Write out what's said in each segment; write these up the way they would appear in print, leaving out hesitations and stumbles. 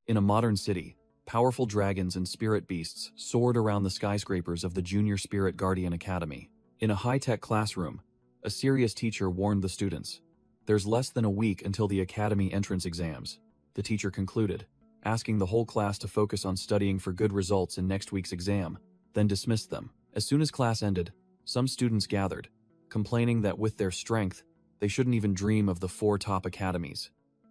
In a modern city, powerful dragons and spirit beasts soared around the skyscrapers of the Junior Spirit Guardian Academy. In a high-tech classroom, a serious teacher warned the students, "There's less than a week until the academy entrance exams." The teacher concluded, asking the whole class to focus on studying for good results in next week's exam, then dismissed them. As soon as class ended, some students gathered, complaining that with their strength, they shouldn't even dream of the 4 top academies.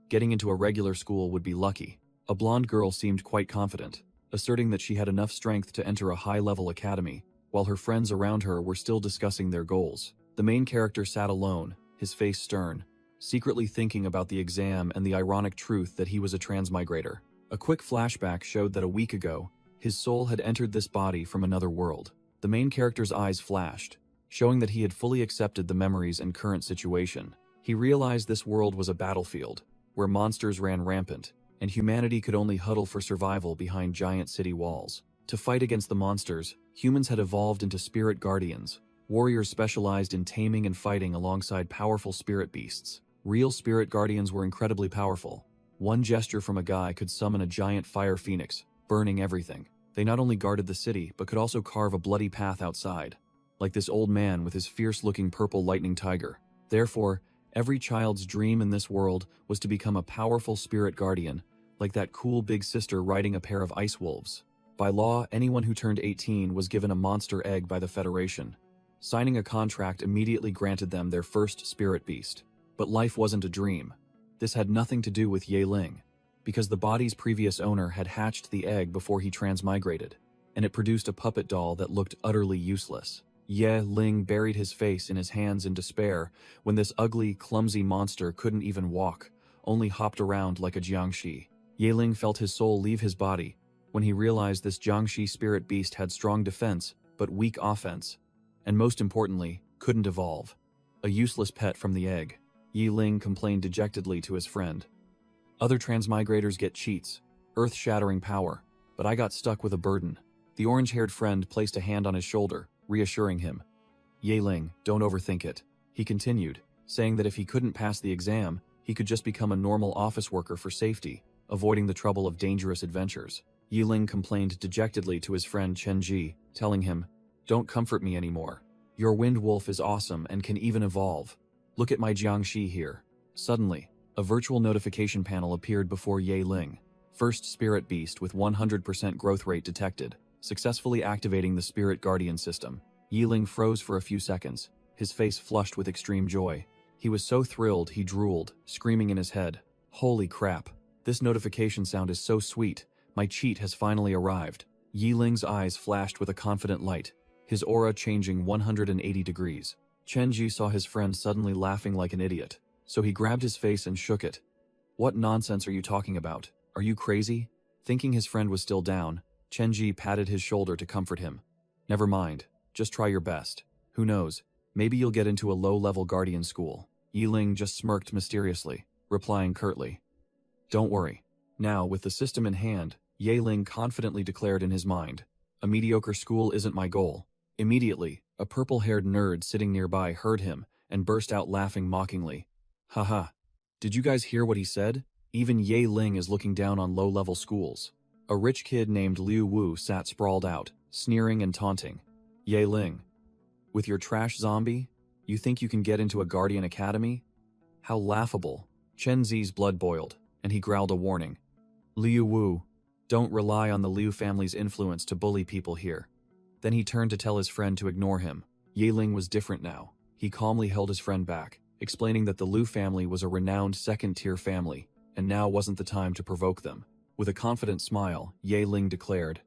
Getting into a regular school would be lucky. A blonde girl seemed quite confident, asserting that she had enough strength to enter a high-level academy, while her friends around her were still discussing their goals. The main character sat alone, his face stern, secretly thinking about the exam and the ironic truth that he was a transmigrator. A quick flashback showed that a week ago, his soul had entered this body from another world. The main character's eyes flashed, showing that he had fully accepted the memories and current situation. He realized this world was a battlefield, where monsters ran rampant, and humanity could only huddle for survival behind giant city walls. To fight against the monsters, humans had evolved into spirit guardians, warriors specialized in taming and fighting alongside powerful spirit beasts. Real spirit guardians were incredibly powerful. One gesture from a guy could summon a giant fire phoenix, burning everything. They not only guarded the city, but could also carve a bloody path outside, like this old man with his fierce-looking purple lightning tiger. Therefore, every child's dream in this world was to become a powerful spirit guardian, like that cool big sister riding a pair of ice wolves. By law, anyone who turned 18 was given a monster egg by the Federation. Signing a contract immediately granted them their first spirit beast. But life wasn't a dream. This had nothing to do with Yahello, because the body's previous owner had hatched the egg before he transmigrated, and it produced a puppet doll that looked utterly useless. Yahello buried his face in his hands in despair when this ugly, clumsy monster couldn't even walk, only hopped around like a Jiangshi. Yahello felt his soul leave his body when he realized this Jiangshi spirit beast had strong defense but weak offense, and most importantly, couldn't evolve. A useless pet from the egg. Yahello complained dejectedly to his friend. "Other transmigrators get cheats, earth-shattering power, but I got stuck with a burden." The orange-haired friend placed a hand on his shoulder, reassuring him. "Yahello, don't overthink it," he continued, saying that if he couldn't pass the exam, he could just become a normal office worker for safety, avoiding the trouble of dangerous adventures. Yahello complained dejectedly to his friend Chenji, telling him, "Don't comfort me anymore. Your wind wolf is awesome and can even evolve. Look at my Jiangshi here." Suddenly, a virtual notification panel appeared before Yahello. First spirit beast with 100% growth rate detected, successfully activating the spirit guardian system. Yahello froze for a few seconds, his face flushed with extreme joy. He was so thrilled he drooled, screaming in his head, "Holy crap! This notification sound is so sweet. My cheat has finally arrived." Yahello's eyes flashed with a confident light, his aura changing 180 degrees. Chenji saw his friend suddenly laughing like an idiot, so he grabbed his face and shook it. "What nonsense are you talking about? Are you crazy?" Thinking his friend was still down, Chenji patted his shoulder to comfort him. "Never mind, just try your best. Who knows, maybe you'll get into a low-level guardian school." Yahello just smirked mysteriously, replying curtly, "Don't worry." Now, with the system in hand, Yahello confidently declared in his mind, "A mediocre school isn't my goal." Immediately, a purple-haired nerd sitting nearby heard him and burst out laughing mockingly. "Haha, did you guys hear what he said? Even Yahello is looking down on low-level schools." A rich kid named Liu Wu sat sprawled out, sneering and taunting. "Yahello, with your trash zombie, you think you can get into a guardian academy? How laughable." Chen Zi's blood boiled, and he growled a warning. "Liu Wu, don't rely on the Liu family's influence to bully people here." Then he turned to tell his friend to ignore him. Yahello was different now. He calmly held his friend back, explaining that the Liu family was a renowned second-tier family, and now wasn't the time to provoke them. With a confident smile, Yahello declared,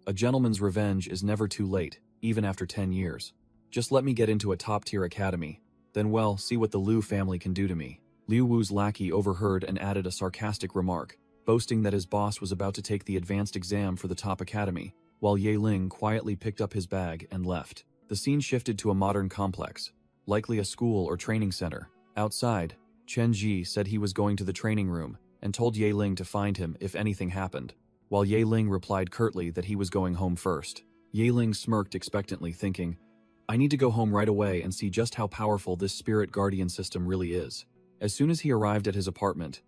"A gentleman's revenge is never too late, even after 10 years. Just let me get into a top-tier academy, then well, see what the Liu family can do to me." Liu Wu's lackey overheard and added a sarcastic remark, boasting that his boss was about to take the advanced exam for the top academy, while Yahello quietly picked up his bag and left. The scene shifted to a modern complex, likely a school or training center. Outside, Chen Ji said he was going to the training room and told Yahello to find him if anything happened, while Yahello replied curtly that he was going home first. Yahello smirked expectantly, thinking, "I need to go home right away and see just how powerful this spirit guardian system really is." As soon as he arrived at his apartment,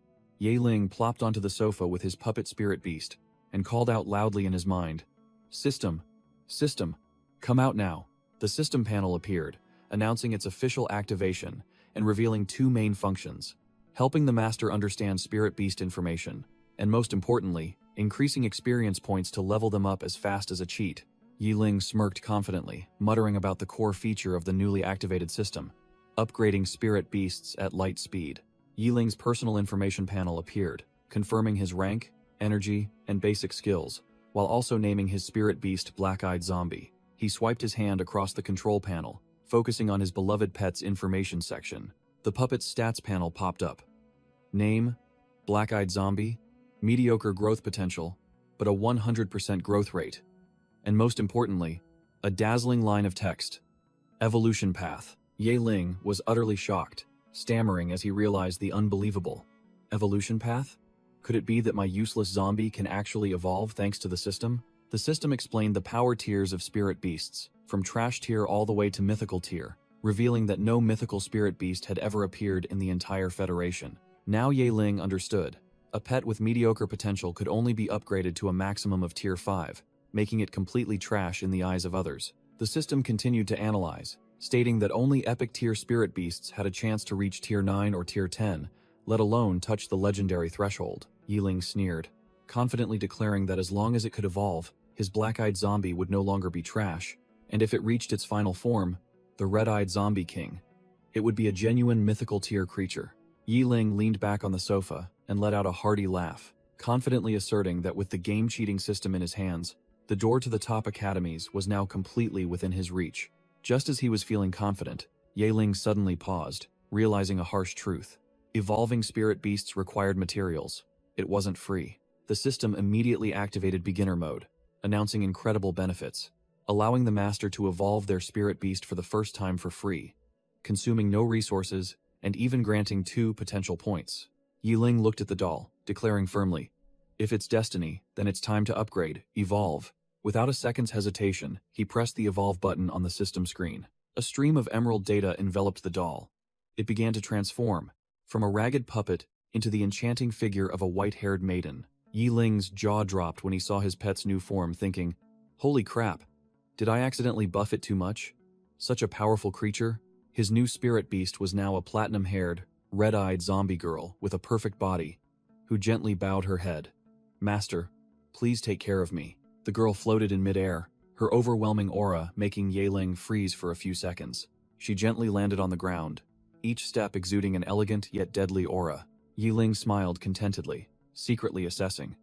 Yahello plopped onto the sofa with his puppet spirit beast and called out loudly in his mind, "System! System! Come out now!" The system panel appeared, announcing its official activation and revealing two main functions: helping the master understand spirit beast information, and most importantly, increasing experience points to level them up as fast as a cheat. Yahello smirked confidently, muttering about the core feature of the newly activated system: upgrading spirit beasts at light speed. Yahello's personal information panel appeared, confirming his rank, energy, and basic skills, while also naming his spirit beast Black-Eyed Zombie. He swiped his hand across the control panel, focusing on his beloved pet's information section. The puppet's stats panel popped up. Name: Black-Eyed Zombie, mediocre growth potential, but a 100% growth rate. And most importantly, a dazzling line of text: evolution path. Yahello was utterly shocked, stammering as he realized the unbelievable. Evolution path? Could it be that my useless zombie can actually evolve thanks to the system? The system explained the power tiers of spirit beasts, from trash tier all the way to mythical tier, revealing that no mythical spirit beast had ever appeared in the entire Federation. Now Yahello understood. A pet with mediocre potential could only be upgraded to a maximum of tier 5, making it completely trash in the eyes of others. The system continued to analyze, stating that only epic tier spirit beasts had a chance to reach tier 9 or tier 10, let alone touch the legendary threshold. Yahello sneered, confidently declaring that as long as it could evolve, his black-eyed zombie would no longer be trash, and if it reached its final form, the red-eyed zombie king, it would be a genuine mythical tier creature. Yahello leaned back on the sofa and let out a hearty laugh, confidently asserting that with the game-cheating system in his hands, the door to the top academies was now completely within his reach. Just as he was feeling confident, Yahello suddenly paused, realizing a harsh truth. Evolving spirit beasts required materials. It wasn't free. The system immediately activated beginner mode, announcing incredible benefits, allowing the master to evolve their spirit beast for the first time for free, consuming no resources, and even granting 2 potential points. Yahello looked at the doll, declaring firmly, "If it's destiny, then it's time to upgrade, evolve." Without a second's hesitation, he pressed the evolve button on the system screen. A stream of emerald data enveloped the doll. It began to transform, from a ragged puppet into the enchanting figure of a white-haired maiden. Yahello's jaw dropped when he saw his pet's new form, thinking, "Holy crap, did I accidentally buff it too much? Such a powerful creature." His new spirit beast was now a platinum-haired, red-eyed zombie girl with a perfect body, who gently bowed her head. "Master, please take care of me." The girl floated in midair, her overwhelming aura making Yahello freeze for a few seconds. She gently landed on the ground, each step exuding an elegant yet deadly aura. Yahello smiled contentedly, secretly assessing.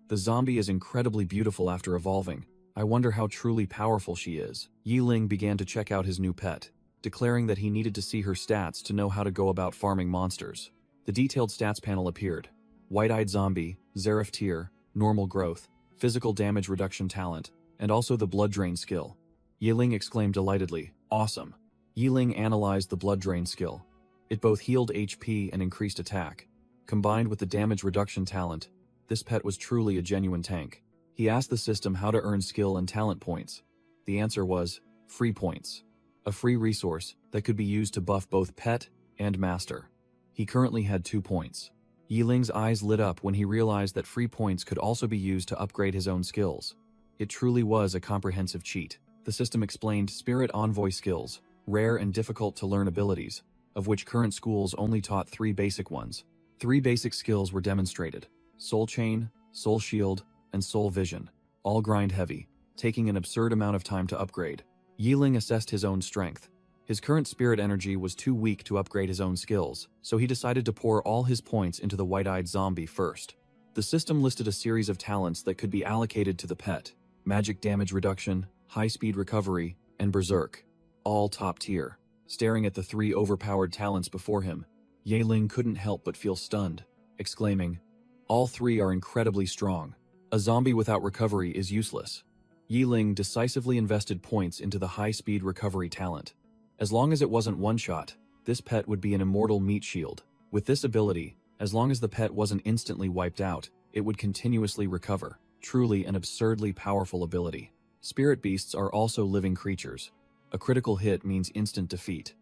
"The zombie is incredibly beautiful after evolving. I wonder how truly powerful she is." Yahello began to check out his new pet, declaring that he needed to see her stats to know how to go about farming monsters. The detailed stats panel appeared. White-eyed zombie, Zerif tier, normal growth, physical damage reduction talent, and also the blood drain skill. Yahello exclaimed delightedly, "Awesome." Yahello analyzed the blood drain skill. It both healed HP and increased attack. Combined with the damage reduction talent, this pet was truly a genuine tank. He asked the system how to earn skill and talent points. The answer was, free points. A free resource that could be used to buff both pet and master. He currently had 2 points. Yahello's eyes lit up when he realized that free points could also be used to upgrade his own skills. It truly was a comprehensive cheat. The system explained Spirit Envoy skills, rare and difficult to learn abilities, of which current schools only taught 3 basic ones. 3 basic skills were demonstrated: Soul Chain, Soul Shield, and Soul Vision, all grind heavy, taking an absurd amount of time to upgrade. Yahello assessed his own strength. His current spirit energy was too weak to upgrade his own skills, so he decided to pour all his points into the white-eyed zombie first. The system listed a series of talents that could be allocated to the pet: magic damage reduction, high-speed recovery, and berserk, all top tier. Staring at the 3 overpowered talents before him, Yahello couldn't help but feel stunned, exclaiming, "All 3 are incredibly strong. A zombie without recovery is useless." Yahello decisively invested points into the high-speed recovery talent. As long as it wasn't one-shot, this pet would be an immortal meat shield. With this ability, as long as the pet wasn't instantly wiped out, it would continuously recover. Truly an absurdly powerful ability. Spirit beasts are also living creatures. A critical hit means instant defeat.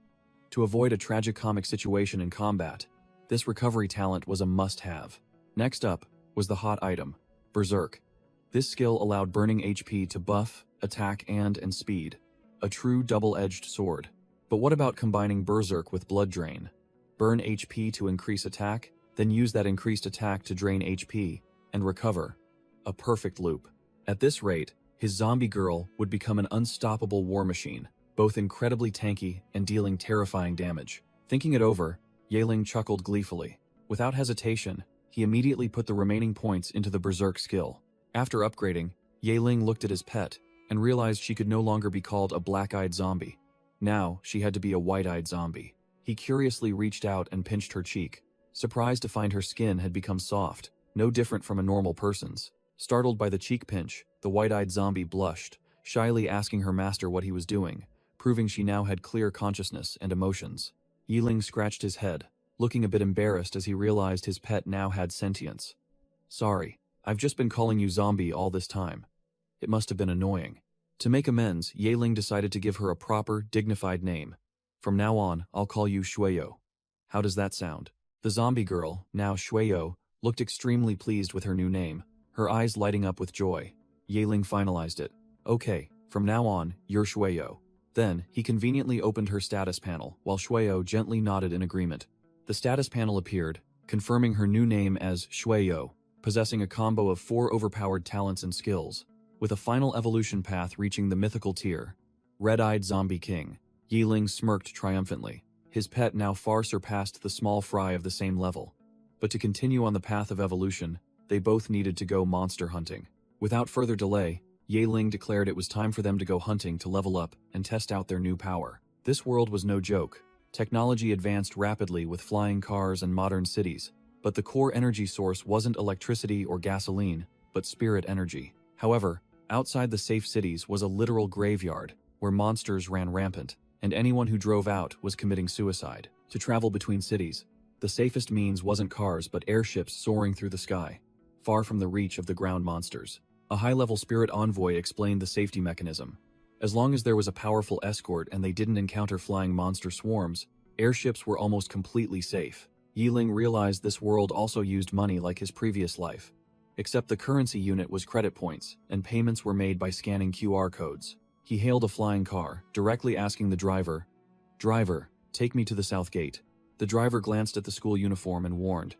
To avoid a tragicomic situation in combat, This recovery talent was a must-have. Next up was the hot item, Berserk. This skill allowed burning HP to buff, attack, and speed. A true double-edged sword. But what about combining Berserk with Blood Drain? Burn HP to increase attack, then use that increased attack to drain HP, and recover. A perfect loop. At this rate, his zombie girl would become an unstoppable war machine, both incredibly tanky and dealing terrifying damage. Thinking it over, Yahello chuckled gleefully. Without hesitation, he immediately put the remaining points into the Berserk skill. After upgrading, Yahello looked at his pet and realized she could no longer be called a black-eyed zombie. Now, she had to be a white-eyed zombie. He curiously reached out and pinched her cheek, surprised to find her skin had become soft, no different from a normal person's. Startled by the cheek pinch, the white-eyed zombie blushed, shyly asking her master what he was doing, proving she now had clear consciousness and emotions. Yahello scratched his head, looking a bit embarrassed as he realized his pet now had sentience. Sorry, I've just been calling you zombie all this time. It must have been annoying. To make amends, Yahello decided to give her a proper, dignified name. From now on, I'll call you Shueyo. How does that sound? The zombie girl, now Shueyo, looked extremely pleased with her new name, her eyes lighting up with joy. Yahello finalized it. Okay, from now on, you're Shueyo. Then, he conveniently opened her status panel, while Shueyo gently nodded in agreement. The status panel appeared, confirming her new name as Shueyo, possessing a combo of 4 overpowered talents and skills, with a final evolution path reaching the mythical tier. Red-eyed Zombie King. Yahello smirked triumphantly. His pet now far surpassed the small fry of the same level. But to continue on the path of evolution, they both needed to go monster hunting. Without further delay, Yahello declared it was time for them to go hunting to level up and test out their new power. This world was no joke. Technology advanced rapidly with flying cars and modern cities, but the core energy source wasn't electricity or gasoline, but spirit energy. However, outside the safe cities was a literal graveyard, where monsters ran rampant, and anyone who drove out was committing suicide. To travel between cities, the safest means wasn't cars but airships soaring through the sky, far from the reach of the ground monsters. A high-level spirit envoy explained the safety mechanism. As long as there was a powerful escort and they didn't encounter flying monster swarms, airships were almost completely safe. Yahello realized this world also used money like his previous life, except the currency unit was credit points, and payments were made by scanning QR codes. He hailed a flying car, directly asking the driver, "Driver, take me to the South Gate." The driver glanced at the school uniform and warned,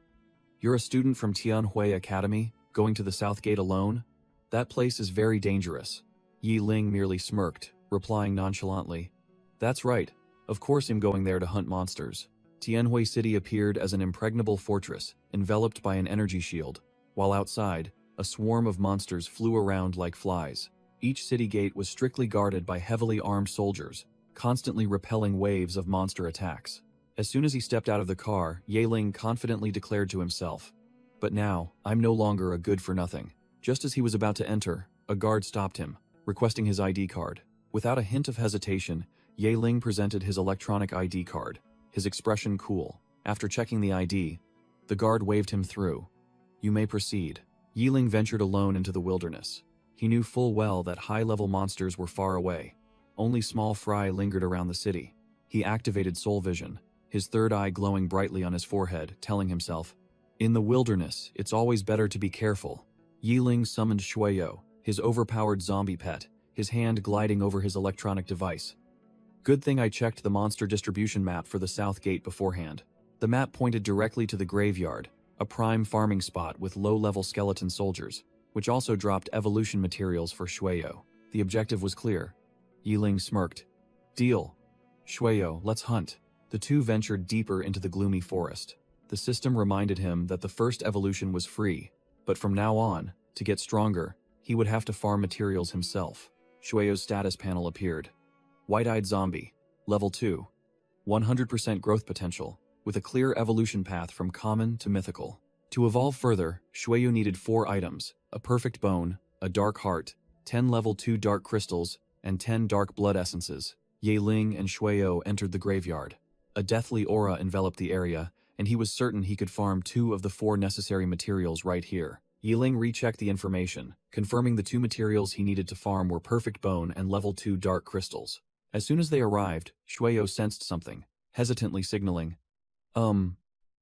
"You're a student from Tianhui Academy, going to the South Gate alone? That place is very dangerous." Yahello merely smirked, replying nonchalantly, "That's right, of course I'm going there to hunt monsters." Tianhui City appeared as an impregnable fortress, enveloped by an energy shield, while outside, a swarm of monsters flew around like flies. Each city gate was strictly guarded by heavily armed soldiers, constantly repelling waves of monster attacks. As soon as he stepped out of the car, Yahello confidently declared to himself, "But now, I'm no longer a good-for-nothing." Just as he was about to enter, a guard stopped him, requesting his ID card. Without a hint of hesitation, Yahello presented his electronic ID card, his expression cool. After checking the ID, the guard waved him through. "You may proceed." Yahello ventured alone into the wilderness. He knew full well that high-level monsters were far away. Only small fry lingered around the city. He activated soul vision, his third eye glowing brightly on his forehead, telling himself, "In the wilderness, it's always better to be careful." Yahello summoned Shueyo, his overpowered zombie pet, his hand gliding over his electronic device. "Good thing I checked the monster distribution map for the South Gate beforehand." The map pointed directly to the graveyard, a prime farming spot with low-level skeleton soldiers, which also dropped evolution materials for Shueyo. The objective was clear. Yahello smirked. "Deal. Shueyo, let's hunt." The two ventured deeper into the gloomy forest. The system reminded him that the first evolution was free, but from now on, to get stronger, he would have to farm materials himself. Shueyo's status panel appeared. White-eyed zombie, level 2, 100% growth potential, with a clear evolution path from common to mythical. To evolve further, Shueyo needed 4 items, a perfect bone, a dark heart, 10 level 2 dark crystals, and 10 dark blood essences. Yahello and Shueyo entered the graveyard. A deathly aura enveloped the area, and he was certain he could farm 2 of the 4 necessary materials right here. Yahello rechecked the information, confirming the 2 materials he needed to farm were perfect bone and level 2 dark crystals. As soon as they arrived, Shueyo sensed something, hesitantly signaling,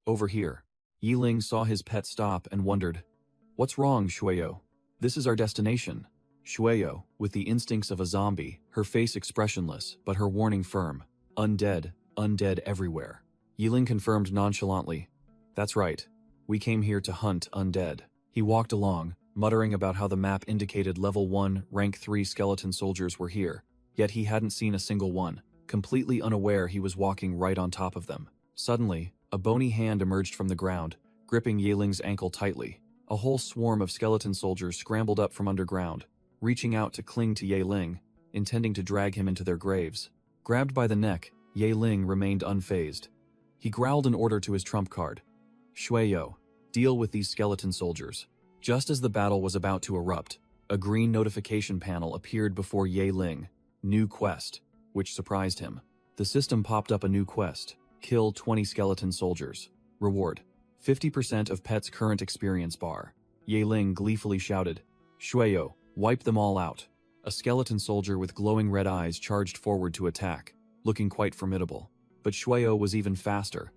Over here. Yiling saw his pet stop and wondered, "What's wrong, Shueyo? This is our destination." Shueyo, with the instincts of a zombie, her face expressionless, but her warning firm. "Undead, undead everywhere." Yiling confirmed nonchalantly, "That's right. We came here to hunt undead." He walked along, muttering about how the map indicated level 1, rank 3 skeleton soldiers were here, yet he hadn't seen a single one. Completely unaware he was walking right on top of them. Suddenly, a bony hand emerged from the ground, gripping Yiling's ankle tightly. A whole swarm of skeleton soldiers scrambled up from underground, reaching out to cling to Yiling, intending to drag him into their graves. Grabbed by the neck, Yiling remained unfazed. He growled an order to his trump card. "Shueyo, deal with these skeleton soldiers." Just as the battle was about to erupt, a green notification panel appeared before Yiling. New quest, which surprised him. The system popped up a new quest. Kill 20 skeleton soldiers. Reward: 50% of pet's current experience bar. Yiling gleefully shouted, "Shueyo, wipe them all out." A skeleton soldier with glowing red eyes charged forward to attack, looking quite formidable. But Shueyo was even faster.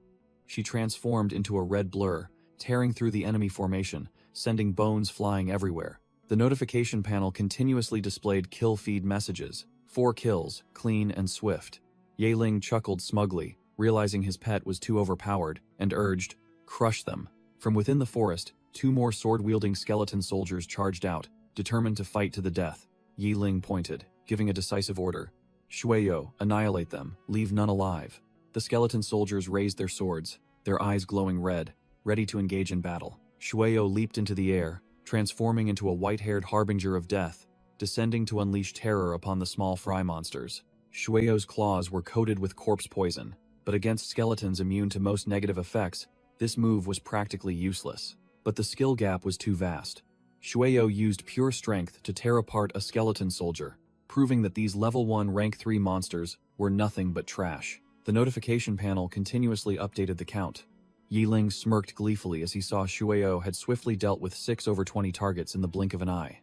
She transformed into a red blur, tearing through the enemy formation, sending bones flying everywhere. The notification panel continuously displayed kill feed messages. 4 kills, clean and swift. Yiling chuckled smugly, realizing his pet was too overpowered, and urged, "Crush them." From within the forest, 2 more sword-wielding skeleton soldiers charged out, determined to fight to the death. Yiling pointed, giving a decisive order. "Shueyo, annihilate them, leave none alive." The skeleton soldiers raised their swords, their eyes glowing red, ready to engage in battle. Shueyo leaped into the air, transforming into a white-haired harbinger of death, descending to unleash terror upon the small fry monsters. Shueyo's claws were coated with corpse poison, but against skeletons immune to most negative effects, this move was practically useless. But the skill gap was too vast. Shueyo used pure strength to tear apart a skeleton soldier, proving that these level 1 rank 3 monsters were nothing but trash. The notification panel continuously updated the count. Yiling smirked gleefully as he saw Shueyo had swiftly dealt with 6 over 20 targets in the blink of an eye.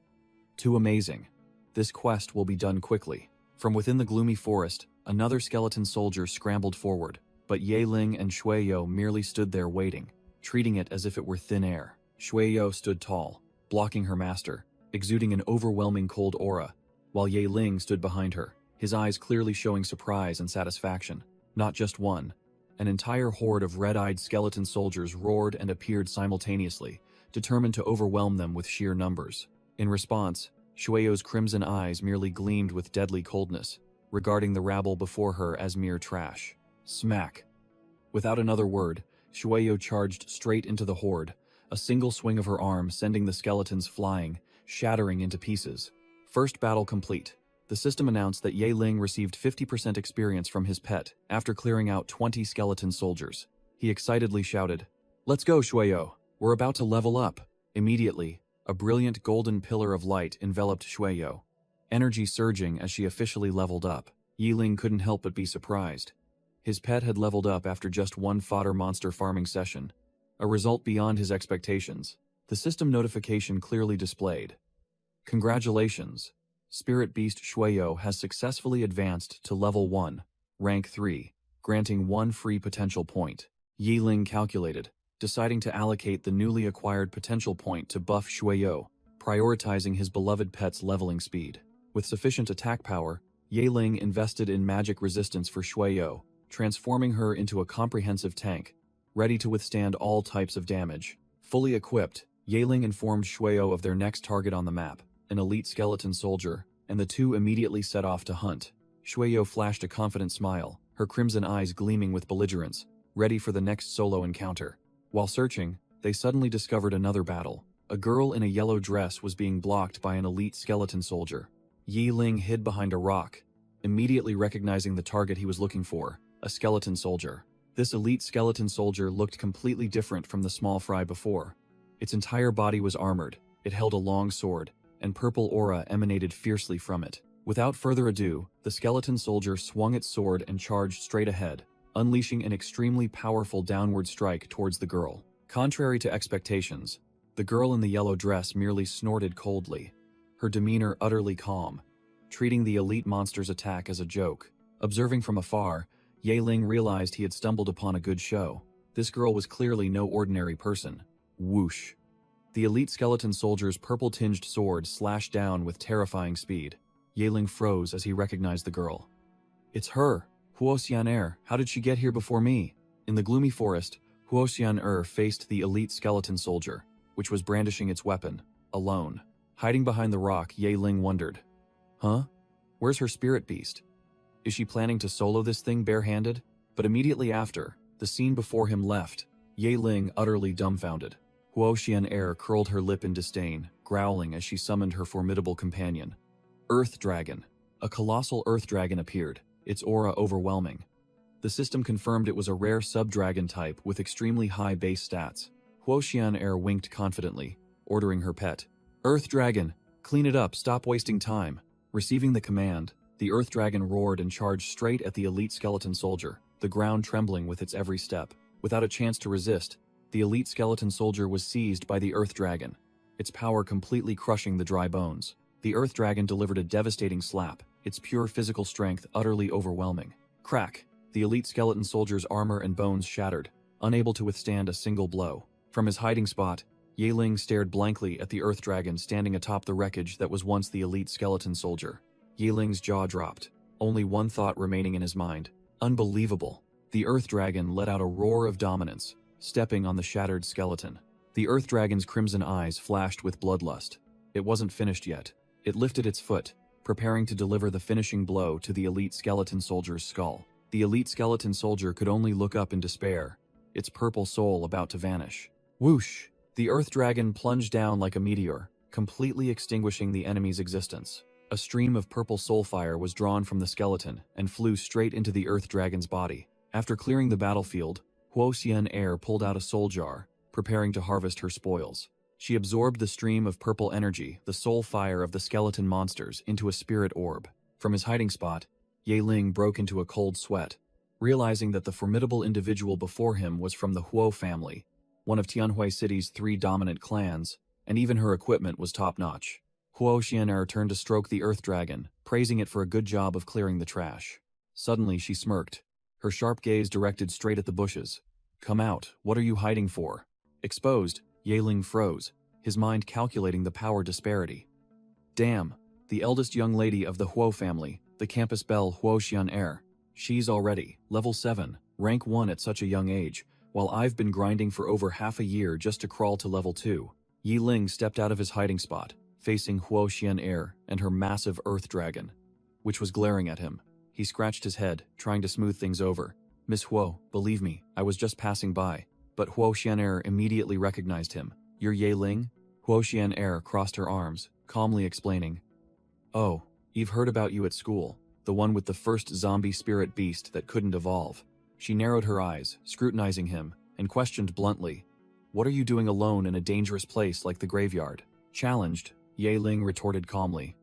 Too amazing. This quest will be done quickly. From within the gloomy forest, another skeleton soldier scrambled forward, but Yiling and Shueyo merely stood there waiting, treating it as if it were thin air. Shueyo stood tall, blocking her master, exuding an overwhelming cold aura, while Yiling stood behind her, his eyes clearly showing surprise and satisfaction. Not just one. An entire horde of red-eyed skeleton soldiers roared and appeared simultaneously, determined to overwhelm them with sheer numbers. In response, Shueyo's crimson eyes merely gleamed with deadly coldness, regarding the rabble before her as mere trash. Smack! Without another word, Shueyo charged straight into the horde, a single swing of her arm sending the skeletons flying, shattering into pieces. First battle complete. The system announced that Yiling received 50% experience from his pet after clearing out 20 skeleton soldiers. He excitedly shouted, "Let's go, Shueyo! We're about to level up!" Immediately, a brilliant golden pillar of light enveloped Shueyo, energy surging as she officially leveled up. Yiling couldn't help but be surprised. His pet had leveled up after just one fodder monster farming session, a result beyond his expectations. The system notification clearly displayed, "Congratulations! Spirit Beast Shueyo has successfully advanced to level 1, rank 3, granting 1 free potential point." Yiling calculated, deciding to allocate the newly acquired potential point to buff Shueyo, prioritizing his beloved pet's leveling speed. With sufficient attack power, Yiling invested in magic resistance for Shueyo, transforming her into a comprehensive tank, ready to withstand all types of damage. Fully equipped, Yiling informed Shueyo of their next target on the map, an elite skeleton soldier, and the two immediately set off to hunt. Shueyo flashed a confident smile, her crimson eyes gleaming with belligerence, ready for the next solo encounter. While searching, they suddenly discovered another battle. A girl in a yellow dress was being blocked by an elite skeleton soldier. Yiling hid behind a rock, immediately recognizing the target he was looking for, a skeleton soldier. This elite skeleton soldier looked completely different from the small fry before. Its entire body was armored, it held a long sword, and purple aura emanated fiercely from it. Without further ado, the skeleton soldier swung its sword and charged straight ahead, unleashing an extremely powerful downward strike towards the girl. Contrary to expectations, the girl in the yellow dress merely snorted coldly, her demeanor utterly calm, treating the elite monster's attack as a joke. Observing from afar, Yiling realized he had stumbled upon a good show. This girl was clearly no ordinary person. Whoosh. The elite skeleton soldier's purple-tinged sword slashed down with terrifying speed. Yaling froze as he recognized the girl. It's her! Huo Xian-er, how did she get here before me? In the gloomy forest, Huo Xian-er faced the elite skeleton soldier, which was brandishing its weapon, alone. Hiding behind the rock, Yaling wondered. Huh? Where's her spirit beast? Is she planning to solo this thing barehanded? But immediately after, the scene before him left, Yaling utterly dumbfounded. Huo Xian-er curled her lip in disdain, growling as she summoned her formidable companion. Earth Dragon. A colossal earth dragon appeared, its aura overwhelming. The system confirmed it was a rare sub-dragon type with extremely high base stats. Huo Xian-er winked confidently, ordering her pet. Earth Dragon, clean it up, stop wasting time. Receiving the command, the Earth Dragon roared and charged straight at the elite skeleton soldier, the ground trembling with its every step. Without a chance to resist, the elite skeleton soldier was seized by the Earth Dragon, its power completely crushing the dry bones. The Earth Dragon delivered a devastating slap, its pure physical strength utterly overwhelming. Crack! The elite skeleton soldier's armor and bones shattered, unable to withstand a single blow. From his hiding spot, Yaling stared blankly at the Earth Dragon standing atop the wreckage that was once the elite skeleton soldier. Yaling's jaw dropped, only one thought remaining in his mind. Unbelievable! The Earth Dragon let out a roar of dominance, stepping on the shattered skeleton. The Earth Dragon's crimson eyes flashed with bloodlust. It wasn't finished yet. It lifted its foot, preparing to deliver the finishing blow to the elite skeleton soldier's skull. The elite skeleton soldier could only look up in despair, its purple soul about to vanish. Whoosh! The Earth Dragon plunged down like a meteor, completely extinguishing the enemy's existence. A stream of purple soulfire was drawn from the skeleton and flew straight into the Earth Dragon's body. After clearing the battlefield, Huo Xian-er pulled out a soul jar, preparing to harvest her spoils. She absorbed the stream of purple energy, the soul fire of the skeleton monsters, into a spirit orb. From his hiding spot, Yaling broke into a cold sweat, realizing that the formidable individual before him was from the Huo family, one of Tianhui City's 3 dominant clans, and even her equipment was top-notch. Huo Xian-er turned to stroke the Earth Dragon, praising it for a good job of clearing the trash. Suddenly she smirked, her sharp gaze directed straight at the bushes. Come out, what are you hiding for? Exposed, Yaling froze, his mind calculating the power disparity. Damn, the eldest young lady of the Huo family, the campus belle Huo Xian-er. She's already level 7, rank 1 at such a young age, while I've been grinding for over half a year just to crawl to level 2. Yaling stepped out of his hiding spot, facing Huo Xian-er and her massive Earth Dragon, which was glaring at him. He scratched his head, trying to smooth things over. Miss Huo, believe me, I was just passing by. But Huo Xian-er immediately recognized him. You're Yaling? Huo Xian-er crossed her arms, calmly explaining. Oh, Eve heard about you at school, the one with the first zombie spirit beast that couldn't evolve. She narrowed her eyes, scrutinizing him, and questioned bluntly. What are you doing alone in a dangerous place like the graveyard? Challenged, Yaling retorted calmly.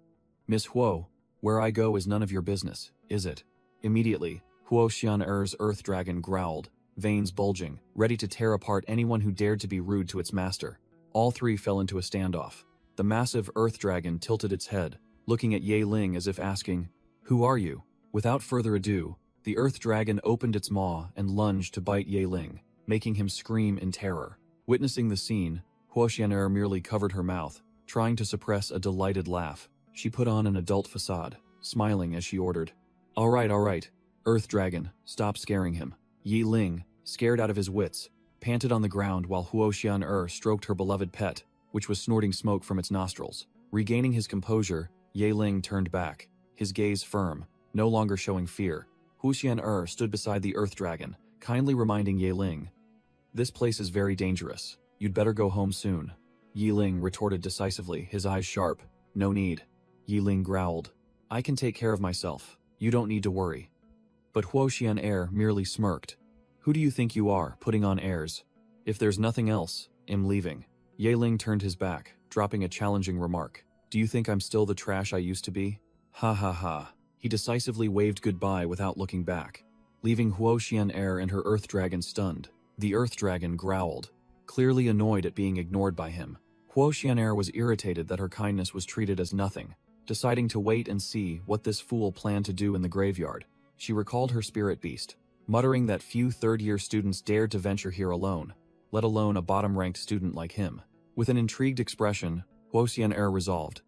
Miss Huo, where I go is none of your business, is it? Immediately, Huo Xian-er's Earth Dragon growled, veins bulging, ready to tear apart anyone who dared to be rude to its master. All 3 fell into a standoff. The massive Earth Dragon tilted its head, looking at Yaling as if asking, Who are you? Without further ado, the Earth Dragon opened its maw and lunged to bite Yaling, making him scream in terror. Witnessing the scene, Huo Xian-er merely covered her mouth, trying to suppress a delighted laugh. She put on an adult facade, smiling as she ordered, All right, Earth Dragon, stop scaring him. Yaling, scared out of his wits, panted on the ground while Huo Xian-er stroked her beloved pet, which was snorting smoke from its nostrils. Regaining his composure, Yaling turned back, his gaze firm, no longer showing fear. Huo Xian-er stood beside the Earth Dragon, kindly reminding Yaling, This place is very dangerous. You'd better go home soon. Yaling retorted decisively, his eyes sharp. No need. Yaling growled. I can take care of myself. You don't need to worry. But Huo Xian-er merely smirked. Who do you think you are, putting on airs? If there's nothing else, I'm leaving. Yaling turned his back, dropping a challenging remark. Do you think I'm still the trash I used to be? Ha ha ha. He decisively waved goodbye without looking back, leaving Huo Xian-er and her Earth Dragon stunned. The Earth Dragon growled, clearly annoyed at being ignored by him. Huo Xian-er was irritated that her kindness was treated as nothing, deciding to wait and see what this fool planned to do in the graveyard. She recalled her spirit beast, muttering that few third-year students dared to venture here alone, let alone a bottom-ranked student like him. With an intrigued expression, Huoxian resolved,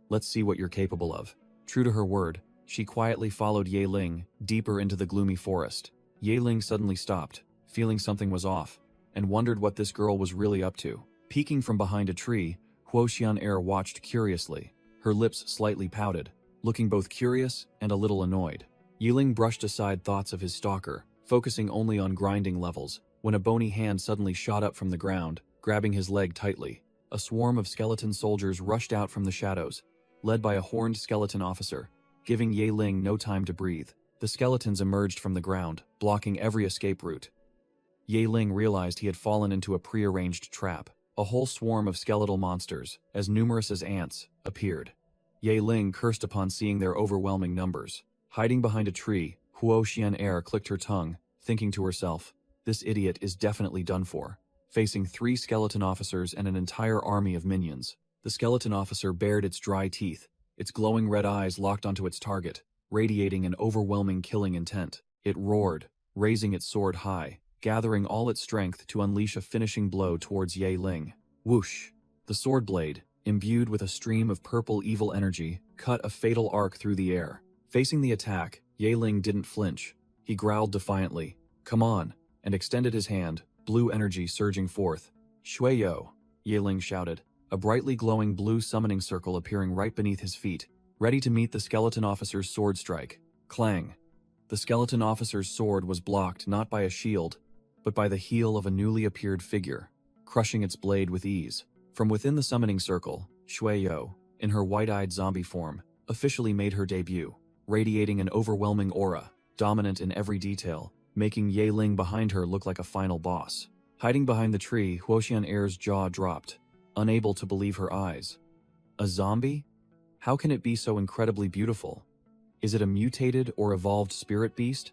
"Let's see what you're capable of." True to her word, she quietly followed Ye Ling deeper into the gloomy forest. Ye Ling suddenly stopped, feeling something was off, and wondered what this girl was really up to. Peeking from behind a tree, Huoxian watched curiously. Her lips slightly pouted, looking both curious and a little annoyed. Ye Ling brushed aside thoughts of his stalker, focusing only on grinding levels, when a bony hand suddenly shot up from the ground, grabbing his leg tightly. A swarm of skeleton soldiers rushed out from the shadows, led by a horned skeleton officer, giving Ye Ling no time to breathe. The skeletons emerged from the ground, blocking every escape route. Ye Ling realized he had fallen into a prearranged trap. A whole swarm of skeletal monsters, as numerous as ants, appeared. Ye Ling cursed upon seeing their overwhelming numbers. Hiding behind a tree, Huoxian clicked her tongue, thinking to herself, "This idiot is definitely done for." Facing 3 skeleton officers and an entire army of minions, the skeleton officer bared its dry teeth, its glowing red eyes locked onto its target, radiating an overwhelming killing intent. It roared, raising its sword high, gathering all its strength to unleash a finishing blow towards Ye Ling. Whoosh! The sword blade, imbued with a stream of purple evil energy, cut a fatal arc through the air. Facing the attack, Ye Ling didn't flinch. He growled defiantly, "Come on," and extended his hand, blue energy surging forth. "Shueyo!" Ye Ling shouted, a brightly glowing blue summoning circle appearing right beneath his feet, ready to meet the skeleton officer's sword strike. Clang! The skeleton officer's sword was blocked not by a shield, but by the heel of a newly appeared figure, crushing its blade with ease. From within the summoning circle, Shueyo, in her white-eyed zombie form, officially made her debut, radiating an overwhelming aura, dominant in every detail, making Ye Ling behind her look like a final boss. Hiding behind the tree, Huoxian jaw dropped, unable to believe her eyes. A zombie? How can it be so incredibly beautiful? Is it a mutated or evolved spirit beast?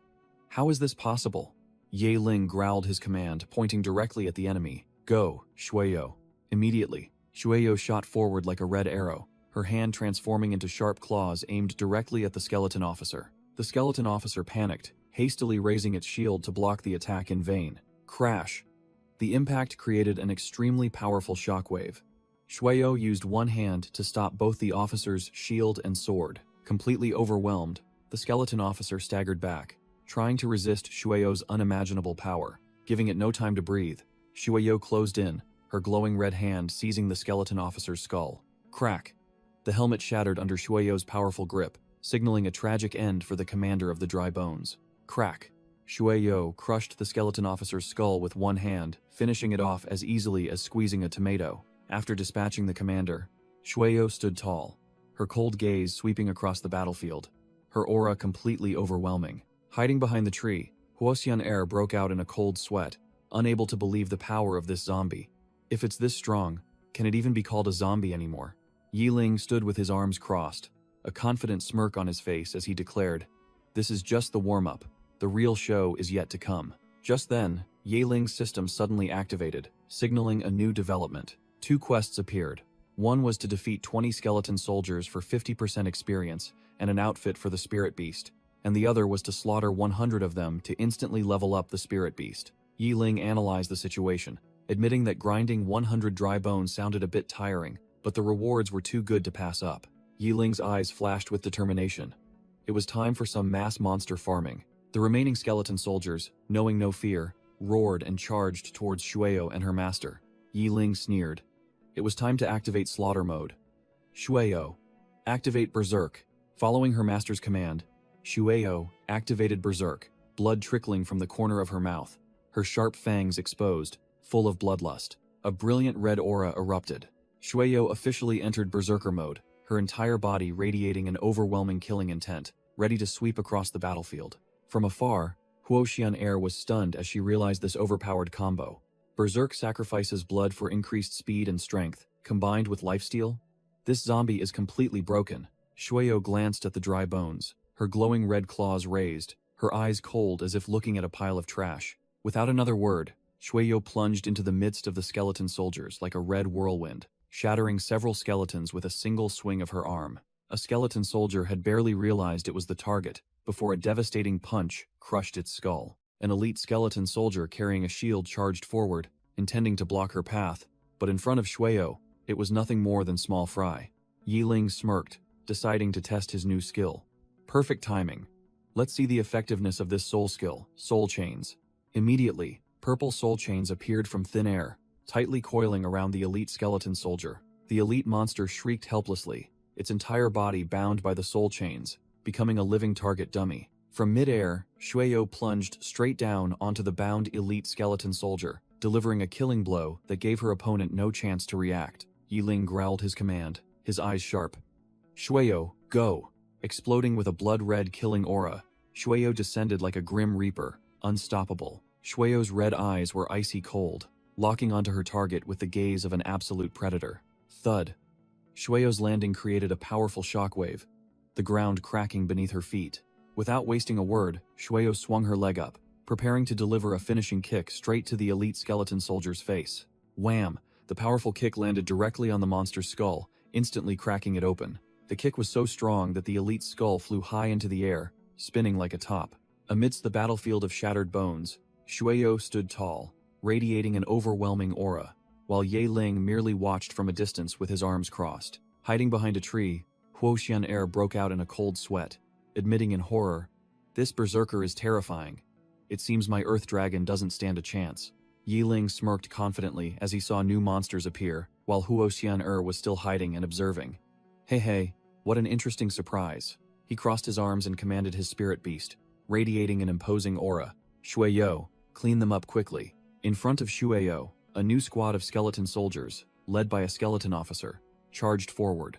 How is this possible? Ye Ling growled his command, pointing directly at the enemy. "Go, Shueyo." Immediately, Shueyo shot forward like a red arrow, her hand transforming into sharp claws aimed directly at the skeleton officer. The skeleton officer panicked, hastily raising its shield to block the attack in vain. Crash! The impact created an extremely powerful shockwave. Shueyo used one hand to stop both the officer's shield and sword. Completely overwhelmed, the skeleton officer staggered back, trying to resist Shueyo's unimaginable power. Giving it no time to breathe, Shueyo closed in, her glowing red hand seizing the skeleton officer's skull. Crack! The helmet shattered under Shueyo's powerful grip, signaling a tragic end for the commander of the Dry Bones. Crack! Shueyo crushed the skeleton officer's skull with one hand, finishing it off as easily as squeezing a tomato. After dispatching the commander, Shueyo stood tall, her cold gaze sweeping across the battlefield, her aura completely overwhelming. Hiding behind the tree, Huoxian broke out in a cold sweat, unable to believe the power of this zombie. If it's this strong, can it even be called a zombie anymore? Ye Ling stood with his arms crossed, a confident smirk on his face as he declared, "This is just the warm-up. The real show is yet to come." Just then, Ye Ling's system suddenly activated, signaling a new development. 2 quests appeared. One was to defeat 20 skeleton soldiers for 50% experience and an outfit for the spirit beast, and the other was to slaughter 100 of them to instantly level up the spirit beast. Ye Ling analyzed the situation, admitting that grinding 100 dry bones sounded a bit tiring, but the rewards were too good to pass up. Ye Ling's eyes flashed with determination. It was time for some mass monster farming. The remaining skeleton soldiers, knowing no fear, roared and charged towards Shueyo and her master. Ye Ling sneered. It was time to activate slaughter mode. Shueyo, activate Berserk. Following her master's command, Shueyo activated Berserk, blood trickling from the corner of her mouth, her sharp fangs exposed, full of bloodlust. A brilliant red aura erupted. Shueyo officially entered Berserker mode, her entire body radiating an overwhelming killing intent, ready to sweep across the battlefield. From afar, Huoxian was stunned as she realized this overpowered combo. Berserk sacrifices blood for increased speed and strength, combined with lifesteal? This zombie is completely broken. Shueyo glanced at the dry bones, her glowing red claws raised, her eyes cold as if looking at a pile of trash. Without another word, Shueyo plunged into the midst of the skeleton soldiers like a red whirlwind, shattering several skeletons with a single swing of her arm. A skeleton soldier had barely realized it was the target before a devastating punch crushed its skull. An elite skeleton soldier carrying a shield charged forward, intending to block her path, but in front of Shueyo, it was nothing more than small fry. Yiling smirked, deciding to test his new skill. Perfect timing. Let's see the effectiveness of this soul skill, soul chains. Immediately, purple soul chains appeared from thin air, tightly coiling around the elite skeleton soldier. The elite monster shrieked helplessly, its entire body bound by the soul chains, becoming a living target dummy. From mid-air, Shueyo plunged straight down onto the bound elite skeleton soldier, delivering a killing blow that gave her opponent no chance to react. Yiling growled his command, his eyes sharp. Shueyo, go! Exploding with a blood-red killing aura, Shueyo descended like a grim reaper, unstoppable. Shueyo's red eyes were icy cold, locking onto her target with the gaze of an absolute predator. Thud. Shueyo's landing created a powerful shockwave, the ground cracking beneath her feet. Without wasting a word, Shueyo swung her leg up, preparing to deliver a finishing kick straight to the elite skeleton soldier's face. Wham! The powerful kick landed directly on the monster's skull, instantly cracking it open. The kick was so strong that the elite's skull flew high into the air, spinning like a top. Amidst the battlefield of shattered bones, Shueyo stood tall, radiating an overwhelming aura, while Yiling merely watched from a distance with his arms crossed. Hiding behind a tree, Huoxian broke out in a cold sweat, admitting in horror, "This berserker is terrifying. It seems my earth dragon doesn't stand a chance." Yiling smirked confidently as he saw new monsters appear, while Huoxian was still hiding and observing. Hey, what an interesting surprise. He crossed his arms and commanded his spirit beast, radiating an imposing aura. Shueyo, clean them up quickly. In front of Shueyo, a new squad of skeleton soldiers, led by a skeleton officer, charged forward.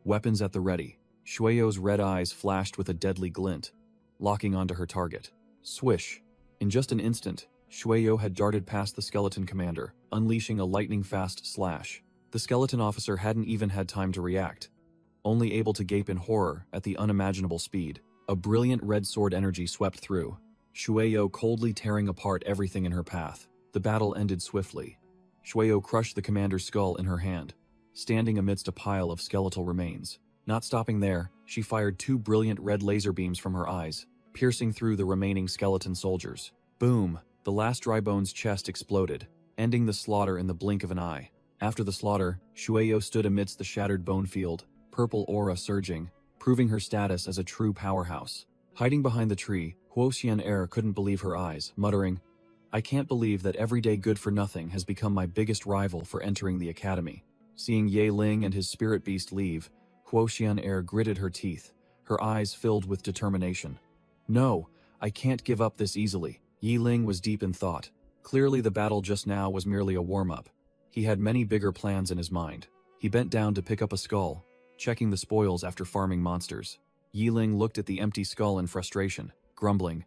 Weapons at the ready. Shueyo's red eyes flashed with a deadly glint, locking onto her target. Swish. In just an instant, Shueyo had darted past the skeleton commander, unleashing a lightning-fast slash. The skeleton officer hadn't even had time to react, only able to gape in horror at the unimaginable speed. A brilliant red sword energy swept through, Shueyo coldly tearing apart everything in her path. The battle ended swiftly. Shueyo crushed the commander's skull in her hand, standing amidst a pile of skeletal remains. Not stopping there, she fired 2 brilliant red laser beams from her eyes, piercing through the remaining skeleton soldiers. Boom! The last dry bone's chest exploded, ending the slaughter in the blink of an eye. After the slaughter, Shueyo stood amidst the shattered bone field, purple aura surging, proving her status as a true powerhouse. Hiding behind the tree, Huoxian couldn't believe her eyes, muttering, "I can't believe that everyday good-for-nothing has become my biggest rival for entering the academy." Seeing Yiling and his spirit beast leave, Huoxian gritted her teeth, her eyes filled with determination. "No, I can't give up this easily." Yiling was deep in thought. Clearly the battle just now was merely a warm-up. He had many bigger plans in his mind. He bent down to pick up a skull, checking the spoils after farming monsters. Yiling looked at the empty skull in frustration, grumbling,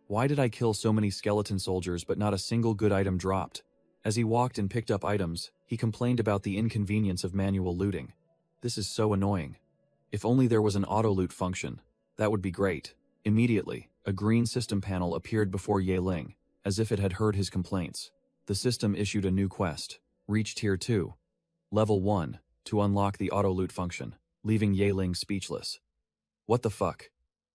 "Why did I kill so many skeleton soldiers but not a single good item dropped?" As he walked and picked up items, he complained about the inconvenience of manual looting. "This is so annoying. If only there was an auto-loot function, that would be great." Immediately, a green system panel appeared before Yiling, as if it had heard his complaints. The system issued a new quest. Reach Tier 2. Level 1, to unlock the auto-loot function, leaving Yiling speechless. "What the fuck?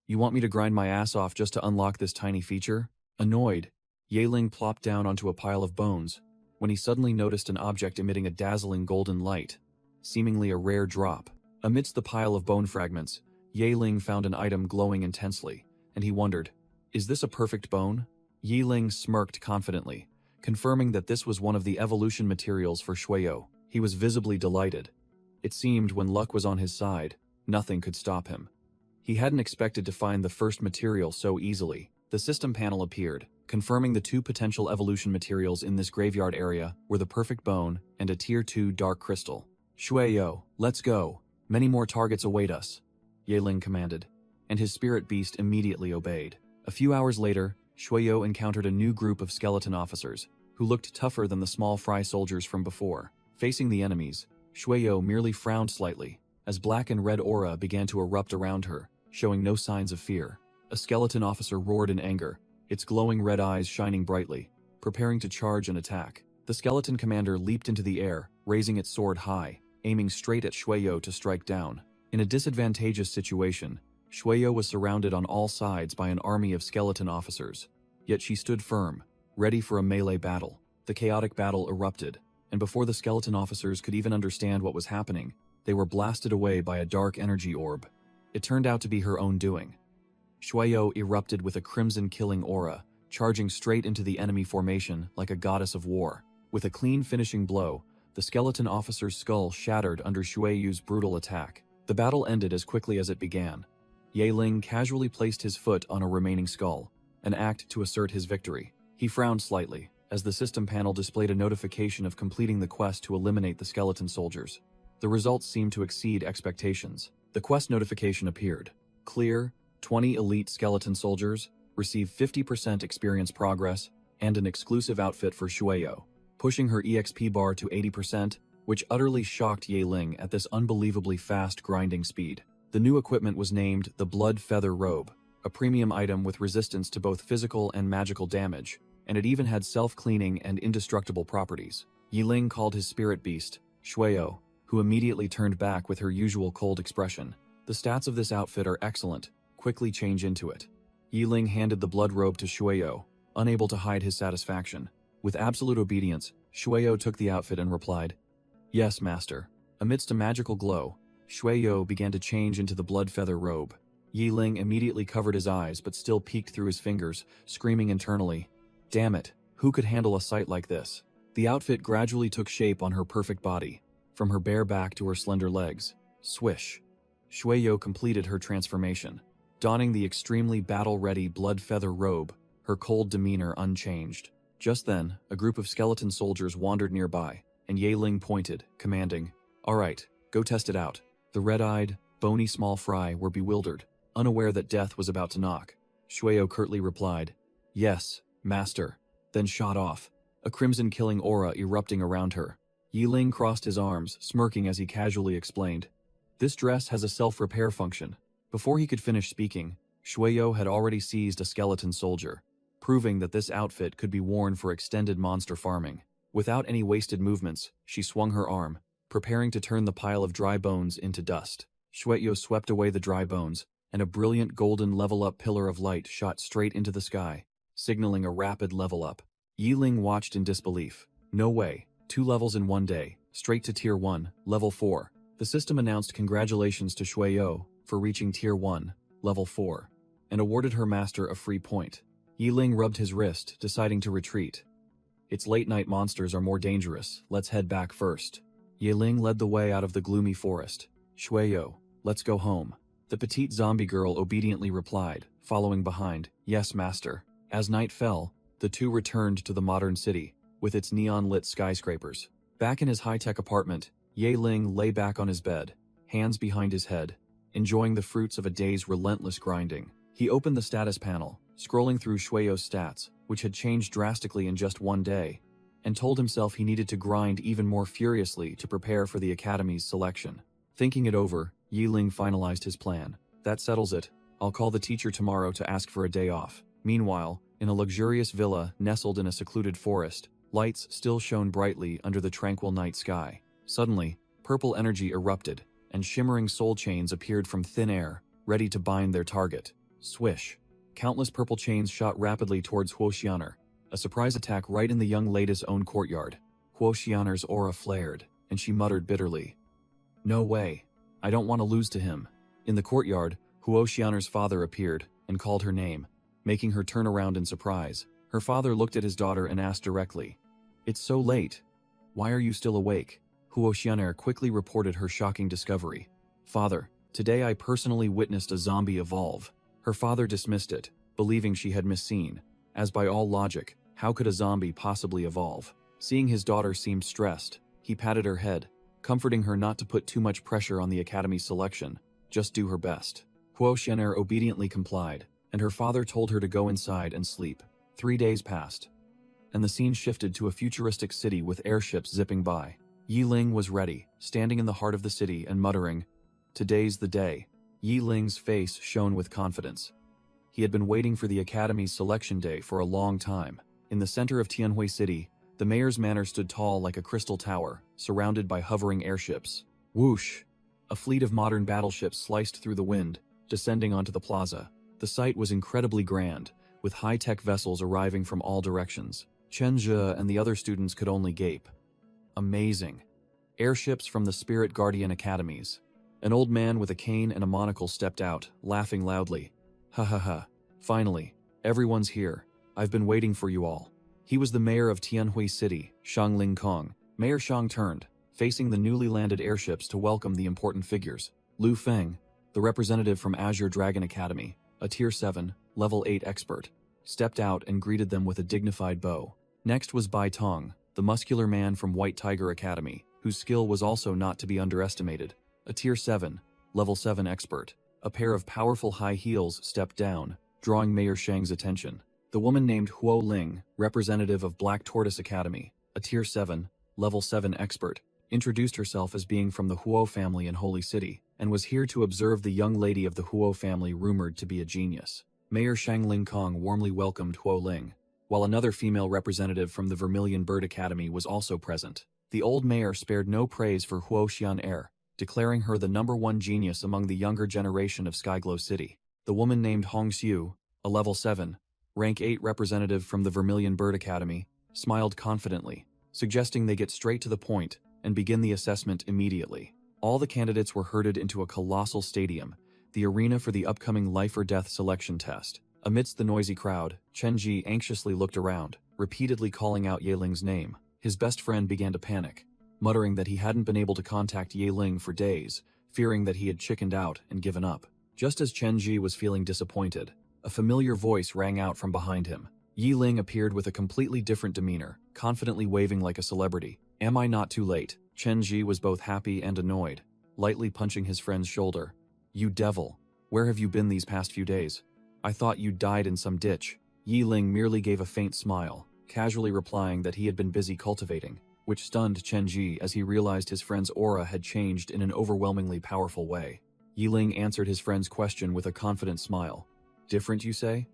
You want me to grind my ass off just to unlock this tiny feature?" Annoyed, Yiling plopped down onto a pile of bones, when he suddenly noticed an object emitting a dazzling golden light, seemingly a rare drop. Amidst the pile of bone fragments, Yiling found an item glowing intensely, and he wondered, "Is this a perfect bone?" Yiling smirked confidently, confirming that this was one of the evolution materials for Shueyo. He was visibly delighted. It seemed when luck was on his side, nothing could stop him. He hadn't expected to find the first material so easily. The system panel appeared, confirming the 2 potential evolution materials in this graveyard area were the perfect bone and a Tier 2 dark crystal. "Shueyo, let's go. Many more targets await us," Yiling commanded, and his spirit beast immediately obeyed. A few hours later, Shueyo encountered a new group of skeleton officers, who looked tougher than the small fry soldiers from before. Facing the enemies, Shueyo merely frowned slightly, as black and red aura began to erupt around her, showing no signs of fear. A skeleton officer roared in anger, its glowing red eyes shining brightly, preparing to charge and attack. The skeleton commander leaped into the air, raising its sword high, aiming straight at Shueyo to strike down. In a disadvantageous situation, Shueyo was surrounded on all sides by an army of skeleton officers. Yet she stood firm, ready for a melee battle. The chaotic battle erupted, and before the skeleton officers could even understand what was happening, they were blasted away by a dark energy orb. It turned out to be her own doing. Shueyo erupted with a crimson-killing aura, charging straight into the enemy formation like a goddess of war. With a clean finishing blow, the skeleton officer's skull shattered under Shueyu's brutal attack. The battle ended as quickly as it began. Yahello casually placed his foot on a remaining skull, an act to assert his victory. He frowned slightly, as the system panel displayed a notification of completing the quest to eliminate the skeleton soldiers. The results seemed to exceed expectations. The quest notification appeared. Clear, 20 elite skeleton soldiers, receive 50% experience progress, and an exclusive outfit for Shueyo, pushing her EXP bar to 80%, which utterly shocked Yahello at this unbelievably fast grinding speed. The new equipment was named the Blood Feather Robe, a premium item with resistance to both physical and magical damage, and it even had self-cleaning and indestructible properties. Yahello called his spirit beast, Shueyo, who immediately turned back with her usual cold expression. The stats of this outfit are excellent, quickly change into it. Yahello handed the blood robe to Shueyo, unable to hide his satisfaction. With absolute obedience, Shueyo took the outfit and replied, "Yes, master." Amidst a magical glow, Shueyo began to change into the blood feather robe. Yahello immediately covered his eyes but still peeked through his fingers, screaming internally, "Damn it, who could handle a sight like this?" The outfit gradually took shape on her perfect body, from her bare back to her slender legs. Swish. Shueyo completed her transformation, donning the extremely battle-ready blood feather robe, her cold demeanor unchanged. Just then, a group of skeleton soldiers wandered nearby, and Yahello pointed, commanding, "All right, go test it out." The red-eyed, bony small fry were bewildered, unaware that death was about to knock. Shueyo curtly replied, "Yes, master," then shot off, a crimson-killing aura erupting around her. Yahello crossed his arms, smirking as he casually explained, "This dress has a self-repair function." Before he could finish speaking, Shueyo had already seized a skeleton soldier, proving that this outfit could be worn for extended monster farming. Without any wasted movements, she swung her arm, preparing to turn the pile of dry bones into dust. Shueyo swept away the dry bones, and a brilliant golden level-up pillar of light shot straight into the sky, signaling a rapid level-up. Yahello watched in disbelief. No way, 2 levels in one day, straight to Tier 1, Level 4. The system announced congratulations to Shueyo for reaching Tier 1, Level 4, and awarded her master a free point. Yahello rubbed his wrist, deciding to retreat. "Its late-night monsters are more dangerous, let's head back first." Yahello led the way out of the gloomy forest. "Shueyo, let's go home." The petite zombie girl obediently replied, following behind, "Yes, master." As night fell, the two returned to the modern city, with its neon-lit skyscrapers. Back in his high-tech apartment, Yahello lay back on his bed, hands behind his head, enjoying the fruits of a day's relentless grinding. He opened the status panel, scrolling through Shueyo's stats, which had changed drastically in just one day, and told himself he needed to grind even more furiously to prepare for the Academy's selection. Thinking it over, Yahello finalized his plan. "That settles it. I'll call the teacher tomorrow to ask for a day off." Meanwhile, in a luxurious villa nestled in a secluded forest, lights still shone brightly under the tranquil night sky. Suddenly, purple energy erupted, and shimmering soul chains appeared from thin air, ready to bind their target. Swish. Countless purple chains shot rapidly towards Huoxianer, a surprise attack right in the young lady's own courtyard. Huoxianer's aura flared, and she muttered bitterly, "No way. I don't want to lose to him." In the courtyard, Huoxianer's father appeared and called her name, making her turn around in surprise. Her father looked at his daughter and asked directly, "It's so late. Why are you still awake?" Huoxianer quickly reported her shocking discovery. "Father, today I personally witnessed a zombie evolve." Her father dismissed it, believing she had misseen, as by all logic, how could a zombie possibly evolve? Seeing his daughter seemed stressed, he patted her head, comforting her not to put too much pressure on the Academy's selection, just do her best. Huoxianer obediently complied, and her father told her to go inside and sleep. 3 days passed, and the scene shifted to a futuristic city with airships zipping by. Yahello was ready, standing in the heart of the city and muttering, "Today's the day." Yahello's face shone with confidence. He had been waiting for the Academy's selection day for a long time. In the center of Tianhui City, the mayor's manor stood tall like a crystal tower, surrounded by hovering airships. Whoosh! A fleet of modern battleships sliced through the wind, descending onto the plaza. The sight was incredibly grand, with high-tech vessels arriving from all directions. Chen Zhe and the other students could only gape. Amazing. Airships from the Spirit Guardian Academies. An old man with a cane and a monocle stepped out, laughing loudly. Ha ha ha. Finally, everyone's here. I've been waiting for you all. He was the mayor of Tianhui City, Shang Lingkong. Mayor Shang turned, facing the newly landed airships to welcome the important figures. Lu Feng, the representative from Azure Dragon Academy, a Tier 7, Level 8 expert, stepped out and greeted them with a dignified bow. Next was Bai Tong, the muscular man from White Tiger Academy, whose skill was also not to be underestimated, a Tier 7, Level 7 expert. A pair of powerful high heels stepped down, drawing Mayor Shang's attention. The woman named Huo Ling, representative of Black Tortoise Academy, a Tier 7, Level 7 expert, introduced herself as being from the Huo family in Holy City, and was here to observe the young lady of the Huo family rumored to be a genius. Mayor Shang Lingkong warmly welcomed Huo Ling, while another female representative from the Vermilion Bird Academy was also present. The old mayor spared no praise for Huo Xian'er, declaring her the #1 genius among the younger generation of Skyglow City. The woman named Hong Xiu, a Level 7, Rank 8 representative from the Vermilion Bird Academy, smiled confidently, suggesting they get straight to the point and begin the assessment immediately. All the candidates were herded into a colossal stadium, the arena for the upcoming life or death selection test. Amidst the noisy crowd, Chen Ji anxiously looked around, repeatedly calling out Yeling's name. His best friend began to panic, muttering that he hadn't been able to contact Yeling for days, fearing that he had chickened out and given up. Just as Chen Ji was feeling disappointed, a familiar voice rang out from behind him. Yeling appeared with a completely different demeanor, confidently waving like a celebrity. Am I not too late? Chen Ji was both happy and annoyed, lightly punching his friend's shoulder. You devil, where have you been these past few days? I thought you died in some ditch. Yeling merely gave a faint smile, casually replying that he had been busy cultivating, which stunned Chen Ji as he realized his friend's aura had changed in an overwhelmingly powerful way. Yeling answered his friend's question with a confident smile. Different, you say?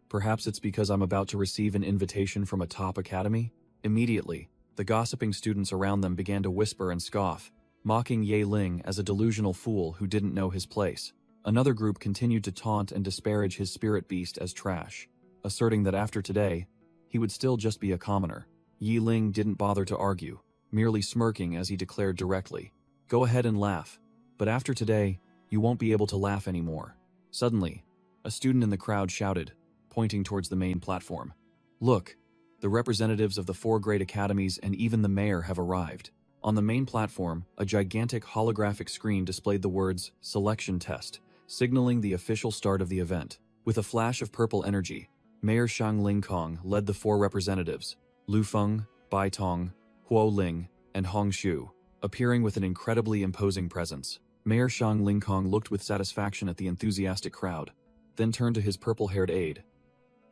Perhaps it's because I'm about to receive an invitation from a top academy? Immediately, the gossiping students around them began to whisper and scoff, mocking Yeling as a delusional fool who didn't know his place. Another group continued to taunt and disparage his spirit beast as trash, asserting that after today, he would still just be a commoner. Yeling didn't bother to argue, merely smirking as he declared directly, Go ahead and laugh, but after today, you won't be able to laugh anymore. Suddenly, a student in the crowd shouted, pointing towards the main platform. Look, the representatives of the 4 great academies and even the mayor have arrived. On the main platform, a gigantic holographic screen displayed the words, Selection Test, signaling the official start of the event. With a flash of purple energy, Mayor Shang Lingkong led the 4 representatives, Lu Feng, Bai Tong, Huo Ling, and Hong Xiu, appearing with an incredibly imposing presence. Mayor Shang Lingkong looked with satisfaction at the enthusiastic crowd, then turned to his purple-haired aide.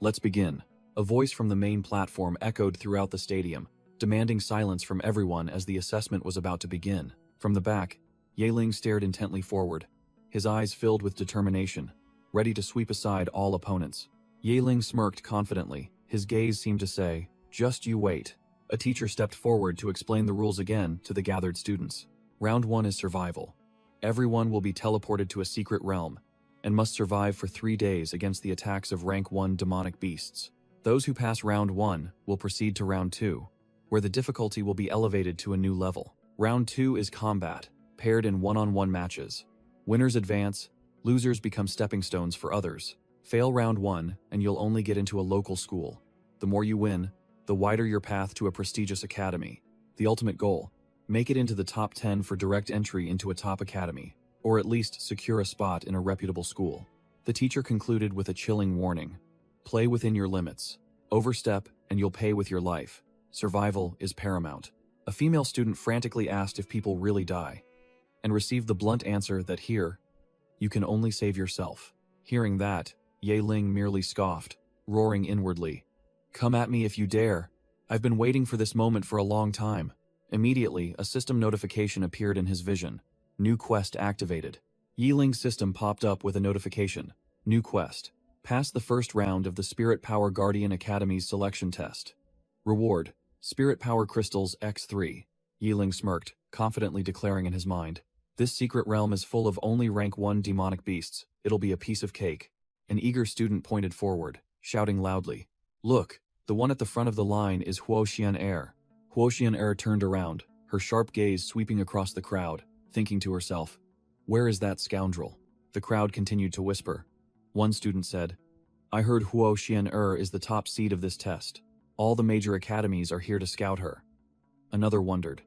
Let's begin. A voice from the main platform echoed throughout the stadium, demanding silence from everyone as the assessment was about to begin. From the back, Yeling stared intently forward, his eyes filled with determination, ready to sweep aside all opponents. Yeling smirked confidently, his gaze seemed to say, Just you wait. A teacher stepped forward to explain the rules again to the gathered students. Round 1 is survival. Everyone will be teleported to a secret realm, and must survive for 3 days against the attacks of rank 1 demonic beasts. Those who pass round 1 will proceed to round 2, where the difficulty will be elevated to a new level. Round 2 is combat, paired in one-on-one matches. Winners advance, losers become stepping stones for others. Fail round 1 and you'll only get into a local school. The more you win, the wider your path to a prestigious academy. The ultimate goal, make it into the top 10 for direct entry into a top academy, or at least secure a spot in a reputable school. The teacher concluded with a chilling warning. Play within your limits. Overstep and you'll pay with your life. Survival is paramount. A female student frantically asked if people really die, and received the blunt answer that here, you can only save yourself. Hearing that, Yeling merely scoffed, roaring inwardly. Come at me if you dare. I've been waiting for this moment for a long time. Immediately, a system notification appeared in his vision. New quest activated. Yeling's system popped up with a notification. New quest. Pass the first round of the Spirit Power Guardian Academy's selection test. Reward. Spirit Power Crystals X3. Yeling smirked, confidently declaring in his mind. This secret realm is full of only rank 1 demonic beasts. It'll be a piece of cake. An eager student pointed forward. shouting loudly. "Look, the one at the front of the line is Huo Xian-er." Huo Xian-er turned around, her sharp gaze sweeping across the crowd, thinking to herself, "Where is that scoundrel?" The crowd continued to whisper. One student said, "I heard Huo Xian-er is the top seed of this test. All the major academies are here to scout her." Another wondered,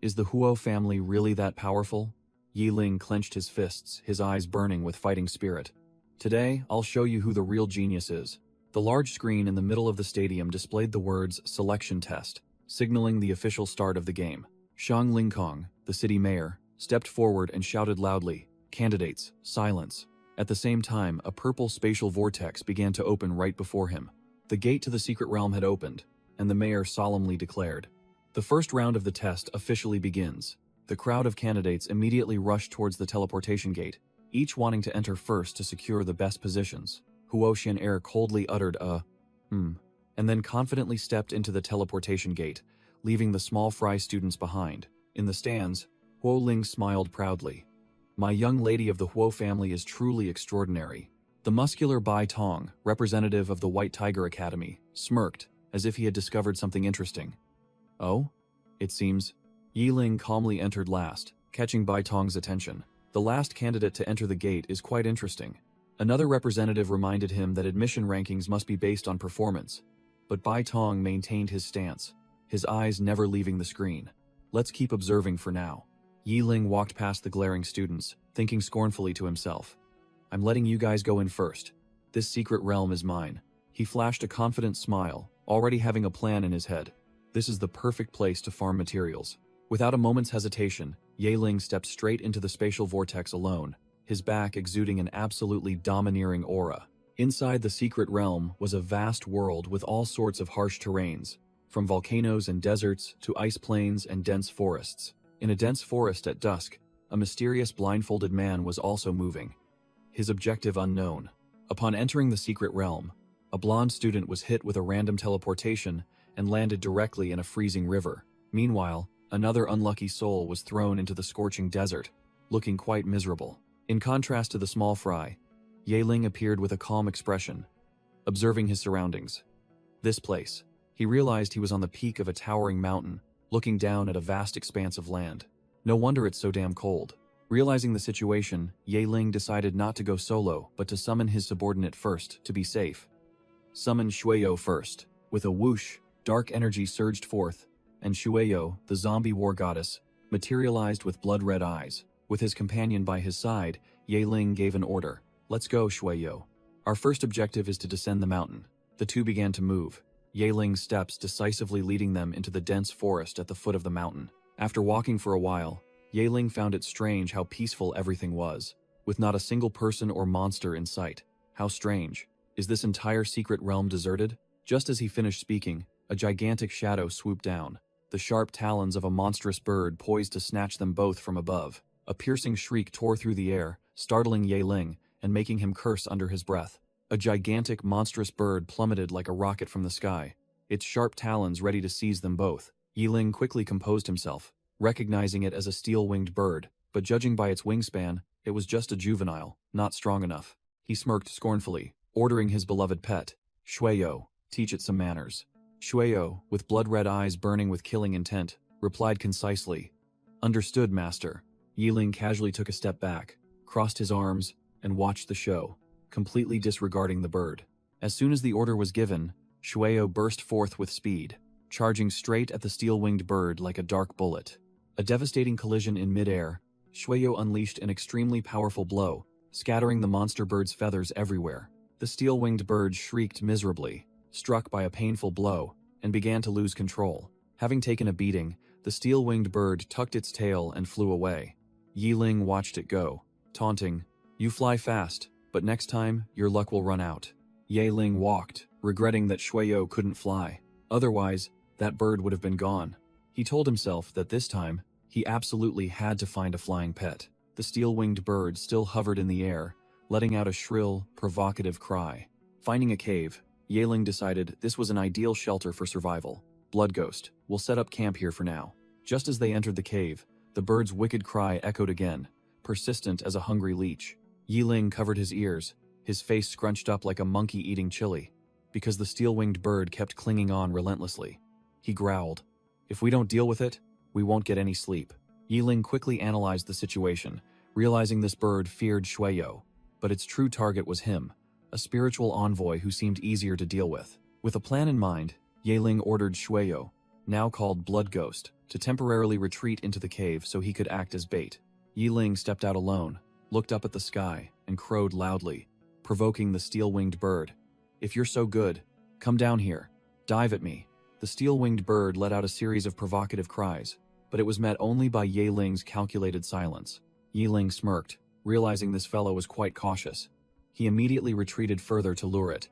"Is the Huo family really that powerful?" Yi Ling clenched his fists, his eyes burning with fighting spirit. "Today, I'll show you who the real genius is." The large screen in the middle of the stadium displayed the words "Selection Test," signaling the official start of the game. Shang Lingkong, the city mayor, stepped forward and shouted loudly, "Candidates, silence." At the same time, a purple spatial vortex began to open right before him. The gate to the secret realm had opened, and the mayor solemnly declared, "The first round of the test officially begins." The crowd of candidates immediately rushed towards the teleportation gate, each wanting to enter first to secure the best positions. Huo Xian-er coldly uttered a and then confidently stepped into the teleportation gate, leaving the small fry students behind. In the stands, Huo Ling smiled proudly. "My young lady of the Huo family is truly extraordinary." The muscular Bai Tong, representative of the White Tiger Academy, smirked, as if he had discovered something interesting. "Oh? It seems." Yi Ling calmly entered last, catching Bai Tong's attention. "The last candidate to enter the gate is quite interesting." Another representative reminded him that admission rankings must be based on performance, but Bai Tong maintained his stance, his eyes never leaving the screen. "Let's keep observing for now." Yi Ling walked past the glaring students, thinking scornfully to himself, "I'm letting you guys go in first. This secret realm is mine." He flashed a confident smile, already having a plan in his head. This is the perfect place to farm materials. Without a moment's hesitation, Ye Ling stepped straight into the spatial vortex alone, his back exuding an absolutely domineering aura. Inside the secret realm was a vast world with all sorts of harsh terrains, from volcanoes and deserts to ice plains and dense forests. In a dense forest at dusk, a mysterious blindfolded man was also moving, his objective unknown. Upon entering the secret realm, a blonde student was hit with a random teleportation and landed directly in a freezing river. Meanwhile, another unlucky soul was thrown into the scorching desert, looking quite miserable. In contrast to the small fry, Ye Ling appeared with a calm expression, observing his surroundings. This place. He realized he was on the peak of a towering mountain, looking down at a vast expanse of land. No wonder it's so damn cold. Realizing the situation, Ye Ling decided not to go solo, but to summon his subordinate first, to be safe. Summon Shueyo first. With a whoosh, dark energy surged forth, and Shueyo, the zombie war goddess, materialized with blood-red eyes. With his companion by his side, Ye Ling gave an order. "Let's go, Shueyo. Our first objective is to descend the mountain." The two began to move, Ye Ling's steps decisively leading them into the dense forest at the foot of the mountain. After walking for a while, Ye Ling found it strange how peaceful everything was, with not a single person or monster in sight. How strange. Is this entire secret realm deserted? Just as he finished speaking, a gigantic shadow swooped down, the sharp talons of a monstrous bird poised to snatch them both from above. A piercing shriek tore through the air, startling Ye Ling and making him curse under his breath. A gigantic, monstrous bird plummeted like a rocket from the sky, its sharp talons ready to seize them both. Ye Ling quickly composed himself, recognizing it as a steel-winged bird, but judging by its wingspan, it was just a juvenile, not strong enough. He smirked scornfully, ordering his beloved pet, "Shueyo, teach it some manners." Shueyo, with blood-red eyes burning with killing intent, replied concisely, "Understood, master." Ye Ling casually took a step back, crossed his arms, and watched the show, completely disregarding the bird. As soon as the order was given, Shueyo burst forth with speed, charging straight at the steel-winged bird like a dark bullet. A devastating collision in midair, Shueyo unleashed an extremely powerful blow, scattering the monster bird's feathers everywhere. The steel-winged bird shrieked miserably, struck by a painful blow, and began to lose control. Having taken a beating, the steel-winged bird tucked its tail and flew away. Yi Ling watched it go, taunting, "You fly fast, but next time, your luck will run out." Ye Ling walked, regretting that Shueyo couldn't fly. Otherwise, that bird would have been gone. He told himself that this time, he absolutely had to find a flying pet. The steel-winged bird still hovered in the air, letting out a shrill, provocative cry. Finding a cave, Ye Ling decided this was an ideal shelter for survival. "Blood Ghost, we'll set up camp here for now." Just as they entered the cave, the bird's wicked cry echoed again, persistent as a hungry leech. Yi Ling covered his ears, his face scrunched up like a monkey eating chili. because the steel-winged bird kept clinging on relentlessly. He growled, "If we don't deal with it, we won't get any sleep." Yiling quickly analyzed the situation, realizing this bird feared Shueyo, but its true target was him, a spiritual envoy who seemed easier to deal with. With a plan in mind, Yiling ordered Shueyo, now called Blood Ghost, to temporarily retreat into the cave so he could act as bait. Yiling stepped out alone, looked up at the sky, and crowed loudly, provoking the steel-winged bird. "If you're so good, come down here. Dive at me." The steel-winged bird let out a series of provocative cries, but it was met only by Yiling's calculated silence. Yiling smirked, realizing this fellow was quite cautious. He immediately retreated further to lure it.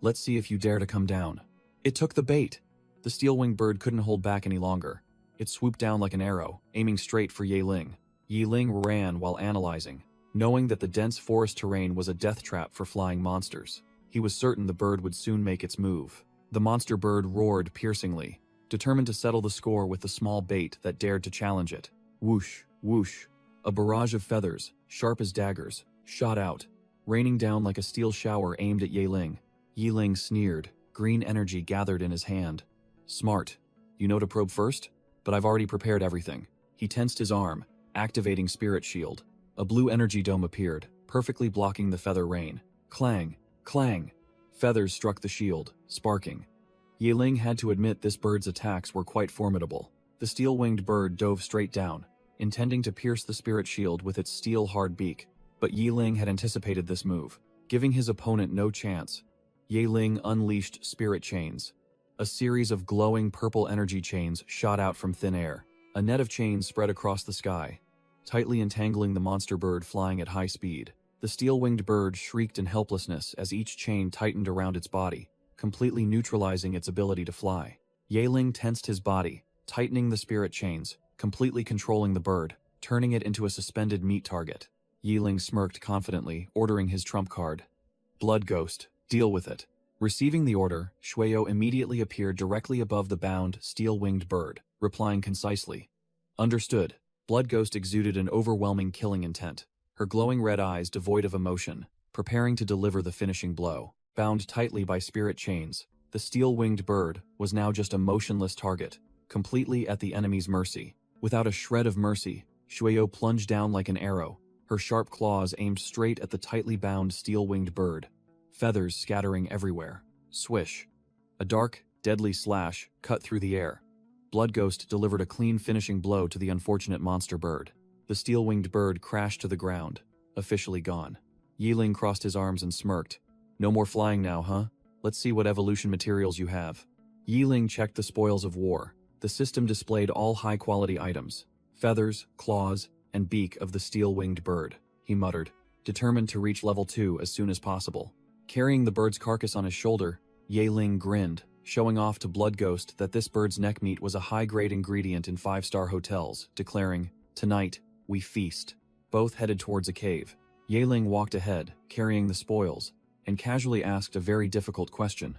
"Let's see if you dare to come down." It took the bait. The steel-winged bird couldn't hold back any longer. It swooped down like an arrow, aiming straight for Yiling. Yiling ran while analyzing, knowing that the dense forest terrain was a death trap for flying monsters. He was certain the bird would soon make its move. The monster bird roared piercingly, determined to settle the score with the small bait that dared to challenge it. Whoosh, whoosh. A barrage of feathers, sharp as daggers, shot out, raining down like a steel shower aimed at Yiling. Yiling sneered, green energy gathered in his hand. "Smart. You know to probe first? But I've already prepared everything." He tensed his arm, activating Spirit Shield. A blue energy dome appeared, perfectly blocking the feather rain. Clang, clang. Feathers struck the shield, sparking. Yiling had to admit this bird's attacks were quite formidable. The steel-winged bird dove straight down, intending to pierce the spirit shield with its steel-hard beak, but Yiling had anticipated this move, giving his opponent no chance. Yiling unleashed spirit chains. A series of glowing purple energy chains shot out from thin air. A net of chains spread across the sky, tightly entangling the monster bird flying at high speed. The steel-winged bird shrieked in helplessness as each chain tightened around its body, completely neutralizing its ability to fly. Yiling tensed his body, tightening the spirit chains, completely controlling the bird, turning it into a suspended meat target. Yiling smirked confidently, ordering his trump card. "Blood Ghost, deal with it." Receiving the order, Shueyo immediately appeared directly above the bound, steel-winged bird, replying concisely. "Understood." Blood Ghost exuded an overwhelming killing intent, her glowing red eyes devoid of emotion, preparing to deliver the finishing blow. Bound tightly by spirit chains, the steel-winged bird was now just a motionless target, completely at the enemy's mercy. Without a shred of mercy, Shueyo plunged down like an arrow, her sharp claws aimed straight at the tightly bound steel-winged bird, feathers scattering everywhere. Swish. A dark, deadly slash cut through the air. Blood Ghost delivered a clean finishing blow to the unfortunate monster bird. The steel-winged bird crashed to the ground, officially gone. Yiling crossed his arms and smirked. "No more flying now, huh? Let's see what evolution materials you have." Yiling checked the spoils of war. The system displayed all high-quality items, feathers, claws, and beak of the steel-winged bird. He muttered, determined to reach level 2 as soon as possible. Carrying the bird's carcass on his shoulder, Yiling grinned, showing off to Blood Ghost that this bird's neck meat was a high-grade ingredient in 5-star hotels, declaring, "Tonight, we feast." Both headed towards a cave. Yiling walked ahead, carrying the spoils, and casually asked a very difficult question.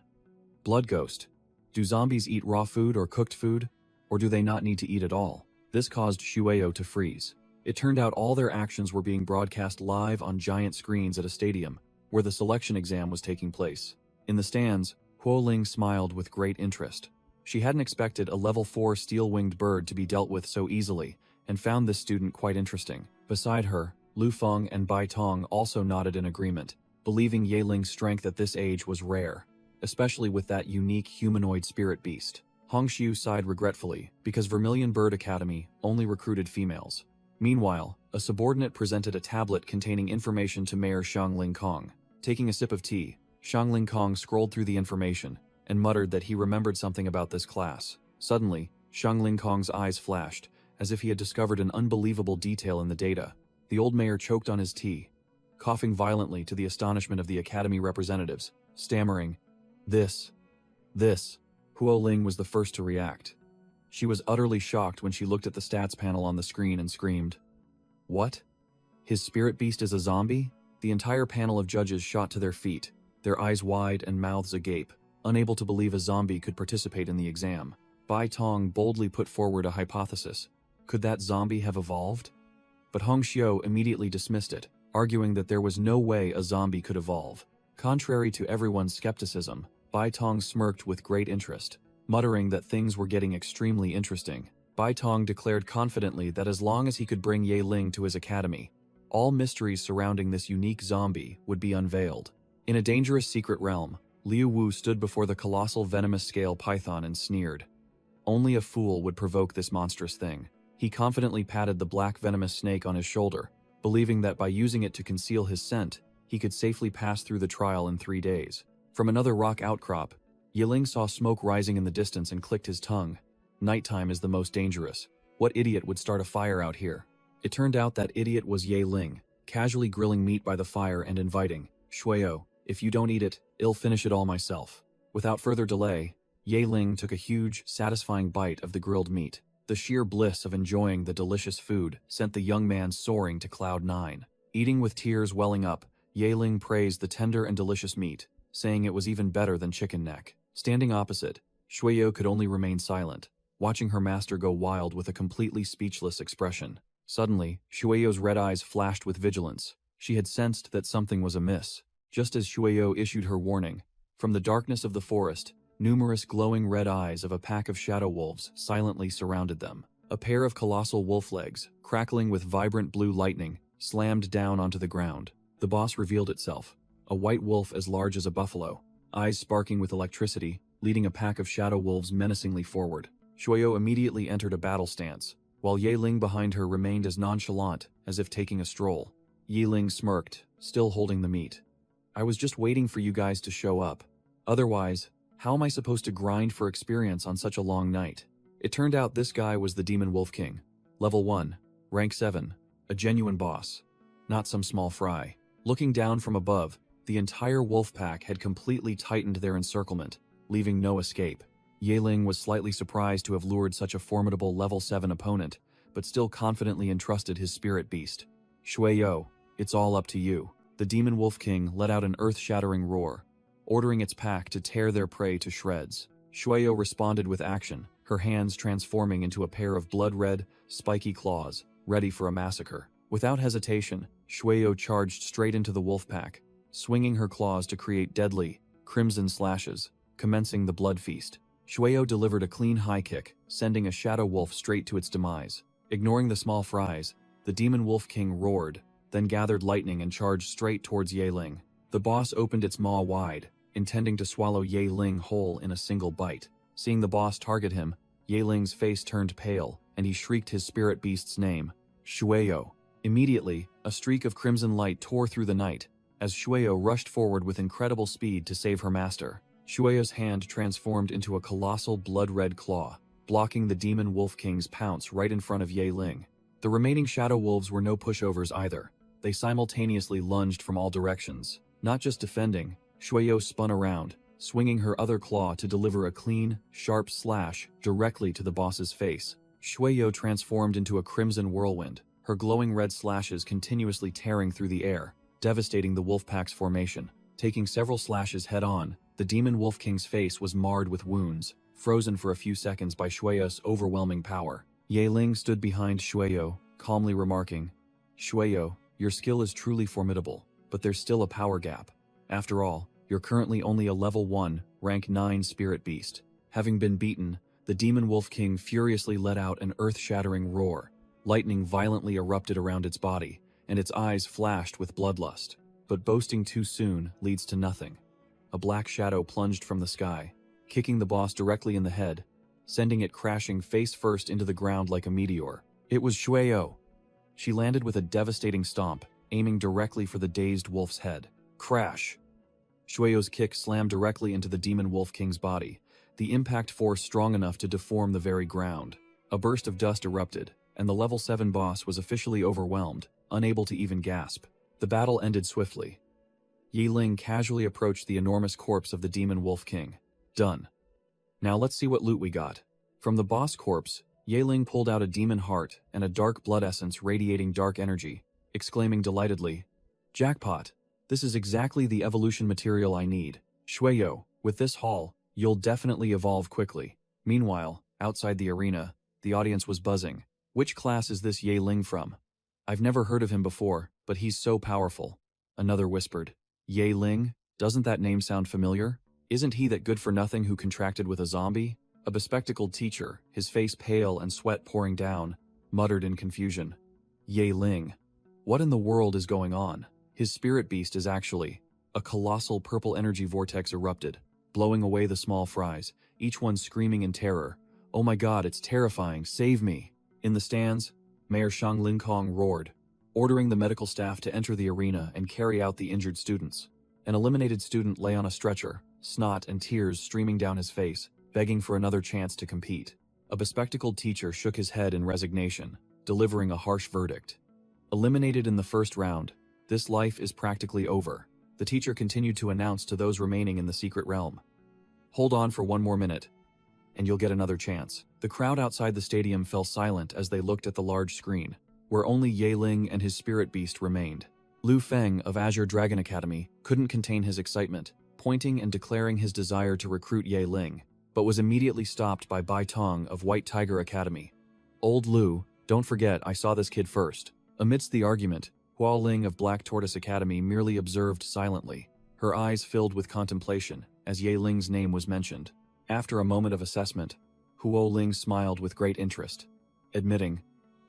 "Blood Ghost, do zombies eat raw food or cooked food, or do they not need to eat at all?" This caused Shueyo to freeze. It turned out all their actions were being broadcast live on giant screens at a stadium, where the selection exam was taking place. In the stands, Huoling smiled with great interest. She hadn't expected a level 4 steel-winged bird to be dealt with so easily, and found this student quite interesting. Beside her, Lu Feng and Bai Tong also nodded in agreement, believing Yiling's strength at this age was rare, especially with that unique humanoid spirit beast. Hongxiu sighed regretfully, because Vermilion Bird Academy only recruited females. Meanwhile, a subordinate presented a tablet containing information to Mayor Shang Lingkong. Taking a sip of tea, Shang Lingkong scrolled through the information and muttered that he remembered something about this class. Suddenly, Shang Lingkong's eyes flashed, as if he had discovered an unbelievable detail in the data. The old mayor choked on his tea, coughing violently to the astonishment of the academy representatives, stammering, This. Huoling was the first to react. She was utterly shocked when she looked at the stats panel on the screen and screamed, "What? His spirit beast is a zombie?" The entire panel of judges shot to their feet, their eyes wide and mouths agape, unable to believe a zombie could participate in the exam. Bai Tong boldly put forward a hypothesis. Could that zombie have evolved? But Hongxiu immediately dismissed it, arguing that there was no way a zombie could evolve. Contrary to everyone's skepticism, Bai Tong smirked with great interest, muttering that things were getting extremely interesting. Bai Tong declared confidently that as long as he could bring Ye Ling to his academy, all mysteries surrounding this unique zombie would be unveiled. In a dangerous secret realm, Liu Wu stood before the colossal venomous scale python and sneered. Only a fool would provoke this monstrous thing. He confidently patted the black venomous snake on his shoulder, believing that by using it to conceal his scent, he could safely pass through the trial in 3 days. From another rock outcrop, Ye Ling saw smoke rising in the distance and clicked his tongue. Nighttime is the most dangerous. What idiot would start a fire out here? It turned out that idiot was Ye Ling, casually grilling meat by the fire and inviting, "Shuio, if you don't eat it, I'll finish it all myself." Without further delay, Ye Ling took a huge, satisfying bite of the grilled meat. The sheer bliss of enjoying the delicious food sent the young man soaring to cloud 9. Eating with tears welling up, Ye Ling praised the tender and delicious meat, saying it was even better than chicken neck. Standing opposite, Shuio could only remain silent, watching her master go wild with a completely speechless expression. Suddenly, Shuio's red eyes flashed with vigilance. She had sensed that something was amiss. Just as Shuio issued her warning, from the darkness of the forest, numerous glowing red eyes of a pack of shadow wolves silently surrounded them. A pair of colossal wolf legs, crackling with vibrant blue lightning, slammed down onto the ground. The boss revealed itself, a white wolf as large as a buffalo, eyes sparking with electricity, leading a pack of shadow wolves menacingly forward. Shuio immediately entered a battle stance, while Ye Ling behind her remained as nonchalant as if taking a stroll. Ye Ling smirked, still holding the meat. "I was just waiting for you guys to show up. Otherwise, how am I supposed to grind for experience on such a long night?" It turned out this guy was the Demon Wolf King. Level 1, Rank 7, a genuine boss. Not some small fry. Looking down from above, the entire wolf pack had completely tightened their encirclement, leaving no escape. Ye Ling was slightly surprised to have lured such a formidable level 7 opponent, but still confidently entrusted his spirit beast. "Shuio, it's all up to you." The Demon Wolf King let out an earth-shattering roar, ordering its pack to tear their prey to shreds. Shuio responded with action, her hands transforming into a pair of blood-red, spiky claws, ready for a massacre. Without hesitation, Shuio charged straight into the wolf pack, swinging her claws to create deadly, crimson slashes, commencing the blood feast. Shuio delivered a clean high kick, sending a shadow wolf straight to its demise. Ignoring the small fries, the Demon Wolf King roared, then gathered lightning and charged straight towards Ye Ling. The boss opened its maw wide, intending to swallow Ye Ling whole in a single bite. Seeing the boss target him, Ye Ling's face turned pale, and he shrieked his spirit beast's name, "Shuio." Immediately, a streak of crimson light tore through the night, as Shuio rushed forward with incredible speed to save her master. Shuio's hand transformed into a colossal blood-red claw, blocking the Demon Wolf King's pounce right in front of Ye Ling. The remaining shadow wolves were no pushovers either. They simultaneously lunged from all directions. Not just defending, Shuio spun around, swinging her other claw to deliver a clean, sharp slash directly to the boss's face. Shuio transformed into a crimson whirlwind, her glowing red slashes continuously tearing through the air, devastating the wolf pack's formation. Taking several slashes head-on, the Demon Wolf King's face was marred with wounds, frozen for a few seconds by Shuio's overwhelming power. Ye Ling stood behind Shuio, calmly remarking, "Shuio, your skill is truly formidable, but there's still a power gap. After all, you're currently only a level 1, rank 9 spirit beast." Having been beaten, the Demon Wolf King furiously let out an earth-shattering roar. Lightning violently erupted around its body, and its eyes flashed with bloodlust. But boasting too soon leads to nothing. A black shadow plunged from the sky, kicking the boss directly in the head, sending it crashing face first into the ground like a meteor. It was Shuio. She landed with a devastating stomp, aiming directly for the dazed wolf's head. Crash! Shuio's kick slammed directly into the Demon Wolf King's body, the impact force strong enough to deform the very ground. A burst of dust erupted, and the level 7 boss was officially overwhelmed, unable to even gasp. The battle ended swiftly. Ye Ling casually approached the enormous corpse of the Demon Wolf King. Done. Now let's see what loot we got. From the boss corpse, Ye Ling pulled out a demon heart and a dark blood essence radiating dark energy, exclaiming delightedly, "Jackpot! This is exactly the evolution material I need. Shuio, with this haul, you'll definitely evolve quickly." Meanwhile, outside the arena, the audience was buzzing. "Which class is this Ye Ling from? I've never heard of him before, but he's so powerful." Another whispered, "Ye Ling? Doesn't that name sound familiar?" Isn't he that good-for-nothing who contracted with a zombie? A bespectacled teacher, his face pale and sweat pouring down, muttered in confusion. Yahello. What in the world is going on? His spirit beast is actually... A colossal purple energy vortex erupted, blowing away the small fries, each one screaming in terror. Oh my god, it's terrifying, save me! In the stands, Mayor Shang Linkong roared, ordering the medical staff to enter the arena and carry out the injured students. An eliminated student lay on a stretcher, snot and tears streaming down his face, begging for another chance to compete. A bespectacled teacher shook his head in resignation, delivering a harsh verdict. Eliminated in the first round, this life is practically over. The teacher continued to announce to those remaining in the secret realm. Hold on for one more minute, and you'll get another chance. The crowd outside the stadium fell silent as they looked at the large screen, where only Yahello and his spirit beast remained. Lu Feng of Azure Dragon Academy couldn't contain his excitement, pointing and declaring his desire to recruit Yahello, but was immediately stopped by Bai Tong of White Tiger Academy. Old Lu, don't forget I saw this kid first. Amidst the argument, Hua Ling of Black Tortoise Academy merely observed silently, her eyes filled with contemplation as Yahello's name was mentioned. After a moment of assessment, Hua Ling smiled with great interest, admitting,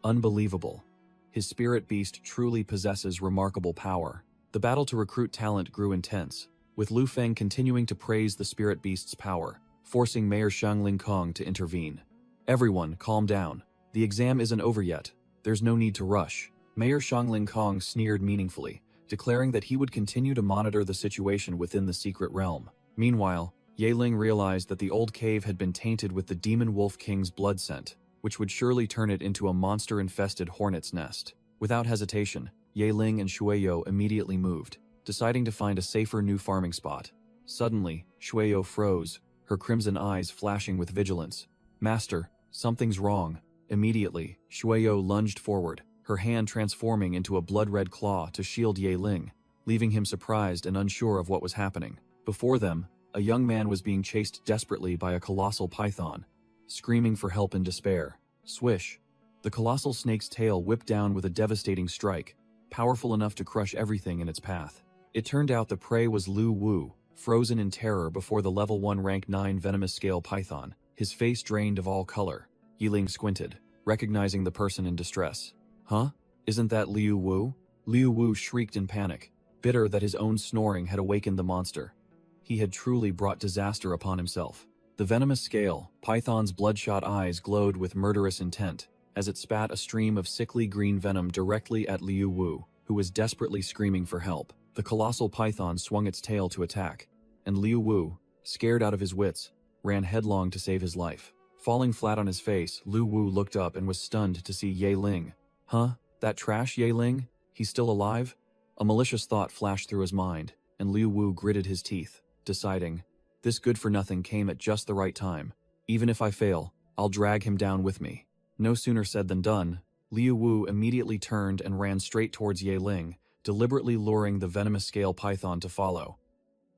"Unbelievable. His spirit beast truly possesses remarkable power." The battle to recruit talent grew intense, with Lu Feng continuing to praise the spirit beast's power, forcing Mayor Shang Linkong to intervene. Everyone, calm down. The exam isn't over yet. There's no need to rush. Mayor Shang Linkong sneered meaningfully, declaring that he would continue to monitor the situation within the secret realm. Meanwhile, Yahello realized that the old cave had been tainted with the demon wolf king's blood scent, which would surely turn it into a monster-infested hornet's nest. Without hesitation, Yahello and Shueyo immediately moved, deciding to find a safer new farming spot. Suddenly, Shueyo froze, her crimson eyes flashing with vigilance. "Master, something's wrong." Immediately, Shueyo lunged forward, her hand transforming into a blood-red claw to shield Yahello, leaving him surprised and unsure of what was happening. Before them, a young man was being chased desperately by a colossal python, screaming for help in despair. Swish! The colossal snake's tail whipped down with a devastating strike, powerful enough to crush everything in its path. It turned out the prey was Lu Wu, frozen in terror before the level 1 rank 9 venomous scale python, his face drained of all color. Yahello squinted, recognizing the person in distress. "Huh? Isn't that Liu Wu?" Liu Wu shrieked in panic, bitter that his own snoring had awakened the monster. He had truly brought disaster upon himself. The venomous scale, python's bloodshot eyes glowed with murderous intent, as it spat a stream of sickly green venom directly at Liu Wu, who was desperately screaming for help. The colossal python swung its tail to attack, and Liu Wu, scared out of his wits, ran headlong to save his life. Falling flat on his face, Liu Wu looked up and was stunned to see Yahello. "Huh? That trash Yahello? He's still alive?" A malicious thought flashed through his mind, and Liu Wu gritted his teeth, deciding, "This good-for-nothing came at just the right time. Even if I fail, I'll drag him down with me." No sooner said than done. Liu Wu immediately turned and ran straight towards Yahello, deliberately luring the venomous scale python to follow.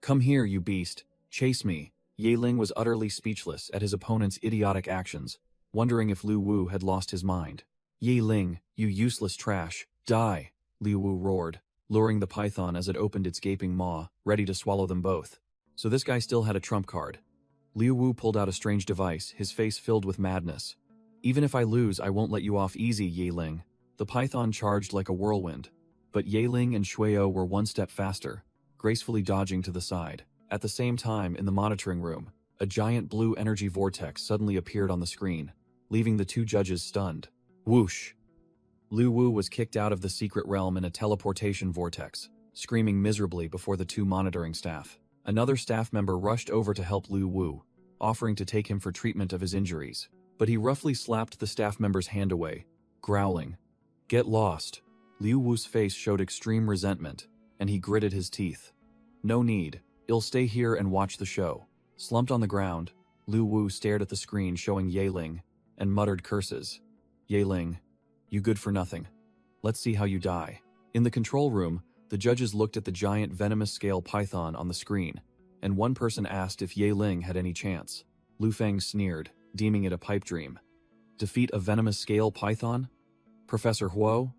"Come here, you beast. Chase me." Yahello was utterly speechless at his opponent's idiotic actions, wondering if Liu Wu had lost his mind. "Yahello, you useless trash, die!" Liu Wu roared, luring the python as it opened its gaping maw, ready to swallow them both. So this guy still had a trump card. Liu Wu pulled out a strange device, his face filled with madness. "Even if I lose, I won't let you off easy, Yahello." The python charged like a whirlwind, but Yahello and Shueyo were one step faster, gracefully dodging to the side. At the same time, in the monitoring room, a giant blue energy vortex suddenly appeared on the screen, leaving the two judges stunned. Whoosh! Liu Wu was kicked out of the secret realm in a teleportation vortex, screaming miserably before the two monitoring staff. Another staff member rushed over to help Liu Wu, offering to take him for treatment of his injuries, but he roughly slapped the staff member's hand away, growling, "Get lost." Liu Wu's face showed extreme resentment, and he gritted his teeth. "No need. I'll stay here and watch the show." Slumped on the ground, Liu Wu stared at the screen showing Yahello and muttered curses. "Yahello, you good for nothing. Let's see how you die." In the control room, the judges looked at the giant venomous scale python on the screen, and one person asked if Yahello had any chance. Lu Feng sneered, deeming it a pipe dream. "Defeat a venomous scale python? Professor Huo?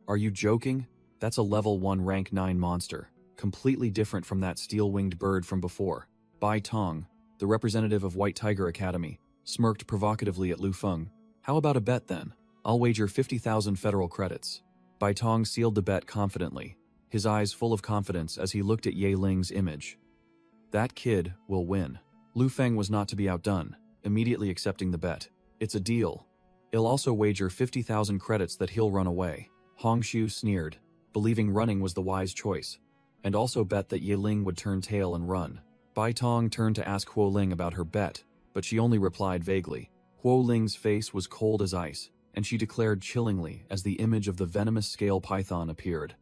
Are you joking? That's a level 1 rank 9 monster, completely different from that steel-winged bird from before." Bai Tong, the representative of White Tiger Academy, smirked provocatively at Lu Feng. How about a bet then? I'll wager 50,000 federal credits. Bai Tong sealed the bet confidently, his eyes full of confidence as he looked at Ye Ling's image. That kid will win. Lu Feng was not to be outdone, immediately accepting the bet. It's a deal. I'll also wager 50,000 credits that he'll run away. Hong Xiu sneered, believing running was the wise choice, and also bet that Ye Ling would turn tail and run. Bai Tong turned to ask Huo Ling about her bet, but she only replied vaguely. Huo Ling's face was cold as ice, and she declared chillingly as the image of the venomous scale python appeared.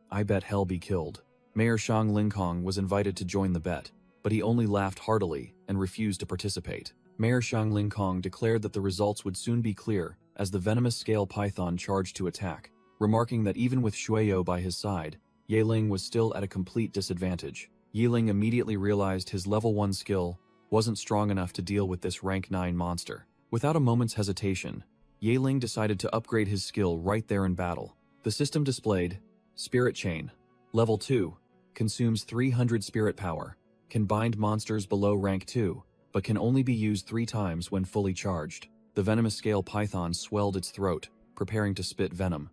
I bet hell be killed. Mayor Shang Lingkong was invited to join the bet, but he only laughed heartily and refused to participate. Mayor Shang Lingkong declared that the results would soon be clear as the venomous scale python charged to attack, remarking that even with Shueyo by his side, Ye Ling was still at a complete disadvantage. Ye Ling immediately realized his level 1 skill wasn't strong enough to deal with this rank 9 monster. Without a moment's hesitation, Ye Ling decided to upgrade his skill right there in battle. The system displayed, Spirit Chain, Level 2, consumes 300 spirit power, can bind monsters below rank 2, but can only be used 3 times when fully charged. The venomous scale python swelled its throat, preparing to spit venom.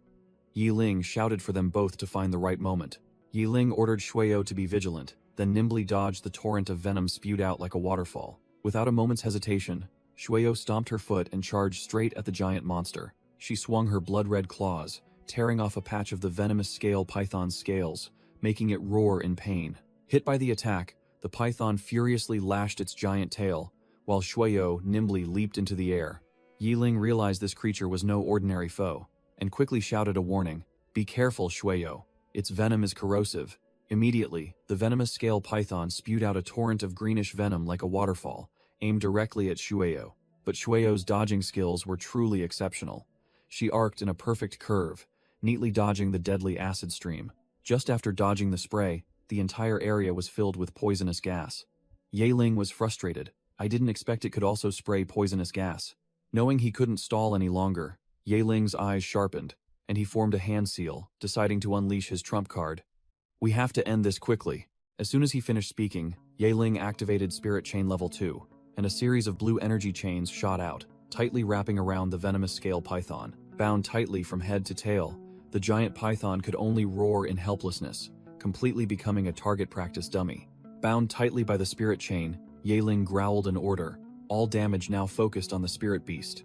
Yi Ling shouted for them both to find the right moment. Yi Ling ordered Shueyo to be vigilant, then nimbly dodged the torrent of venom spewed out like a waterfall. Without a moment's hesitation, Shueyo stomped her foot and charged straight at the giant monster. She swung her blood-red claws, tearing off a patch of the venomous scale python's scales, making it roar in pain. Hit by the attack, the python furiously lashed its giant tail, while Shueyo nimbly leaped into the air. Yi Ling realized this creature was no ordinary foe, and quickly shouted a warning. Be careful, Shueyo. Its venom is corrosive. Immediately, the venomous scale python spewed out a torrent of greenish venom like a waterfall, aimed directly at Shueyo. But Shueyo's dodging skills were truly exceptional. She arced in a perfect curve, neatly dodging the deadly acid stream. Just after dodging the spray, the entire area was filled with poisonous gas. Ye Ling was frustrated. I didn't expect it could also spray poisonous gas. Knowing he couldn't stall any longer, Ye Ling's eyes sharpened, and he formed a hand seal, deciding to unleash his trump card. We have to end this quickly. As soon as he finished speaking, Ye Ling activated Spirit Chain Level 2, and a series of blue energy chains shot out, tightly wrapping around the venomous scale python. Bound tightly from head to tail, the giant python could only roar in helplessness, completely becoming a target practice dummy. Bound tightly by the spirit chain, Ye Ling growled an order, all damage now focused on the spirit beast.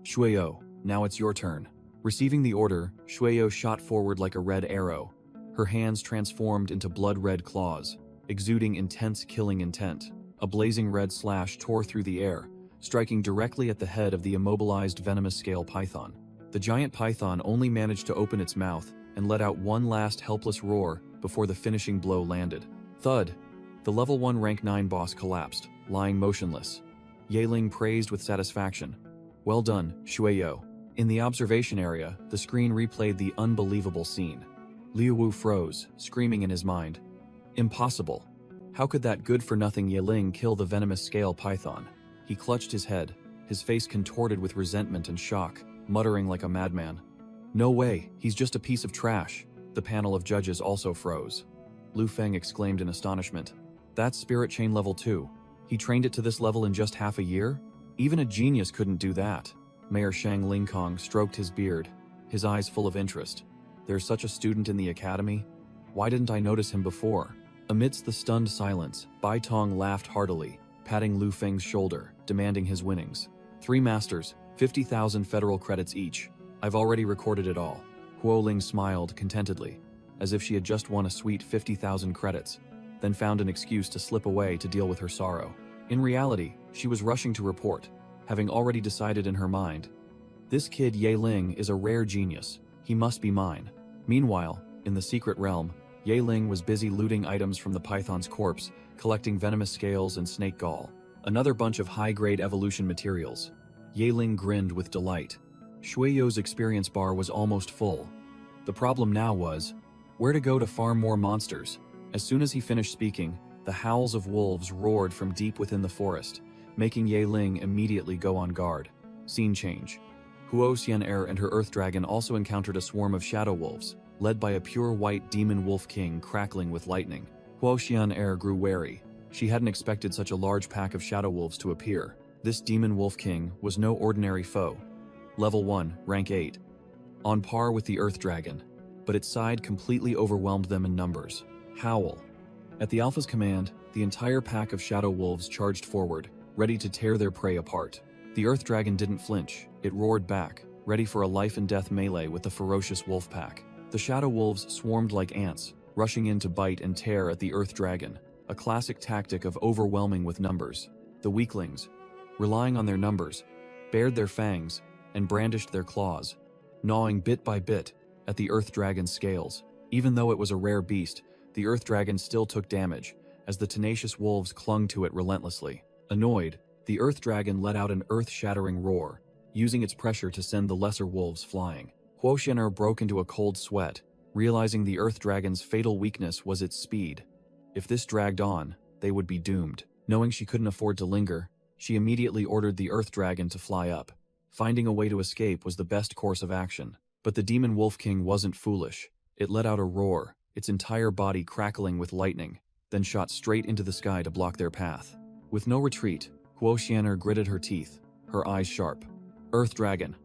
Shueyo, now it's your turn. Receiving the order, Shueyo shot forward like a red arrow. Her hands transformed into blood-red claws, exuding intense killing intent. A blazing red slash tore through the air, striking directly at the head of the immobilized venomous scale python. The giant python only managed to open its mouth and let out one last helpless roar before the finishing blow landed. Thud! The level 1 rank 9 boss collapsed, lying motionless. Ye Ling praised with satisfaction. Well done, Shueyo. In the observation area, the screen replayed the unbelievable scene. Liu Wu froze, screaming in his mind. Impossible. How could that good-for-nothing Ye Ling kill the venomous scale python? He clutched his head, his face contorted with resentment and shock, muttering like a madman. No way, he's just a piece of trash. The panel of judges also froze. Lu Feng exclaimed in astonishment. That's Spirit Chain Level 2. He trained it to this level in just half a year? Even a genius couldn't do that. Mayor Shang Lingkong stroked his beard, his eyes full of interest. There's such a student in the academy? Why didn't I notice him before? Amidst the stunned silence, Bai Tong laughed heartily, patting Lu Feng's shoulder, demanding his winnings. 3 masters, 50,000 federal credits each. I've already recorded it all. Huo Ling smiled contentedly, as if she had just won a sweet 50,000 credits, then found an excuse to slip away to deal with her sorrow. In reality, she was rushing to report, having already decided in her mind. This kid Ye Ling is a rare genius. He must be mine. Meanwhile, in the secret realm, Ye Ling was busy looting items from the python's corpse, collecting venomous scales and snake gall. Another bunch of high-grade evolution materials. Ye Ling grinned with delight. Shueyo's experience bar was almost full. The problem now was, where to go to farm more monsters? As soon as he finished speaking, the howls of wolves roared from deep within the forest, making Ye Ling immediately go on guard. Scene change. Huo Xian'er and her Earth Dragon also encountered a swarm of shadow wolves, led by a pure white demon wolf king crackling with lightning. Huo Xian'er grew wary, She hadn't expected such a large pack of shadow wolves to appear. This demon wolf king was no ordinary foe. Level 1, rank 8. On par with the Earth Dragon, but its side completely overwhelmed them in numbers. Howl. At the Alpha's command, the entire pack of shadow wolves charged forward, ready to tear their prey apart. The Earth Dragon didn't flinch. It roared back, ready for a life-and-death melee with the ferocious wolf pack. The shadow wolves swarmed like ants, rushing in to bite and tear at the Earth Dragon, a classic tactic of overwhelming with numbers. The weaklings, relying on their numbers, bared their fangs and brandished their claws, gnawing bit by bit at the Earth Dragon's scales. Even though it was a rare beast, the Earth Dragon still took damage, as the tenacious wolves clung to it relentlessly. Annoyed, the Earth Dragon let out an earth-shattering roar, using its pressure to send the lesser wolves flying. Huoxianer broke into a cold sweat, realizing the Earth Dragon's fatal weakness was its speed. If this dragged on, they would be doomed. Knowing she couldn't afford to linger, she immediately ordered the Earth Dragon to fly up. Finding a way to escape was the best course of action. But the Demon Wolf King wasn't foolish. It let out a roar, its entire body crackling with lightning, then shot straight into the sky to block their path. With no retreat, Huoxianer gritted her teeth, her eyes sharp. Earth Dragon.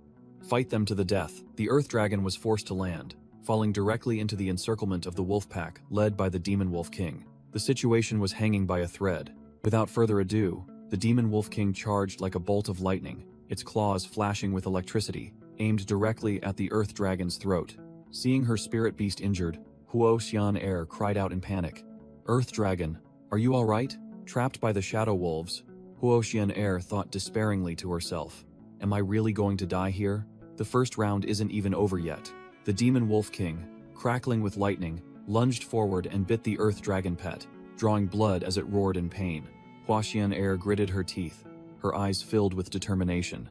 Fight them to the death. The Earth Dragon was forced to land, falling directly into the encirclement of the wolf pack led by the Demon Wolf King. The situation was hanging by a thread. Without further ado, the Demon Wolf King charged like a bolt of lightning, its claws flashing with electricity, aimed directly at the Earth Dragon's throat. Seeing her spirit beast injured, Huoxianer cried out in panic. Earth Dragon, are you all right? Trapped by the shadow wolves, Huoxianer thought despairingly to herself. Am I really going to die here? The first round isn't even over yet. The Demon Wolf King, crackling with lightning, lunged forward and bit the Earth Dragon pet, drawing blood as it roared in pain. Huoxianer gritted her teeth, her eyes filled with determination.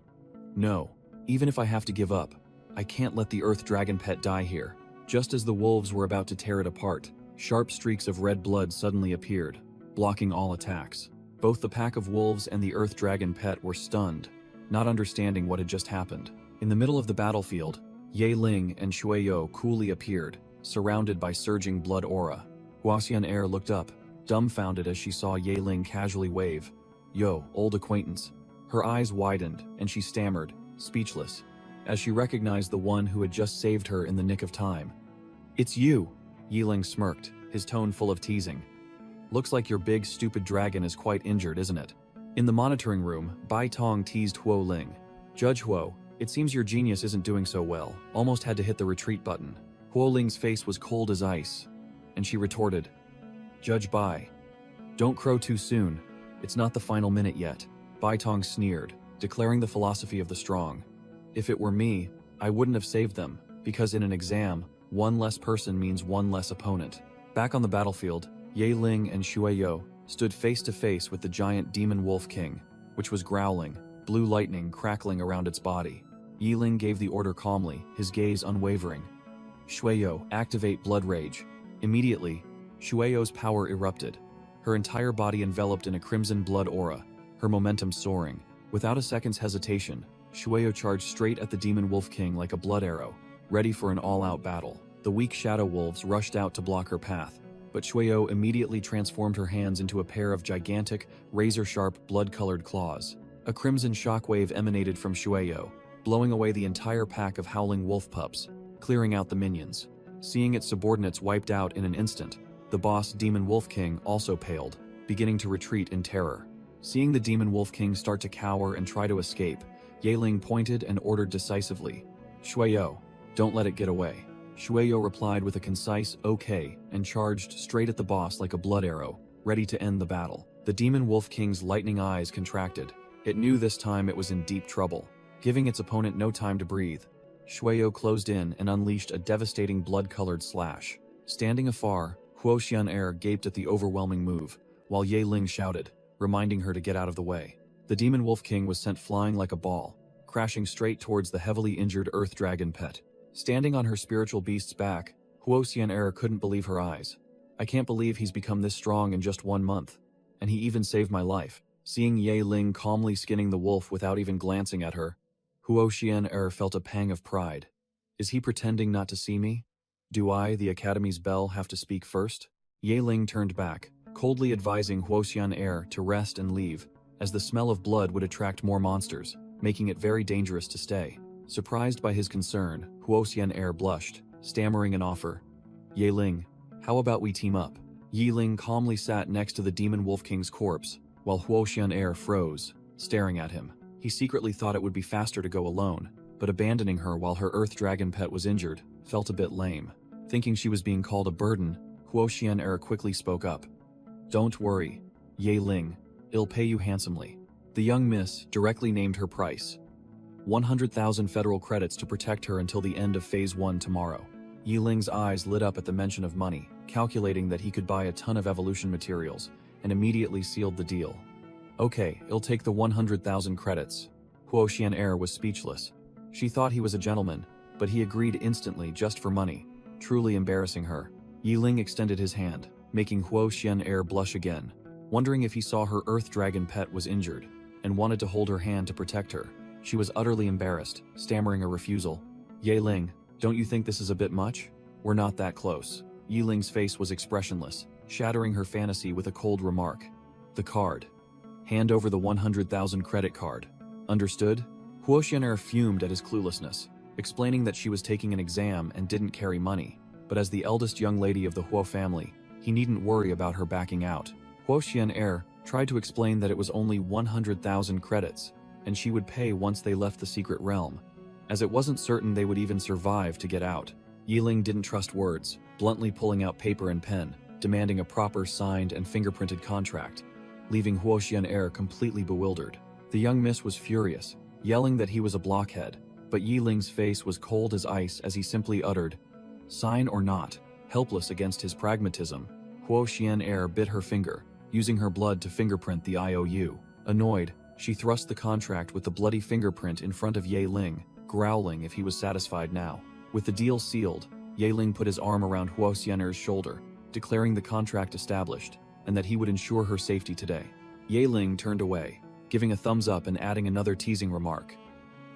No, even if I have to give up, I can't let the Earth Dragon pet die here. Just as the wolves were about to tear it apart, sharp streaks of red blood suddenly appeared, blocking all attacks. Both the pack of wolves and the Earth Dragon pet were stunned, not understanding what had just happened. In the middle of the battlefield, Yahello and Shueyo coolly appeared, surrounded by surging blood aura. Huoxianer looked up, dumbfounded as she saw Yahello casually wave. Yo, old acquaintance. Her eyes widened, and she stammered, speechless, as she recognized the one who had just saved her in the nick of time. It's you, Yahello smirked, his tone full of teasing. Looks like your big stupid dragon is quite injured, isn't it? In the monitoring room, Bai Tong teased Huoling. Judge Huo, it seems your genius isn't doing so well. Almost had to hit the retreat button. Huoling's face was cold as ice, and she retorted, Judge Bai, don't crow too soon. It's not the final minute yet. Bai Tong sneered, declaring the philosophy of the strong. If it were me, I wouldn't have saved them, because in an exam, one less person means one less opponent. Back on the battlefield, Yahello and Shueyo stood face to face with the giant Demon Wolf King, which was growling, blue lightning crackling around its body. Yahello gave the order calmly, his gaze unwavering. Shueyo, activate Blood Rage. Immediately, Shueyo's power erupted, her entire body enveloped in a crimson blood aura, her momentum soaring. Without a second's hesitation, Shueyo charged straight at the Demon Wolf King like a blood arrow, ready for an all-out battle. The weak shadow wolves rushed out to block her path, but Shueyo immediately transformed her hands into a pair of gigantic, razor-sharp, blood-colored claws. A crimson shockwave emanated from Shueyo, blowing away the entire pack of howling wolf pups, clearing out the minions. Seeing its subordinates wiped out in an instant, the boss Demon Wolf King also paled, beginning to retreat in terror. Seeing the Demon Wolf King start to cower and try to escape, Yahello pointed and ordered decisively, Shueyo, don't let it get away. Shueyo replied with a concise okay and charged straight at the boss like a blood arrow, ready to end the battle. The Demon Wolf King's lightning eyes contracted. It knew this time it was in deep trouble. Giving its opponent no time to breathe, Shueyo closed in and unleashed a devastating blood-colored slash. Standing afar, Huoxianer gaped at the overwhelming move, while Yahello shouted, reminding her to get out of the way. The Demon Wolf King was sent flying like a ball, crashing straight towards the heavily injured Earth Dragon pet. Standing on her spiritual beast's back, Huoxianer couldn't believe her eyes. I can't believe he's become this strong in just 1 month, and he even saved my life. Seeing Yahello calmly skinning the wolf without even glancing at her, Huoxianer felt a pang of pride. Is he pretending not to see me? Do I, the Academy's belle, have to speak first? Yahello turned back, coldly advising Huoxian Air to rest and leave, as the smell of blood would attract more monsters, making it very dangerous to stay. Surprised by his concern, Huoxian Air blushed, stammering an offer. Yeling, how about we team up? Yeling calmly sat next to the Demon Wolf King's corpse, while Huoxian Air froze, staring at him. He secretly thought it would be faster to go alone, but abandoning her while her Earth Dragon pet was injured felt a bit lame. Thinking she was being called a burden, Huoxian Air quickly spoke up. Don't worry, Yeling, I'll pay you handsomely. The young miss directly named her price. 100,000 federal credits to protect her until the end of Phase 1 tomorrow. Yiling's eyes lit up at the mention of money, calculating that he could buy a ton of evolution materials, and immediately sealed the deal. Okay, I'll take the 100,000 credits. Huoxian Air was speechless. She thought he was a gentleman, but he agreed instantly just for money, truly embarrassing her. Yiling extended his hand, making Huoxian Air blush again, wondering if he saw her Earth Dragon pet was injured, and wanted to hold her hand to protect her. She was utterly embarrassed, stammering a refusal. Yeling, don't you think this is a bit much? We're not that close. Yiling's face was expressionless, shattering her fantasy with a cold remark. The card. Hand over the 100,000 credit card. Understood? Huoxian Air fumed at his cluelessness, explaining that she was taking an exam and didn't carry money, but as the eldest young lady of the Huo family, he needn't worry about her backing out. Huoxian Air tried to explain that it was only 100,000 credits, and she would pay once they left the secret realm, as it wasn't certain they would even survive to get out. Yiling didn't trust words, bluntly pulling out paper and pen, demanding a proper signed and fingerprinted contract, leaving Huoxian Air completely bewildered. The young miss was furious, yelling that he was a blockhead, but Yiling's face was cold as ice as he simply uttered, "Sign or not." Helpless against his pragmatism, Huoxian Air bit her finger, using her blood to fingerprint the IOU. Annoyed, she thrust the contract with the bloody fingerprint in front of Yeling, growling if he was satisfied now. With the deal sealed, Yeling put his arm around Huoxian Air's shoulder, declaring the contract established, and that he would ensure her safety today. Yeling turned away, giving a thumbs up and adding another teasing remark.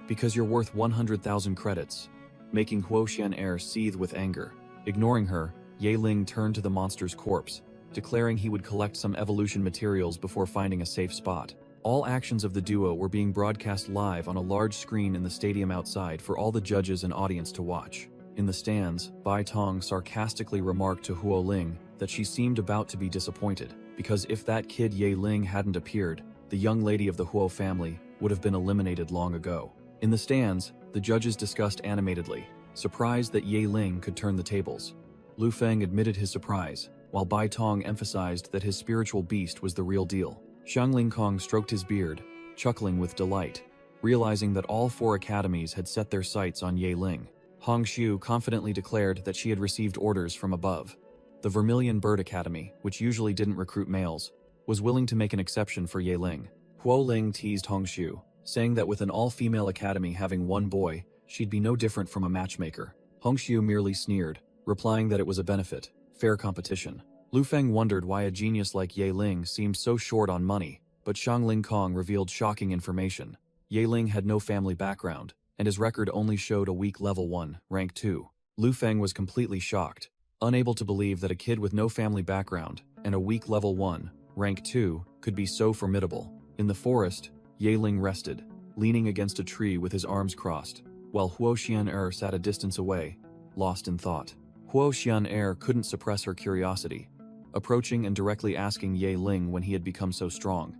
Because you're worth 100,000 credits, making Huoxian Air seethe with anger. Ignoring her, Yeling turned to the monster's corpse, declaring he would collect some evolution materials before finding a safe spot. All actions of the duo were being broadcast live on a large screen in the stadium outside for all the judges and audience to watch. In the stands, Bai Tong sarcastically remarked to Huo Ling that she seemed about to be disappointed, because if that kid Yeling hadn't appeared, the young lady of the Huo family would have been eliminated long ago. In the stands, the judges discussed animatedly, surprised that Yeling could turn the tables. Lu Feng admitted his surprise, while Bai Tong emphasized that his spiritual beast was the real deal. Xiang Lingkong stroked his beard, chuckling with delight, realizing that all 4 academies had set their sights on Yeling. Hong Xiu confidently declared that she had received orders from above. The Vermilion Bird Academy, which usually didn't recruit males, was willing to make an exception for Yeling. Huo Ling teased Hong Xiu, saying that with an all-female academy having 1 boy, she'd be no different from a matchmaker. Hong Xiu merely sneered, replying that it was a benefit, fair competition. Lu Feng wondered why a genius like Yeling seemed so short on money, but Xiang Lingkong revealed shocking information. Yeling had no family background, and his record only showed a weak level 1, rank 2. Lu Feng was completely shocked, unable to believe that a kid with no family background and a weak level 1, rank 2, could be so formidable. In the forest, Yeling rested, leaning against a tree with his arms crossed, while Huoxian Air sat a distance away, lost in thought. Huoxian Air couldn't suppress her curiosity, approaching and directly asking Yeling when he had become so strong.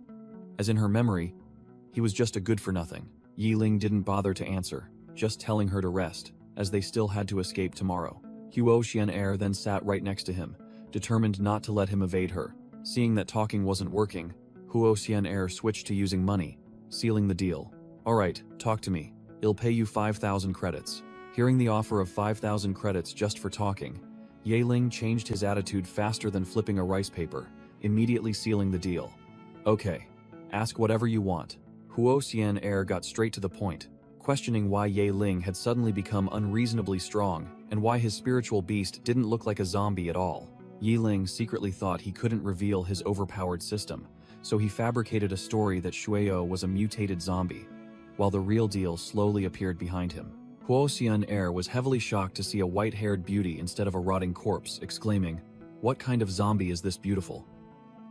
As in her memory, he was just a good-for-nothing. Yeling didn't bother to answer, just telling her to rest, as they still had to escape tomorrow. Huoxian Air then sat right next to him, determined not to let him evade her. Seeing that talking wasn't working, Huoxian Air switched to using money, sealing the deal. "Alright, talk to me. I'll pay you 5,000 credits." Hearing the offer of 5,000 credits just for talking, Yeling changed his attitude faster than flipping a rice paper, immediately sealing the deal. "Okay, ask whatever you want." Huoxian Air got straight to the point, questioning why Yeling had suddenly become unreasonably strong and why his spiritual beast didn't look like a zombie at all. Yeling secretly thought he couldn't reveal his overpowered system, so he fabricated a story that Shueo was a mutated zombie, while the real deal slowly appeared behind him. Huoxian Air was heavily shocked to see a white-haired beauty instead of a rotting corpse, exclaiming, "What kind of zombie is this beautiful?"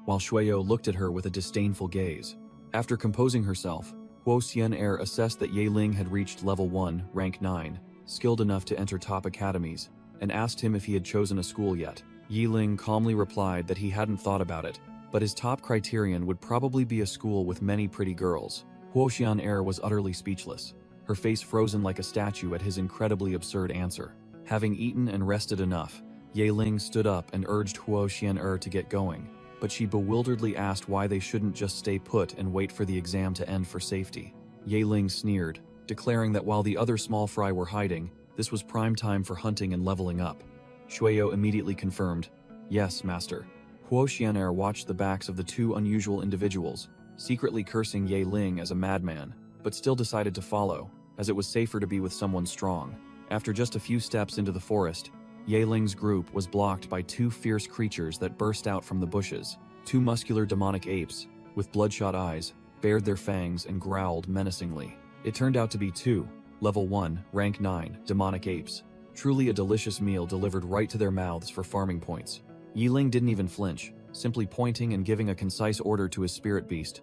while Shueyo looked at her with a disdainful gaze. After composing herself, Huo Xian'er assessed that Ye Ling had reached level 1, rank 9, skilled enough to enter top academies, and asked him if he had chosen a school yet. Ye Ling calmly replied that he hadn't thought about it, but his top criterion would probably be a school with many pretty girls. Huo Xian'er was utterly speechless, her face frozen like a statue at his incredibly absurd answer. Having eaten and rested enough, Ye Ling stood up and urged Huo Xian'er to get going, but she bewilderedly asked why they shouldn't just stay put and wait for the exam to end for safety. Ye Ling sneered, declaring that while the other small fry were hiding, this was prime time for hunting and leveling up. Shueyo immediately confirmed, "Yes, master." Huo Xian'er watched the backs of the two unusual individuals, secretly cursing Ye Ling as a madman, but still decided to follow, as it was safer to be with someone strong. After just a few steps into the forest, Ye Ling's group was blocked by two fierce creatures that burst out from the bushes. Two muscular demonic apes, with bloodshot eyes, bared their fangs and growled menacingly. It turned out to be two, level 1, rank 9, demonic apes. Truly a delicious meal delivered right to their mouths for farming points. Ye Ling didn't even flinch, simply pointing and giving a concise order to his spirit beast.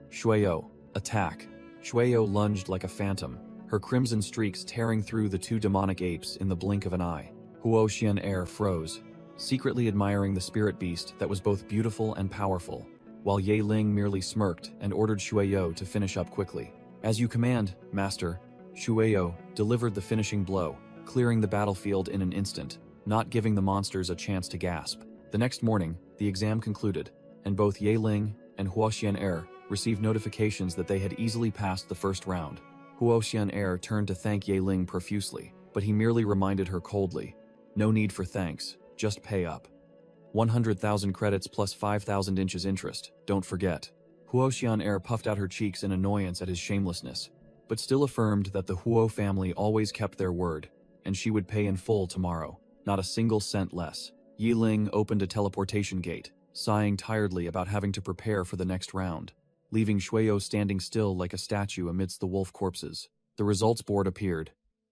"Shueyo, attack." Shueyo lunged like a phantom, her crimson streaks tearing through the two demonic apes in the blink of an eye. Huo Xian'er froze, secretly admiring the spirit beast that was both beautiful and powerful, while Ye Ling merely smirked and ordered Shueyo to finish up quickly. "As you command, master." Shueyo delivered the finishing blow, clearing the battlefield in an instant, not giving the monsters a chance to gasp. The next morning, the exam concluded, and both Ye Ling and Huo Xian'er received notifications that they had easily passed the first round. Huo Xian'er turned to thank Ye Ling profusely, but he merely reminded her coldly, "No need for thanks, just pay up. 100,000 credits plus 5,000 inches interest, don't forget." Huo Xian'er puffed out her cheeks in annoyance at his shamelessness, but still affirmed that the Huo family always kept their word, and she would pay in full tomorrow, not a single cent less. Ye Ling opened a teleportation gate, sighing tiredly about having to prepare for the next round, leaving Shueyo standing still like a statue amidst the wolf corpses. The results board appeared.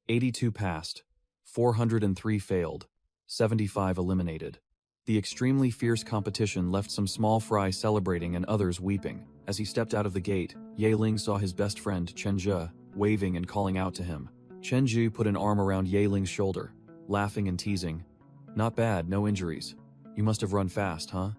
82 passed, 403 failed, 75 eliminated. The extremely fierce competition left some small fry celebrating and others weeping. As he stepped out of the gate, Ye Ling saw his best friend Chenji, waving and calling out to him. Chenji put an arm around Ye Ling's shoulder, laughing and teasing. "Not bad, no injuries. You must have run fast, huh?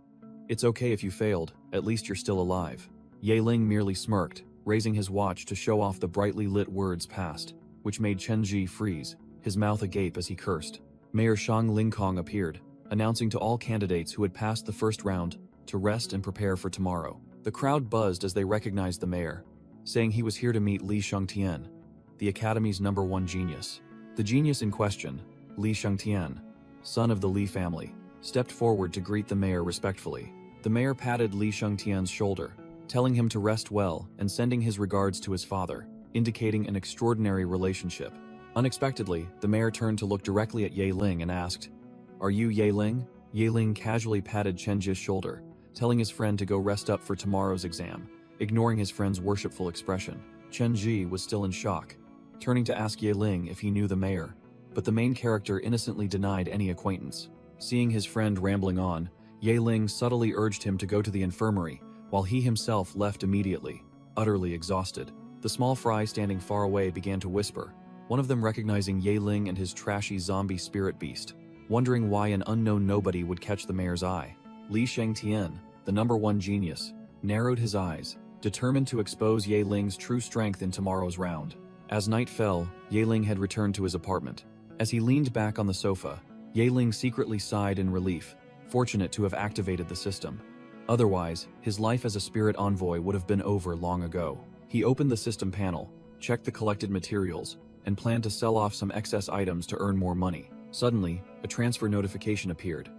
It's okay if you failed, at least you're still alive." Ye Ling merely smirked, raising his watch to show off the brightly lit words passed, which made Chenji freeze, his mouth agape as he cursed. Mayor Shang Lingkong appeared, announcing to all candidates who had passed the first round to rest and prepare for tomorrow. The crowd buzzed as they recognized the mayor, saying he was here to meet Li Shengtian, the Academy's #1 genius. The genius in question, Li Shengtian, son of the Li family, stepped forward to greet the mayor respectfully. The mayor patted Li Shengtian's shoulder, telling him to rest well and sending his regards to his father, indicating an extraordinary relationship. Unexpectedly, the mayor turned to look directly at Ye Ling and asked, "Are you Ye Ling?" Ye Ling casually patted Chenji's shoulder, telling his friend to go rest up for tomorrow's exam, ignoring his friend's worshipful expression. Chenji was still in shock, turning to ask Ye Ling if he knew the mayor, but the main character innocently denied any acquaintance. Seeing his friend rambling on, Ye Ling subtly urged him to go to the infirmary, while he himself left immediately, utterly exhausted. The small fry standing far away began to whisper, one of them recognizing Ye Ling and his trashy zombie spirit beast, wondering why an unknown nobody would catch the mayor's eye. Li Shengtian, the #1 genius, narrowed his eyes, determined to expose Ye Ling's true strength in tomorrow's round. As night fell, Ye Ling had returned to his apartment. As he leaned back on the sofa, Ye Ling secretly sighed in relief, fortunate to have activated the system. Otherwise, his life as a spirit envoy would have been over long ago. He opened the system panel, checked the collected materials, and planned to sell off some excess items to earn more money. Suddenly, a transfer notification appeared.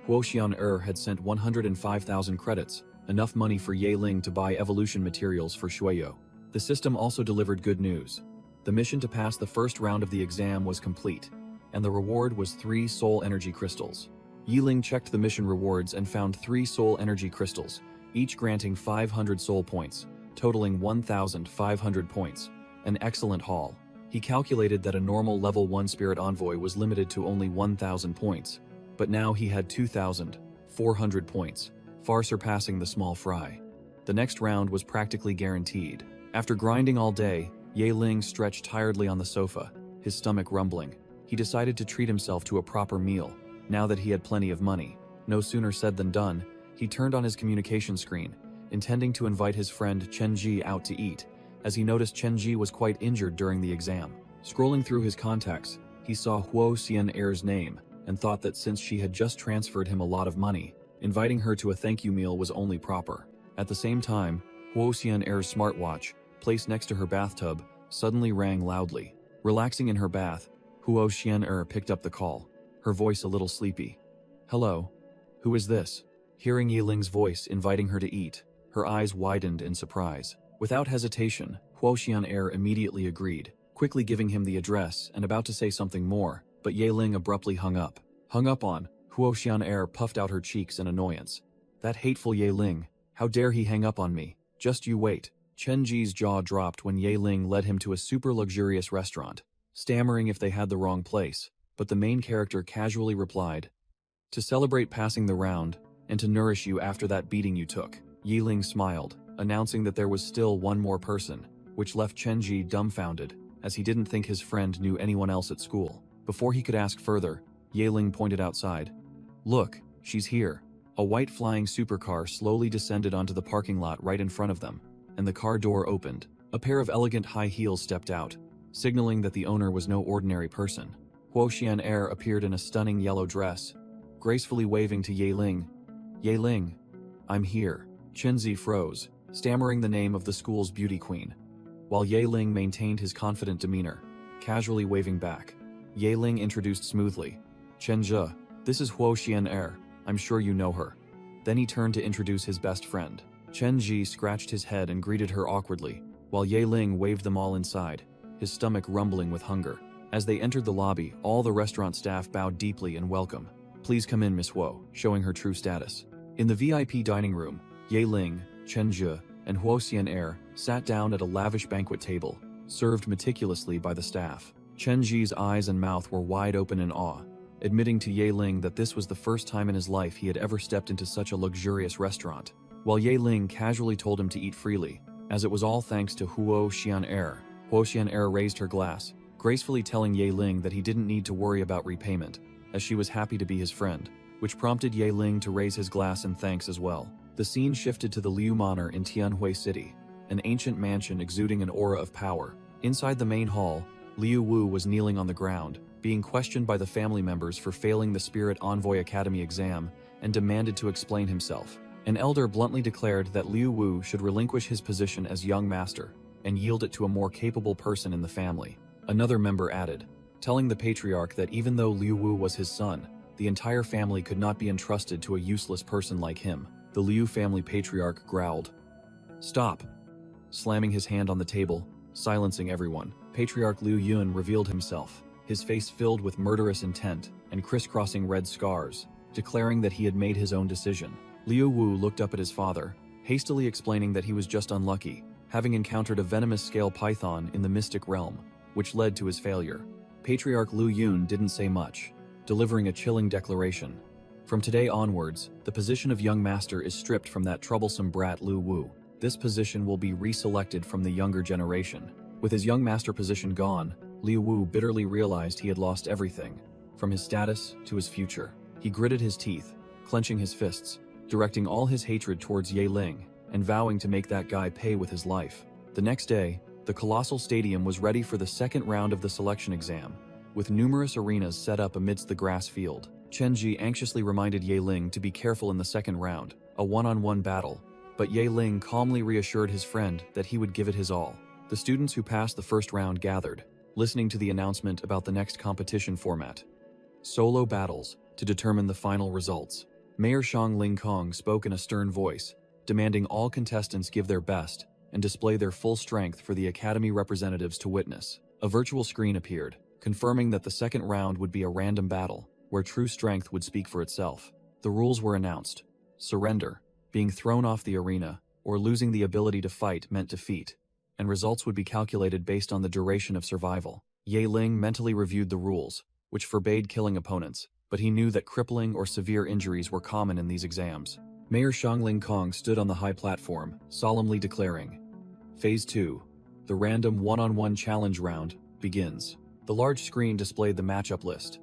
Huo Xian'er had sent 105,000 credits, enough money for Ye Ling to buy evolution materials for Shueyo. The system also delivered good news. The mission to pass the first round of the exam was complete, and the reward was 3 soul energy crystals. Ye Ling checked the mission rewards and found 3 soul energy crystals, each granting 500 soul points, totaling 1,500 points. An excellent haul. He calculated that a normal level 1 spirit envoy was limited to only 1,000 points, but now he had 2,400 points, far surpassing the small fry. The next round was practically guaranteed. After grinding all day, Yahello stretched tiredly on the sofa, his stomach rumbling. He decided to treat himself to a proper meal, now that he had plenty of money. No sooner said than done, he turned on his communication screen, intending to invite his friend Chenji out to eat, as he noticed Chenji was quite injured during the exam. Scrolling through his contacts, he saw Huo Xian'er's name and thought that since she had just transferred him a lot of money, inviting her to a thank you meal was only proper. At the same time, Huo Xian'er's smartwatch, placed next to her bathtub, suddenly rang loudly. Relaxing in her bath, Huo Xian'er picked up the call, her voice a little sleepy. "Hello? Who is this?" Hearing Yahello's voice inviting her to eat, her eyes widened in surprise. Without hesitation, Huo Xian'er immediately agreed, quickly giving him the address and about to say something more, but Yahello abruptly hung up. Hung up on, Huo Xian'er puffed out her cheeks in annoyance. That hateful Yahello, how dare he hang up on me? Just you wait. Chenji's jaw dropped when Yahello led him to a super luxurious restaurant, stammering if they had the wrong place, but the main character casually replied, "To celebrate passing the round, and to nourish you after that beating you took." Yahello smiled, announcing that there was still one more person, which left Chenji dumbfounded, as he didn't think his friend knew anyone else at school. Before he could ask further, Yahello pointed outside. "Look, she's here." A white flying supercar slowly descended onto the parking lot right in front of them, and the car door opened. A pair of elegant high heels stepped out, signaling that the owner was no ordinary person. Huo Xian'er appeared in a stunning yellow dress, gracefully waving to Yahello. "Yahello, I'm here." Chenzi froze, stammering the name of the school's beauty queen, while Yahello maintained his confident demeanor, casually waving back. Yahello introduced smoothly, "Chenji, this is Huo Xian'er, I'm sure you know her." Then he turned to introduce his best friend. Chenji scratched his head and greeted her awkwardly, while Yahello waved them all inside, his stomach rumbling with hunger. As they entered the lobby, all the restaurant staff bowed deeply in welcome. "Please come in, Miss Huo," showing her true status. In the VIP dining room, Yahello, Chenji, and Huo Xian'er sat down at a lavish banquet table, served meticulously by the staff. Chenji's eyes and mouth were wide open in awe, admitting to Yahello that this was the first time in his life he had ever stepped into such a luxurious restaurant, while Yahello casually told him to eat freely, as it was all thanks to Huo Xian'er. Huo Xian'er raised her glass, gracefully telling Yahello that he didn't need to worry about repayment, as she was happy to be his friend, which prompted Yahello to raise his glass in thanks as well. The scene shifted to the Liu Manor in Tianhui City, an ancient mansion exuding an aura of power. Inside the main hall, Liu Wu was kneeling on the ground, being questioned by the family members for failing the Spirit Envoy Academy exam and demanded to explain himself. An elder bluntly declared that Liu Wu should relinquish his position as young master and yield it to a more capable person in the family. Another member added, telling the patriarch that even though Liu Wu was his son, the entire family could not be entrusted to a useless person like him. The Liu family patriarch growled, "Stop!" slamming his hand on the table, silencing everyone. Patriarch Liu Yun revealed himself, his face filled with murderous intent and crisscrossing red scars, declaring that he had made his own decision. Liu Wu looked up at his father, hastily explaining that he was just unlucky, having encountered a venomous scale python in the mystic realm, which led to his failure. Patriarch Liu Yun didn't say much, delivering a chilling declaration. From today onwards, the position of young master is stripped from that troublesome brat Liu Wu. This position will be reselected from the younger generation. With his young master position gone, Liu Wu bitterly realized he had lost everything, from his status to his future. He gritted his teeth, clenching his fists, directing all his hatred towards Yahello and vowing to make that guy pay with his life. The next day, the colossal stadium was ready for the second round of the selection exam, with numerous arenas set up amidst the grass field. Chenji anxiously reminded Yahello to be careful in the second round, a one-on-one battle, but Yahello calmly reassured his friend that he would give it his all. The students who passed the first round gathered, listening to the announcement about the next competition format: solo battles, to determine the final results. Mayor Shang Lingkong spoke in a stern voice, demanding all contestants give their best and display their full strength for the Academy representatives to witness. A virtual screen appeared, confirming that the second round would be a random battle, where true strength would speak for itself. The rules were announced. Surrender, being thrown off the arena, or losing the ability to fight meant defeat, and results would be calculated based on the duration of survival. Yahello mentally reviewed the rules, which forbade killing opponents, but he knew that crippling or severe injuries were common in these exams. Mayor Shangling Kong stood on the high platform, solemnly declaring, Phase 2, the random one-on-one challenge round, begins. The large screen displayed the matchup list,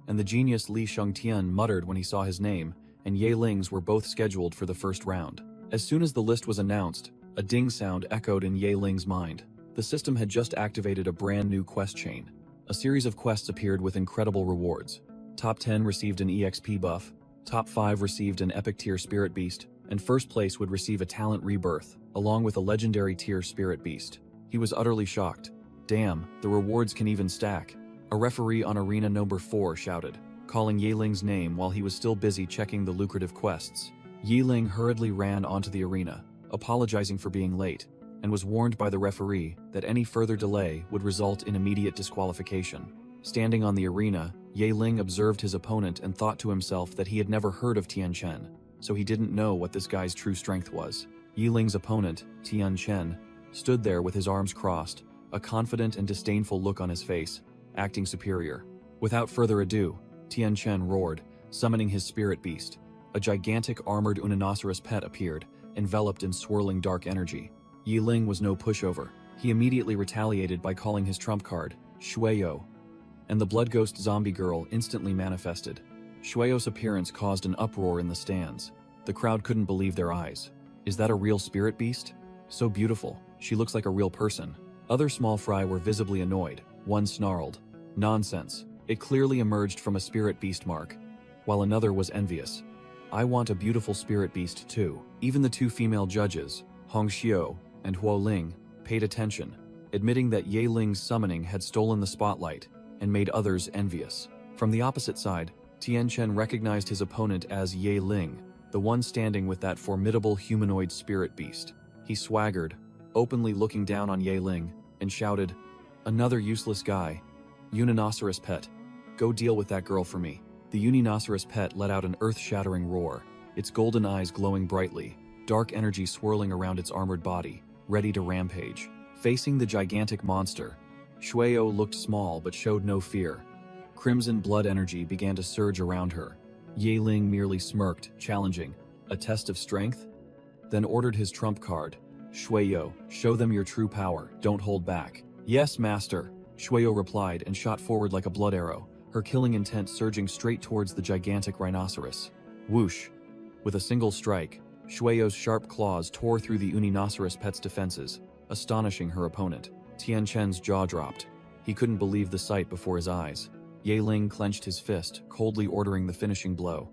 and the genius Li Shengtian muttered when he saw his name, and Ye Ling's were both scheduled for the first round. As soon as the list was announced, a ding sound echoed in Ye Ling's mind. The system had just activated a brand new quest chain. A series of quests appeared with incredible rewards. Top 10 received an EXP buff, Top 5 received an epic tier spirit beast, and first place would receive a talent rebirth, along with a legendary tier spirit beast. He was utterly shocked. Damn, the rewards can even stack. A referee on arena number 4 shouted, calling Ye Ling's name while he was still busy checking the lucrative quests. Ye Ling hurriedly ran onto the arena, apologizing for being late, and was warned by the referee that any further delay would result in immediate disqualification. Standing on the arena, Ye Ling observed his opponent and thought to himself that he had never heard of Tian Chen, so he didn't know what this guy's true strength was. Ye Ling's opponent, Tian Chen, stood there with his arms crossed, a confident and disdainful look on his face, acting superior. Without further ado, Tian Chen roared, summoning his spirit beast. A gigantic armored uninoceros pet appeared, enveloped in swirling dark energy. Ye Ling was no pushover. He immediately retaliated by calling his trump card, Shueyo, and the blood ghost zombie girl instantly manifested. Shueyo's appearance caused an uproar in the stands. The crowd couldn't believe their eyes. Is that a real spirit beast? So beautiful, she looks like a real person. Other small fry were visibly annoyed. One snarled, nonsense, it clearly emerged from a spirit beast mark, while another was envious. I want a beautiful spirit beast too. Even the two female judges, Hong Xiao and Huo Ling, paid attention, admitting that Ye Ling's summoning had stolen the spotlight and made others envious. From the opposite side, Tian Chen recognized his opponent as Ye Ling, the one standing with that formidable humanoid spirit beast. He swaggered, openly looking down on Ye Ling, and shouted, another useless guy. Uninoceros pet, go deal with that girl for me. The uninoceros pet let out an earth-shattering roar, its golden eyes glowing brightly, dark energy swirling around its armored body, ready to rampage. Facing the gigantic monster, Shueyo looked small but showed no fear. Crimson blood energy began to surge around her. Ye Ling merely smirked, challenging, a test of strength? Then ordered his trump card, Shueyo, show them your true power, don't hold back. Yes, master, Shueyo replied and shot forward like a blood arrow, her killing intent surging straight towards the gigantic rhinoceros. Whoosh! With a single strike, Shueyo's sharp claws tore through the uninoceros pet's defenses, astonishing her opponent. Tian Chen's jaw dropped. He couldn't believe the sight before his eyes. Ye Ling clenched his fist, coldly ordering the finishing blow.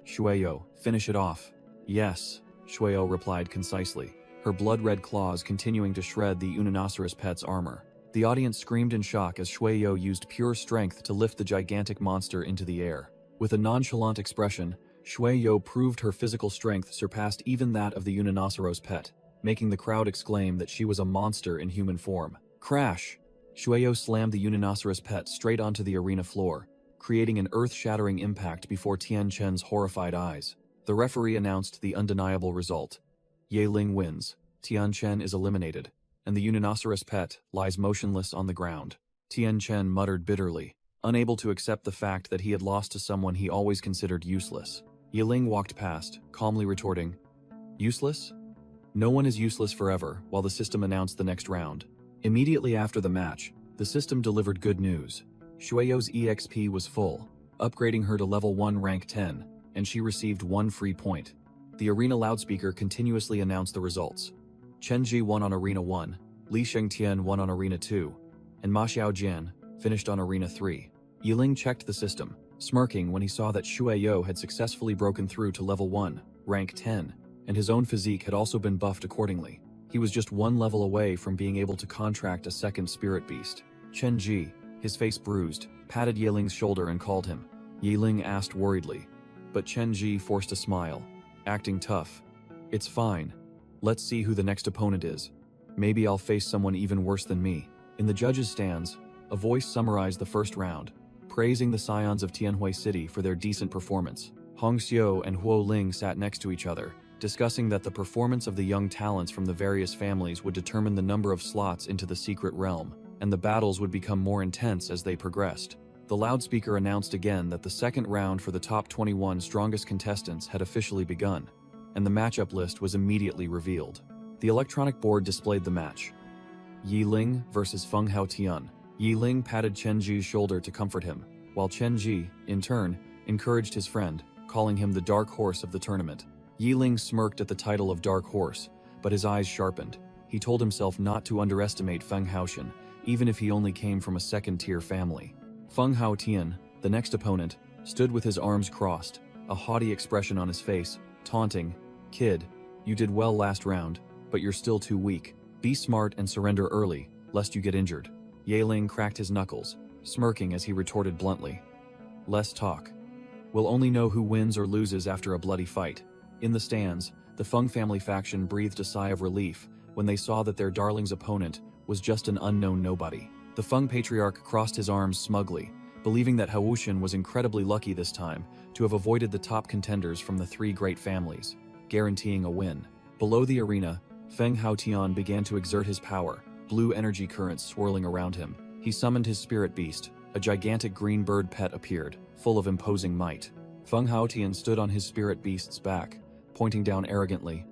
Shueyo, finish it off. Yes, Shueyo replied concisely, her blood-red claws continuing to shred the uninoceros pet's armor. The audience screamed in shock as Shueyo used pure strength to lift the gigantic monster into the air. With a nonchalant expression, Shueyo proved her physical strength surpassed even that of the uninoceros pet, making the crowd exclaim that she was a monster in human form. Crash! Shueyo slammed the uninoceros pet straight onto the arena floor, creating an earth-shattering impact before Tian Chen's horrified eyes. The referee announced the undeniable result. Ye Ling wins, Tian Chen is eliminated, and the uninoceros pet lies motionless on the ground. Tian Chen muttered bitterly, unable to accept the fact that he had lost to someone he always considered useless. Ye Ling walked past, calmly retorting, useless? No one is useless forever, while the system announced the next round. Immediately after the match, the system delivered good news. Shueyo's EXP was full, upgrading her to level 1 rank 10, and she received 1 free point. The arena loudspeaker continuously announced the results. Chen Ji won on Arena 1, Li Shengtian won on Arena 2, and Ma Xiaojian finished on Arena 3. Ye Ling checked the system, smirking when he saw that Shueyo had successfully broken through to level 1, rank 10, and his own physique had also been buffed accordingly. He was just 1 level away from being able to contract a second spirit beast. Chen Ji, his face bruised, patted Ye Ling's shoulder and called him. Ye Ling asked worriedly, but Chen Ji forced a smile, acting tough. It's fine. Let's see who the next opponent is. Maybe I'll face someone even worse than me. In the judges' stands, a voice summarized the first round, praising the scions of Tianhui City for their decent performance. Hong Xiao and Huo Ling sat next to each other, discussing that the performance of the young talents from the various families would determine the number of slots into the secret realm, and the battles would become more intense as they progressed. The loudspeaker announced again that the second round for the top 21 strongest contestants had officially begun, and the matchup list was immediately revealed. The electronic board displayed the match. Yi Ling versus Feng Haotian. Yi Ling patted Chen Ji's shoulder to comfort him, while Chen Ji, in turn, encouraged his friend, calling him the dark horse of the tournament. Yi Ling smirked at the title of dark horse, but his eyes sharpened. He told himself not to underestimate Feng Haotian, even if he only came from a second-tier family. Feng Haotian, the next opponent, stood with his arms crossed, a haughty expression on his face, taunting, "Kid, you did well last round, but you're still too weak. Be smart and surrender early, lest you get injured." Yahello cracked his knuckles, smirking as he retorted bluntly, "Less talk. We'll only know who wins or loses after a bloody fight." In the stands, the Feng family faction breathed a sigh of relief when they saw that their darling's opponent was just an unknown nobody. The Feng patriarch crossed his arms smugly, believing that Haotian was incredibly lucky this time to have avoided the top contenders from the three great families, guaranteeing a win. Below the arena, Feng Haotian began to exert his power, blue energy currents swirling around him. He summoned his spirit beast. A gigantic green bird pet appeared, full of imposing might. Feng Haotian stood on his spirit beast's back, pointing down arrogantly.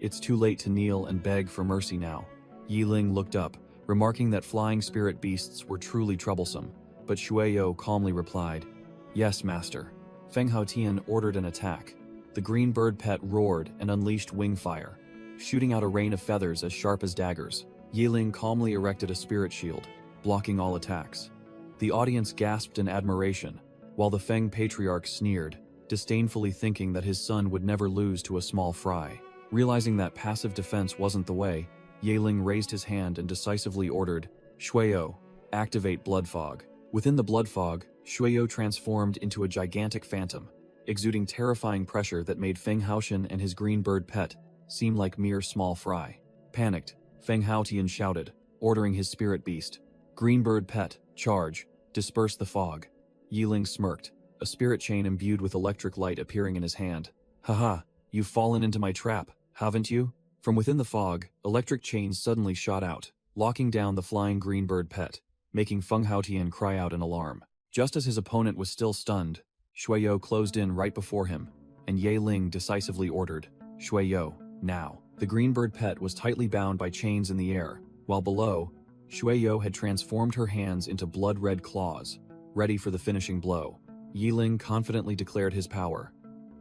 "It's too late to kneel and beg for mercy now." Yi Ling looked up, remarking that flying spirit beasts were truly troublesome, but Xueyou calmly replied, "Yes, master." Feng Haotian ordered an attack. The green bird pet roared and unleashed wing fire, shooting out a rain of feathers as sharp as daggers. Yi Ling calmly erected a spirit shield, blocking all attacks. The audience gasped in admiration, while the Feng patriarch sneered, disdainfully thinking that his son would never lose to a small fry. Realizing that passive defense wasn't the way, Yahello raised his hand and decisively ordered, "Xueyou, activate blood fog." Within the blood fog, Xueyou transformed into a gigantic phantom, exuding terrifying pressure that made Feng Haotian and his green bird pet seem like mere small fry. Panicked, Feng Haotian shouted, ordering his spirit beast, "Green bird pet, charge, disperse the fog." Yi Ling smirked, a spirit chain imbued with electric light appearing in his hand. "Haha, you've fallen into my trap, haven't you?" From within the fog, electric chains suddenly shot out, locking down the flying green bird pet, making Feng Haotian cry out in alarm. Just as his opponent was still stunned, Xueyou closed in right before him, and Yahello decisively ordered, "Xueyou, now." The green bird pet was tightly bound by chains in the air, while below, Xueyou had transformed her hands into blood-red claws, ready for the finishing blow. Yahello confidently declared his power.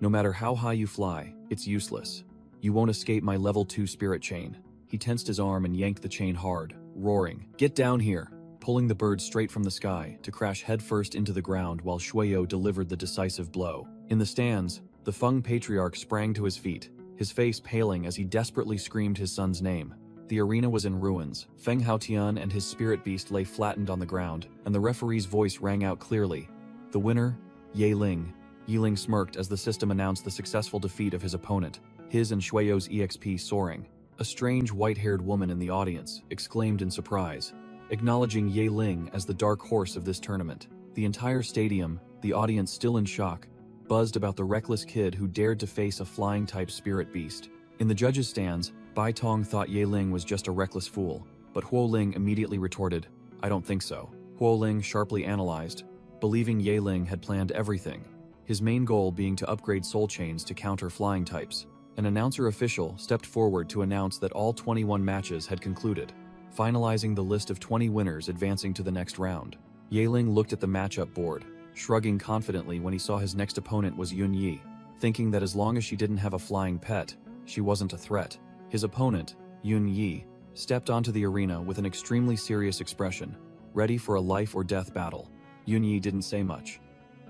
"No matter how high you fly, it's useless. You won't escape my level 2 spirit chain." He tensed his arm and yanked the chain hard, roaring, "Get down here!" pulling the bird straight from the sky to crash headfirst into the ground while Xueyou delivered the decisive blow. In the stands, the Feng patriarch sprang to his feet, his face paling as he desperately screamed his son's name. The arena was in ruins. Feng Haotian and his spirit beast lay flattened on the ground, and the referee's voice rang out clearly. "The winner, Yahello." Yahello smirked as the system announced the successful defeat of his opponent, his and Xueyou's EXP soaring. A strange white-haired woman in the audience exclaimed in surprise, acknowledging Yahello as the dark horse of this tournament. The entire stadium, the audience still in shock, buzzed about the reckless kid who dared to face a flying-type spirit beast. In the judges' stands, Bai Tong thought Yahello was just a reckless fool, but Huo Ling immediately retorted, "I don't think so." Huo Ling sharply analyzed, believing Yahello had planned everything, his main goal being to upgrade soul chains to counter flying types. An announcer official stepped forward to announce that all 21 matches had concluded, finalizing the list of 20 winners advancing to the next round. Yahello looked at the matchup board, shrugging confidently when he saw his next opponent was Yun Yi, thinking that as long as she didn't have a flying pet, she wasn't a threat. His opponent, Yun Yi, stepped onto the arena with an extremely serious expression, ready for a life-or-death battle. Yun Yi didn't say much,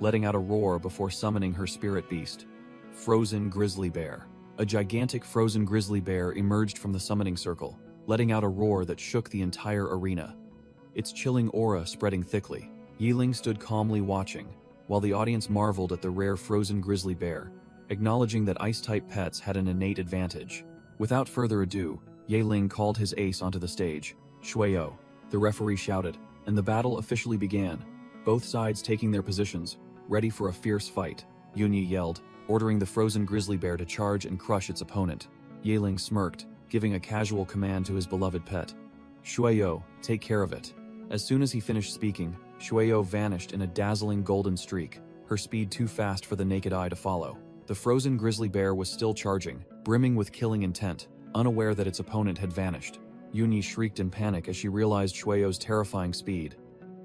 letting out a roar before summoning her spirit beast, Frozen Grizzly Bear. A gigantic frozen grizzly bear emerged from the summoning circle, letting out a roar that shook the entire arena, its chilling aura spreading thickly. Yahello stood calmly watching, while the audience marveled at the rare frozen grizzly bear, acknowledging that ice-type pets had an innate advantage. Without further ado, Yahello called his ace onto the stage. "Xueyou," the referee shouted, and the battle officially began, both sides taking their positions, ready for a fierce fight. Yun Yi yelled, ordering the frozen grizzly bear to charge and crush its opponent. Yahello smirked, giving a casual command to his beloved pet. "Xueyou, take care of it." As soon as he finished speaking, Xueyou vanished in a dazzling golden streak, her speed too fast for the naked eye to follow. The frozen grizzly bear was still charging, brimming with killing intent, unaware that its opponent had vanished. Yunyi shrieked in panic as she realized Shueyo's terrifying speed.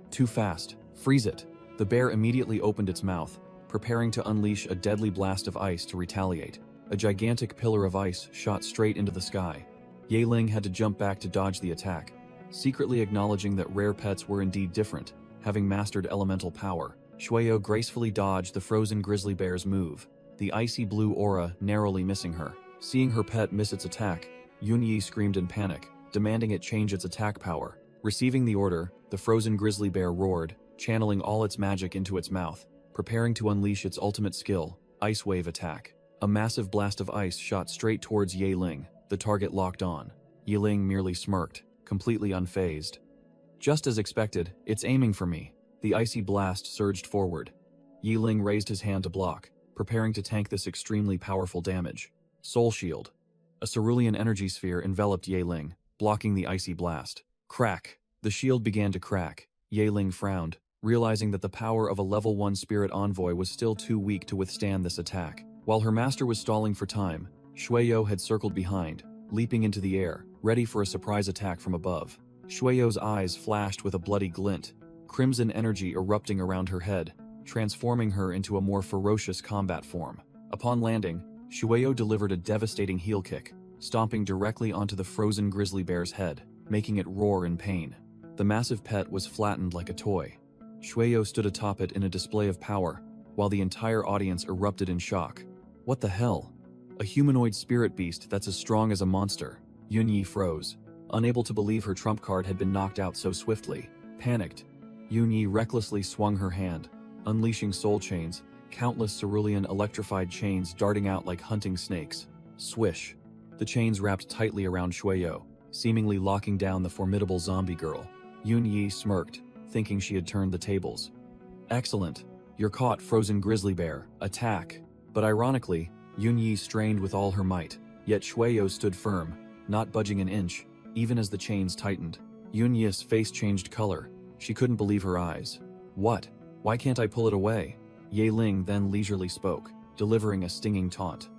Too fast. Freeze it. The bear immediately opened its mouth, preparing to unleash a deadly blast of ice to retaliate. A gigantic pillar of ice shot straight into the sky. Yaeling had to jump back to dodge the attack, secretly acknowledging that rare pets were indeed different, having mastered elemental power. Shueyo gracefully dodged the frozen grizzly bear's move, the icy blue aura narrowly missing her. Seeing her pet miss its attack, Yunyi screamed in panic, demanding it change its attack power. Receiving the order, the frozen grizzly bear roared, channeling all its magic into its mouth, preparing to unleash its ultimate skill, Ice Wave Attack. A massive blast of ice shot straight towards Yaeling, the target locked on. Yaeling merely smirked, completely unfazed. Just as expected, it's aiming for me. The icy blast surged forward. Yaeling raised his hand to block, preparing to tank this extremely powerful damage. Soul Shield. A cerulean energy sphere enveloped Yaeling, blocking the icy blast. Crack! The shield began to crack. Yaeling frowned, realizing that the power of a level 1 spirit envoy was still too weak to withstand this attack. While her master was stalling for time, Shueyo had circled behind, leaping into the air, ready for a surprise attack from above. Shueyo's eyes flashed with a bloody glint, crimson energy erupting around her head, transforming her into a more ferocious combat form. Upon landing, Shueyo delivered a devastating heel kick, stomping directly onto the frozen grizzly bear's head, making it roar in pain. The massive pet was flattened like a toy. Shueyo stood atop it in a display of power, while the entire audience erupted in shock. What the hell? A humanoid spirit beast that's as strong as a monster. Yunyi froze, unable to believe her trump card had been knocked out so swiftly. Panicked, Yunyi recklessly swung her hand, unleashing soul chains, countless cerulean electrified chains darting out like hunting snakes. Swish. The chains wrapped tightly around Shueyo, seemingly locking down the formidable zombie girl. Yunyi smirked, thinking she had turned the tables. Excellent. You're caught, frozen grizzly bear. Attack. But ironically, Yunyi strained with all her might, yet Shueyo stood firm, not budging an inch, even as the chains tightened. Yunyi's face changed color. She couldn't believe her eyes. What? Why can't I pull it away? Yaeling then leisurely spoke, delivering a stinging taunt.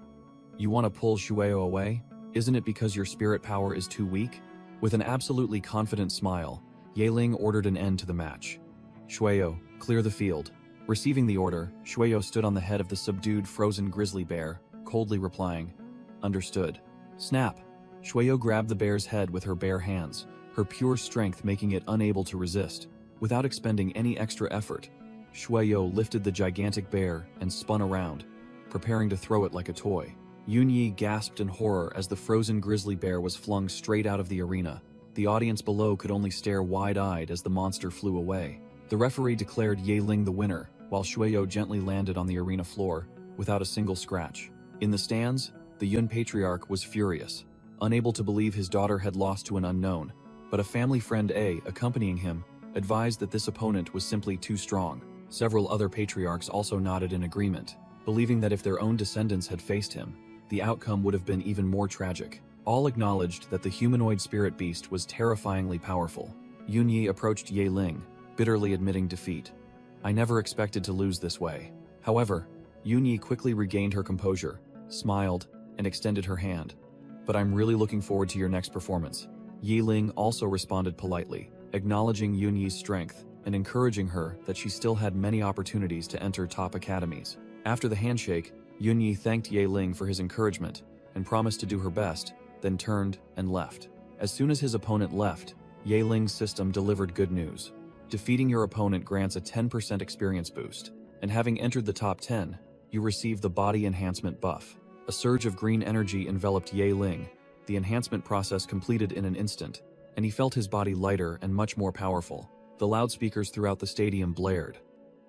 You want to pull Shueyo away? Isn't it because your spirit power is too weak? With an absolutely confident smile, Yaeling ordered an end to the match. Shueyo, clear the field. Receiving the order, Shueyo stood on the head of the subdued frozen grizzly bear, coldly replying, Understood. Snap! Shueyo grabbed the bear's head with her bare hands, her pure strength making it unable to resist. Without expending any extra effort, Shueyo lifted the gigantic bear and spun around, preparing to throw it like a toy. Yunyi gasped in horror as the frozen grizzly bear was flung straight out of the arena. The audience below could only stare wide-eyed as the monster flew away. The referee declared Yaeling the winner, while Shueyo gently landed on the arena floor, without a single scratch. In the stands, the Yun patriarch was furious, unable to believe his daughter had lost to an unknown, but a family friend accompanying him, advised that this opponent was simply too strong. Several other patriarchs also nodded in agreement, believing that if their own descendants had faced him, the outcome would have been even more tragic. All acknowledged that the humanoid spirit beast was terrifyingly powerful. Yunyi approached Yaeling, bitterly admitting defeat. I never expected to lose this way. However, Yunyi quickly regained her composure, smiled, and extended her hand. But I'm really looking forward to your next performance. Yaeling also responded politely, acknowledging Yunyi's strength and encouraging her that she still had many opportunities to enter top academies. After the handshake, Yunyi thanked Yaeling for his encouragement and promised to do her best, then turned and left. As soon as his opponent left, Yaeling's system delivered good news. Defeating your opponent grants a 10% experience boost, and having entered the top 10, you receive the body enhancement buff. A surge of green energy enveloped Yaeling. The enhancement process completed in an instant, and he felt his body lighter and much more powerful. The loudspeakers throughout the stadium blared,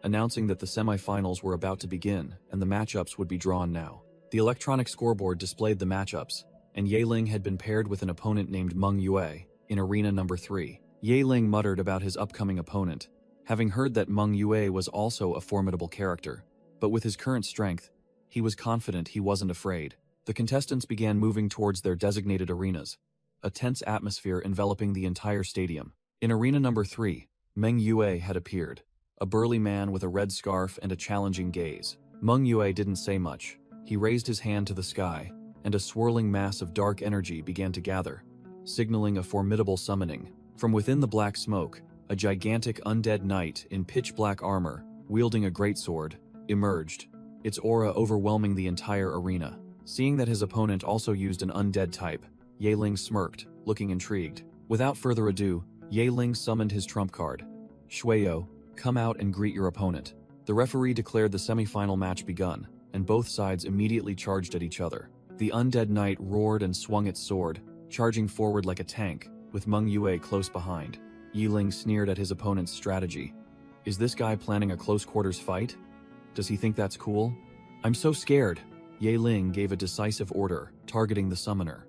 announcing that the semifinals were about to begin and the matchups would be drawn now. The electronic scoreboard displayed the matchups, and Yaeling had been paired with an opponent named Manhwa in arena number 3. Yaeling muttered about his upcoming opponent, having heard that Manhwa was also a formidable character, but with his current strength, he was confident he wasn't afraid. The contestants began moving towards their designated arenas, a tense atmosphere enveloping the entire stadium. In arena number 3, Manhwa had appeared, a burly man with a red scarf and a challenging gaze. Manhwa didn't say much. He raised his hand to the sky, and a swirling mass of dark energy began to gather, signaling a formidable summoning. From within the black smoke, a gigantic undead knight in pitch-black armor, wielding a greatsword, emerged, its aura overwhelming the entire arena. Seeing that his opponent also used an undead type, Yahello smirked, looking intrigued. Without further ado, Yahello summoned his trump card. Shueyo, come out and greet your opponent. The referee declared the semi-final match begun, and both sides immediately charged at each other. The undead knight roared and swung its sword, charging forward like a tank, with Manhwa close behind. Yahello sneered at his opponent's strategy. Is this guy planning a close-quarters fight? Does he think that's cool? I'm so scared. Yahello gave a decisive order, targeting the summoner.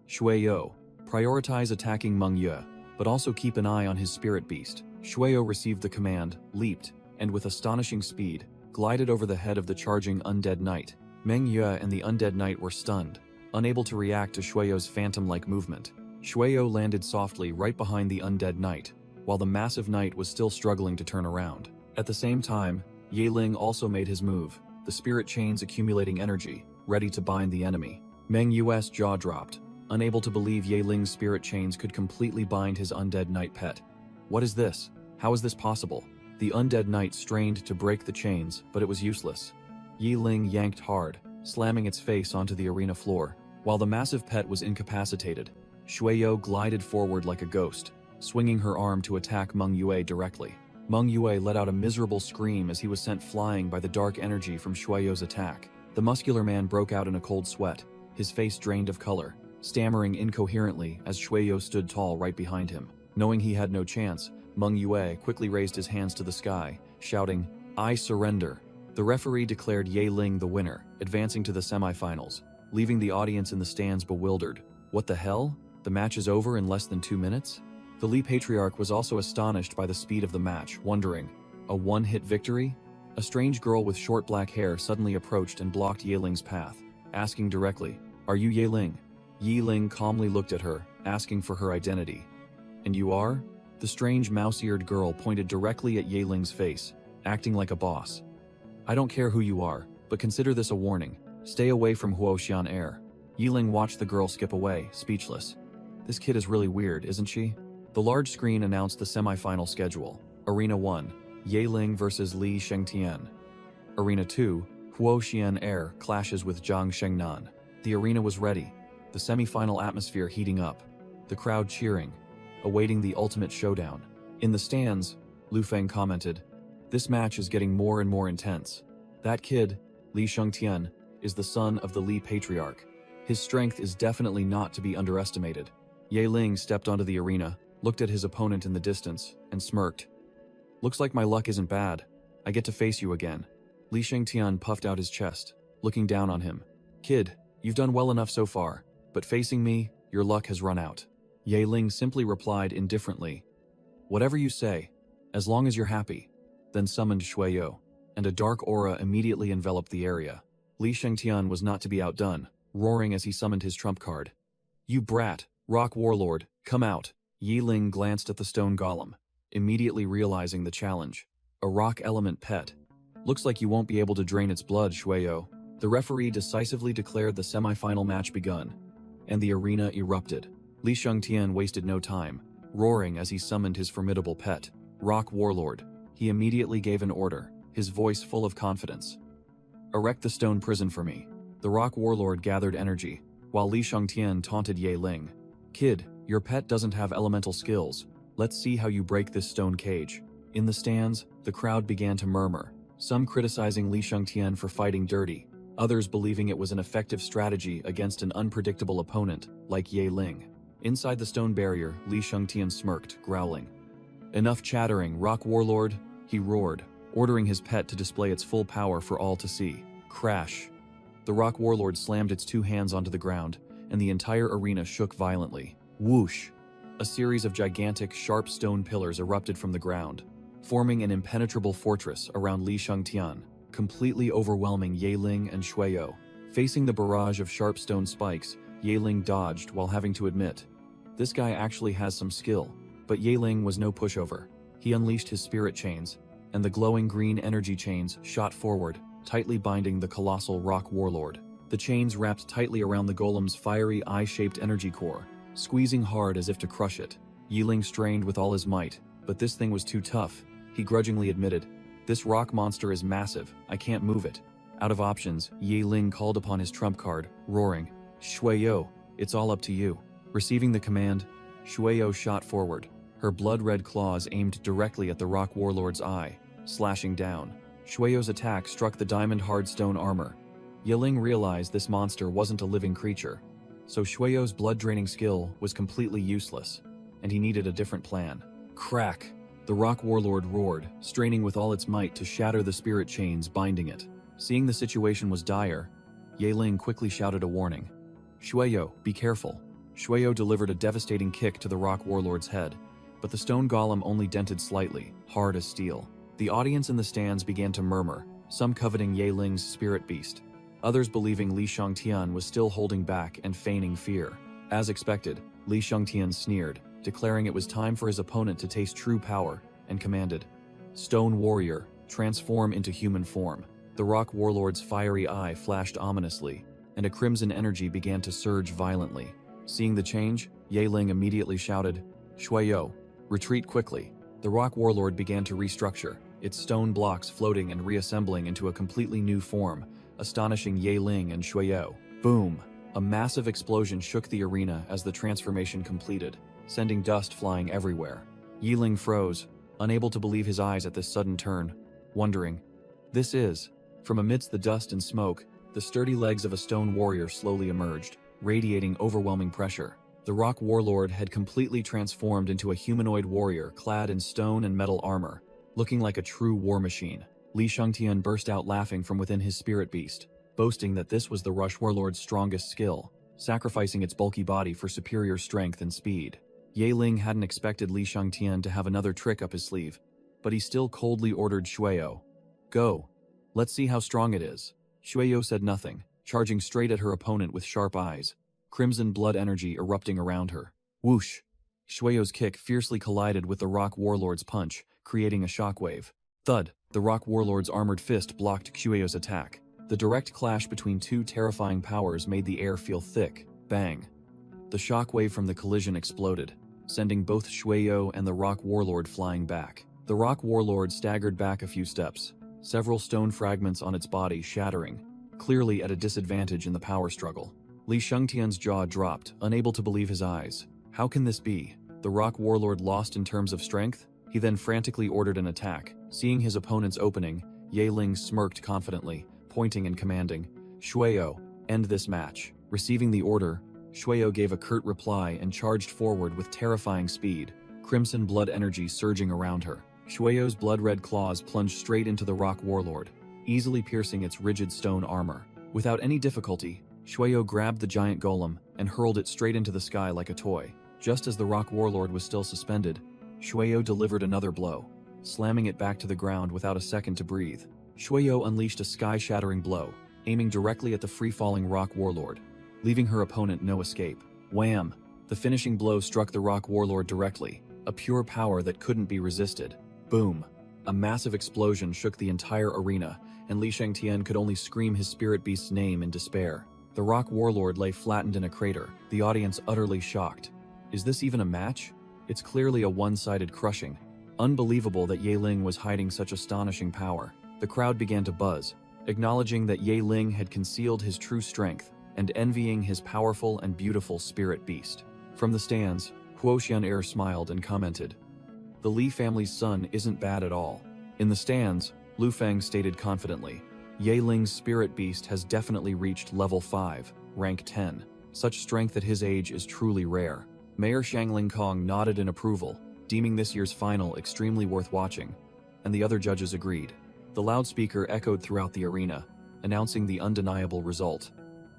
Shueyo, prioritize attacking Manhwa, but also keep an eye on his spirit beast. Shueyo received the command, leaped, and with astonishing speed, glided over the head of the charging undead knight. Manhwa and the undead knight were stunned, unable to react to Shueyo's phantom-like movement. Shueyo landed softly right behind the undead knight, while the massive knight was still struggling to turn around. At the same time, Yahello also made his move, the spirit chains accumulating energy, ready to bind the enemy. Manhwa's jaw dropped, unable to believe Yahello's spirit chains could completely bind his undead knight pet. What is this? How is this possible? The undead knight strained to break the chains, but it was useless. Yahello yanked hard, slamming its face onto the arena floor. While the massive pet was incapacitated, Shueyo glided forward like a ghost, swinging her arm to attack Manhwa directly. Manhwa let out a miserable scream as he was sent flying by the dark energy from Shueyo's attack. The muscular man broke out in a cold sweat, his face drained of color, stammering incoherently as Shueyo stood tall right behind him. Knowing he had no chance, Manhwa quickly raised his hands to the sky, shouting, "I surrender." The referee declared Yahello the winner, advancing to the semifinals, leaving the audience in the stands bewildered. What the hell? The match is over in less than 2 minutes? The Lee Patriarch was also astonished by the speed of the match, wondering, a one-hit victory? A strange girl with short black hair suddenly approached and blocked Yahello's path, asking directly, "Are you Yahello?" Yahello calmly looked at her, asking for her identity. "And you are?" The strange mouse-eared girl pointed directly at Yahello's face, acting like a boss. "I don't care who you are, but consider this a warning. Stay away from Huoxian Air." Yahello watched the girl skip away, speechless. This kid is really weird, isn't she? The large screen announced the semi-final schedule. Arena 1, Yahello vs. Li Shengtian. Arena 2, Huoxian Air clashes with Zhang Shengnan. The arena was ready, the semi-final atmosphere heating up, the crowd cheering, awaiting the ultimate showdown. In the stands, Lu Feng commented, "This match is getting more and more intense. That kid, Li Shengtian, is the son of the Li Patriarch. His strength is definitely not to be underestimated." Yahello stepped onto the arena, looked at his opponent in the distance, and smirked. "Looks like my luck isn't bad. I get to face you again." Li Shengtian puffed out his chest, looking down on him. "Kid, you've done well enough so far, but facing me, your luck has run out." Yahello simply replied indifferently, "Whatever you say, as long as you're happy," then summoned Shueyo, and a dark aura immediately enveloped the area. Li Shengtian was not to be outdone, roaring as he summoned his trump card. "You brat, rock warlord, come out." Yahello glanced at the stone golem, immediately realizing the challenge. A rock element pet. "Looks like you won't be able to drain its blood, Shueyo." The referee decisively declared the semi-final match begun, and the arena erupted. Li Shengtian wasted no time, roaring as he summoned his formidable pet, Rock Warlord. He immediately gave an order, his voice full of confidence. "Erect the stone prison for me." The Rock Warlord gathered energy, while Li Shengtian taunted Yahello. "Kid, your pet doesn't have elemental skills. Let's see how you break this stone cage." In the stands, the crowd began to murmur, some criticizing Li Shengtian for fighting dirty, others believing it was an effective strategy against an unpredictable opponent like Yahello. Inside the stone barrier, Li Shengtian smirked, growling. "Enough chattering, Rock Warlord," he roared, ordering his pet to display its full power for all to see. Crash! The Rock Warlord slammed its 2 hands onto the ground, and the entire arena shook violently. Whoosh! A series of gigantic, sharp stone pillars erupted from the ground, forming an impenetrable fortress around Li Shengtian, completely overwhelming Yahello and Shueyo. Facing the barrage of sharp stone spikes, Yahello dodged while having to admit, this guy actually has some skill. But Yahello was no pushover. He unleashed his spirit chains, and the glowing green energy chains shot forward, tightly binding the colossal rock warlord. The chains wrapped tightly around the golem's fiery eye-shaped energy core, squeezing hard as if to crush it. Yiling strained with all his might, but this thing was too tough. He grudgingly admitted, "This rock monster is massive, I can't move it." Out of options, Yiling called upon his trump card, roaring, "Shueyo, it's all up to you." Receiving the command, Shueyo shot forward, her blood-red claws aimed directly at the rock warlord's eye, slashing down. Shueyo's attack struck the diamond-hard stone armor. Yiling realized this monster wasn't a living creature, so Shueyo's blood-draining skill was completely useless, and he needed a different plan. Crack! The rock warlord roared, straining with all its might to shatter the spirit chains binding it. Seeing the situation was dire, Yiling quickly shouted a warning. "Shueyo, be careful." Shueyo delivered a devastating kick to the rock warlord's head, but the stone golem only dented slightly, hard as steel. The audience in the stands began to murmur, some coveting Yiling's spirit beast, others believing Li Shangtian was still holding back and feigning fear. As expected, Li Shangtian sneered, declaring it was time for his opponent to taste true power, and commanded, "Stone warrior, transform into human form." The rock warlord's fiery eye flashed ominously, and a crimson energy began to surge violently. Seeing the change, Yiling immediately shouted, "Shueyo, retreat quickly." The rock warlord began to restructure, its stone blocks floating and reassembling into a completely new form, astonishing Yiling and Shueyo. Boom! A massive explosion shook the arena as the transformation completed, sending dust flying everywhere. Yiling froze, unable to believe his eyes at this sudden turn, wondering, "This is..." From amidst the dust and smoke, the sturdy legs of a stone warrior slowly emerged, radiating overwhelming pressure. The rock warlord had completely transformed into a humanoid warrior clad in stone and metal armor, looking like a true war machine. Li Shangtian burst out laughing from within his spirit beast, boasting that this was the rush warlord's strongest skill, sacrificing its bulky body for superior strength and speed. Yiling hadn't expected Li Shangtian to have another trick up his sleeve, but he still coldly ordered Shueyo, "Go. Let's see how strong it is." Shueyo said nothing, charging straight at her opponent with sharp eyes, crimson blood energy erupting around her. Whoosh! Shueyo's kick fiercely collided with the rock warlord's punch, creating a shockwave. Thud! The rock warlord's armored fist blocked Shueyo's attack. The direct clash between two terrifying powers made the air feel thick. Bang! The shockwave from the collision exploded, sending both Shueyo and the rock warlord flying back. The rock warlord staggered back a few steps, several stone fragments on its body shattering, clearly at a disadvantage in the power struggle. Li Shangtian's jaw dropped, unable to believe his eyes. How can this be? The rock warlord lost in terms of strength? He then frantically ordered an attack. Seeing his opponent's opening, Yiling smirked confidently, pointing and commanding, "Shueyo, end this match." Receiving the order, Shueyo gave a curt reply and charged forward with terrifying speed, crimson blood energy surging around her. Shueyo's blood-red claws plunged straight into the rock warlord, easily piercing its rigid stone armor. Without any difficulty, Shueyo grabbed the giant golem and hurled it straight into the sky like a toy. Just as the rock warlord was still suspended, Shueyo delivered another blow, slamming it back to the ground without a second to breathe. Shueyo unleashed a sky-shattering blow, aiming directly at the free-falling rock warlord, leaving her opponent no escape. Wham! The finishing blow struck the rock warlord directly, a pure power that couldn't be resisted. Boom! A massive explosion shook the entire arena, and Li Shangtian could only scream his spirit beast's name in despair. The rock warlord lay flattened in a crater, the audience utterly shocked. Is this even a match? It's clearly a one-sided crushing. Unbelievable that Yiling was hiding such astonishing power. The crowd began to buzz, acknowledging that Yiling had concealed his true strength and envying his powerful and beautiful spirit beast. From the stands, Huo Xian'er smiled and commented, "The Li family's son isn't bad at all." In the stands, Lu Feng stated confidently, "Yiling's spirit beast has definitely reached level 5, rank 10. Such strength at his age is truly rare." Mayor Shangling Kong nodded in approval, deeming this year's final extremely worth watching, and the other judges agreed. The loudspeaker echoed throughout the arena, announcing the undeniable result.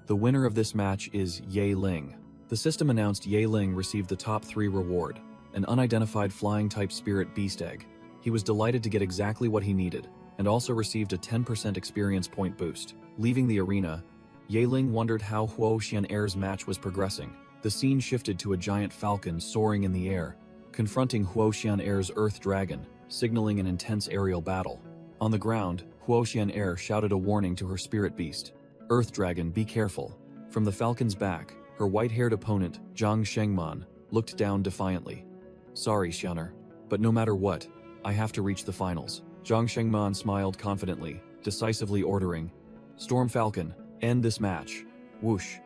The winner of this match is Yiling. The system announced Yiling received the top 3 reward, an unidentified flying-type spirit beast egg. He was delighted to get exactly what he needed, and also received a 10% experience point boost. Leaving the arena, Yiling wondered how Huo Xian'er's match was progressing. The scene shifted to a giant falcon soaring in the air, confronting Huo Xian'er's Earth Dragon, signaling an intense aerial battle. On the ground, Huoxian Air shouted a warning to her spirit beast. Earth Dragon, be careful. From the falcon's back, her white-haired opponent, Zhang Shengman, looked down defiantly. Sorry, Xianer, but no matter what, I have to reach the finals. Zhang Shengman smiled confidently, decisively ordering, Storm Falcon, end this match. Whoosh.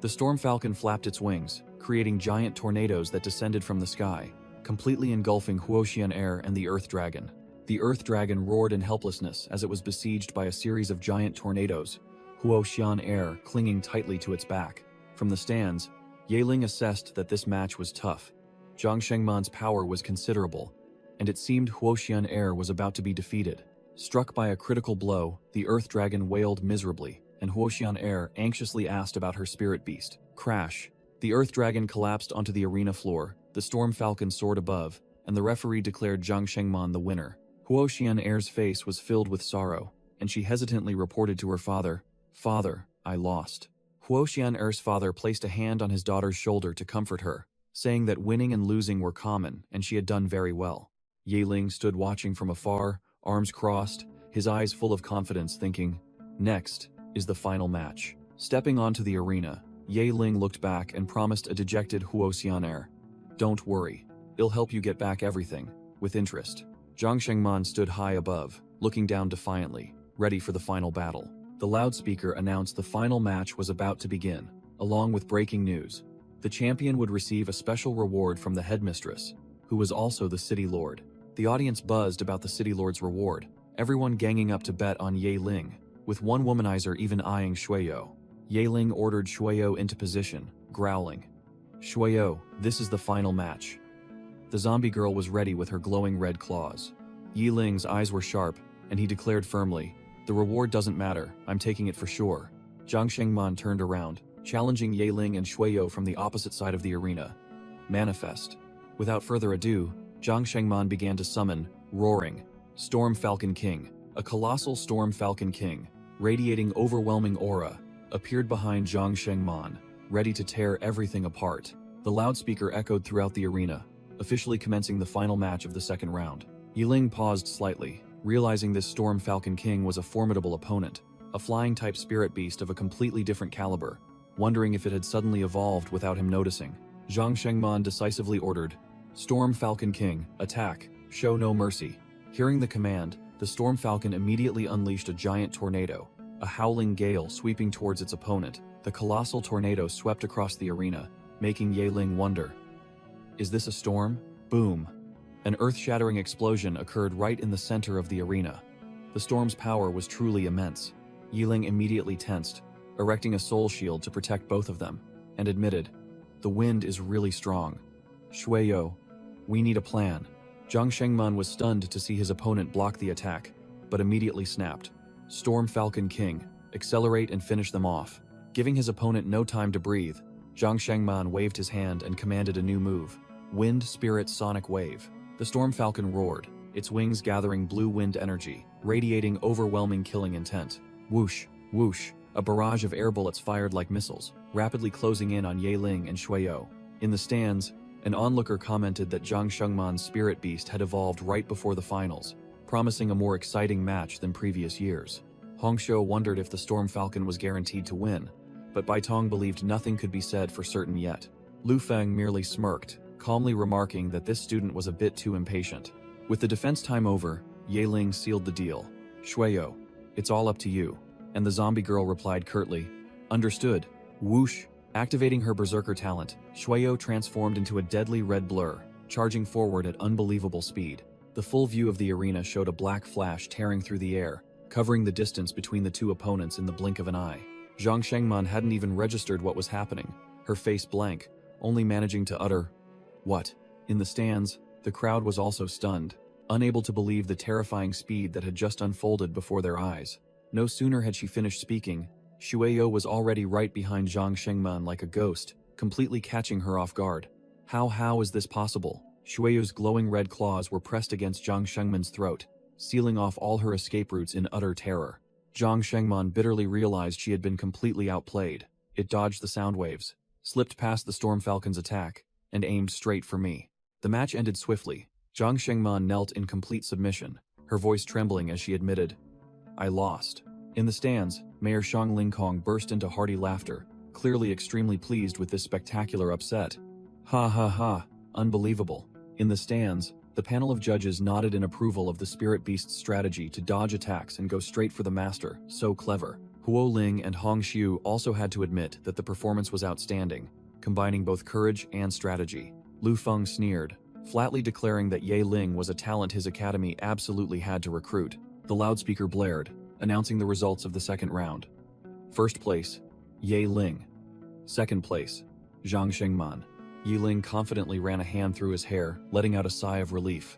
The Storm Falcon flapped its wings, creating giant tornadoes that descended from the sky, completely engulfing Huoxian Air and the Earth Dragon. The Earth Dragon roared in helplessness as it was besieged by a series of giant tornadoes, Huoxian Air clinging tightly to its back. From the stands, Yaling assessed that this match was tough. Zhang Shengman's power was considerable, and it seemed Huoxian Air was about to be defeated. Struck by a critical blow, the Earth Dragon wailed miserably, and Huoxian Air anxiously asked about her spirit beast. Crash! The Earth Dragon collapsed onto the arena floor, the Storm Falcon soared above, and the referee declared Zhang Shengman the winner. Huoxian Air's face was filled with sorrow, and she hesitantly reported to her father, Father, I lost. Huoxian Air's father placed a hand on his daughter's shoulder to comfort her, saying that winning and losing were common and she had done very well. Yaling stood watching from afar, arms crossed, his eyes full of confidence, thinking, next is the final match. Stepping onto the arena, Yaling looked back and promised a dejected Huoxian Air, don't worry, it'll help you get back everything, with interest. Zhang Shengman stood high above, looking down defiantly, ready for the final battle. The loudspeaker announced the final match was about to begin, along with breaking news. The champion would receive a special reward from the headmistress, who was also the city lord. The audience buzzed about the city lord's reward, everyone ganging up to bet on Yaling, with one womanizer even eyeing Shueyo. Yaling ordered Shueyo into position, growling, Shueyo, this is the final match. The zombie girl was ready with her glowing red claws. Yiling's eyes were sharp, and he declared firmly, the reward doesn't matter, I'm taking it for sure. Zhang Shengman turned around, challenging Yaling and Shueyo from the opposite side of the arena. Manifest. Without further ado, Zhang Shengman began to summon, roaring, Storm Falcon King. A colossal Storm Falcon King, radiating overwhelming aura, appeared behind Zhang Shengman, ready to tear everything apart. The loudspeaker echoed throughout the arena, officially commencing the final match of the second round. Yiling paused slightly, realizing this Storm Falcon King was a formidable opponent, a flying-type spirit beast of a completely different caliber, wondering if it had suddenly evolved without him noticing. Zhang Shengman decisively ordered, Storm Falcon King, attack, show no mercy. Hearing the command, the Storm Falcon immediately unleashed a giant tornado, a howling gale sweeping towards its opponent. The colossal tornado swept across the arena, making Yaling wonder, is this a storm? Boom. An earth-shattering explosion occurred right in the center of the arena. The storm's power was truly immense. Yiling immediately tensed, erecting a soul shield to protect both of them, and admitted, the wind is really strong. Shueyo, we need a plan. Zhang Shengman was stunned to see his opponent block the attack, but immediately snapped, Storm Falcon King, accelerate and finish them off. Giving his opponent no time to breathe, Zhang Shengman waved his hand and commanded a new move, Wind Spirit Sonic Wave. The Storm Falcon roared, its wings gathering blue wind energy, radiating overwhelming killing intent. Whoosh, whoosh, a barrage of air bullets fired like missiles, rapidly closing in on Yaling and Shueyo. In the stands, an onlooker commented that Zhang Shengman's spirit beast had evolved right before the finals, promising a more exciting match than previous years. Hongshou wondered if the Storm Falcon was guaranteed to win, but Baitong believed nothing could be said for certain yet. Lu Feng merely smirked, calmly remarking that this student was a bit too impatient. With the defense time over, Yaling sealed the deal. Shueyo, it's all up to you. And the zombie girl replied curtly, understood. Whoosh. Activating her berserker talent, Shueyo transformed into a deadly red blur, charging forward at unbelievable speed. The full view of the arena showed a black flash tearing through the air, covering the distance between the two opponents in the blink of an eye. Zhang Shengman hadn't even registered what was happening, her face blank, only managing to utter, what? In the stands, the crowd was also stunned, unable to believe the terrifying speed that had just unfolded before their eyes. No sooner had she finished speaking, Shueyo was already right behind Zhang Shengman like a ghost, completely catching her off guard. How is this possible? Shueyo's glowing red claws were pressed against Zhang Shengman's throat, sealing off all her escape routes in utter terror. Zhang Shengman bitterly realized she had been completely outplayed. It dodged the sound waves, slipped past the Storm Falcon's attack, and aimed straight for me. The match ended swiftly. Zhang Shengman knelt in complete submission, her voice trembling as she admitted, I lost. In the stands, Mayor Shang Lingkong burst into hearty laughter, clearly extremely pleased with this spectacular upset. Ha ha ha, unbelievable. In the stands, the panel of judges nodded in approval of the spirit beast's strategy to dodge attacks and go straight for the master, so clever. Huo Ling and Hong Xiu also had to admit that the performance was outstanding, combining both courage and strategy. Lu Feng sneered, flatly declaring that Ye Ling was a talent his academy absolutely had to recruit. The loudspeaker blared, announcing the results of the second round. First place, Ye Ling. Second place, Zhang Shengman. Ye Ling confidently ran a hand through his hair, letting out a sigh of relief.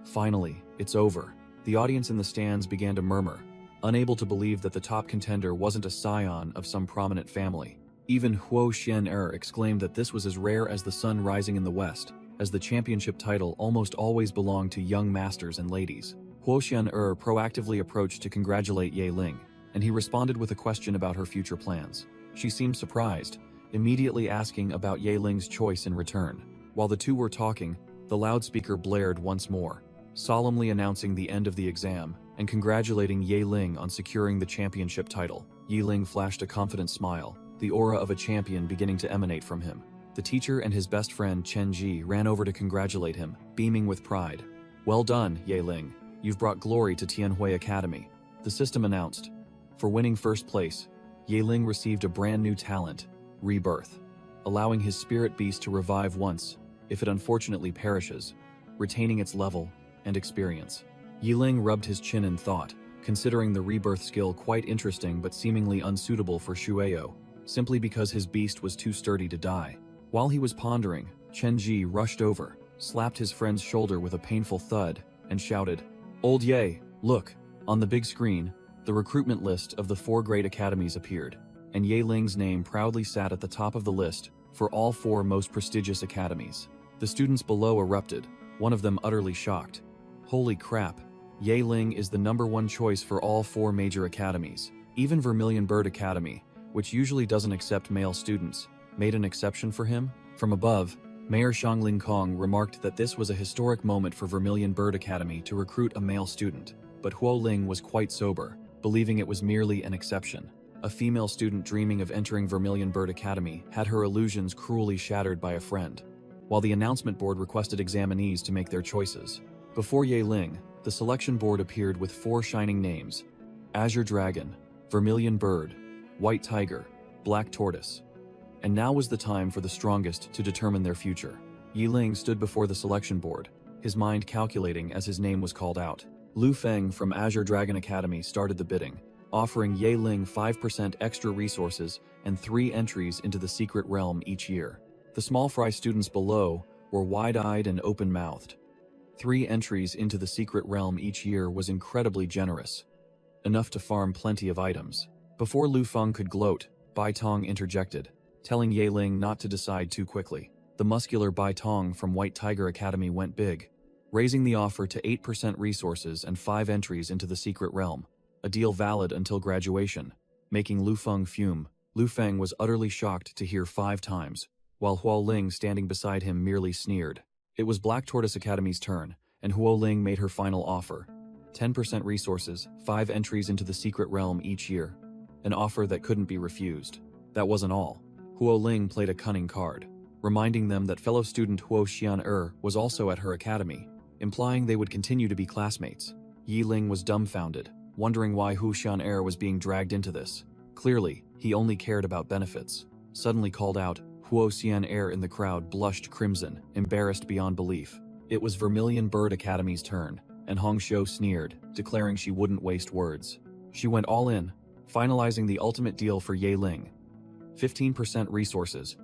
Finally, it's over. The audience in the stands began to murmur, unable to believe that the top contender wasn't a scion of some prominent family. Even Huo Xian exclaimed that this was as rare as the sun rising in the west, as the championship title almost always belonged to young masters and ladies. Huo Xian proactively approached to congratulate Ye Ling, and he responded with a question about her future plans. She seemed surprised, immediately asking about Ye Ling's choice in return. While the two were talking, the loudspeaker blared once more, solemnly announcing the end of the exam and congratulating Ye Ling on securing the championship title. Ye Ling flashed a confident smile, the aura of a champion beginning to emanate from him. The teacher and his best friend Chen Ji ran over to congratulate him, beaming with pride. Well done, Ye Ling. You've brought glory to Tianhui Academy. The system announced. For winning first place, Ye Ling received a brand new talent, Rebirth, allowing his spirit beast to revive once, if it unfortunately perishes, retaining its level and experience. Ye Ling rubbed his chin in thought, considering the rebirth skill quite interesting but seemingly unsuitable for Shueyo, simply because his beast was too sturdy to die. While he was pondering, Chen Ji rushed over, slapped his friend's shoulder with a painful thud, and shouted, "Old Ye, look!" On the big screen, the recruitment list of the 4 great academies appeared, and Ye Ling's name proudly sat at the top of the list for all 4 most prestigious academies. The students below erupted, one of them utterly shocked. Holy crap, Ye Ling is the #1 choice for all 4 major academies. Even Vermilion Bird Academy, which usually doesn't accept male students, made an exception for him. From above, Mayor Shang Lingkong remarked that this was a historic moment for Vermilion Bird Academy to recruit a male student, but Huo Ling was quite sober, believing it was merely an exception. A female student dreaming of entering Vermilion Bird Academy had her illusions cruelly shattered by a friend, while the announcement board requested examinees to make their choices. Before Ye Ling, the selection board appeared with 4 shining names: Azure Dragon, Vermilion Bird, White Tiger, Black Tortoise. And now was the time for the strongest to determine their future. Ye Ling stood before the selection board, his mind calculating as his name was called out. Lu Feng from Azure Dragon Academy started the bidding, offering Ye Ling 5% extra resources and 3 entries into the secret realm each year. The small fry students below were wide-eyed and open-mouthed. 3 entries into the secret realm each year was incredibly generous, enough to farm plenty of items. Before Lu Feng could gloat, Bai Tong interjected, telling Ye Ling not to decide too quickly. The muscular Bai Tong from White Tiger Academy went big, raising the offer to 8% resources and 5 entries into the secret realm, a deal valid until graduation, making Lu Feng fume. Lu Feng was utterly shocked to hear 5 times, while Huo Ling standing beside him merely sneered. It was Black Tortoise Academy's turn, and Huo Ling made her final offer. 10% resources, 5 entries into the secret realm each year. An offer that couldn't be refused. That wasn't all. Huo Ling played a cunning card, reminding them that fellow student Huo Xian was also at her academy, implying they would continue to be classmates. Ye Ling was dumbfounded, wondering why Huo Xian was being dragged into this. Clearly, he only cared about benefits. Suddenly called out, Huo Xian in the crowd blushed crimson, embarrassed beyond belief. It was Vermilion Bird Academy's turn, and Hong Xiu sneered, declaring she wouldn't waste words. She went all in, finalizing the ultimate deal for Ye Ling. 15% resources,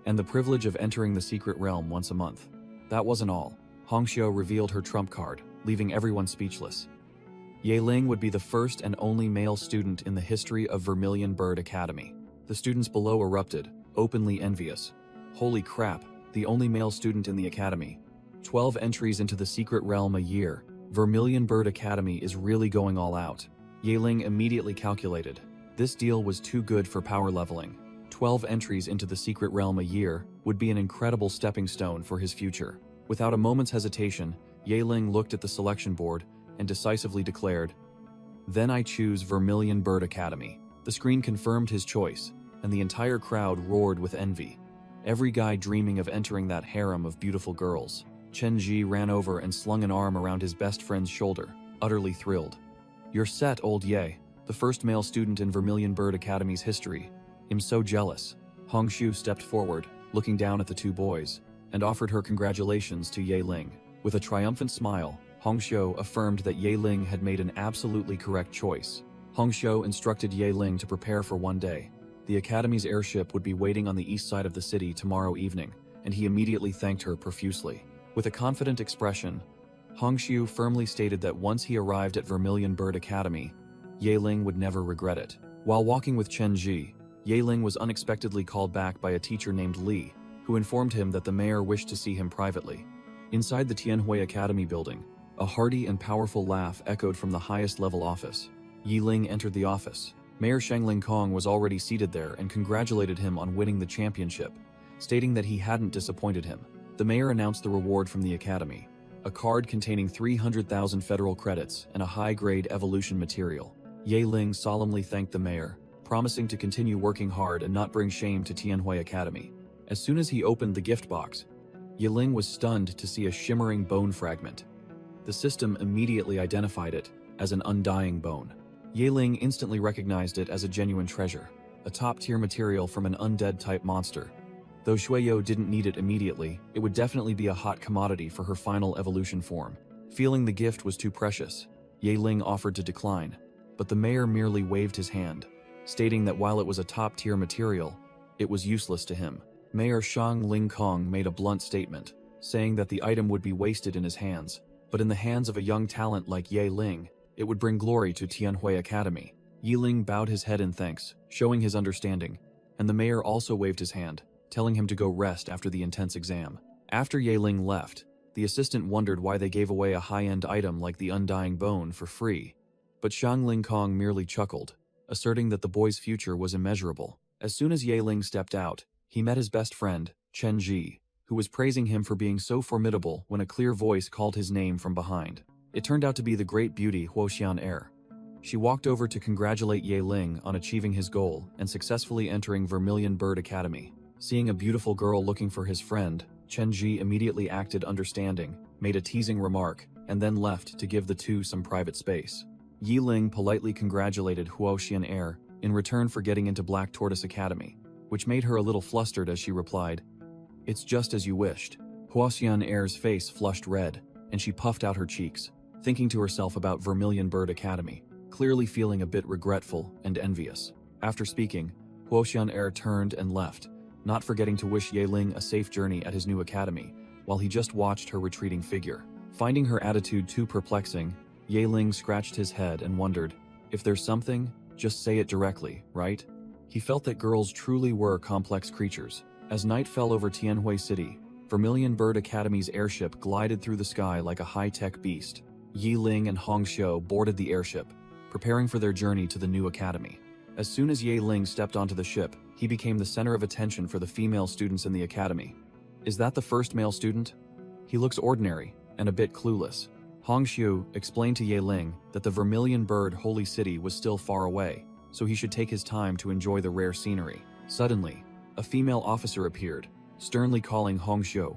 and the privilege of entering the secret realm once a month. That wasn't all. Hong Xiu revealed her trump card, leaving everyone speechless. Ye Ling would be the first and only male student in the history of Vermilion Bird Academy. The students below erupted, openly envious. Holy crap, the only male student in the academy. 12 entries into the secret realm a year. Vermilion Bird Academy is really going all out. Ye Ling immediately calculated. This deal was too good for power leveling. 12 entries into the secret realm a year would be an incredible stepping stone for his future. Without a moment's hesitation, Ye Ling looked at the selection board and decisively declared, Then I choose Vermilion Bird Academy. The screen confirmed his choice, and the entire crowd roared with envy. Every guy dreaming of entering that harem of beautiful girls. Chen Ji ran over and slung an arm around his best friend's shoulder, utterly thrilled. You're set, old Ye, the first male student in Vermilion Bird Academy's history. I'm so jealous. Hongshu stepped forward, looking down at the two boys, and offered her congratulations to Ye Ling. With a triumphant smile, Hongshu affirmed that Ye Ling had made an absolutely correct choice. Hongshu instructed Ye Ling to prepare for one day. The Academy's airship would be waiting on the east side of the city tomorrow evening, and he immediately thanked her profusely. With a confident expression, Hongshu firmly stated that once he arrived at Vermilion Bird Academy, Ye Ling would never regret it. While walking with Chen Ji, Ye Ling was unexpectedly called back by a teacher named Li, who informed him that the mayor wished to see him privately. Inside the Tianhui Academy building, a hearty and powerful laugh echoed from the highest level office. Ye Ling entered the office. Mayor Shangling Kong was already seated there and congratulated him on winning the championship, stating that he hadn't disappointed him. The mayor announced the reward from the academy, a card containing 300,000 federal credits and a high-grade evolution material. Ye Ling solemnly thanked the mayor, promising to continue working hard and not bring shame to Tianhui Academy. As soon as he opened the gift box, Ye Ling was stunned to see a shimmering bone fragment. The system immediately identified it as an undying bone. Ye Ling instantly recognized it as a genuine treasure, a top-tier material from an undead-type monster. Though Shueyo didn't need it immediately, it would definitely be a hot commodity for her final evolution form. Feeling the gift was too precious, Ye Ling offered to decline, but the mayor merely waved his hand, stating that while it was a top-tier material, it was useless to him. Mayor Shang Ling Kong made a blunt statement, saying that the item would be wasted in his hands, but in the hands of a young talent like Ye Ling, it would bring glory to Tianhui Academy. Ye Ling bowed his head in thanks, showing his understanding, and the mayor also waved his hand, telling him to go rest after the intense exam. After Ye Ling left, the assistant wondered why they gave away a high-end item like the undying bone for free, but Shang Ling Kong merely chuckled, asserting that the boy's future was immeasurable. As soon as Ye Ling stepped out, he met his best friend, Chen Ji, who was praising him for being so formidable when a clear voice called his name from behind. It turned out to be the great beauty Huoxian Er. She walked over to congratulate Ye Ling on achieving his goal and successfully entering Vermilion Bird Academy. Seeing a beautiful girl looking for his friend, Chen Ji immediately acted understanding, made a teasing remark, and then left to give the two some private space. Ye Ling politely congratulated Huoxian Er in return for getting into Black Tortoise Academy, which made her a little flustered as she replied, "It's just as you wished." Huoxian Er's face flushed red, and she puffed out her cheeks, thinking to herself about Vermilion Bird Academy, clearly feeling a bit regretful and envious. After speaking, Huoxian Er turned and left, not forgetting to wish Ye Ling a safe journey at his new academy, while he just watched her retreating figure. Finding her attitude too perplexing, Ye Ling scratched his head and wondered, if there's something, just say it directly, right? He felt that girls truly were complex creatures. As night fell over Tianhui City, Vermilion Bird Academy's airship glided through the sky like a high-tech beast. Ye Ling and Hongshu boarded the airship, preparing for their journey to the new academy. As soon as Ye Ling stepped onto the ship, he became the center of attention for the female students in the academy. Is that the first male student? He looks ordinary and a bit clueless. Hongshu explained to Ye Ling that the Vermilion Bird Holy City was still far away, so he should take his time to enjoy the rare scenery. Suddenly, a female officer appeared, sternly calling Hongshu,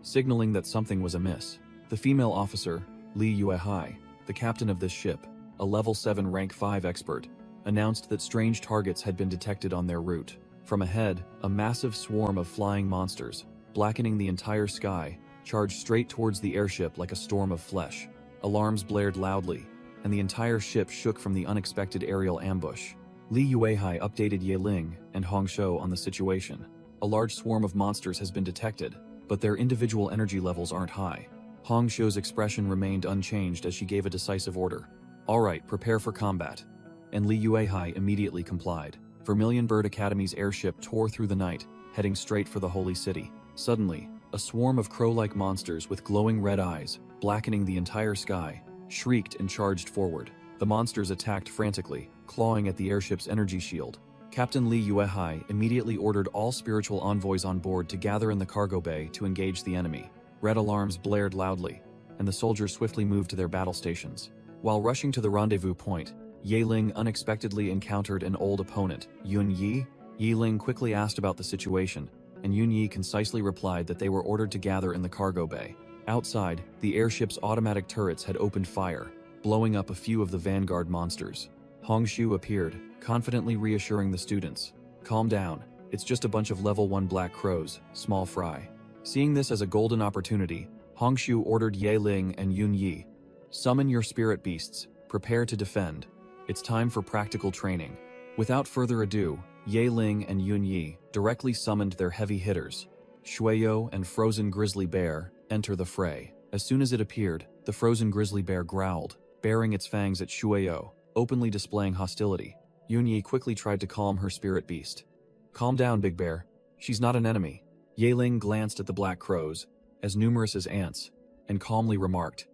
signaling that something was amiss. The female officer, Li Yuehai, the captain of this ship, a level 7 rank 5 expert, announced that strange targets had been detected on their route. From ahead, a massive swarm of flying monsters, blackening the entire sky, charged straight towards the airship like a storm of flesh. Alarms blared loudly, and the entire ship shook from the unexpected aerial ambush. Li Yuehai updated Ye Ling and Hongshu on the situation. A large swarm of monsters has been detected, but their individual energy levels aren't high. Hongshu's expression remained unchanged as she gave a decisive order. "All right, prepare for combat." And Li Yuehai immediately complied. Vermilion Bird Academy's airship tore through the night, heading straight for the Holy City. Suddenly, a swarm of crow-like monsters with glowing red eyes, blackening the entire sky, shrieked and charged forward. The monsters attacked frantically, clawing at the airship's energy shield. Captain Li Yuehai immediately ordered all spiritual envoys on board to gather in the cargo bay to engage the enemy. Red alarms blared loudly, and the soldiers swiftly moved to their battle stations. While rushing to the rendezvous point, Yeling unexpectedly encountered an old opponent, Yun Yi. Yeling quickly asked about the situation, and Yun Yi concisely replied that they were ordered to gather in the cargo bay. Outside, the airship's automatic turrets had opened fire, blowing up a few of the vanguard monsters. Hongshu appeared, confidently reassuring the students. "Calm down, it's just a bunch of level 1 black crows, small fry." Seeing this as a golden opportunity, Hongshu ordered Yeling and Yun Yi, "Summon your spirit beasts, prepare to defend. It's time for practical training." Without further ado, Yeling and Yun Yi directly summoned their heavy hitters. Shueyo and Frozen Grizzly Bear enter the fray. As soon as it appeared, the Frozen Grizzly Bear growled, baring its fangs at Shueyo, openly displaying hostility. Yun Yi quickly tried to calm her spirit beast. "Calm down, Big Bear. She's not an enemy." Yeling glanced at the black crows, as numerous as ants, and calmly remarked,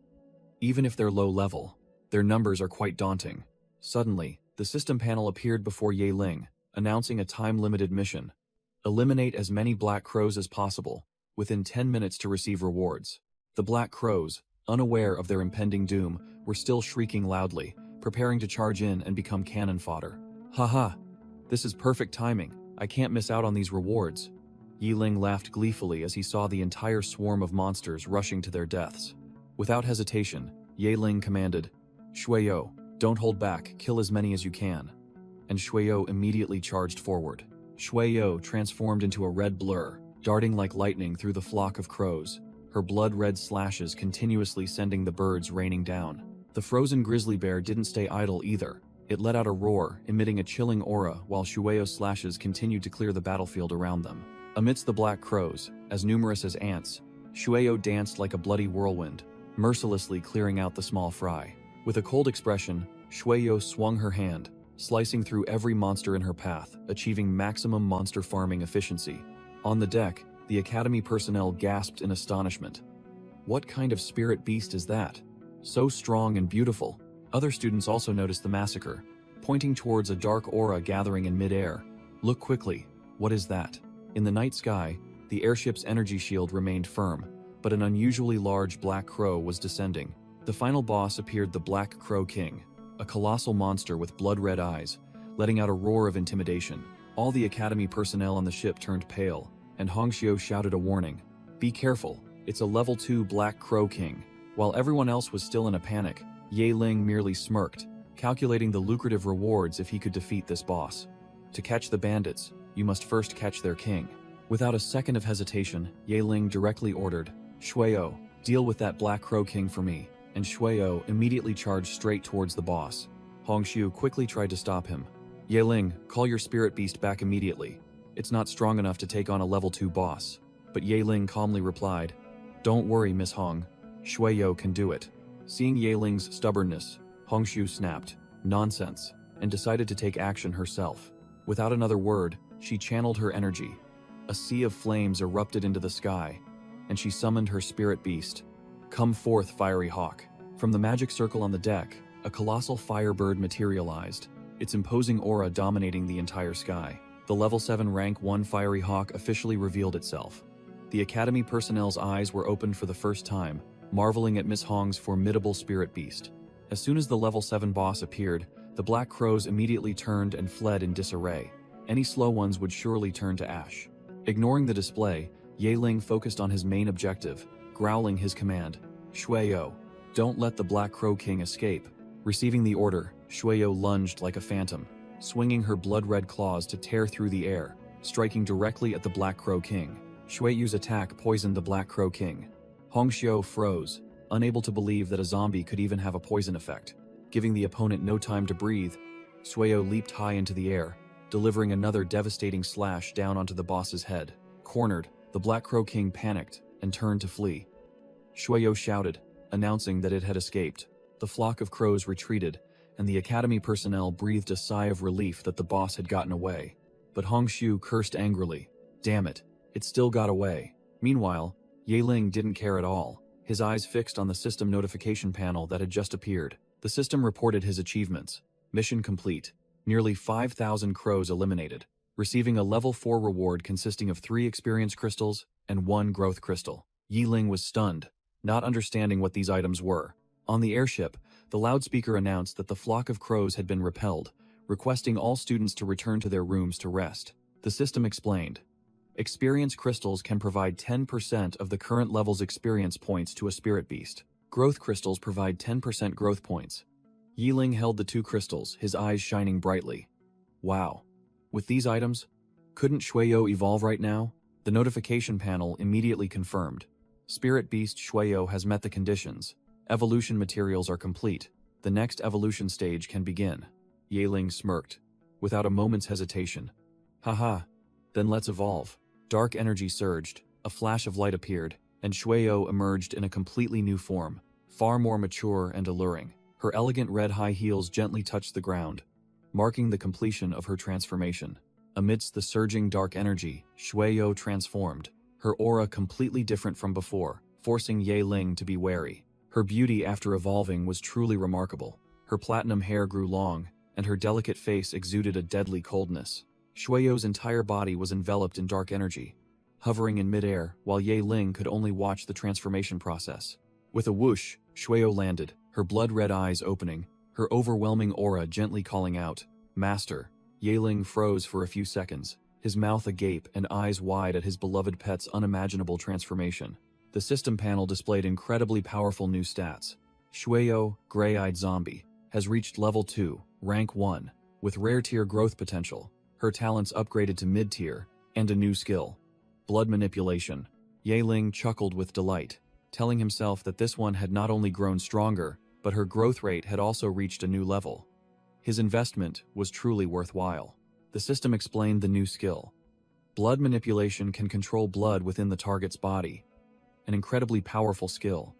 "Even if they're low level, their numbers are quite daunting." Suddenly, the system panel appeared before Yeling, announcing a time-limited mission. Eliminate as many black crows as possible, within 10 minutes to receive rewards. The black crows, unaware of their impending doom, were still shrieking loudly, preparing to charge in and become cannon fodder. "Haha, this is perfect timing. I can't miss out on these rewards." Yeling laughed gleefully as he saw the entire swarm of monsters rushing to their deaths. Without hesitation, Yeling commanded, "Shueyo, don't hold back, kill as many as you can." And Shueyo immediately charged forward. Shueyo transformed into a red blur, darting like lightning through the flock of crows, her blood-red slashes continuously sending the birds raining down. The Frozen Grizzly Bear didn't stay idle either. It let out a roar, emitting a chilling aura while Shueyo's slashes continued to clear the battlefield around them. Amidst the black crows, as numerous as ants, Shueyo danced like a bloody whirlwind, mercilessly clearing out the small fry. With a cold expression, Shueyo swung her hand, slicing through every monster in her path, achieving maximum monster farming efficiency. On the deck, the Academy personnel gasped in astonishment. "What kind of spirit beast is that? So strong and beautiful." Other students also noticed the massacre, pointing towards a dark aura gathering in midair. "Look quickly, what is that?" In the night sky, the airship's energy shield remained firm, but an unusually large black crow was descending. The final boss appeared, the Black Crow King, a colossal monster with blood-red eyes, letting out a roar of intimidation. All the Academy personnel on the ship turned pale, and Hongshu shouted a warning. "Be careful, it's a level 2 Black Crow King." While everyone else was still in a panic, Yeling merely smirked, calculating the lucrative rewards if he could defeat this boss. To catch the bandits, you must first catch their king. Without a second of hesitation, Yeling directly ordered, "Shueyo, deal with that Black Crow King for me," and Shueyo immediately charged straight towards the boss. Hongshu quickly tried to stop him. "Yeling, call your spirit beast back immediately. It's not strong enough to take on a level 2 boss." But Yeling calmly replied, "Don't worry, Miss Hong. Shueyo can do it." Seeing Yeling's stubbornness, Hongshu snapped, "Nonsense," and decided to take action herself. Without another word, she channeled her energy. A sea of flames erupted into the sky, and she summoned her spirit beast. "Come forth, fiery hawk." From the magic circle on the deck, a colossal firebird materialized, its imposing aura dominating the entire sky. The level 7 rank 1 fiery hawk officially revealed itself. The Academy personnel's eyes were opened for the first time, marveling at Miss Hong's formidable spirit beast. As soon as the level 7 boss appeared, the black crows immediately turned and fled in disarray. Any slow ones would surely turn to ash. Ignoring the display, Yeling focused on his main objective, growling his command, "Shueyo, don't let the Black Crow King escape." Receiving the order, Shueyo lunged like a phantom, swinging her blood-red claws to tear through the air, striking directly at the Black Crow King. Shueyu's attack poisoned the Black Crow King. Hongshu froze, unable to believe that a zombie could even have a poison effect. Giving the opponent no time to breathe, Shueyo leaped high into the air, delivering another devastating slash down onto the boss's head. Cornered, the Black Crow King panicked and turned to flee. Shueyo shouted, announcing that it had escaped. The flock of crows retreated, and the Academy personnel breathed a sigh of relief that the boss had gotten away. But Hongshu cursed angrily. "Damn it, it still got away." Meanwhile, Yeling didn't care at all, his eyes fixed on the system notification panel that had just appeared. The system reported his achievements. Mission complete. Nearly 5,000 crows eliminated, receiving a level 4 reward consisting of 3 experience crystals and 1 growth crystal. Yeling was stunned, not understanding what these items were. On the airship, The loudspeaker announced that the flock of crows had been repelled, requesting all students to return to their rooms to rest. The system explained. Experience crystals can provide 10% of the current level's experience points to a spirit beast. Growth crystals provide 10% growth points. Yiling held the 2 crystals, his eyes shining brightly. Wow. With these items, couldn't Shueyo evolve right now? The notification panel immediately confirmed. Spirit beast Shueyo has met the conditions. Evolution materials are complete. The next evolution stage can begin. Yiling smirked, without a moment's hesitation. Haha, then let's evolve. Dark energy surged, a flash of light appeared, and Shueyo emerged in a completely new form, far more mature and alluring. Her elegant red high heels gently touched the ground, marking the completion of her transformation. Amidst the surging dark energy, Shueyo transformed, her aura completely different from before, forcing Yiling to be wary. Her beauty after evolving was truly remarkable. Her platinum hair grew long, and her delicate face exuded a deadly coldness. Shueyo's entire body was enveloped in dark energy, hovering in midair while Yiling could only watch the transformation process. With a whoosh, Shueyo landed, her blood-red eyes opening, her overwhelming aura gently calling out, "Master." Yiling froze for a few seconds, his mouth agape and eyes wide at his beloved pet's unimaginable transformation. The system panel displayed incredibly powerful new stats. Shueyo, gray-eyed zombie, has reached level 2, rank 1, with rare tier growth potential. Her talents upgraded to mid-tier, and a new skill. Blood manipulation. Yiling chuckled with delight, telling himself that this one had not only grown stronger, but her growth rate had also reached a new level. His investment was truly worthwhile. The system explained the new skill. Blood manipulation can control blood within the target's body, an incredibly powerful skill,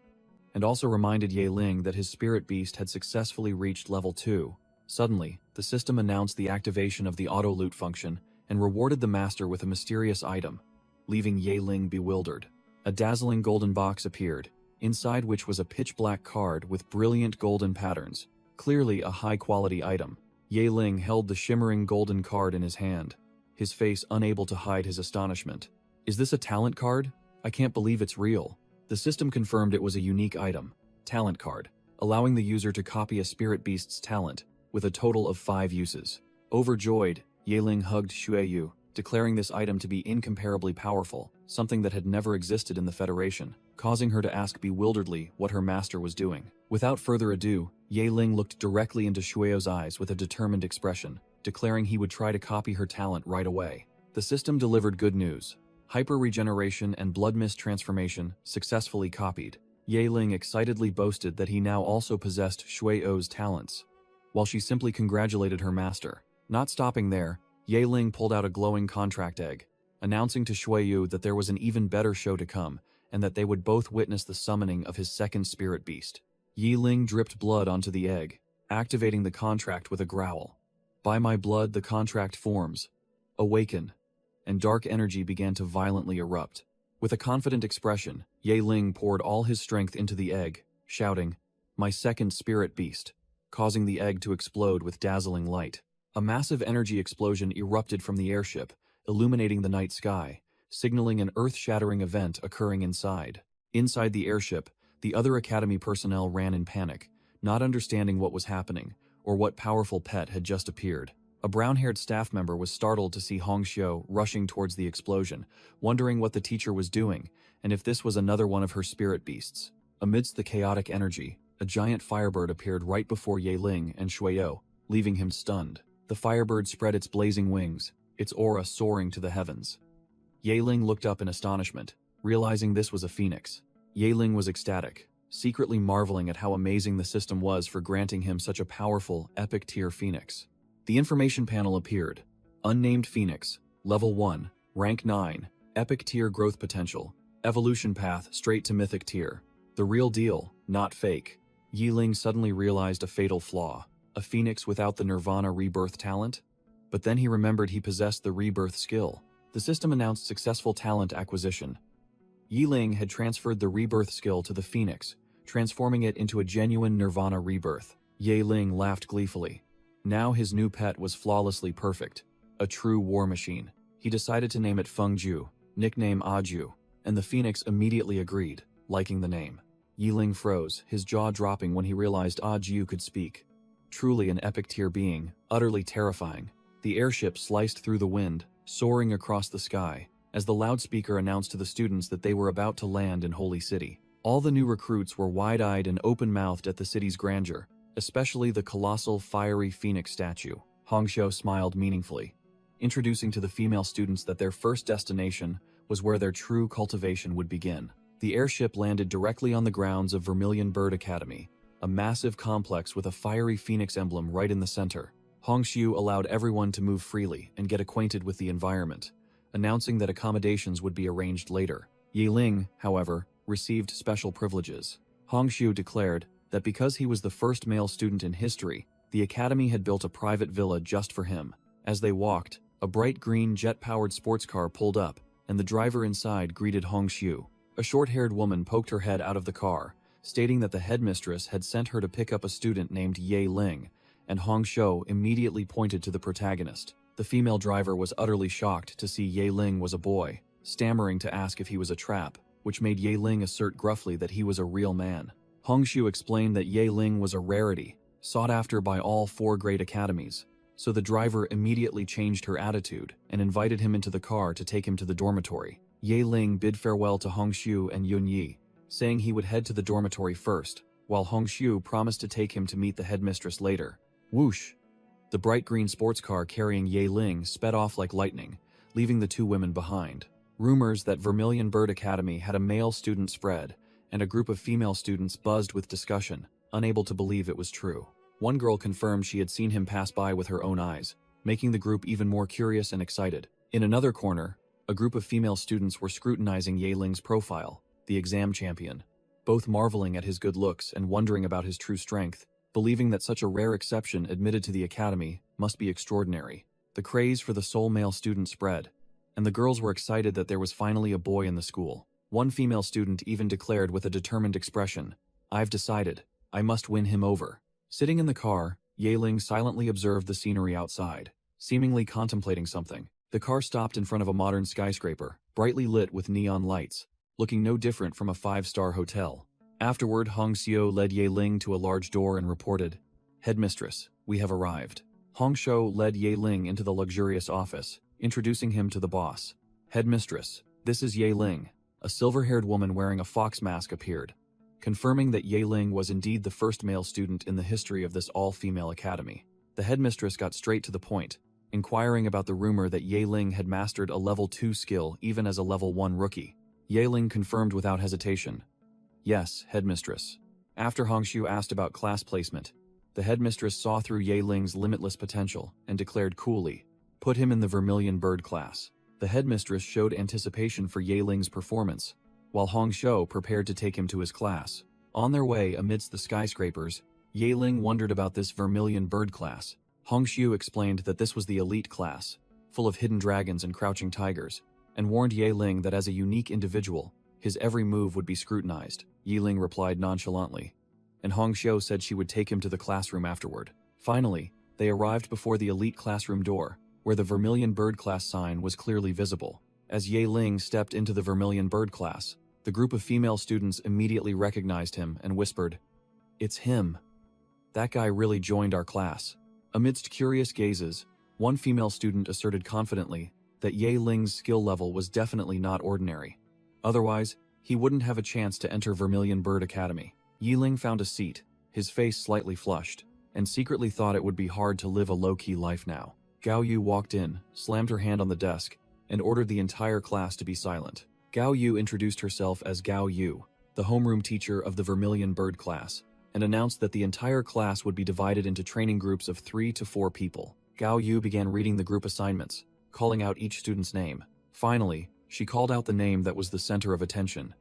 and also reminded Yiling that his spirit beast had successfully reached level 2. Suddenly, the system announced the activation of the auto-loot function and rewarded the master with a mysterious item, leaving Yiling bewildered. A dazzling golden box appeared, inside which was a pitch-black card with brilliant golden patterns, clearly a high-quality item. Yiling held the shimmering golden card in his hand, his face unable to hide his astonishment. "Is this a talent card? I can't believe it's real." The system confirmed it was a unique item, talent card, allowing the user to copy a spirit beast's talent, with a total of 5 uses. Overjoyed, Yiling hugged Shueyo, declaring this item to be incomparably powerful, something that had never existed in the Federation, causing her to ask bewilderedly what her master was doing. Without further ado, Yiling looked directly into Shueyo's eyes with a determined expression, declaring he would try to copy her talent right away. The system delivered good news. Hyper-regeneration and blood mist transformation successfully copied. Yiling excitedly boasted that he now also possessed Shueyo's talents, while she simply congratulated her master. Not stopping there, Yiling pulled out a glowing contract egg, announcing to Shueyo that there was an even better show to come, and that they would both witness the summoning of his second spirit beast. Yiling dripped blood onto the egg, activating the contract with a growl. "By my blood the contract forms. Awaken." And dark energy began to violently erupt. With a confident expression, Yiling poured all his strength into the egg, shouting, "My second spirit beast," causing the egg to explode with dazzling light. A massive energy explosion erupted from the airship, illuminating the night sky, signaling an earth-shattering event occurring inside. Inside the airship, the other Academy personnel ran in panic, not understanding what was happening, or what powerful pet had just appeared. A brown-haired staff member was startled to see Hongxiu rushing towards the explosion, wondering what the teacher was doing, and if this was another one of her spirit beasts. Amidst the chaotic energy, a giant firebird appeared right before Yiling and Shueyo, leaving him stunned. The firebird spread its blazing wings, its aura soaring to the heavens. Yiling looked up in astonishment, realizing this was a phoenix. Yiling was ecstatic, secretly marveling at how amazing the system was for granting him such a powerful, epic-tier phoenix. The information panel appeared. Unnamed Phoenix, Level 1, Rank 9, Epic Tier Growth Potential, Evolution Path straight to Mythic Tier. The real deal, not fake. Yiling suddenly realized a fatal flaw. A phoenix without the Nirvana rebirth talent? But then he remembered he possessed the rebirth skill. The system announced successful talent acquisition. Yiling had transferred the rebirth skill to the phoenix, transforming it into a genuine Nirvana rebirth. Yiling laughed gleefully. Now his new pet was flawlessly perfect, a true war machine. He decided to name it Fengju, nickname Aju, and the phoenix immediately agreed, liking the name. Yi Ling froze, his jaw dropping when he realized Ah Jiu could speak. Truly an epic tier being, utterly terrifying. The airship sliced through the wind, soaring across the sky, as the loudspeaker announced to the students that they were about to land in Holy City. All the new recruits were wide-eyed and open-mouthed at the city's grandeur, especially the colossal fiery phoenix statue. Hongxiu smiled meaningfully, introducing to the female students that their first destination was where their true cultivation would begin. The airship landed directly on the grounds of Vermilion Bird Academy, a massive complex with a fiery phoenix emblem right in the center. Hongxiu allowed everyone to move freely and get acquainted with the environment, announcing that accommodations would be arranged later. Yi Ling, however, received special privileges. Hongxiu declared that because he was the first male student in history, the academy had built a private villa just for him. As they walked, a bright green jet-powered sports car pulled up, and the driver inside greeted Hongxiu. A short-haired woman poked her head out of the car, stating that the headmistress had sent her to pick up a student named Yi Ling, and Hongxiu immediately pointed to the protagonist. The female driver was utterly shocked to see Yi Ling was a boy, stammering to ask if he was a trap, which made Yi Ling assert gruffly that he was a real man. Hongxiu explained that Yi Ling was a rarity, sought after by all 4 great academies, so the driver immediately changed her attitude and invited him into the car to take him to the dormitory. Yi Ling bid farewell to Hongxiu and Yunyi, saying he would head to the dormitory first, while Hongxiu promised to take him to meet the headmistress later. Whoosh! The bright green sports car carrying Yi Ling sped off like lightning, leaving the 2 women behind. Rumors that Vermilion Bird Academy had a male student spread, and a group of female students buzzed with discussion, unable to believe it was true. One girl confirmed she had seen him pass by with her own eyes, making the group even more curious and excited. In another corner, a group of female students were scrutinizing Yi Ling's profile, the exam champion, both marveling at his good looks and wondering about his true strength, believing that such a rare exception admitted to the academy must be extraordinary. The craze for the sole male student spread, and the girls were excited that there was finally a boy in the school. One female student even declared with a determined expression, "I've decided, I must win him over." Sitting in the car, Yi Ling silently observed the scenery outside, seemingly contemplating something. The car stopped in front of a modern skyscraper, brightly lit with neon lights, looking no different from a 5-star hotel. Afterward, Hongxiu led Yi Ling to a large door and reported, "Headmistress, we have arrived." Hongxiu led Yi Ling into the luxurious office, introducing him to the boss. "Headmistress, this is Yi Ling." A silver-haired woman wearing a fox mask appeared, confirming that Yi Ling was indeed the first male student in the history of this all-female academy. The headmistress got straight to the point, inquiring about the rumor that Yi Ling had mastered a level 2 skill even as a level 1 rookie. Yi Ling confirmed without hesitation, "Yes, headmistress." After Hongxiu asked about class placement, the headmistress saw through Yi Ling's limitless potential and declared coolly, "Put him in the Vermilion Bird class." The headmistress showed anticipation for Yi Ling's performance, while Hongxiu prepared to take him to his class. On their way amidst the skyscrapers, Yi Ling wondered about this Vermilion Bird class. Hongxiu explained that this was the elite class, full of hidden dragons and crouching tigers, and warned Yi Ling that as a unique individual, his every move would be scrutinized. Yi Ling replied nonchalantly, and Hongxiu said she would take him to the classroom afterward. Finally, they arrived before the elite classroom door, where the Vermilion Bird class sign was clearly visible. As Yi Ling stepped into the Vermilion Bird class, the group of female students immediately recognized him and whispered, "It's him. That guy really joined our class." Amidst curious gazes, one female student asserted confidently that Yi Ling's skill level was definitely not ordinary. Otherwise, he wouldn't have a chance to enter Vermilion Bird Academy. Yi Ling found a seat, his face slightly flushed, and secretly thought it would be hard to live a low-key life now. Gao Yu walked in, slammed her hand on the desk, and ordered the entire class to be silent. Gao Yu introduced herself as Gao Yu, the homeroom teacher of the Vermilion Bird class, and announced that the entire class would be divided into training groups of 3 to 4 people. Gao Yu began reading the group assignments, calling out each student's name. Finally, she called out the name that was the center of attention,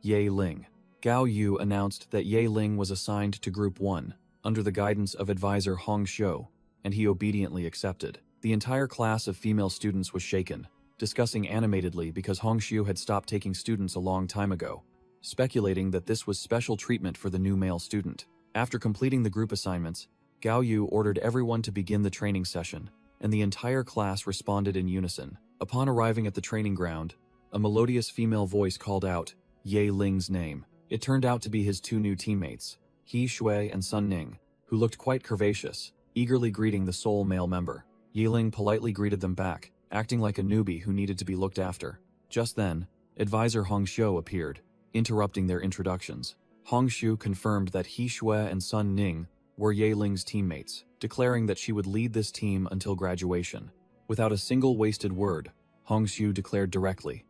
Yi Ling. Gao Yu announced that Yi Ling was assigned to Group 1, under the guidance of advisor Hongxiu, and he obediently accepted. The entire class of female students was shaken, discussing animatedly because Hongxiu had stopped taking students a long time ago, speculating that this was special treatment for the new male student. After completing the group assignments, Gao Yu ordered everyone to begin the training session, and the entire class responded in unison. Upon arriving at the training ground, a melodious female voice called out Yi Ling's name. It turned out to be his two new teammates, He Shui and Sun Ning, who looked quite curvaceous, eagerly greeting the sole male member. Yiling politely greeted them back, acting like a newbie who needed to be looked after. Just then, advisor Hong Xiu appeared, interrupting their introductions. Hong Xiu confirmed that He Shui and Sun Ning were Yiling's teammates, declaring that she would lead this team until graduation. Without a single wasted word, Hong Xiu declared directly,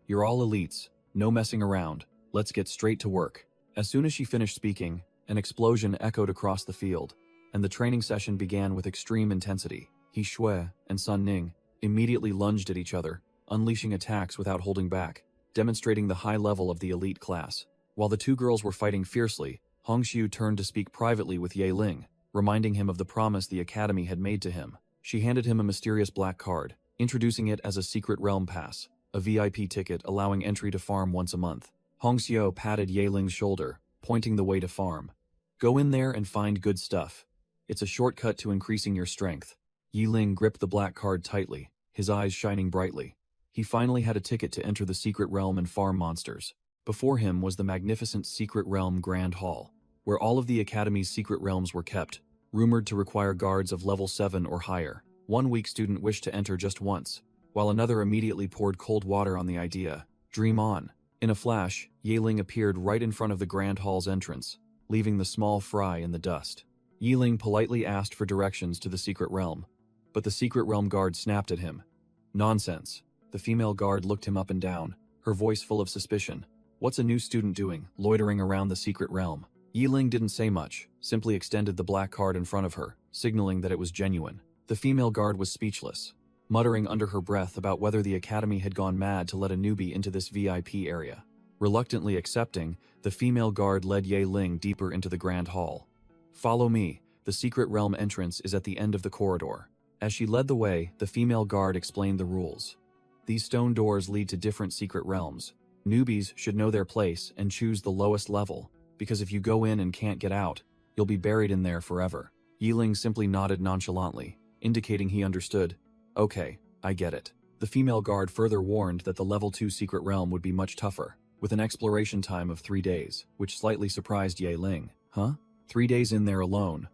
"You're all elites, no messing around, let's get straight to work." As soon as she finished speaking, an explosion echoed across the field, and the training session began with extreme intensity. He Shui and Sun Ning immediately lunged at each other, unleashing attacks without holding back, demonstrating the high level of the elite class. While the two girls were fighting fiercely, Hong Xiu turned to speak privately with Ye Ling, reminding him of the promise the academy had made to him. She handed him a mysterious black card, introducing it as a secret realm pass, a VIP ticket allowing entry to farm once a month. Hong Xiu patted Ye Ling's shoulder, pointing the way to farm. "Go in there and find good stuff. It's a shortcut to increasing your strength." Ye Ling gripped the black card tightly, his eyes shining brightly. He finally had a ticket to enter the secret realm and farm monsters. Before him was the magnificent secret realm Grand Hall, where all of the academy's secret realms were kept, rumored to require guards of level 7 or higher. One weak student wished to enter just once, while another immediately poured cold water on the idea. Dream on. In a flash, Ye Ling appeared right in front of the Grand Hall's entrance, leaving the small fry in the dust. Ye Ling politely asked for directions to the secret realm, but the secret realm guard snapped at him. "Nonsense." The female guard looked him up and down, her voice full of suspicion. "What's a new student doing, loitering around the secret realm?" Ye Ling didn't say much, simply extended the black card in front of her, signaling that it was genuine. The female guard was speechless, muttering under her breath about whether the academy had gone mad to let a newbie into this VIP area. Reluctantly accepting, the female guard led Ye Ling deeper into the Grand Hall. "Follow me, the secret realm entrance is at the end of the corridor." As she led the way, the female guard explained the rules. These stone doors lead to different secret realms. Newbies should know their place and choose the lowest level, because if you go in and can't get out, you'll be buried in there forever. Ye Ling simply nodded nonchalantly, indicating he understood. "Okay, I get it." The female guard further warned that the level 2 secret realm would be much tougher, with an exploration time of 3 days, which slightly surprised Ye Ling. "Huh? 3 days in there alone?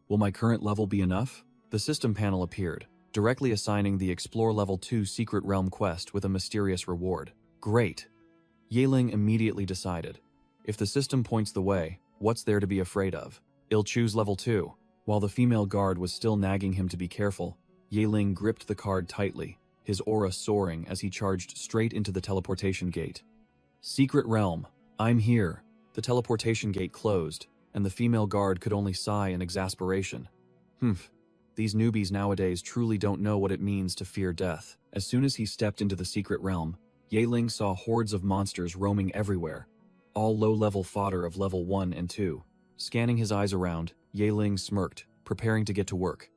Will my current level be enough?" The system panel appeared, directly assigning the Explore Level 2 Secret Realm quest with a mysterious reward. Great! Ye Ling immediately decided. If the system points the way, what's there to be afraid of? I'll choose Level 2. While the female guard was still nagging him to be careful, Ye Ling gripped the card tightly, his aura soaring as he charged straight into the teleportation gate. "Secret Realm, I'm here." The teleportation gate closed, and the female guard could only sigh in exasperation. Humph. These newbies nowadays truly don't know what it means to fear death. As soon as he stepped into the secret realm, Ye Ling saw hordes of monsters roaming everywhere, all low-level fodder of level 1 and 2. Scanning his eyes around, Ye Ling smirked, preparing to get to work.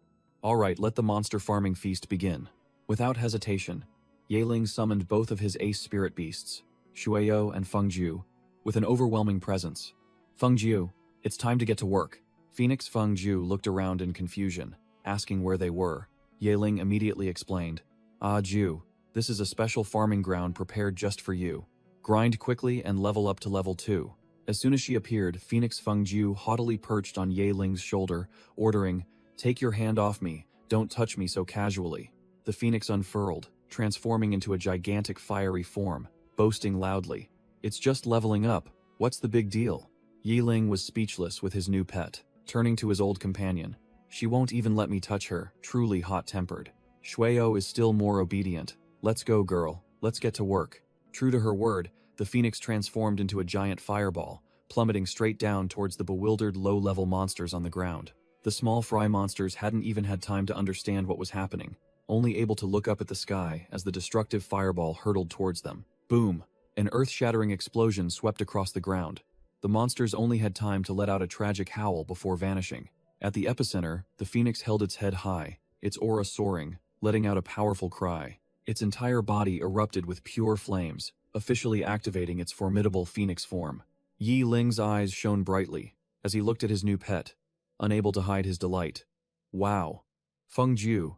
"All right, let the monster farming feast begin." Without hesitation, Ye Ling summoned both of his ace spirit beasts, Shueyo and Fengjiu, with an overwhelming presence. "Fengjiu, it's time to get to work." Phoenix Fengjiu looked around in confusion, asking where they were. Ye Ling immediately explained, "Ah, Ju, this is a special farming ground prepared just for you. Grind quickly and level up to level 2. As soon as she appeared, Phoenix Fengjiu haughtily perched on Ye Ling's shoulder, ordering, "Take your hand off me, don't touch me so casually." The phoenix unfurled, transforming into a gigantic fiery form, boasting loudly, "It's just leveling up, what's the big deal?" Ye Ling was speechless with his new pet, turning to his old companion. "She won't even let me touch her, truly hot-tempered. Shueyo is still more obedient. Let's go, girl, let's get to work." True to her word, the phoenix transformed into a giant fireball, plummeting straight down towards the bewildered low-level monsters on the ground. The small fry monsters hadn't even had time to understand what was happening, only able to look up at the sky as the destructive fireball hurtled towards them. Boom! An earth-shattering explosion swept across the ground. The monsters only had time to let out a tragic howl before vanishing. At the epicenter, the phoenix held its head high, its aura soaring, letting out a powerful cry. Its entire body erupted with pure flames, officially activating its formidable phoenix form. Ye Ling's eyes shone brightly as he looked at his new pet, unable to hide his delight. "Wow. Fengjiu,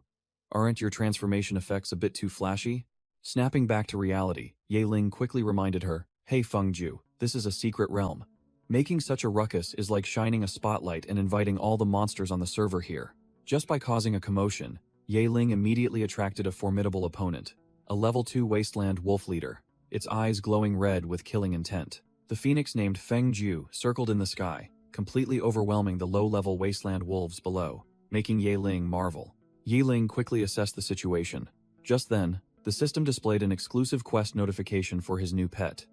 aren't your transformation effects a bit too flashy?" Snapping back to reality, Ye Ling quickly reminded her, "Hey Fengjiu, This is a secret realm. Making such a ruckus is like shining a spotlight and inviting all the monsters on the server here. Just by causing a commotion, Yahello immediately attracted a formidable opponent, a level 2 wasteland wolf leader, its eyes glowing red with killing intent. The phoenix named Feng Jiu circled in the sky, completely overwhelming the low-level wasteland wolves below, making Yahello marvel. Yahello quickly assessed the situation. Just then, the system displayed an exclusive quest notification for his new pet.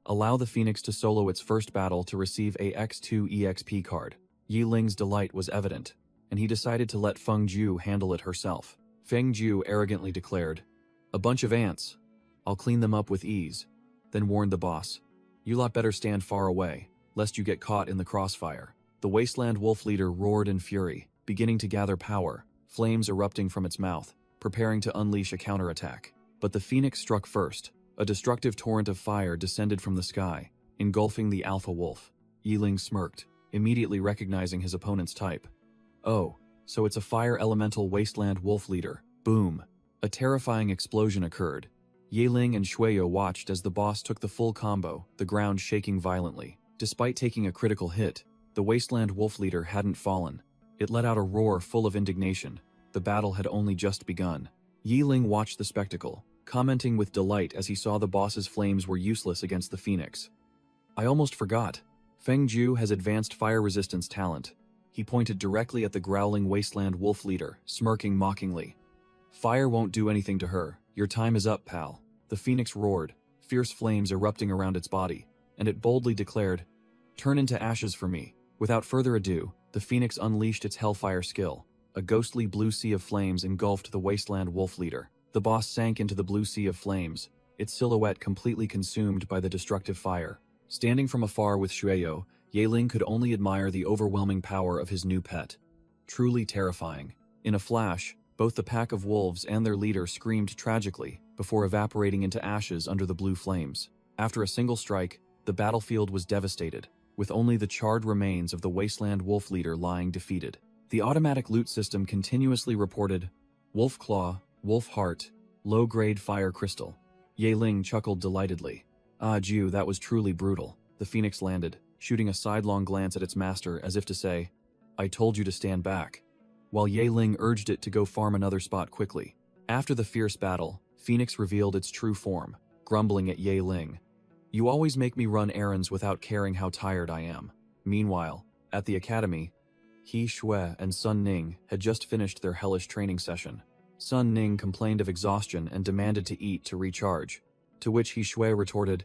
Allow the phoenix to solo its first battle to receive a X2 EXP card. Yahello's delight was evident, and he decided to let Feng Jiu handle it herself. Feng Jiu arrogantly declared, "A bunch of ants. I'll clean them up with ease," then warned the boss, "You lot better stand far away, lest you get caught in the crossfire." The wasteland wolf leader roared in fury, beginning to gather power, flames erupting from its mouth, preparing to unleash a counterattack. But the phoenix struck first. A destructive torrent of fire descended from the sky, engulfing the alpha wolf. Yahello smirked, immediately recognizing his opponent's type. Oh, so it's a fire elemental wasteland wolf leader. Boom! A terrifying explosion occurred. Yahello and Shueyo watched as the boss took the full combo, the ground shaking violently. Despite taking a critical hit, the wasteland wolf leader hadn't fallen. It let out a roar full of indignation. The battle had only just begun. Yahello watched the spectacle, commenting with delight as he saw the boss's flames were useless against the phoenix. "I almost forgot. Feng Jiu has advanced fire resistance talent." He pointed directly at the growling wasteland wolf leader, smirking mockingly. "Fire won't do anything to her. Your time is up, pal." The phoenix roared, fierce flames erupting around its body, and it boldly declared, "Turn into ashes for me." Without further ado, the phoenix unleashed its hellfire skill. A ghostly blue sea of flames engulfed the wasteland wolf leader. The boss sank into the blue sea of flames, its silhouette completely consumed by the destructive fire. Standing from afar with Shueyo, Yahello could only admire the overwhelming power of his new pet. Truly terrifying. In a flash, both the pack of wolves and their leader screamed tragically before evaporating into ashes under the blue flames. After a single strike, the battlefield was devastated, with only the charred remains of the wasteland wolf leader lying defeated. The automatic loot system continuously reported, "Wolf Claw, Wolf Heart, low-grade fire crystal." Yahello chuckled delightedly. "Ah, Jiu, that was truly brutal." The phoenix landed, shooting a sidelong glance at its master as if to say, "I told you to stand back," while Yahello urged it to go farm another spot quickly. After the fierce battle, Phoenix revealed its true form, grumbling at Yahello. "You always make me run errands without caring how tired I am." Meanwhile, at the academy, He Shui and Sun Ning had just finished their hellish training session. Sun Ning complained of exhaustion and demanded to eat to recharge, to which He Shui retorted,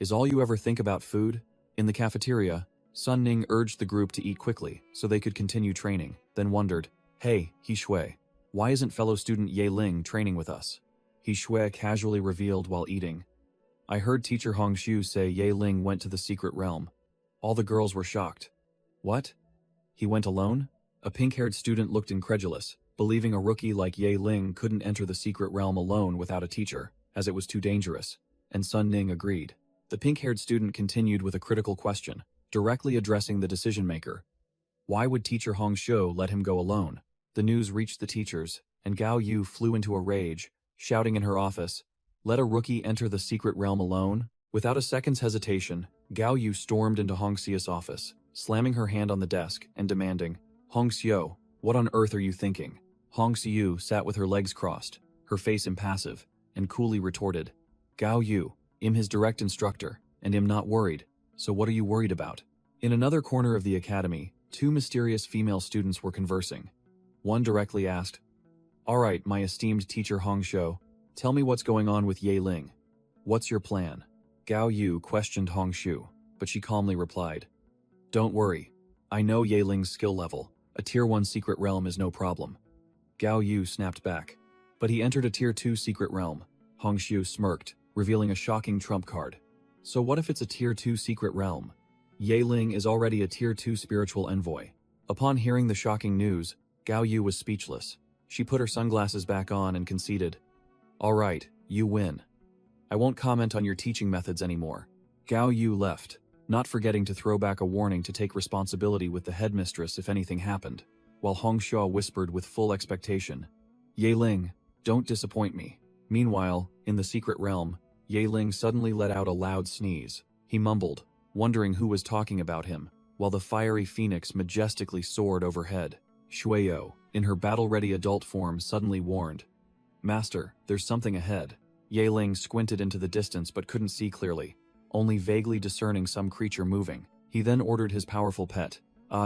"Is all you ever think about food?" In the cafeteria, Sun Ning urged the group to eat quickly so they could continue training, then wondered, "Hey, He Shui, why isn't fellow student Yahello training with us?" He Shui casually revealed while eating, "I heard teacher Hongshu say Yahello went to the secret realm." All the girls were shocked. "What? He went alone?" A pink-haired student looked incredulous, believing a rookie like Yahello couldn't enter the secret realm alone without a teacher, as it was too dangerous, and Sun Ning agreed. The pink-haired student continued with a critical question, directly addressing the decision-maker. Why would teacher Hongshu let him go alone? The news reached the teachers, and Gao Yu flew into a rage, shouting in her office, "Let a rookie enter the secret realm alone?" Without a second's hesitation, Gao Yu stormed into Hongxia's office, slamming her hand on the desk and demanding, "Hongxiu, what on earth are you thinking?" Hongxiu sat with her legs crossed, her face impassive, and coolly retorted, "Gao Yu, I'm his direct instructor, and I'm not worried, so what are you worried about?" In another corner of the academy, two mysterious female students were conversing. One directly asked, "All right, my esteemed teacher Hongshu, tell me what's going on with Yahello. What's your plan?" Gao Yu questioned Hongshu, but she calmly replied, "Don't worry, I know Yahello's skill level. A Tier 1 secret realm is no problem." Gao Yu snapped back, "But he entered a Tier 2 secret realm." Hongshu smirked, revealing a shocking trump card. "So what if it's a Tier 2 secret realm? Yahello is already a Tier 2 spiritual envoy." Upon hearing the shocking news, Gao Yu was speechless. She put her sunglasses back on and conceded, "All right, you win. I won't comment on your teaching methods anymore." Gao Yu left, not forgetting to throw back a warning to take responsibility with the headmistress if anything happened, while Hongshu whispered with full expectation, "Yahello, don't disappoint me." Meanwhile, in the secret realm, Yahello suddenly let out a loud sneeze. He mumbled, wondering who was talking about him, while the fiery phoenix majestically soared overhead. Shueyo, in her battle-ready adult form, suddenly warned, "Master, there's something ahead." Yaling squinted into the distance but couldn't see clearly, only vaguely discerning some creature moving. He then ordered his powerful pet,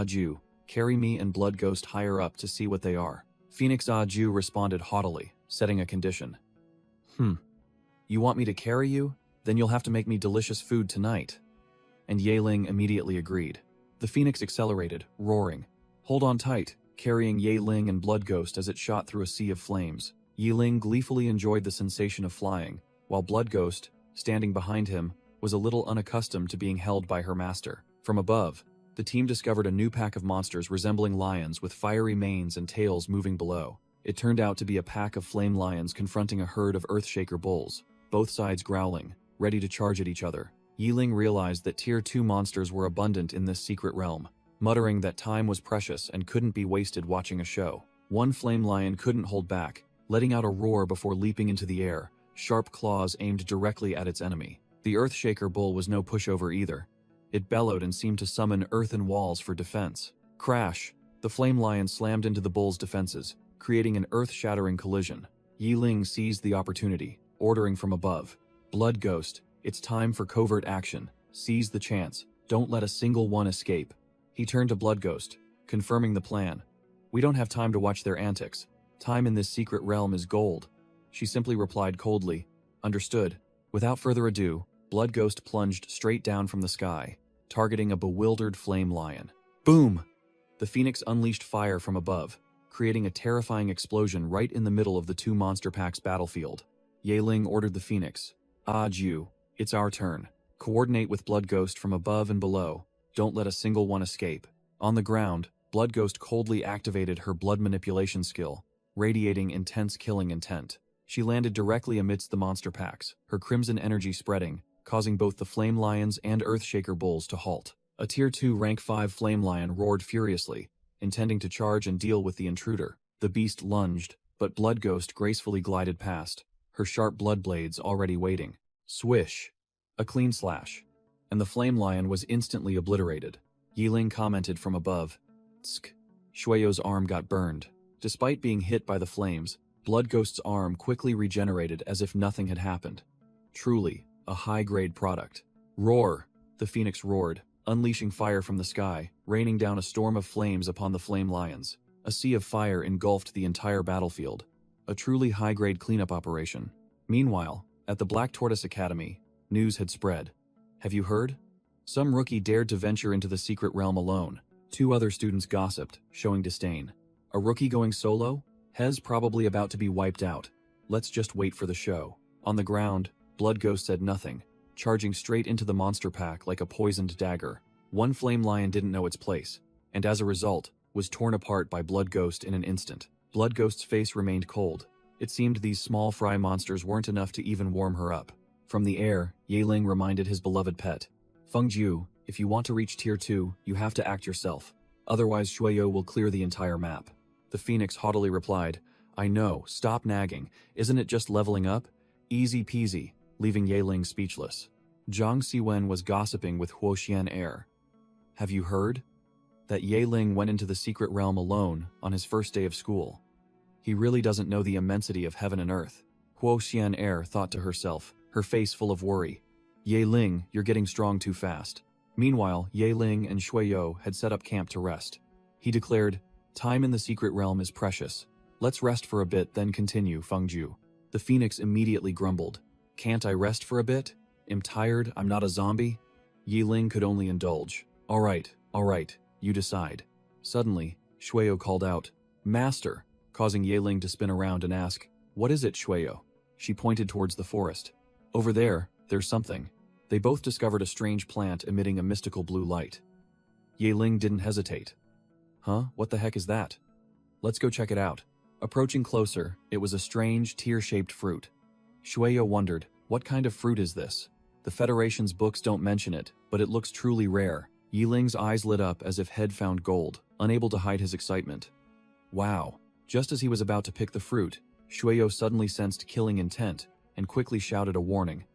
Ju, carry me and Blood Ghost higher up to see what they are. Phoenix Ju responded haughtily, setting a condition. You want me to carry you? Then you'll have to make me delicious food tonight." And Yaling immediately agreed. The phoenix accelerated, roaring. "Hold on tight," carrying Yaling and Blood Ghost as it shot through a sea of flames. Yaling gleefully enjoyed the sensation of flying, while Blood Ghost, standing behind him, was a little unaccustomed to being held by her master. From above, the team discovered a new pack of monsters resembling lions with fiery manes and tails moving below. It turned out to be a pack of flame lions confronting a herd of Earthshaker bulls, both sides growling, ready to charge at each other. Yaling realized that Tier 2 monsters were abundant in this secret realm, muttering that time was precious and couldn't be wasted watching a show. One flame lion couldn't hold back, letting out a roar before leaping into the air, sharp claws aimed directly at its enemy. The Earthshaker bull was no pushover either. It bellowed and seemed to summon earthen walls for defense. Crash! The flame lion slammed into the bull's defenses, creating an earth-shattering collision. Yaling seized the opportunity, ordering from above, "Blood Ghost, it's time for covert action. Seize the chance. Don't let a single one escape." He turned to Blood Ghost, confirming the plan. "We don't have time to watch their antics. Time in this secret realm is gold." She simply replied coldly, "Understood." Without further ado, Blood Ghost plunged straight down from the sky, targeting a bewildered flame lion. Boom! The phoenix unleashed fire from above, creating a terrifying explosion right in the middle of the two monster packs' battlefield. Yaling ordered the phoenix, Ju, it's our turn. Coordinate with Blood Ghost from above and below. Don't let a single one escape." On the ground, Blood Ghost coldly activated her blood manipulation skill, radiating intense killing intent. She landed directly amidst the monster packs, her crimson energy spreading, causing both the flame lions and Earthshaker bulls to halt. A Tier 2 Rank 5 flame lion roared furiously, intending to charge and deal with the intruder. The beast lunged, but Blood Ghost gracefully glided past, her sharp blood blades already waiting. Swish! A clean slash, and the flame lion was instantly obliterated. Yaling commented from above, "Tsk." Shueyo's arm got burned. Despite being hit by the flames, Blood Ghost's arm quickly regenerated as if nothing had happened. Truly, a high-grade product. Roar! The phoenix roared, unleashing fire from the sky, raining down a storm of flames upon the flame lions. A sea of fire engulfed the entire battlefield. A truly high-grade cleanup operation. Meanwhile, at the Black Tortoise Academy, news had spread. Have you heard? Some rookie dared to venture into the secret realm alone. 2 other students gossiped, showing disdain. A rookie going solo? Hez probably about to be wiped out. Let's just wait for the show. On the ground, Blood Ghost said nothing, charging straight into the monster pack like a poisoned dagger. One flame lion didn't know its place, and as a result, was torn apart by Blood Ghost in an instant. Blood Ghost's face remained cold. It seemed these small fry monsters weren't enough to even warm her up. From the air, Yaling reminded his beloved pet, "Fengju, if you want to reach Tier 2, you have to act yourself. Otherwise Shueyo will clear the entire map." The phoenix haughtily replied, "I know, stop nagging. Isn't it just leveling up? Easy peasy," leaving Yaling speechless. Zhang Siwen was gossiping with Huoxian Air. "Have you heard? That Yaling went into the secret realm alone on his first day of school. He really doesn't know the immensity of heaven and earth." Huoxian Air thought to herself, her face full of worry. "Yaling, you're getting strong too fast." Meanwhile, Yaling and Shueyo had set up camp to rest. He declared, "Time in the secret realm is precious. Let's rest for a bit, then continue, Fengju." The phoenix immediately grumbled, "Can't I rest for a bit? I'm tired, I'm not a zombie." Yaling could only indulge. All right, you decide." Suddenly, Shueyo called out, "Master," causing Yaling to spin around and ask, "What is it, Shueyo?" She pointed towards the forest. "Over there, there's something." They both discovered a strange plant emitting a mystical blue light. Yaling didn't hesitate. "Huh? What the heck is that? Let's go check it out." Approaching closer, it was a strange, tear-shaped fruit. Shueyo wondered, what kind of fruit is this? The Federation's books don't mention it, but it looks truly rare. Yiling's eyes lit up as if head found gold, unable to hide his excitement. Wow. Just as he was about to pick the fruit, Shueyo suddenly sensed killing intent and quickly shouted a warning.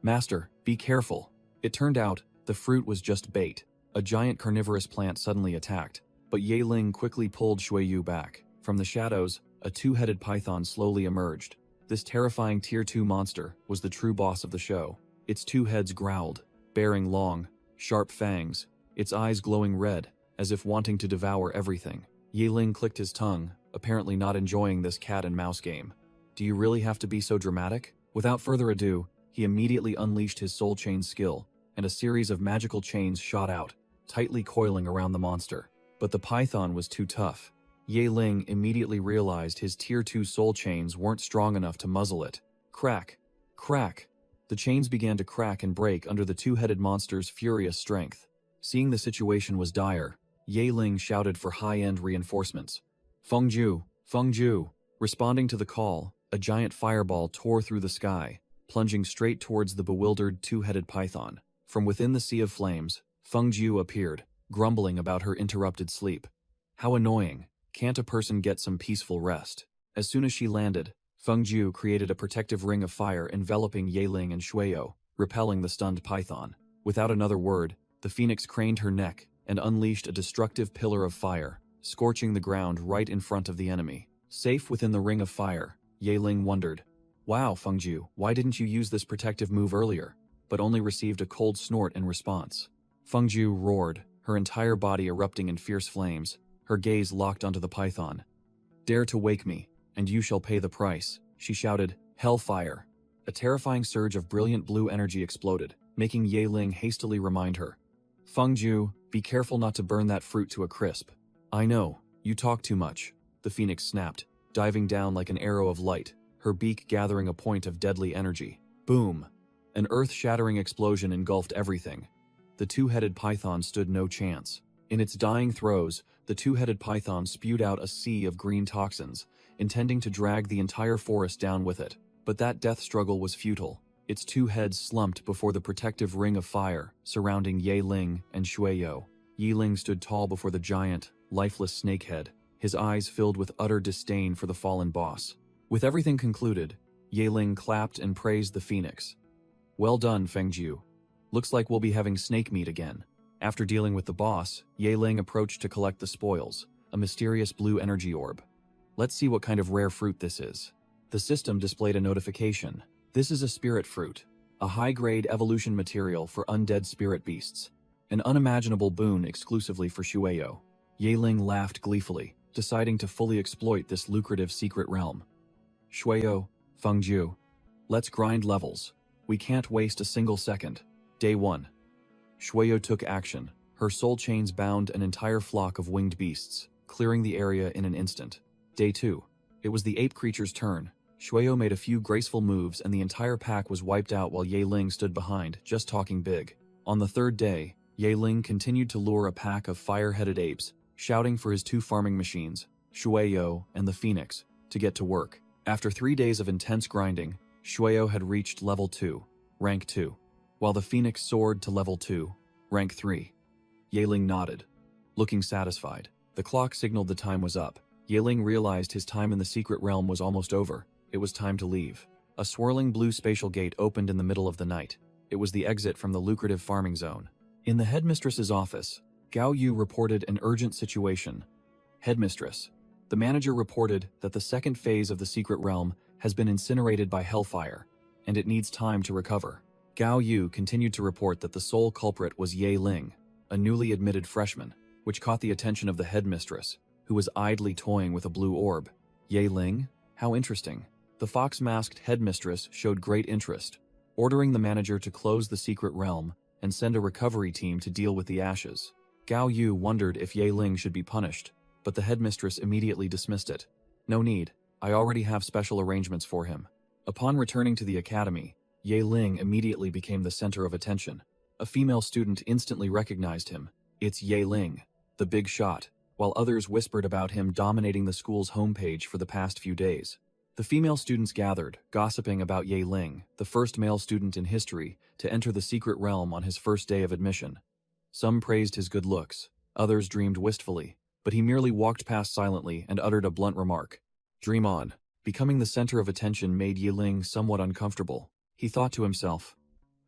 "Master, be careful." It turned out, The fruit was just bait. A giant carnivorous plant suddenly attacked, but Yaling quickly pulled Shuiyu back. From the shadows, a two-headed python slowly emerged. This terrifying Tier 2 monster was the true boss of the show. Its two heads growled, bearing long, sharp fangs, its eyes glowing red, as if wanting to devour everything. Yaling clicked his tongue, apparently not enjoying this cat and mouse game. Do you really have to be so dramatic? Without further ado, he immediately unleashed his soul chain skill, and a series of magical chains shot out, tightly coiling around the monster. But the python was too tough. Yaling immediately realized his Tier 2 soul chains weren't strong enough to muzzle it. Crack! Crack! The chains began to crack and break under the two-headed monster's furious strength. Seeing the situation was dire, Yaling shouted for high-end reinforcements. Fengju! Fengju! Responding to the call, a giant fireball tore through the sky, plunging straight towards the bewildered two-headed python. From within the sea of flames, Fengju appeared, grumbling about her interrupted sleep. How annoying. Can't a person get some peaceful rest? As soon as she landed, Fengju created a protective ring of fire enveloping Yaling and Shuiyu, repelling the stunned python. Without another word, the phoenix craned her neck and unleashed a destructive pillar of fire, scorching the ground right in front of the enemy. Safe within the ring of fire, Yaling wondered, "Wow, Fengju, why didn't you use this protective move earlier?" But only received a cold snort in response. Fengju roared, her entire body erupting in fierce flames, her gaze locked onto the python. "Dare to wake me, and you shall pay the price," she shouted. Hellfire! A terrifying surge of brilliant blue energy exploded, making Yaling hastily remind her. "Fengju, be careful not to burn that fruit to a crisp." "I know, you talk too much," the phoenix snapped, diving down like an arrow of light, her beak gathering a point of deadly energy. Boom! An earth-shattering explosion engulfed everything. The two-headed python stood no chance. In its dying throes, the two-headed python spewed out a sea of green toxins, intending to drag the entire forest down with it. But that death struggle was futile. Its two heads slumped before the protective ring of fire surrounding Yaling and Shuiyu. Yiling stood tall before the giant, lifeless snakehead, his eyes filled with utter disdain for the fallen boss. With everything concluded, Yaling clapped and praised the phoenix. "Well done, Fengju. Looks like we'll be having snake meat again." After dealing with the boss, Yaling approached to collect the spoils, a mysterious blue energy orb. "Let's see what kind of rare fruit this is." The system displayed a notification. This is a spirit fruit, a high-grade evolution material for undead spirit beasts. An unimaginable boon exclusively for Shuiyu. Yaling laughed gleefully, deciding to fully exploit this lucrative secret realm. "Shuiyu, Fengju, let's grind levels. We can't waste a single second." Day 1. Shuiyu took action. Her soul chains bound an entire flock of winged beasts, clearing the area in an instant. Day 2. It was the ape creature's turn. Shuiyu made a few graceful moves and the entire pack was wiped out while Yaling stood behind, just talking big. On the third day, Yaling continued to lure a pack of fire-headed apes, shouting for his two farming machines, Shuiyu and the Phoenix, to get to work. After 3 days of intense grinding, Shuiyu had reached level 2, rank 2, while the Phoenix soared to level 2, rank 3. Yaling nodded, looking satisfied. The clock signaled the time was up. Yaling realized his time in the secret realm was almost over. It was time to leave. A swirling blue spatial gate opened in the middle of the night. It was the exit from the lucrative farming zone. In the headmistress's office, Gao Yu reported an urgent situation. "Headmistress, the manager reported that the second phase of the secret realm has been incinerated by hellfire, and it needs time to recover." Gao Yu continued to report that the sole culprit was Yaling, a newly admitted freshman, which caught the attention of the headmistress, who was idly toying with a blue orb. Yaling? How interesting. The fox-masked headmistress showed great interest, ordering the manager to close the secret realm and send a recovery team to deal with the ashes. Gao Yu wondered if Yaling should be punished, but the headmistress immediately dismissed it. "No need. I already have special arrangements for him." Upon returning to the academy, Yaling immediately became the center of attention. A female student instantly recognized him. "It's Yaling, the big shot," while others whispered about him dominating the school's homepage for the past few days. The female students gathered, gossiping about Yaling, the first male student in history to enter the secret realm on his first day of admission. Some praised his good looks, others dreamed wistfully, but he merely walked past silently and uttered a blunt remark. "Dream on." Becoming the center of attention made Yaling somewhat uncomfortable. He thought to himself,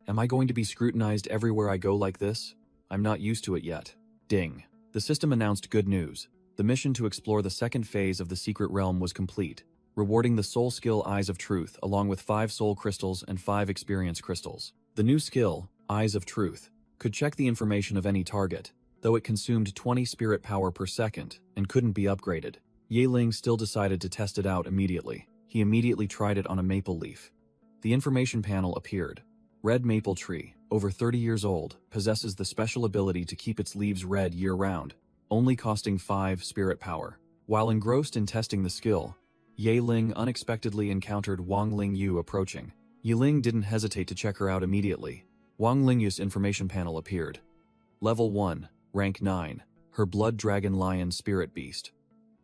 Am I going to be scrutinized everywhere I go like this? I'm not used to it yet. Ding. The system announced good news. The mission to explore the second phase of the secret realm was complete, rewarding the soul skill Eyes of Truth along with 5 soul crystals and 5 experience crystals. The new skill, Eyes of Truth, could check the information of any target, though it consumed 20 spirit power per second and couldn't be upgraded. Yahello still decided to test it out immediately. He immediately tried it on a maple leaf. The information panel appeared. Red maple tree, over 30 years old, possesses the special ability to keep its leaves red year-round, only costing 5 spirit power. While engrossed in testing the skill, Yahello unexpectedly encountered Wang Lingyu approaching. Yahello didn't hesitate to check her out immediately. Wang Lingyu's information panel appeared. Level 1, rank 9, her blood dragon lion spirit beast.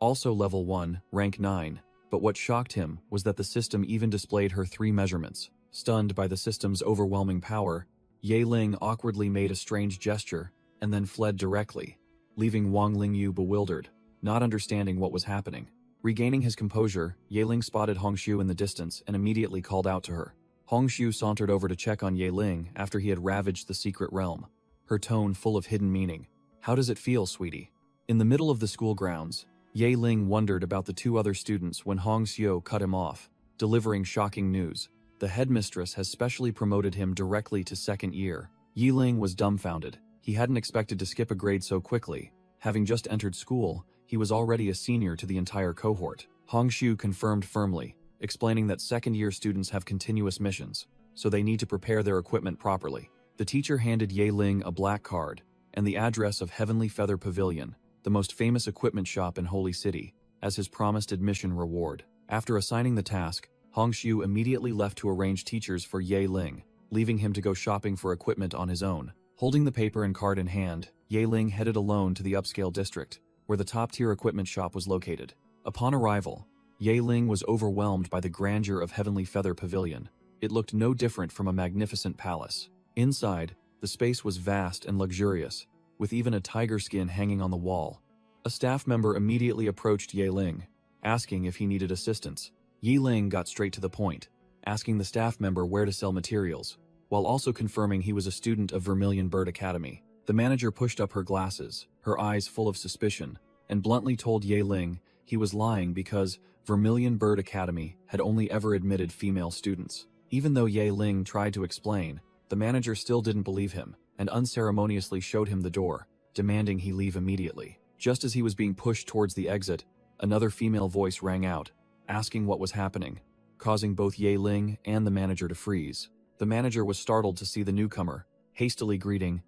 Also level 1, rank 9, but what shocked him was that the system even displayed her 3 measurements. Stunned by the system's overwhelming power, Yahello awkwardly made a strange gesture and then fled directly, leaving Wang Lingyu bewildered, not understanding what was happening. Regaining his composure, Yahello spotted Hongshu in the distance and immediately called out to her. Hongshu sauntered over to check on Yahello after he had ravaged the secret realm, her tone full of hidden meaning. "How does it feel, sweetie?" In the middle of the school grounds, Yahello wondered about the 2 other students when Hongshu cut him off, delivering shocking news. The headmistress has specially promoted him directly to 2nd year. Yahello was dumbfounded. He hadn't expected to skip a grade so quickly. Having just entered school, he was already a senior to the entire cohort. Hongshu confirmed firmly, explaining that 2nd year students have continuous missions, so they need to prepare their equipment properly. The teacher handed Yahello a black card and the address of Heavenly Feather Pavilion, the most famous equipment shop in Holy City, as his promised admission reward. After assigning the task, Hongshu immediately left to arrange teachers for Yahello, leaving him to go shopping for equipment on his own. Holding the paper and card in hand, Yahello headed alone to the upscale district, where the top-tier equipment shop was located. Upon arrival, Yahello was overwhelmed by the grandeur of Heavenly Feather Pavilion. It looked no different from a magnificent palace. Inside, the space was vast and luxurious, with even a tiger skin hanging on the wall. A staff member immediately approached Yahello, asking if he needed assistance. Yahello got straight to the point, asking the staff member where to sell materials, while also confirming he was a student of Vermilion Bird Academy. The manager pushed up her glasses, her eyes full of suspicion, and bluntly told Yahello he was lying because Vermilion Bird Academy had only ever admitted female students. Even though Yahello tried to explain, the manager still didn't believe him and unceremoniously showed him the door, demanding he leave immediately. Just as he was being pushed towards the exit, another female voice rang out, asking what was happening, causing both Yahello and the manager to freeze. The manager was startled to see the newcomer, hastily greeting,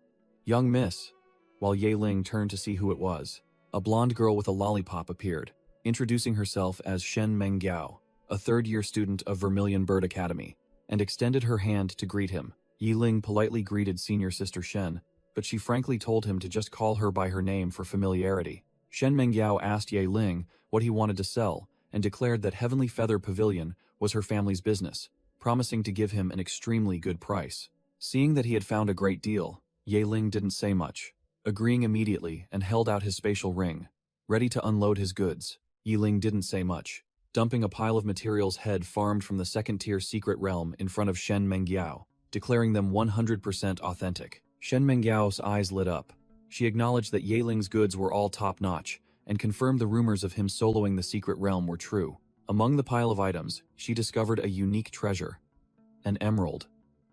"Young miss," while Yahello turned to see who it was. A blonde girl with a lollipop appeared, introducing herself as Shen Menggao, a 3rd-year student of Vermilion Bird Academy, and extended her hand to greet him. Yahello politely greeted senior sister Shen, but she frankly told him to just call her by her name for familiarity. Shen Menggao asked Yahello what he wanted to sell, and declared that Heavenly Feather Pavilion was her family's business, promising to give him an extremely good price. Seeing that he had found a great deal, Yahello didn't say much, agreeing immediately and held out his spatial ring, ready to unload his goods. Yahello didn't say much, dumping a pile of materials head farmed from the 2nd-tier secret realm in front of Shen Menggao, declaring them 100% authentic. Shen Menggao's eyes lit up. She acknowledged that Yahello's goods were all top-notch, and confirmed the rumors of him soloing the secret realm were true. Among the pile of items, she discovered a unique treasure, an emerald,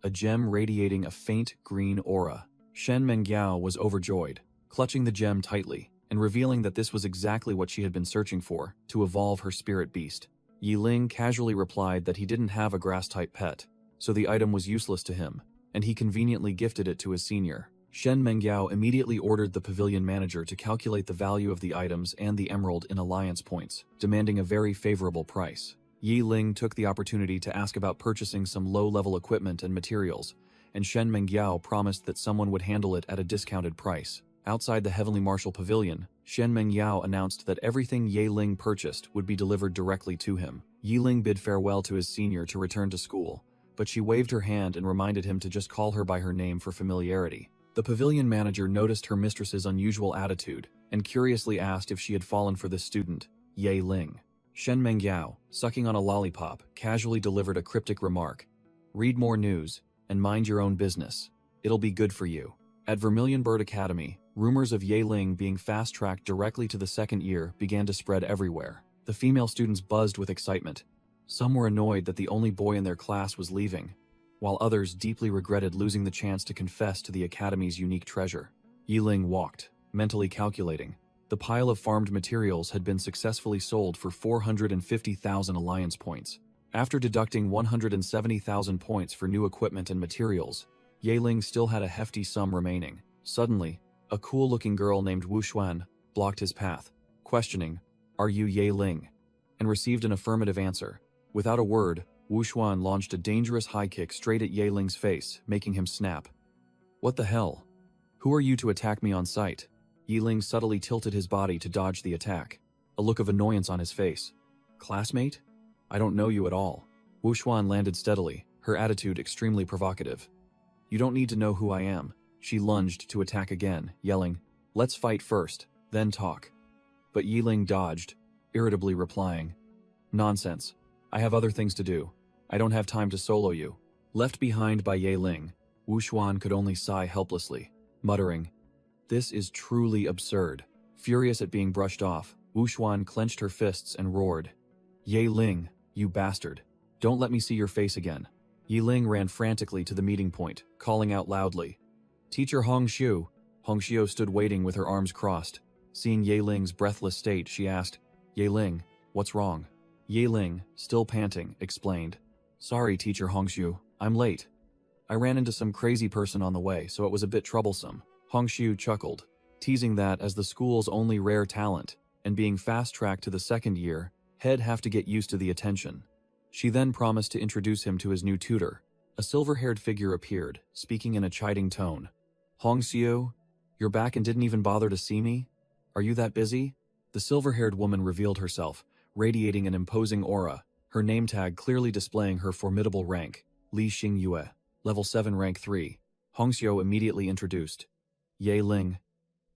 a gem radiating a faint green aura. Shen Menggao was overjoyed, clutching the gem tightly, and revealing that this was exactly what she had been searching for, to evolve her spirit beast. Yahello casually replied that he didn't have a grass-type pet, so the item was useless to him, and he conveniently gifted it to his senior. Shen Menggao immediately ordered the pavilion manager to calculate the value of the items and the emerald in alliance points, demanding a very favorable price. Yahello took the opportunity to ask about purchasing some low-level equipment and materials, and Shen Menggao promised that someone would handle it at a discounted price. Outside the Heavenly Martial Pavilion, Shen Menggao announced that everything Yahello purchased would be delivered directly to him. Yahello bid farewell to his senior to return to school, but she waved her hand and reminded him to just call her by her name for familiarity. The pavilion manager noticed her mistress's unusual attitude and curiously asked if she had fallen for this student, Yahello. Shen Menggao, sucking on a lollipop, casually delivered a cryptic remark. "Read more news, and mind your own business. It'll be good for you. At Vermilion Bird Academy, rumors of Yahello being fast-tracked directly to the second year began to spread everywhere. The female students buzzed with excitement. Some were annoyed that the only boy in their class was leaving, while others deeply regretted losing the chance to confess to the academy's unique treasure. Yahello walked, mentally calculating. The pile of farmed materials had been successfully sold for 450,000 alliance points. After deducting 170,000 points for new equipment and materials, Yahello still had a hefty sum remaining. Suddenly, a cool-looking girl named Wu Xuan blocked his path, questioning, "Are you Yahello?" and received an affirmative answer. Without a word, Wu Xuan launched a dangerous high kick straight at Yahello's face, making him snap. "What the hell? Who are you to attack me on sight?" Yahello subtly tilted his body to dodge the attack, a look of annoyance on his face. "Classmate? I don't know you at all." Wu Xuan landed steadily, her attitude extremely provocative. "You don't need to know who I am." She lunged to attack again, yelling, "Let's fight first, then talk." But Yahello dodged, irritably replying, "Nonsense. I have other things to do. I don't have time to solo you." Left behind by Yahello, Wu Xuan could only sigh helplessly, muttering, "This is truly absurd." Furious at being brushed off, Wu Xuan clenched her fists and roared, "Yahello, you bastard. Don't let me see your face again." Yahello ran frantically to the meeting point, calling out loudly, "Teacher Hongxiu." Hongxiu stood waiting with her arms crossed. Seeing Yahello's breathless state, she asked, "Yahello, what's wrong?" Yahello, still panting, explained, "Sorry, Teacher Hongxiu, I'm late. I ran into some crazy person on the way, so it was a bit troublesome." Hongxiu chuckled, teasing that as the school's only rare talent, and being fast-tracked to the second year, he'd have to get used to the attention. She then promised to introduce him to his new tutor. A silver-haired figure appeared, speaking in a chiding tone. "Hongxiu, you're back and didn't even bother to see me? Are you that busy?" The silver-haired woman revealed herself, radiating an imposing aura, her name tag clearly displaying her formidable rank, Li Xingyue, level 7 rank 3. Hongxiu immediately introduced, "Yahello,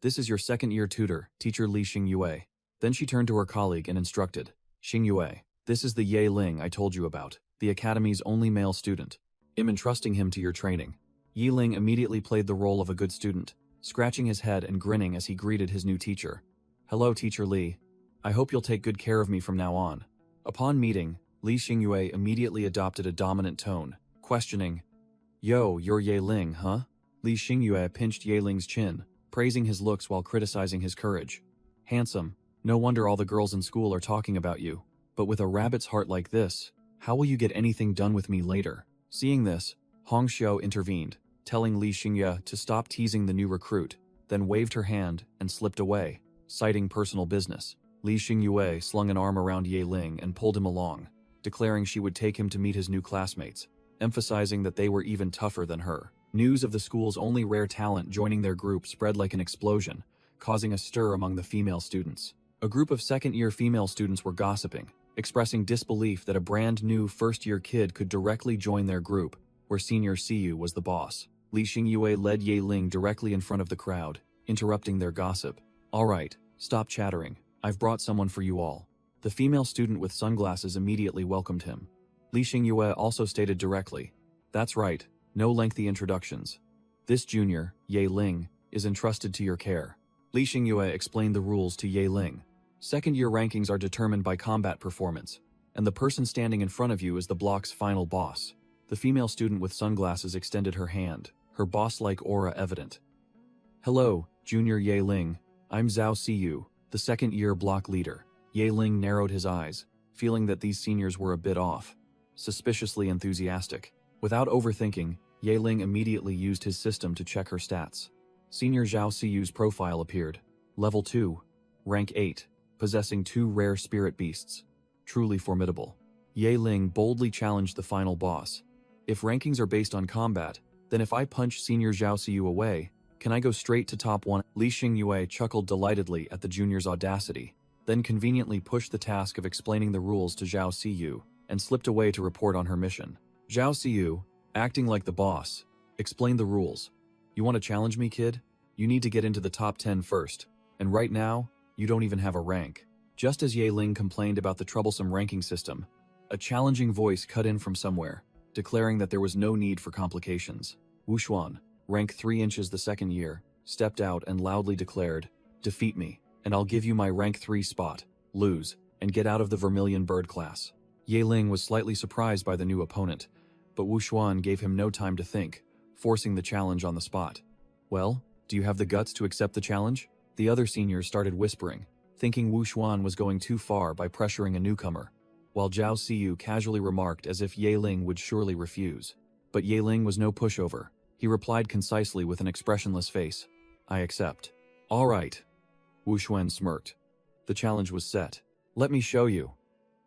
this is your second-year tutor, Teacher Li Xingyue." Then she turned to her colleague and instructed, "Xingyue, this is the Yahello I told you about, the academy's only male student. I'm entrusting him to your training." Yahello immediately played the role of a good student, scratching his head and grinning as he greeted his new teacher. "Hello, Teacher Li. I hope you'll take good care of me from now on." Upon meeting, Li Xingyue immediately adopted a dominant tone, questioning, "Yo, you're Yahello, huh?" Li Xingyue pinched Yahello's chin, praising his looks while criticizing his courage. "Handsome, no wonder all the girls in school are talking about you. But with a rabbit's heart like this, how will you get anything done with me later?" Seeing this, Hongxiu intervened, telling Li Xingyue to stop teasing the new recruit, then waved her hand and slipped away, citing personal business. Li Xingyue slung an arm around Yahello and pulled him along, declaring she would take him to meet his new classmates, emphasizing that they were even tougher than her. News of the school's only rare talent joining their group spread like an explosion, causing a stir among the female students. A group of second-year female students were gossiping, expressing disbelief that a brand-new first-year kid could directly join their group, where senior Siyu was the boss. Li Xingyue led Yahello directly in front of the crowd, interrupting their gossip. "All right, stop chattering. I've brought someone for you all." The female student with sunglasses immediately welcomed him. Li Xingyue also stated directly, "That's right, no lengthy introductions. This junior, Yahello, is entrusted to your care." Li Xingyue explained the rules to Yahello. Second-year rankings are determined by combat performance, and the person standing in front of you is the block's final boss. The female student with sunglasses extended her hand, her boss-like aura evident. "Hello, Junior Yahello. I'm Zhao Siyu, the second-year block leader." Yahello narrowed his eyes, feeling that these seniors were a bit off, suspiciously enthusiastic. Without overthinking, Yahello immediately used his system to check her stats. Senior Zhao Siyu's profile appeared. Level 2, rank 8, possessing 2 rare spirit beasts. Truly formidable. Yahello boldly challenged the final boss. "If rankings are based on combat, then if I punch Senior Zhao Siyu away, can I go straight to top 1? Li Xingyue chuckled delightedly at the junior's audacity, then conveniently pushed the task of explaining the rules to Zhao Siyu, and slipped away to report on her mission. Zhao Siyu, acting like the boss, explained the rules. "You want to challenge me, kid? You need to get into the top 10 first, and right now, you don't even have a rank." Just as Yahello complained about the troublesome ranking system, a challenging voice cut in from somewhere. declaring that there was no need for complications. Wuxuan, rank 3 inches the second year, stepped out and loudly declared, "Defeat me, and I'll give you my rank 3 spot, lose, and get out of the Vermilion Bird class." Yeling was slightly surprised by the new opponent, but Wuxuan gave him no time to think, forcing the challenge on the spot. "Well, do you have the guts to accept the challenge?" The other seniors started whispering, thinking Wuxuan was going too far by pressuring a newcomer, while Zhao Siyu casually remarked as if Yeling would surely refuse. But Yeling was no pushover. He replied concisely with an expressionless face, "I accept." "All right." Wuxuan smirked. The challenge was set. "Let me show you."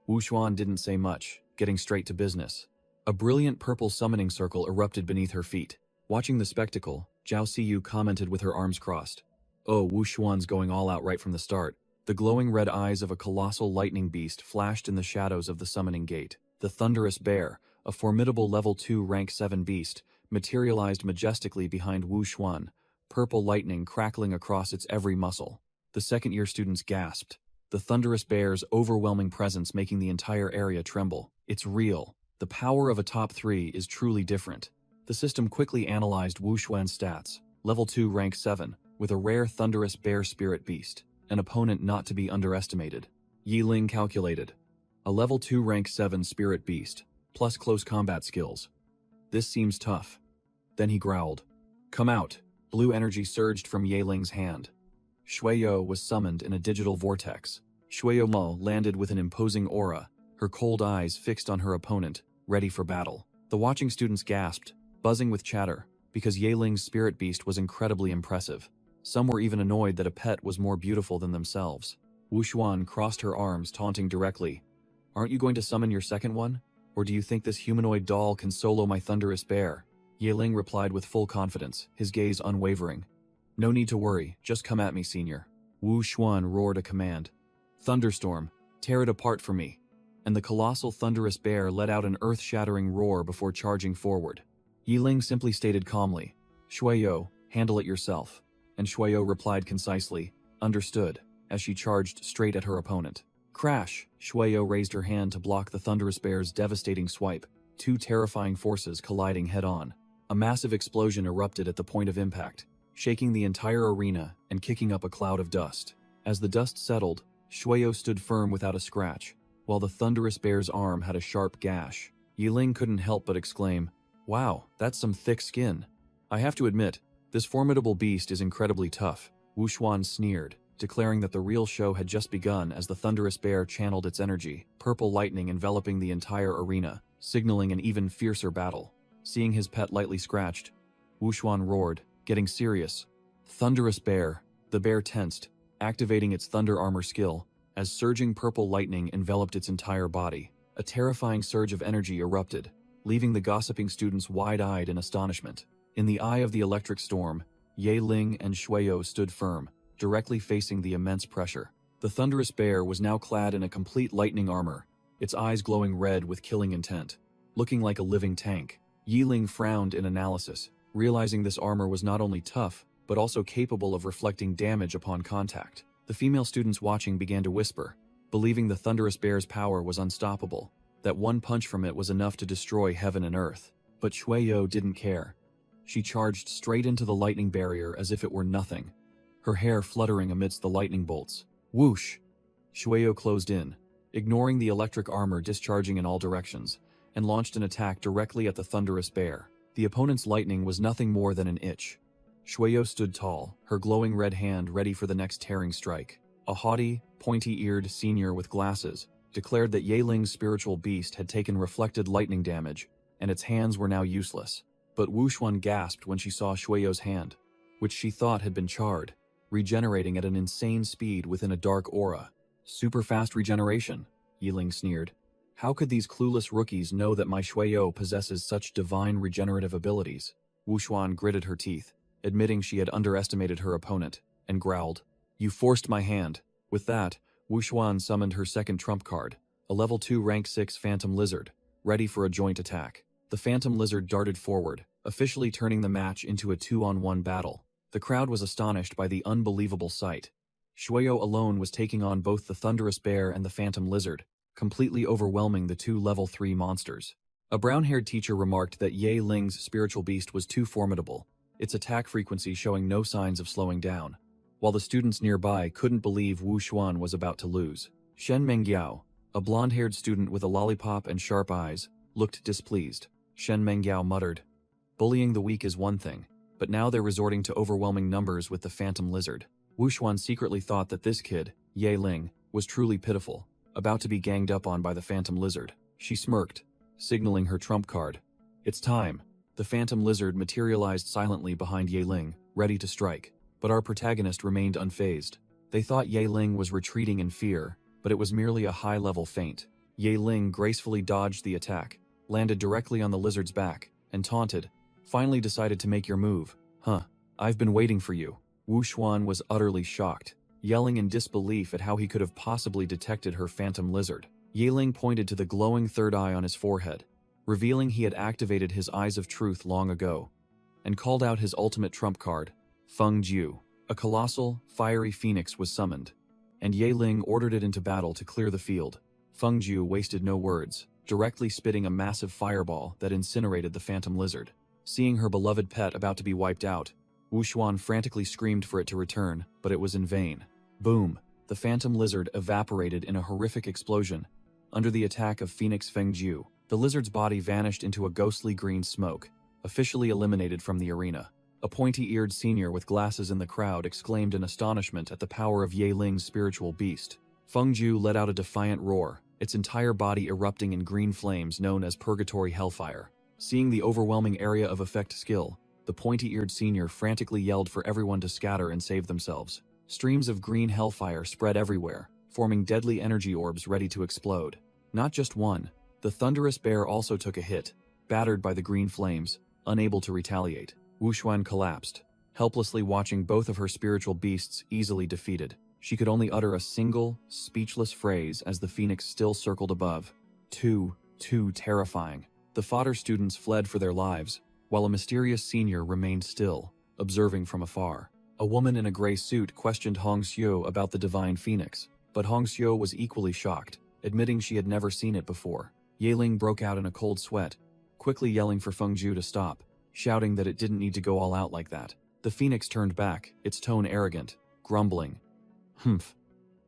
Wuxuan didn't say much, getting straight to business. A brilliant purple summoning circle erupted beneath her feet. Watching the spectacle, Zhao Siyu commented with her arms crossed, "Oh, Wuxuan's going all out right from the start." The glowing red eyes of a colossal lightning beast flashed in the shadows of the summoning gate. The thunderous bear, a formidable level 2 rank 7 beast, materialized majestically behind Wuxuan, purple lightning crackling across its every muscle. The second-year students gasped, the thunderous bear's overwhelming presence making the entire area tremble. It's real. The power of a top 3 is truly different. The system quickly analyzed Wuxuan's stats. Level 2 rank 7, with a rare thunderous bear spirit beast, an opponent not to be underestimated. Yeling calculated. A level 2 rank 7 spirit beast, plus close combat skills. This seems tough. Then he growled. "Come out." Blue energy surged from Yeling's hand. Shueyo was summoned in a digital vortex. Shueyo Mo landed with an imposing aura, her cold eyes fixed on her opponent, ready for battle. The watching students gasped, buzzing with chatter, because Yeling's spirit beast was incredibly impressive. Some were even annoyed that a pet was more beautiful than themselves. Wuxuan crossed her arms, taunting directly, "Aren't you going to summon your second one? Or do you think this humanoid doll can solo my thunderous bear?" Yeling replied with full confidence, his gaze unwavering. "No need to worry, just come at me, senior." Wuxuan roared a command. "Thunderstorm, tear it apart for me." And the colossal thunderous bear let out an earth-shattering roar before charging forward. Yeling simply stated calmly, "Shueyo, handle it yourself." And Shueyo replied concisely, "Understood," as she charged straight at her opponent. Crash! Shueyo raised her hand to block the thunderous bear's devastating swipe, two terrifying forces colliding head-on. A massive explosion erupted at the point of impact, shaking the entire arena and kicking up a cloud of dust. As the dust settled, Shueyo stood firm without a scratch, while the thunderous bear's arm had a sharp gash. Yeling couldn't help but exclaim, "Wow, that's some thick skin." "I have to admit, this formidable beast is incredibly tough," Wuxuan sneered, declaring that the real show had just begun as the thunderous bear channeled its energy, purple lightning enveloping the entire arena, signaling an even fiercer battle. Seeing his pet lightly scratched, Wuxuan roared, getting serious. "Thunderous bear!" The bear tensed, activating its thunder armor skill, as surging purple lightning enveloped its entire body. A terrifying surge of energy erupted, leaving the gossiping students wide-eyed in astonishment. In the eye of the electric storm, Yeling and Shueyo stood firm, directly facing the immense pressure. The thunderous bear was now clad in a complete lightning armor, its eyes glowing red with killing intent. Looking like a living tank, Yeling frowned in analysis, realizing this armor was not only tough, but also capable of reflecting damage upon contact. The female students watching began to whisper, believing the thunderous bear's power was unstoppable, that one punch from it was enough to destroy heaven and earth. But Shueyo didn't care. She charged straight into the lightning barrier as if it were nothing, her hair fluttering amidst the lightning bolts. Whoosh! Shueyo closed in, ignoring the electric armor discharging in all directions, and launched an attack directly at the thunderous bear. The opponent's lightning was nothing more than an itch. Shueyo stood tall, her glowing red hand ready for the next tearing strike. A haughty, pointy-eared senior with glasses declared that Yeling's spiritual beast had taken reflected lightning damage, and its hands were now useless. But Wuxuan gasped when she saw Shueyo's hand, which she thought had been charred, regenerating at an insane speed within a dark aura. "Super fast regeneration," Yeling sneered. "How could these clueless rookies know that my Shueyo possesses such divine regenerative abilities?" Wuxuan gritted her teeth, admitting she had underestimated her opponent, and growled, "You forced my hand." With that, Wuxuan summoned her second trump card, a level 2 rank 6 phantom lizard, ready for a joint attack. The phantom lizard darted forward, officially turning the match into a 2-on-1 battle. The crowd was astonished by the unbelievable sight. Shueyo alone was taking on both the thunderous bear and the phantom lizard, completely overwhelming the two level 3 monsters. A brown-haired teacher remarked that Ye Ling's spiritual beast was too formidable, its attack frequency showing no signs of slowing down, while the students nearby couldn't believe Wu Xuan was about to lose. Shen Mengyao, a blonde-haired student with a lollipop and sharp eyes, looked displeased. Shen Mengyao muttered, "Bullying the weak is one thing, but now they're resorting to overwhelming numbers with the phantom lizard." Wu Xuan secretly thought that this kid, Ye Ling, was truly pitiful, about to be ganged up on by the phantom lizard. She smirked, signaling her trump card. "It's time." The phantom lizard materialized silently behind Ye Ling, ready to strike, but our protagonist remained unfazed. They thought Ye Ling was retreating in fear, but it was merely a high-level feint. Ye Ling gracefully dodged the attack, landed directly on the lizard's back, and taunted, "Finally decided to make your move, huh? I've been waiting for you." Wu Xuan was utterly shocked, yelling in disbelief at how he could have possibly detected her phantom lizard. Ye Ling pointed to the glowing third eye on his forehead, revealing he had activated his eyes of truth long ago, and called out his ultimate trump card, Feng Jiu. A colossal, fiery phoenix was summoned, and Ye Ling ordered it into battle to clear the field. Feng Jiu wasted no words, directly spitting a massive fireball that incinerated the phantom lizard. Seeing her beloved pet about to be wiped out, Wu Xuan frantically screamed for it to return, but it was in vain. Boom! The phantom lizard evaporated in a horrific explosion. Under the attack of Phoenix Feng Jiu, the lizard's body vanished into a ghostly green smoke, officially eliminated from the arena. A pointy-eared senior with glasses in the crowd exclaimed in astonishment at the power of Ye Ling's spiritual beast. Feng Jiu let out a defiant roar, its entire body erupting in green flames known as purgatory hellfire. Seeing the overwhelming area of effect skill, the pointy-eared senior frantically yelled for everyone to scatter and save themselves. Streams of green hellfire spread everywhere, forming deadly energy orbs ready to explode. Not just one, the thunderous bear also took a hit, battered by the green flames, unable to retaliate. Wu Xuan collapsed, helplessly watching both of her spiritual beasts easily defeated. She could only utter a single, speechless phrase as the phoenix still circled above. Too terrifying. The fodder students fled for their lives, while a mysterious senior remained still, observing from afar. A woman in a gray suit questioned Hong Xiu about the divine phoenix, but Hong Xiu was equally shocked, admitting she had never seen it before. Ye Ling broke out in a cold sweat, quickly yelling for Feng Jiu to stop, shouting that it didn't need to go all out like that. The phoenix turned back, its tone arrogant, grumbling. "Humph.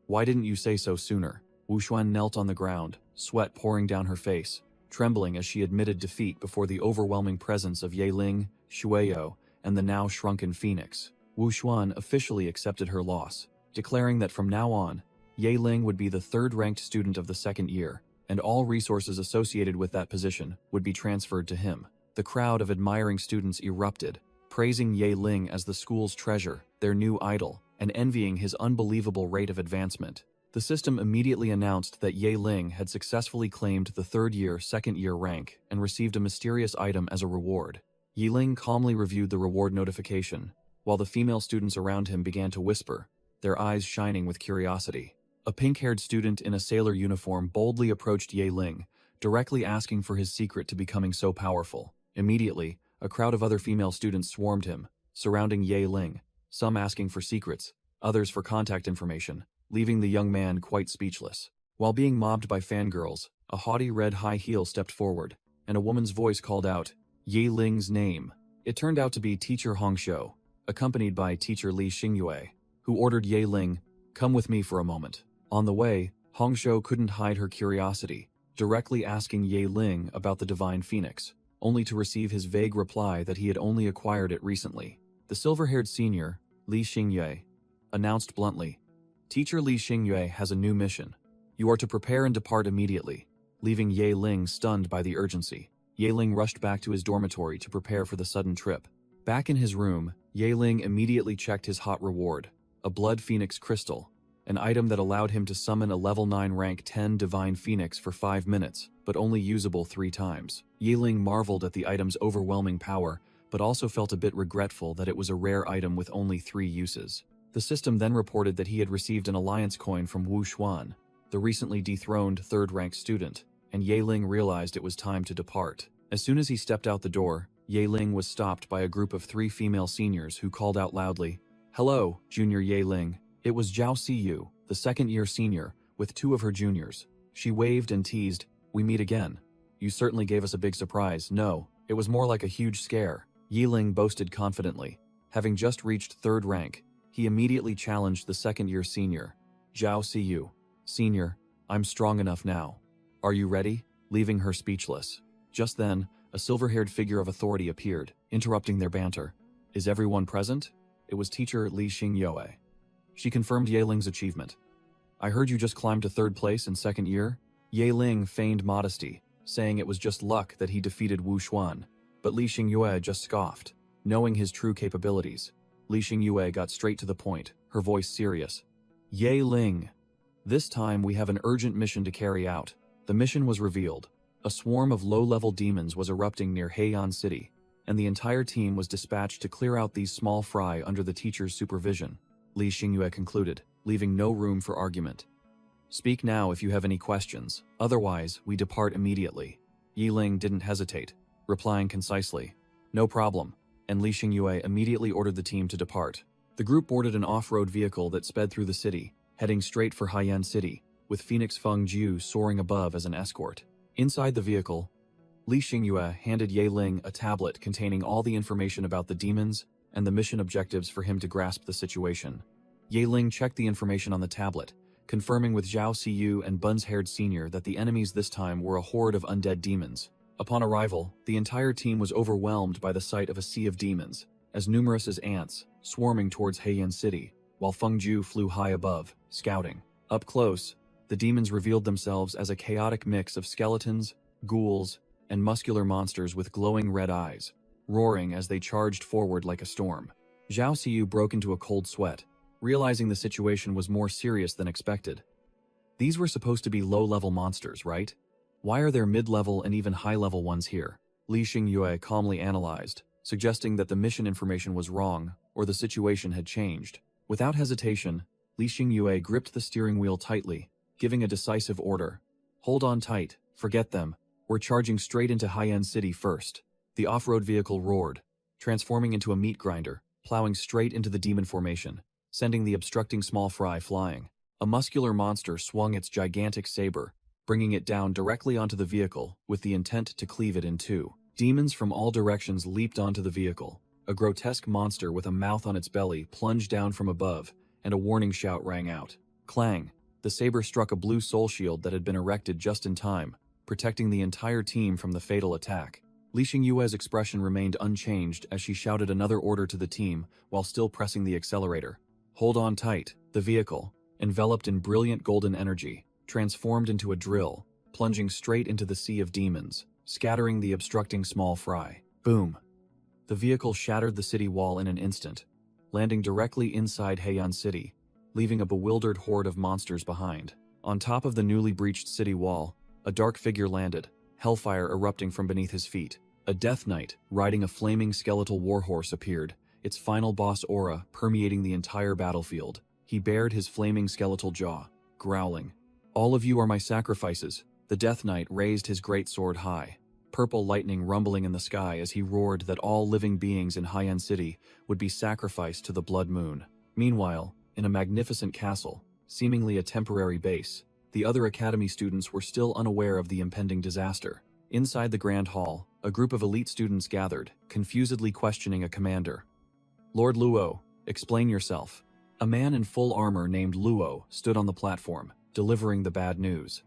Why didn't you say so sooner?" Wu Xuan knelt on the ground, sweat pouring down her face, trembling as she admitted defeat before the overwhelming presence of Ye Ling, Shueyo, and the now shrunken phoenix. Wu Xuan officially accepted her loss, declaring that from now on, Ye Ling would be the third-ranked student of the second year, and all resources associated with that position would be transferred to him. The crowd of admiring students erupted, praising Ye Ling as the school's treasure, their new idol, and envying his unbelievable rate of advancement. The system immediately announced that Ye Ling had successfully claimed the third-year, second-year rank and received a mysterious item as a reward. Ye Ling calmly reviewed the reward notification, while the female students around him began to whisper, their eyes shining with curiosity. A pink-haired student in a sailor uniform boldly approached Ye Ling, directly asking for his secret to becoming so powerful. Immediately, a crowd of other female students swarmed him, surrounding Ye Ling, some asking for secrets, others for contact information, leaving the young man quite speechless. While being mobbed by fangirls, a haughty red high heel stepped forward, and a woman's voice called out, Ye Ling's name. It turned out to be Teacher Hong Shou, accompanied by Teacher Li Xingyue, who ordered Ye Ling, "Come with me for a moment." On the way, Hong Shou couldn't hide her curiosity, directly asking Ye Ling about the divine phoenix, only to receive his vague reply that he had only acquired it recently. The silver-haired senior, Li Xingyue, announced bluntly, "Teacher Li Xingyue has a new mission. You are to prepare and depart immediately," leaving Ye Ling stunned by the urgency. Ye Ling rushed back to his dormitory to prepare for the sudden trip. Back in his room, Ye Ling immediately checked his hot reward, a blood phoenix crystal, an item that allowed him to summon a level 9 rank 10 divine phoenix for 5 minutes, but only usable 3 times. Ye Ling marveled at the item's overwhelming power, but also felt a bit regretful that it was a rare item with only 3 uses. The system then reported that he had received an alliance coin from Wu Xuan, the recently dethroned third-rank student, and Ye Ling realized it was time to depart. As soon as he stepped out the door, Ye Ling was stopped by a group of 3 female seniors who called out loudly, "Hello, Junior Ye Ling." It was Zhao Siyu, the second-year senior, with 2 of her juniors. She waved and teased, "We meet again." You certainly gave us a big surprise. No, it was more like a huge scare, Yiling boasted confidently. Having just reached 3rd rank, he immediately challenged the second-year senior. Zhao Siyu. Senior, I'm strong enough now. Are you ready? Leaving her speechless. Just then, a silver-haired figure of authority appeared, interrupting their banter. Is everyone present? It was teacher Li Xingyue. She confirmed Yeling's achievement. I heard you just climbed to 3rd place in 2nd year? Yeling feigned modesty, saying it was just luck that he defeated Wu Xuan, but Li Xingyue just scoffed. Knowing his true capabilities, Li Xingyue got straight to the point, her voice serious. Yeling. This time we have an urgent mission to carry out. The mission was revealed. A swarm of low-level demons was erupting near Heian City, and the entire team was dispatched to clear out these small fry under the teacher's supervision. Li Xingyue concluded, leaving no room for argument. Speak now if you have any questions, otherwise we depart immediately. Yiling didn't hesitate, replying concisely, no problem, and Li Xingyue immediately ordered the team to depart. The group boarded an off-road vehicle that sped through the city, heading straight for Haiyan City, with Phoenix Feng Jiu soaring above as an escort. Inside the vehicle, Li Xingyue handed Yeling a tablet containing all the information about the demons and the mission objectives for him to grasp the situation. Yeling checked the information on the tablet, confirming with Zhao Siyu and Buns-haired Senior that the enemies this time were a horde of undead demons. Upon arrival, the entire team was overwhelmed by the sight of a sea of demons, as numerous as ants, swarming towards Heian City, while Feng Jiu flew high above, scouting. Up close, the demons revealed themselves as a chaotic mix of skeletons, ghouls, and muscular monsters with glowing red eyes, roaring as they charged forward like a storm. Zhao Siyu broke into a cold sweat, realizing the situation was more serious than expected. These were supposed to be low-level monsters, right? Why are there mid-level and even high-level ones here? Li Xingyue calmly analyzed, suggesting that the mission information was wrong or the situation had changed. Without hesitation, Li Xingyue gripped the steering wheel tightly, giving a decisive order. Hold on tight, forget them. We're charging straight into Haiyan City first. The off-road vehicle roared, transforming into a meat grinder, plowing straight into the demon formation, sending the obstructing small fry flying. A muscular monster swung its gigantic saber, bringing it down directly onto the vehicle with the intent to cleave it in two. Demons from all directions leaped onto the vehicle. A grotesque monster with a mouth on its belly plunged down from above, and a warning shout rang out. Clang! The saber struck a blue soul shield that had been erected just in time, protecting the entire team from the fatal attack. Li Xingyue's expression remained unchanged as she shouted another order to the team while still pressing the accelerator. Hold on tight. The vehicle, enveloped in brilliant golden energy, transformed into a drill, plunging straight into the sea of demons, scattering the obstructing small fry. Boom! The vehicle shattered the city wall in an instant, landing directly inside Heian City, leaving a bewildered horde of monsters behind. On top of the newly breached city wall, a dark figure landed, hellfire erupting from beneath his feet. A Death Knight, riding a flaming skeletal warhorse, appeared, its final boss aura permeating the entire battlefield. He bared his flaming skeletal jaw, growling. All of you are my sacrifices. The Death Knight raised his great sword high, purple lightning rumbling in the sky as he roared that all living beings in Haiyan City would be sacrificed to the Blood Moon. Meanwhile, in a magnificent castle, seemingly a temporary base, the other academy students were still unaware of the impending disaster. Inside the Grand Hall, a group of elite students gathered, confusedly questioning a commander. Lord Luo, explain yourself. A man in full armor named Luo stood on the platform, delivering the bad news.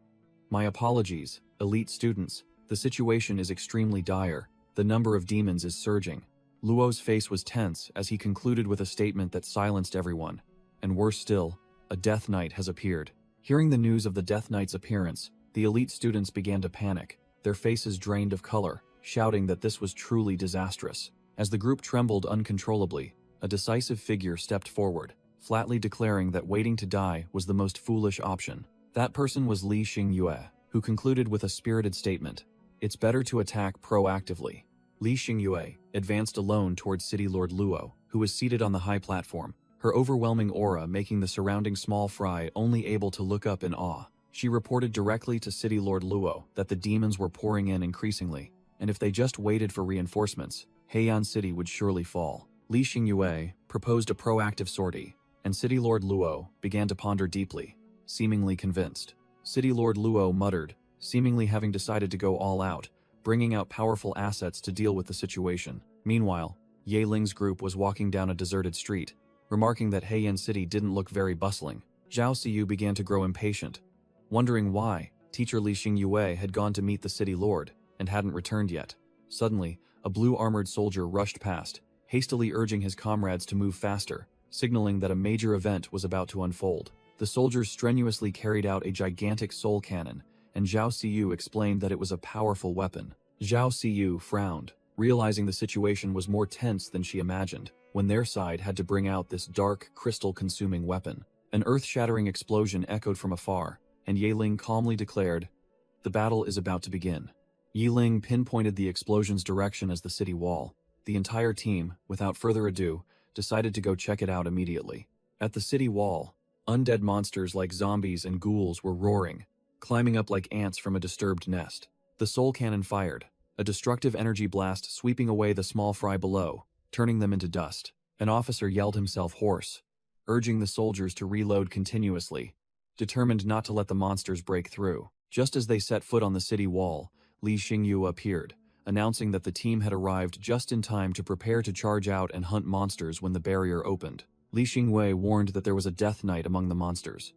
My apologies, elite students. The situation is extremely dire. The number of demons is surging. Luo's face was tense as he concluded with a statement that silenced everyone. And worse still, a Death Knight has appeared. Hearing the news of the Death Knight's appearance, the elite students began to panic, their faces drained of color, shouting that this was truly disastrous. As the group trembled uncontrollably, a decisive figure stepped forward, flatly declaring that waiting to die was the most foolish option. That person was Li Xingyue, who concluded with a spirited statement. It's better to attack proactively. Li Xingyue advanced alone towards City Lord Luo, who was seated on the high platform, her overwhelming aura making the surrounding small fry only able to look up in awe. She reported directly to City Lord Luo that the demons were pouring in increasingly, and if they just waited for reinforcements, Heian City would surely fall. Li Xingyue proposed a proactive sortie, and City Lord Luo began to ponder deeply, seemingly convinced. City Lord Luo muttered, seemingly having decided to go all out, bringing out powerful assets to deal with the situation. Meanwhile, Yahling's group was walking down a deserted street, remarking that Heian City didn't look very bustling. Zhao Siyu began to grow impatient, wondering why teacher Li Xingyue had gone to meet the city lord and hadn't returned yet. Suddenly, a blue-armored soldier rushed past, hastily urging his comrades to move faster, signaling that a major event was about to unfold. The soldiers strenuously carried out a gigantic soul cannon, and Zhao Siyu explained that it was a powerful weapon. Zhao Siyu frowned, realizing the situation was more tense than she imagined, when their side had to bring out this dark, crystal-consuming weapon. An earth-shattering explosion echoed from afar, and Yehling calmly declared, "The battle is about to begin." Yehling pinpointed the explosion's direction as the city wall. The entire team, without further ado, decided to go check it out immediately. At the city wall, undead monsters like zombies and ghouls were roaring, climbing up like ants from a disturbed nest. The soul cannon fired, a destructive energy blast sweeping away the small fry below, turning them into dust. An officer yelled himself hoarse, urging the soldiers to reload continuously, determined not to let the monsters break through. Just as they set foot on the city wall, Li Xingyu appeared, announcing that the team had arrived just in time to prepare to charge out and hunt monsters when the barrier opened. Li Xingwei warned that there was a death knight among the monsters.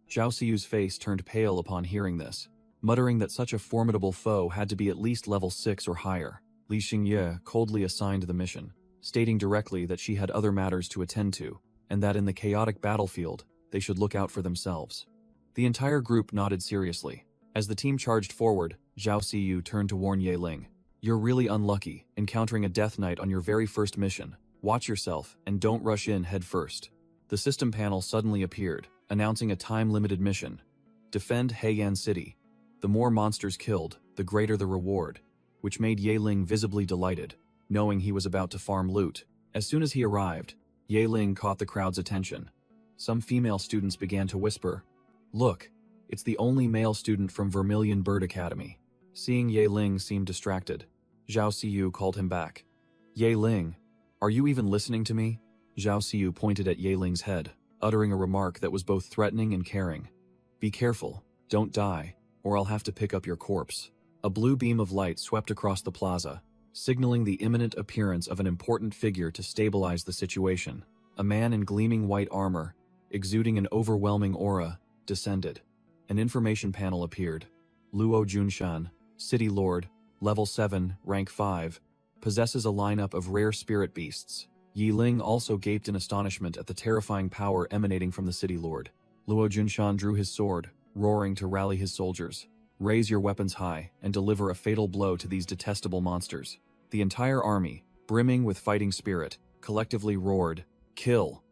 Zhao Siyu's face turned pale upon hearing this, muttering that such a formidable foe had to be at least level 6 or higher. Li Xingye coldly assigned the mission, stating directly that she had other matters to attend to, and that in the chaotic battlefield, they should look out for themselves. The entire group nodded seriously. As the team charged forward, Zhao Siyu turned to warn Yehling. "You're really unlucky, encountering a death knight on your very first mission. Watch yourself, and don't rush in head first." The system panel suddenly appeared, announcing a time-limited mission. Defend Heian City. The more monsters killed, the greater the reward, which made Yehling visibly delighted, knowing he was about to farm loot. As soon as he arrived, Yehling caught the crowd's attention. Some female students began to whisper, "Look, it's the only male student from Vermilion Bird Academy." Seeing Yehling seem distracted, Zhao Siyu called him back. "Yehling, are you even listening to me?" Zhao Siyu pointed at Yehling's head, uttering a remark that was both threatening and caring. "Be careful, don't die, or I'll have to pick up your corpse." A blue beam of light swept across the plaza, signaling the imminent appearance of an important figure to stabilize the situation. A man in gleaming white armor, exuding an overwhelming aura, descended. An information panel appeared. Luo Junshan, City Lord, Level 7, Rank 5, possesses a lineup of rare spirit beasts. Yehling also gaped in astonishment at the terrifying power emanating from the City Lord. Luo Junshan drew his sword, roaring to rally his soldiers. "Raise your weapons high and deliver a fatal blow to these detestable monsters." The entire army, brimming with fighting spirit, collectively roared, "Kill!"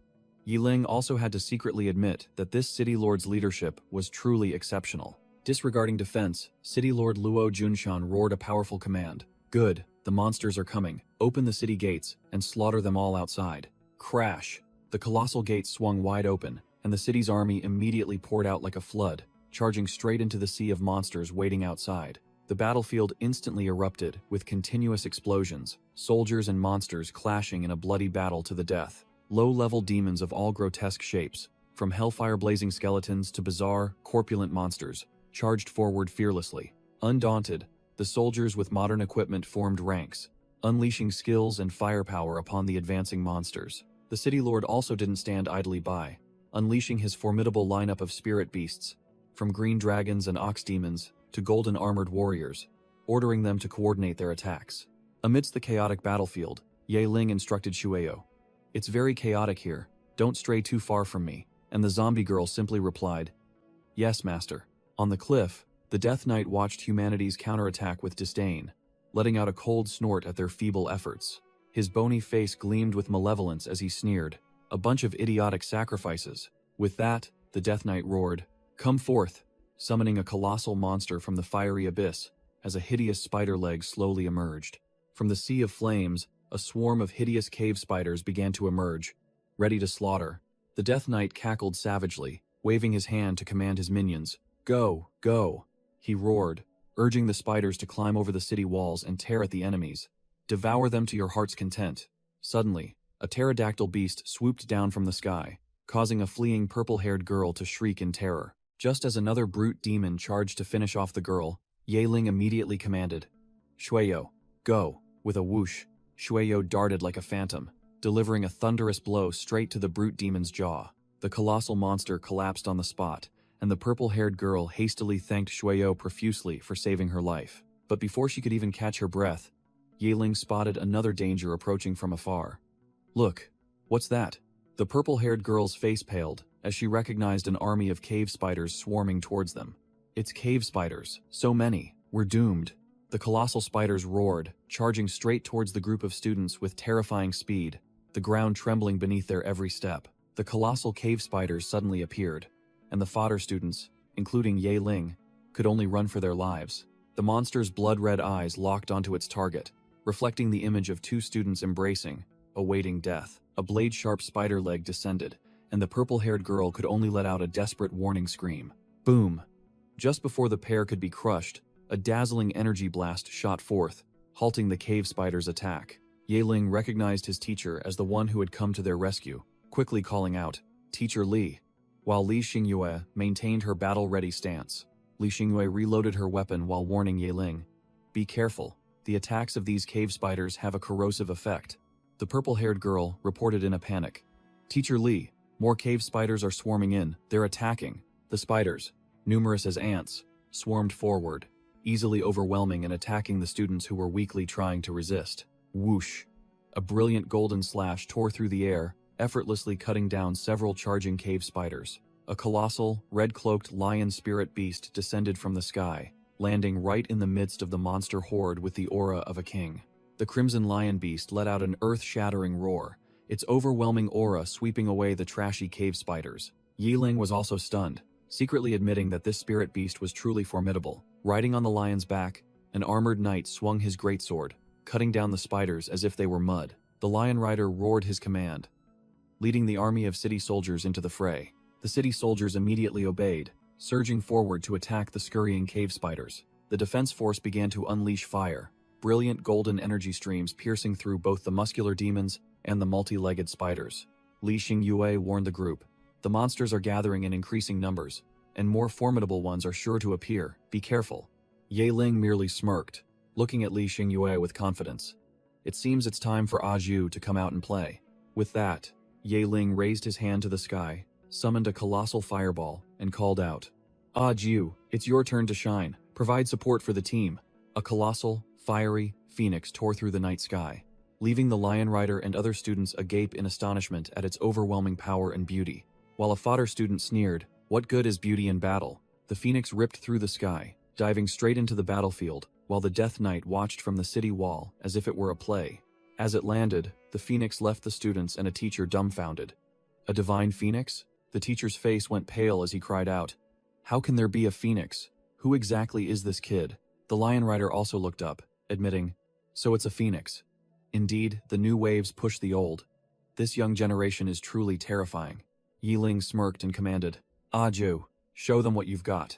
Yehling also had to secretly admit that this City Lord's leadership was truly exceptional. Disregarding defense, City Lord Luo Junshan roared a powerful command. "Good, the monsters are coming. Open the city gates and slaughter them all outside." Crash! The colossal gates swung wide open, and the city's army immediately poured out like a flood, charging straight into the sea of monsters waiting outside. The battlefield instantly erupted with continuous explosions, soldiers and monsters clashing in a bloody battle to the death. Low-level demons of all grotesque shapes, from hellfire-blazing skeletons to bizarre, corpulent monsters, charged forward fearlessly. Undaunted, the soldiers with modern equipment formed ranks, unleashing skills and firepower upon the advancing monsters. The City Lord also didn't stand idly by, unleashing his formidable lineup of spirit beasts, from green dragons and ox demons to golden-armored warriors, ordering them to coordinate their attacks. Amidst the chaotic battlefield, Yehling instructed Shueyo, "It's very chaotic here, don't stray too far from me," and the zombie girl simply replied, "Yes, master." On the cliff, the Death Knight watched humanity's counterattack with disdain, letting out a cold snort at their feeble efforts. His bony face gleamed with malevolence as he sneered, "A bunch of idiotic sacrifices." With that, the Death Knight roared, "Come forth," summoning a colossal monster from the fiery abyss as a hideous spider leg slowly emerged. From the sea of flames, a swarm of hideous cave spiders began to emerge, ready to slaughter. The Death Knight cackled savagely, waving his hand to command his minions. "Go, go," he roared, urging the spiders to climb over the city walls and tear at the enemies. "Devour them to your heart's content." Suddenly, a pterodactyl beast swooped down from the sky, causing a fleeing purple-haired girl to shriek in terror. Just as another brute demon charged to finish off the girl, Yahello immediately commanded, "Shueyo, go!" With a whoosh, Shueyo darted like a phantom, delivering a thunderous blow straight to the brute demon's jaw. The colossal monster collapsed on the spot, and the purple-haired girl hastily thanked Shueyo profusely for saving her life. But before she could even catch her breath, Yahello spotted another danger approaching from afar. "Look, what's that?" The purple-haired girl's face paled as she recognized an army of cave spiders swarming towards them. "It's cave spiders, so many, we're doomed." The colossal spiders roared, charging straight towards the group of students with terrifying speed, the ground trembling beneath their every step. The colossal cave spiders suddenly appeared, and the fodder students, including Yahello, could only run for their lives. The monster's blood-red eyes locked onto its target, reflecting the image of two students embracing, awaiting death. A blade-sharp spider leg descended, and the purple-haired girl could only let out a desperate warning scream. Boom! Just before the pair could be crushed, a dazzling energy blast shot forth, halting the cave spider's attack. Yahello recognized his teacher as the one who had come to their rescue, quickly calling out, "Teacher Li," while Li Xingyue maintained her battle-ready stance. Li Xingyue reloaded her weapon while warning Yahello, "Be careful, the attacks of these cave spiders have a corrosive effect." The purple-haired girl reported in a panic, "Teacher Li, more cave spiders are swarming in, they're attacking." The spiders, numerous as ants, swarmed forward, easily overwhelming and attacking the students who were weakly trying to resist. Whoosh! A brilliant golden slash tore through the air, effortlessly cutting down several charging cave spiders. A colossal, red-cloaked lion spirit beast descended from the sky, landing right in the midst of the monster horde with the aura of a king. The crimson lion beast let out an earth-shattering roar, its overwhelming aura sweeping away the trashy cave spiders. Yahello was also stunned, secretly admitting that this spirit beast was truly formidable. Riding on the lion's back, an armored knight swung his greatsword, cutting down the spiders as if they were mud. The lion rider roared his command, leading the army of city soldiers into the fray. The city soldiers immediately obeyed, surging forward to attack the scurrying cave spiders. The defense force began to unleash fire, brilliant golden energy streams piercing through both the muscular demons and the multi-legged spiders. Li Xingyue warned the group, "The monsters are gathering in increasing numbers, and more formidable ones are sure to appear. Be careful." Yahello merely smirked, looking at Li Xingyue with confidence. "It seems it's time for Aju to come out and play." With that, Yahello raised his hand to the sky, summoned a colossal fireball, and called out, "Aju, it's your turn to shine. Provide support for the team." A colossal, fiery phoenix tore through the night sky, leaving the lion rider and other students agape in astonishment at its overwhelming power and beauty. While a fodder student sneered, "What good is beauty in battle?" The phoenix ripped through the sky, diving straight into the battlefield, while the Death Knight watched from the city wall as if it were a play. As it landed, the phoenix left the students and a teacher dumbfounded. "A divine phoenix?" The teacher's face went pale as he cried out, "How can there be a phoenix? Who exactly is this kid?" The lion rider also looked up, admitting, "So it's a phoenix. Indeed, the new waves push the old. This young generation is truly terrifying." Yahello smirked and commanded, "Aju, show them what you've got."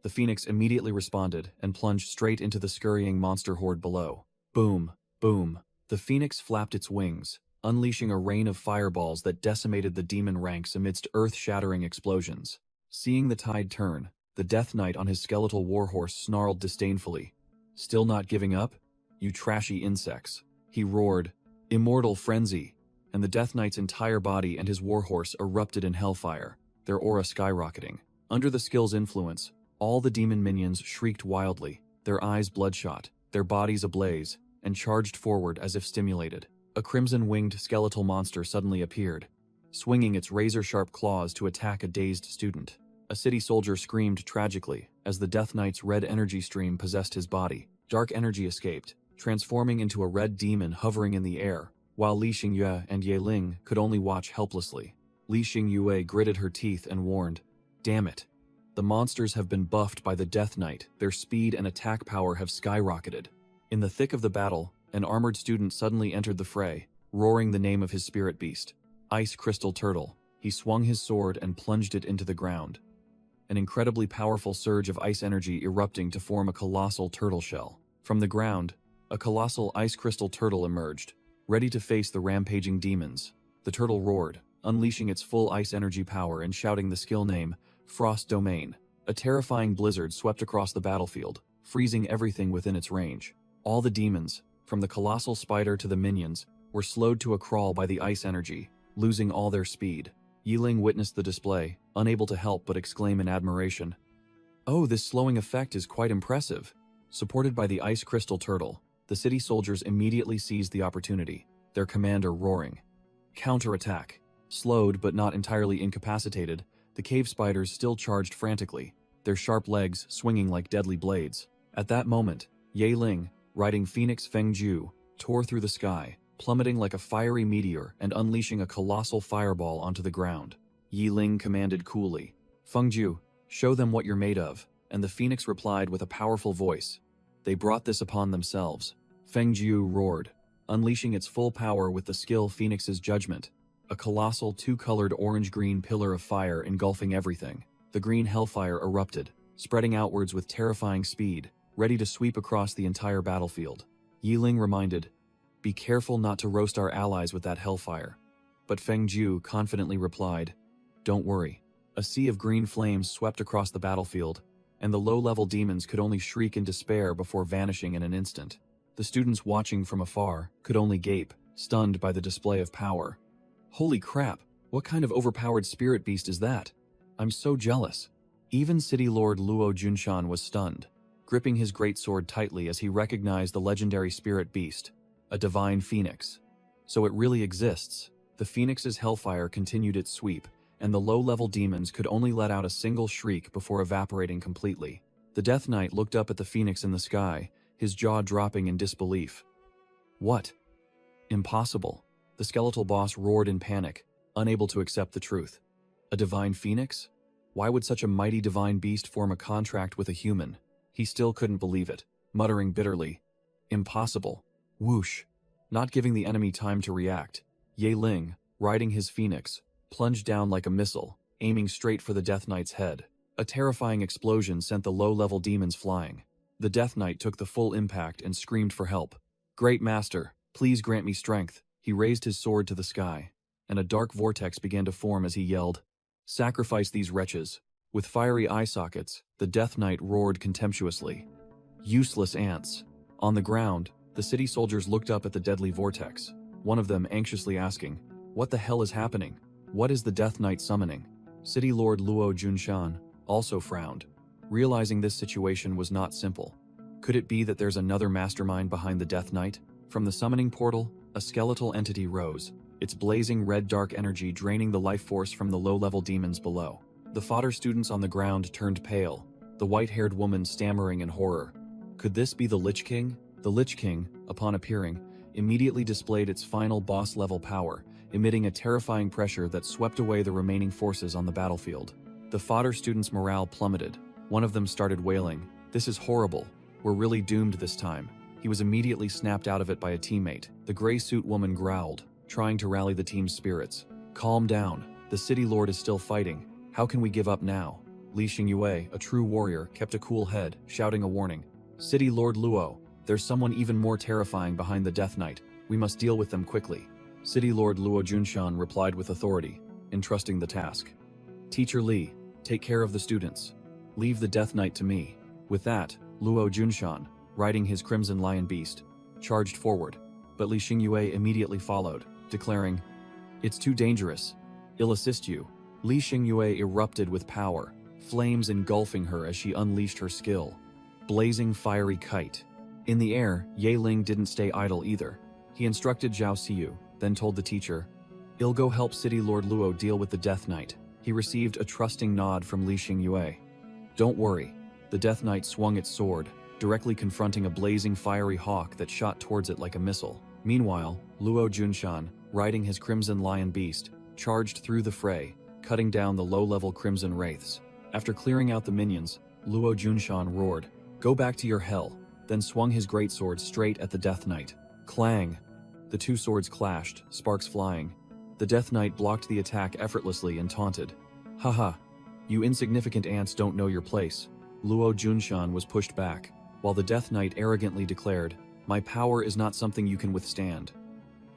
The phoenix immediately responded and plunged straight into the scurrying monster horde below. Boom, boom. The phoenix flapped its wings, unleashing a rain of fireballs that decimated the demon ranks amidst earth-shattering explosions. Seeing the tide turn, the Death Knight on his skeletal warhorse snarled disdainfully, "Still not giving up? You trashy insects." He roared, "Immortal frenzy!" And the Death Knight's entire body and his warhorse erupted in hellfire, their aura skyrocketing. Under the skill's influence, all the demon minions shrieked wildly, their eyes bloodshot, their bodies ablaze, and charged forward as if stimulated. A crimson-winged skeletal monster suddenly appeared, swinging its razor-sharp claws to attack a dazed student. A city soldier screamed tragically as the Death Knight's red energy stream possessed his body. Dark energy escaped, transforming into a red demon hovering in the air, while Li Xingyue and Yahello could only watch helplessly. Li Xingyue gritted her teeth and warned, "Damn it. The monsters have been buffed by the Death Knight, their speed and attack power have skyrocketed." In the thick of the battle, an armored student suddenly entered the fray, roaring the name of his spirit beast, Ice Crystal Turtle. He swung his sword and plunged it into the ground, an incredibly powerful surge of ice energy erupting to form a colossal turtle shell. From the ground, a colossal ice crystal turtle emerged, ready to face the rampaging demons. The turtle roared, unleashing its full ice energy power and shouting the skill name, Frost Domain. A terrifying blizzard swept across the battlefield, freezing everything within its range. All the demons, from the colossal spider to the minions, were slowed to a crawl by the ice energy, losing all their speed. Yiling witnessed the display, unable to help but exclaim in admiration, "Oh, this slowing effect is quite impressive." Supported by the ice crystal turtle, the city soldiers immediately seized the opportunity, their commander roaring. Counterattack. Slowed but not entirely incapacitated, the cave spiders still charged frantically, their sharp legs swinging like deadly blades. At that moment, Yiling, riding Phoenix Fengju, tore through the sky, plummeting like a fiery meteor and unleashing a colossal fireball onto the ground. Yiling commanded coolly, "Fengju, show them what you're made of," and the phoenix replied with a powerful voice, "They brought this upon themselves." Fengju roared, unleashing its full power with the skill Phoenix's judgment, a colossal two-colored orange-green pillar of fire engulfing everything. The green hellfire erupted, spreading outwards with terrifying speed, ready to sweep across the entire battlefield. Yiling reminded, "Be careful not to roast our allies with that hellfire." But Fengju confidently replied, "Don't worry." A sea of green flames swept across the battlefield, and the low-level demons could only shriek in despair before vanishing in an instant. The students watching from afar could only gape, stunned by the display of power. "Holy crap, what kind of overpowered spirit beast is that? I'm so jealous." Even City Lord Luo Junshan was stunned, gripping his greatsword tightly as he recognized the legendary spirit beast, a divine phoenix. So it really exists. The phoenix's hellfire continued its sweep, and the low-level demons could only let out a single shriek before evaporating completely. The Death Knight looked up at the phoenix in the sky, his jaw dropping in disbelief. "What? Impossible." The skeletal boss roared in panic, unable to accept the truth. A divine phoenix? Why would such a mighty divine beast form a contract with a human? He still couldn't believe it, muttering bitterly, "Impossible." Whoosh! Not giving the enemy time to react, Yiling, riding his phoenix, plunged down like a missile, aiming straight for the Death Knight's head. A terrifying explosion sent the low-level demons flying. The Death Knight took the full impact and screamed for help. "Great Master, please grant me strength." He raised his sword to the sky, and a dark vortex began to form as he yelled, "Sacrifice these wretches." With fiery eye sockets, the Death Knight roared contemptuously, "Useless ants." On the ground, the city soldiers looked up at the deadly vortex, one of them anxiously asking, "What the hell is happening? What is the Death Knight summoning?" City Lord Luo Junshan also frowned, realizing this situation was not simple. Could it be that there's another mastermind behind the Death Knight? From the summoning portal, a skeletal entity rose, its blazing red dark energy draining the life force from the low-level demons below. The fodder students on the ground turned pale, the white-haired woman stammering in horror. Could this be the Lich King? The Lich King, upon appearing, immediately displayed its final boss-level power, emitting a terrifying pressure that swept away the remaining forces on the battlefield. The fodder students' morale plummeted. One of them started wailing, "This is horrible. We're really doomed this time." He was immediately snapped out of it by a teammate. The gray suit woman growled, trying to rally the team's spirits. "Calm down. The city lord is still fighting. How can we give up now?" Li Xingyue, a true warrior, kept a cool head, shouting a warning. "City Lord Luo, there's someone even more terrifying behind the Death Knight. We must deal with them quickly." City Lord Luo Junshan replied with authority, entrusting the task. "Teacher Li, take care of the students. Leave the Death Knight to me." With that, Luo Junshan, riding his crimson lion beast, charged forward, but Li Xingyue immediately followed, declaring, "It's too dangerous. I'll assist you." Li Xingyue erupted with power, flames engulfing her as she unleashed her skill. Blazing fiery kite. In the air, Yiling didn't stay idle either. He instructed Zhao Xiu, then told the teacher, "I'll go help City Lord Luo deal with the Death Knight." He received a trusting nod from Li Xingyue. "Don't worry." The Death Knight swung its sword, directly confronting a blazing fiery hawk that shot towards it like a missile. Meanwhile, Luo Junshan, riding his crimson lion beast, charged through the fray, cutting down the low-level crimson wraiths. After clearing out the minions, Luo Junshan roared, "Go back to your hell," then swung his greatsword straight at the Death Knight. Clang! The two swords clashed, sparks flying. The Death Knight blocked the attack effortlessly and taunted, "Haha, you insignificant ants don't know your place." Luo Junshan was pushed back, while the Death Knight arrogantly declared, "My power is not something you can withstand."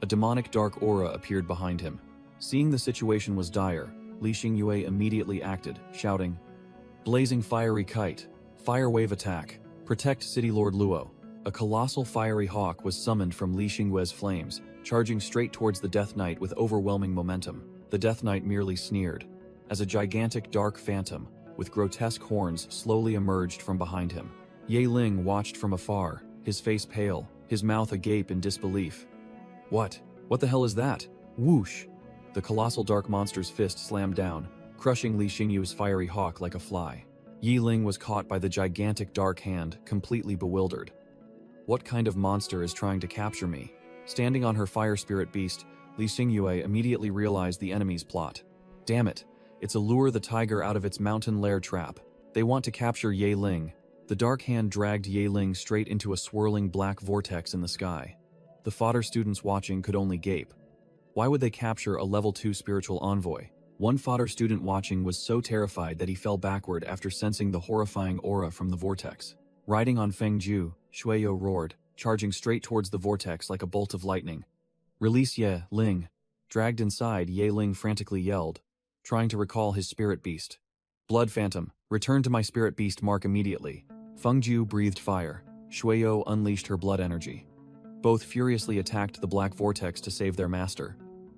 A demonic dark aura appeared behind him. Seeing the situation was dire, Li Xingyue immediately acted, shouting, "Blazing fiery kite, fire wave attack, protect City Lord Luo." A colossal fiery hawk was summoned from Li Xingyue's flames, charging straight towards the Death Knight with overwhelming momentum. The Death Knight merely sneered, as a gigantic dark phantom, with grotesque horns slowly emerged from behind him. Ye Ling watched from afar, his face pale, his mouth agape in disbelief. What the hell is that? Whoosh! The colossal dark monster's fist slammed down, crushing Li Xingyu's fiery hawk like a fly. Yi Ling was caught by the gigantic dark hand, completely bewildered. What kind of monster is trying to capture me? Standing on her fire spirit beast, Li Xingyue immediately realized the enemy's plot. Damn it, it's a lure the tiger out of its mountain lair trap. They want to capture Ye Ling. The dark hand dragged Ye Ling straight into a swirling black vortex in the sky. The fodder students watching could only gape. Why would they capture a level 2 spiritual envoy? One fodder student watching was so terrified that he fell backward after sensing the horrifying aura from the vortex. Riding on Feng Ju, Shueyo roared, charging straight towards the vortex like a bolt of lightning. "Release Ye Ling!" Dragged inside, Ye Ling frantically yelled, trying to recall his spirit beast. "Blood Phantom, return to my spirit beast mark immediately." Feng Ju breathed fire. Shueyo unleashed her blood energy. Both furiously attacked the black vortex to save their master,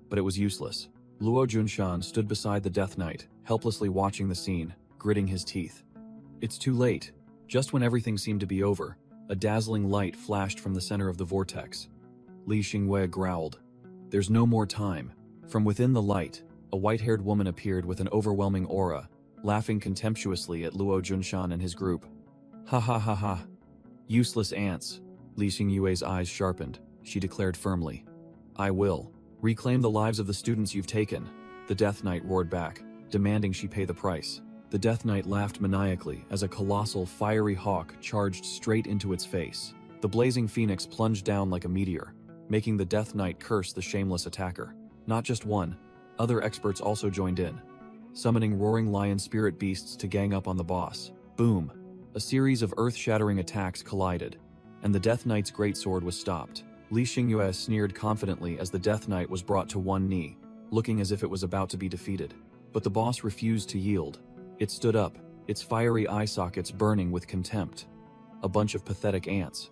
but it was useless. Luo Junshan stood beside the Death Knight, helplessly watching the scene, gritting his teeth. It's too late. Just when everything seemed to be over, a dazzling light flashed from the center of the vortex. Li Xingyue growled, "There's no more time." From within the light, a white-haired woman appeared with an overwhelming aura, laughing contemptuously at Luo Junshan and his group. "Ha ha ha ha. Useless ants." Li Xingyue's eyes sharpened. She declared firmly, "I will. Reclaim the lives of the students you've taken." The Death Knight roared back, demanding she pay the price. The Death Knight laughed maniacally as a colossal fiery hawk charged straight into its face. The blazing phoenix plunged down like a meteor, making the Death Knight curse the shameless attacker. Not just one, other experts also joined in, summoning roaring lion spirit beasts to gang up on the boss. Boom! A series of earth-shattering attacks collided, and the Death Knight's greatsword was stopped. Li Xingyue sneered confidently as the Death Knight was brought to one knee, looking as if it was about to be defeated. But the boss refused to yield. It stood up, its fiery eye sockets burning with contempt. A bunch of pathetic ants.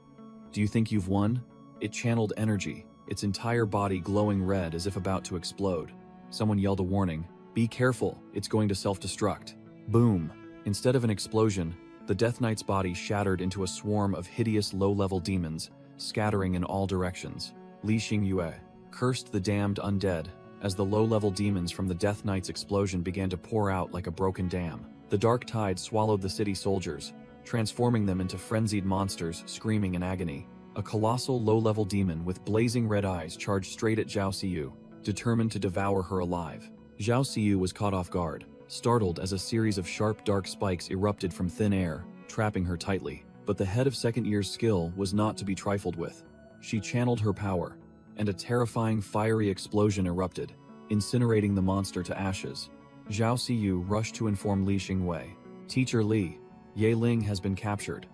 "Do you think you've won?" It channeled energy, its entire body glowing red as if about to explode. Someone yelled a warning, "Be careful, it's going to self-destruct." Boom! Instead of an explosion, the Death Knight's body shattered into a swarm of hideous low-level demons, scattering in all directions. Li Xingyue cursed the damned undead as the low-level demons from the Death Knight's explosion began to pour out like a broken dam. The dark tide swallowed the city soldiers, transforming them into frenzied monsters screaming in agony. A colossal low-level demon with blazing red eyes charged straight at Zhao Siyu, determined to devour her alive. Zhao Siyu was caught off guard, startled as a series of sharp dark spikes erupted from thin air, trapping her tightly. But the head of second year's skill was not to be trifled with. She channeled her power, and a terrifying fiery explosion erupted, incinerating the monster to ashes. Zhao Siyu rushed to inform Li Xingyue. "Teacher Li, Ye Ling has been captured."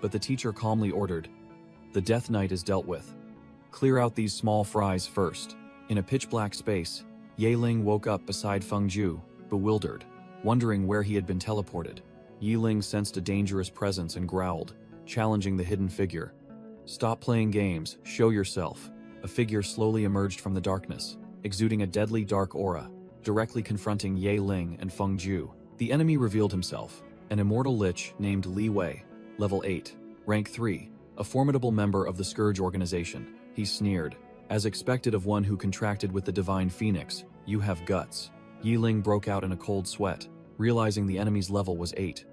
But the teacher calmly ordered, "The Death Knight is dealt with. Clear out these small fries first." In a pitch-black space, Ye Ling woke up beside Feng Ju, bewildered, wondering where he had been teleported. Yi Ling sensed a dangerous presence and growled, challenging the hidden figure. "Stop playing games, show yourself." A figure slowly emerged from the darkness, exuding a deadly dark aura, directly confronting Ye Ling and Feng Ju. The enemy revealed himself, an immortal lich named Li Wei, level 8, rank 3, a formidable member of the Scourge organization. He sneered, as expected of one who contracted with the Divine Phoenix, "You have guts." Yi Ling broke out in a cold sweat, realizing the enemy's level was 8.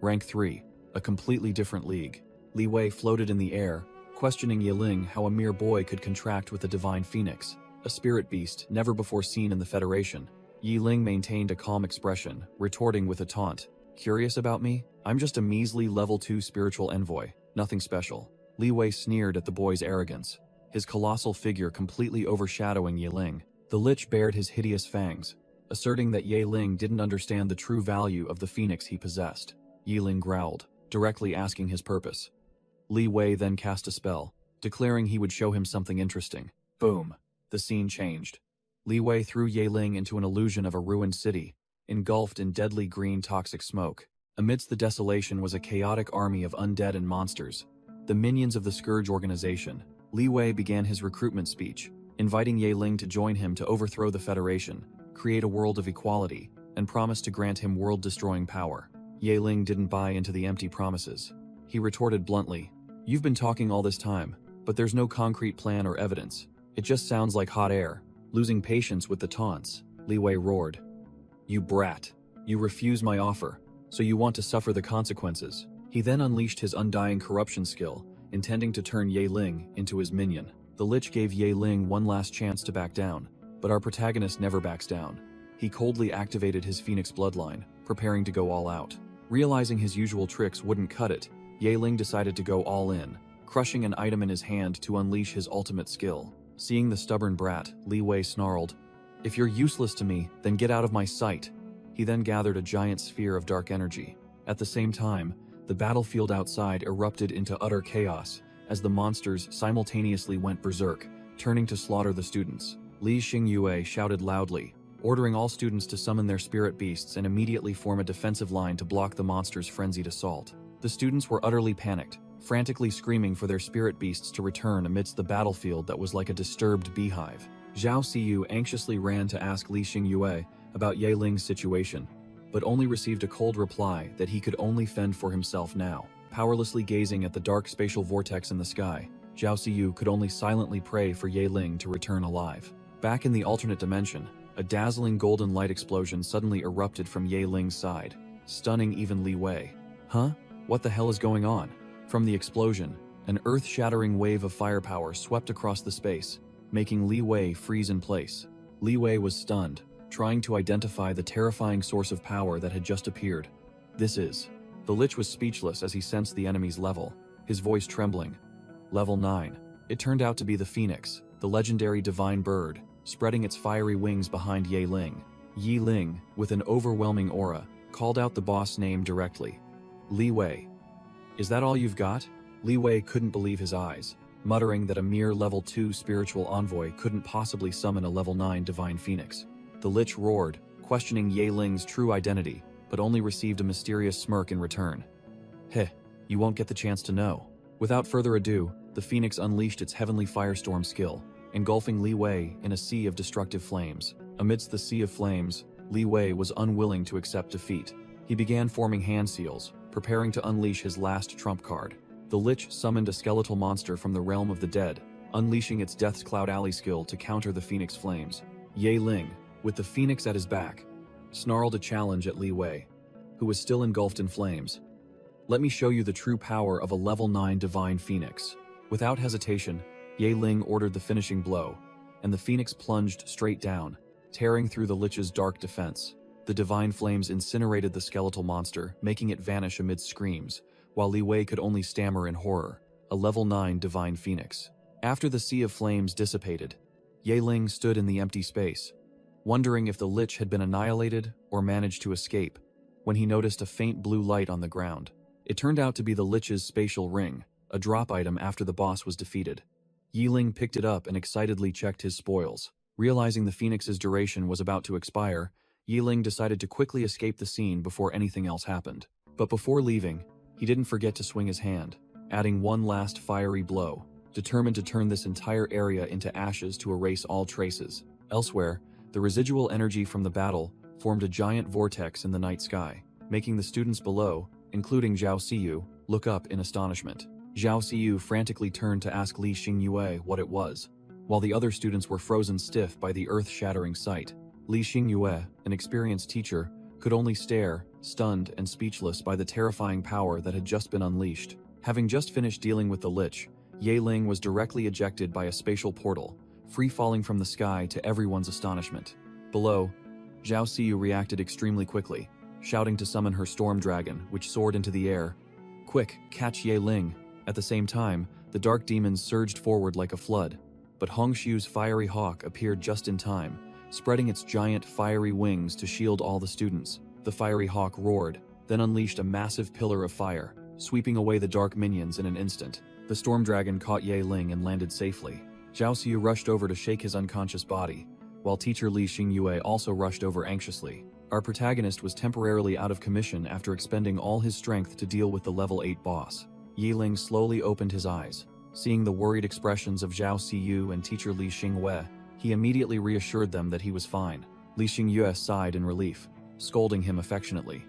Rank 3, a completely different league. Li Wei floated in the air, questioning Yi Ling how a mere boy could contract with the Divine Phoenix, a spirit beast never before seen in the Federation. Yi Ling maintained a calm expression, retorting with a taunt, "Curious about me? I'm just a measly level 2 spiritual envoy, nothing special." Li Wei sneered at the boy's arrogance, his colossal figure completely overshadowing Yi Ling. The lich bared his hideous fangs, asserting that Ye Ling didn't understand the true value of the phoenix he possessed. Yi Ling growled, directly asking his purpose. Li Wei then cast a spell, declaring he would show him something interesting. Boom! The scene changed. Li Wei threw Yaling into an illusion of a ruined city, engulfed in deadly green toxic smoke. Amidst the desolation was a chaotic army of undead and monsters, the minions of the Scourge organization. Li Wei began his recruitment speech, inviting Yaling to join him to overthrow the Federation, create a world of equality, and promise to grant him world-destroying power. Yaling didn't buy into the empty promises. He retorted bluntly, "You've been talking all this time, but there's no concrete plan or evidence. It just sounds like hot air." Losing patience with the taunts, Li Wei roared, "You brat! You refuse my offer, so you want to suffer the consequences." He then unleashed his undying corruption skill, intending to turn Yaling into his minion. The Lich gave Yaling one last chance to back down, but our protagonist never backs down. He coldly activated his Phoenix bloodline, preparing to go all out. Realizing his usual tricks wouldn't cut it, Yaling decided to go all in, crushing an item in his hand to unleash his ultimate skill. Seeing the stubborn brat, Li Wei snarled, "If you're useless to me, then get out of my sight." He then gathered a giant sphere of dark energy. At the same time, the battlefield outside erupted into utter chaos as the monsters simultaneously went berserk, turning to slaughter the students. Li Xingyue shouted loudly, ordering all students to summon their spirit beasts and immediately form a defensive line to block the monsters' frenzied assault. The students were utterly panicked, frantically screaming for their spirit beasts to return amidst the battlefield that was like a disturbed beehive. Zhao Siyu anxiously ran to ask Li Xingyue about Yaling's situation, but only received a cold reply that he could only fend for himself now. Powerlessly gazing at the dark spatial vortex in the sky, Zhao Siyu could only silently pray for Yaling to return alive. Back in the alternate dimension, a dazzling golden light explosion suddenly erupted from Yaling's side, stunning even Li Wei. "Huh? What the hell is going on?" From the explosion, an earth-shattering wave of firepower swept across the space, making Li Wei freeze in place. Li Wei was stunned, trying to identify the terrifying source of power that had just appeared. "This is..." The Lich was speechless as he sensed the enemy's level, his voice trembling. Level 9. It turned out to be the Phoenix, the legendary divine bird, spreading its fiery wings behind Yaling. Yi Ling, with an overwhelming aura, called out the boss name directly. "Li Wei. Is that all you've got?" Li Wei couldn't believe his eyes, muttering that a mere level 2 spiritual envoy couldn't possibly summon a level 9 divine phoenix. The Lich roared, questioning Yaling's true identity, but only received a mysterious smirk in return. "Heh, you won't get the chance to know." Without further ado, the Phoenix unleashed its heavenly firestorm skill, engulfing Li Wei in a sea of destructive flames. Amidst the sea of flames, Li Wei was unwilling to accept defeat. He began forming hand seals, preparing to unleash his last trump card. The Lich summoned a skeletal monster from the realm of the dead, unleashing its Death's Cloud Alley skill to counter the Phoenix flames. Yaling, with the Phoenix at his back, snarled a challenge at Li Wei, who was still engulfed in flames. "Let me show you the true power of a level 9 divine Phoenix." Without hesitation, Yaling ordered the finishing blow, and the Phoenix plunged straight down, tearing through the Lich's dark defense. The divine flames incinerated the skeletal monster, making it vanish amid screams, while Li Wei could only stammer in horror. A level 9 divine Phoenix. After the sea of flames dissipated, Yaling stood in the empty space, wondering if the Lich had been annihilated or managed to escape, when he noticed a faint blue light on the ground. It turned out to be the Lich's spatial ring, a drop item after the boss was defeated. Yaling picked it up and excitedly checked his spoils. Realizing the Phoenix's duration was about to expire, Yaling decided to quickly escape the scene before anything else happened. But before leaving, he didn't forget to swing his hand, adding one last fiery blow, determined to turn this entire area into ashes to erase all traces. Elsewhere, the residual energy from the battle formed a giant vortex in the night sky, making the students below, including Zhao Siyu, look up in astonishment. Zhao Siyu frantically turned to ask Li Xingyue what it was, while the other students were frozen stiff by the earth-shattering sight. Li Xingyue, an experienced teacher, could only stare, stunned and speechless by the terrifying power that had just been unleashed. Having just finished dealing with the Lich, Yaling was directly ejected by a spatial portal, free-falling from the sky to everyone's astonishment. Below, Zhao Siyu reacted extremely quickly, shouting to summon her storm dragon, which soared into the air. "Quick, catch Yaling!" At the same time, the dark demons surged forward like a flood, but Hongshu's fiery hawk appeared just in time, spreading its giant fiery wings to shield all the students. The fiery hawk roared, then unleashed a massive pillar of fire, sweeping away the dark minions in an instant. The storm dragon caught Yaling and landed safely. Zhao Siyu rushed over to shake his unconscious body, while teacher Li Xingyue also rushed over anxiously. Our protagonist was temporarily out of commission after expending all his strength to deal with the level 8 boss. Yiling slowly opened his eyes. Seeing the worried expressions of Zhao Siyu and teacher Li Xingyue, he immediately reassured them that he was fine. Li Xingyue sighed in relief, scolding him affectionately.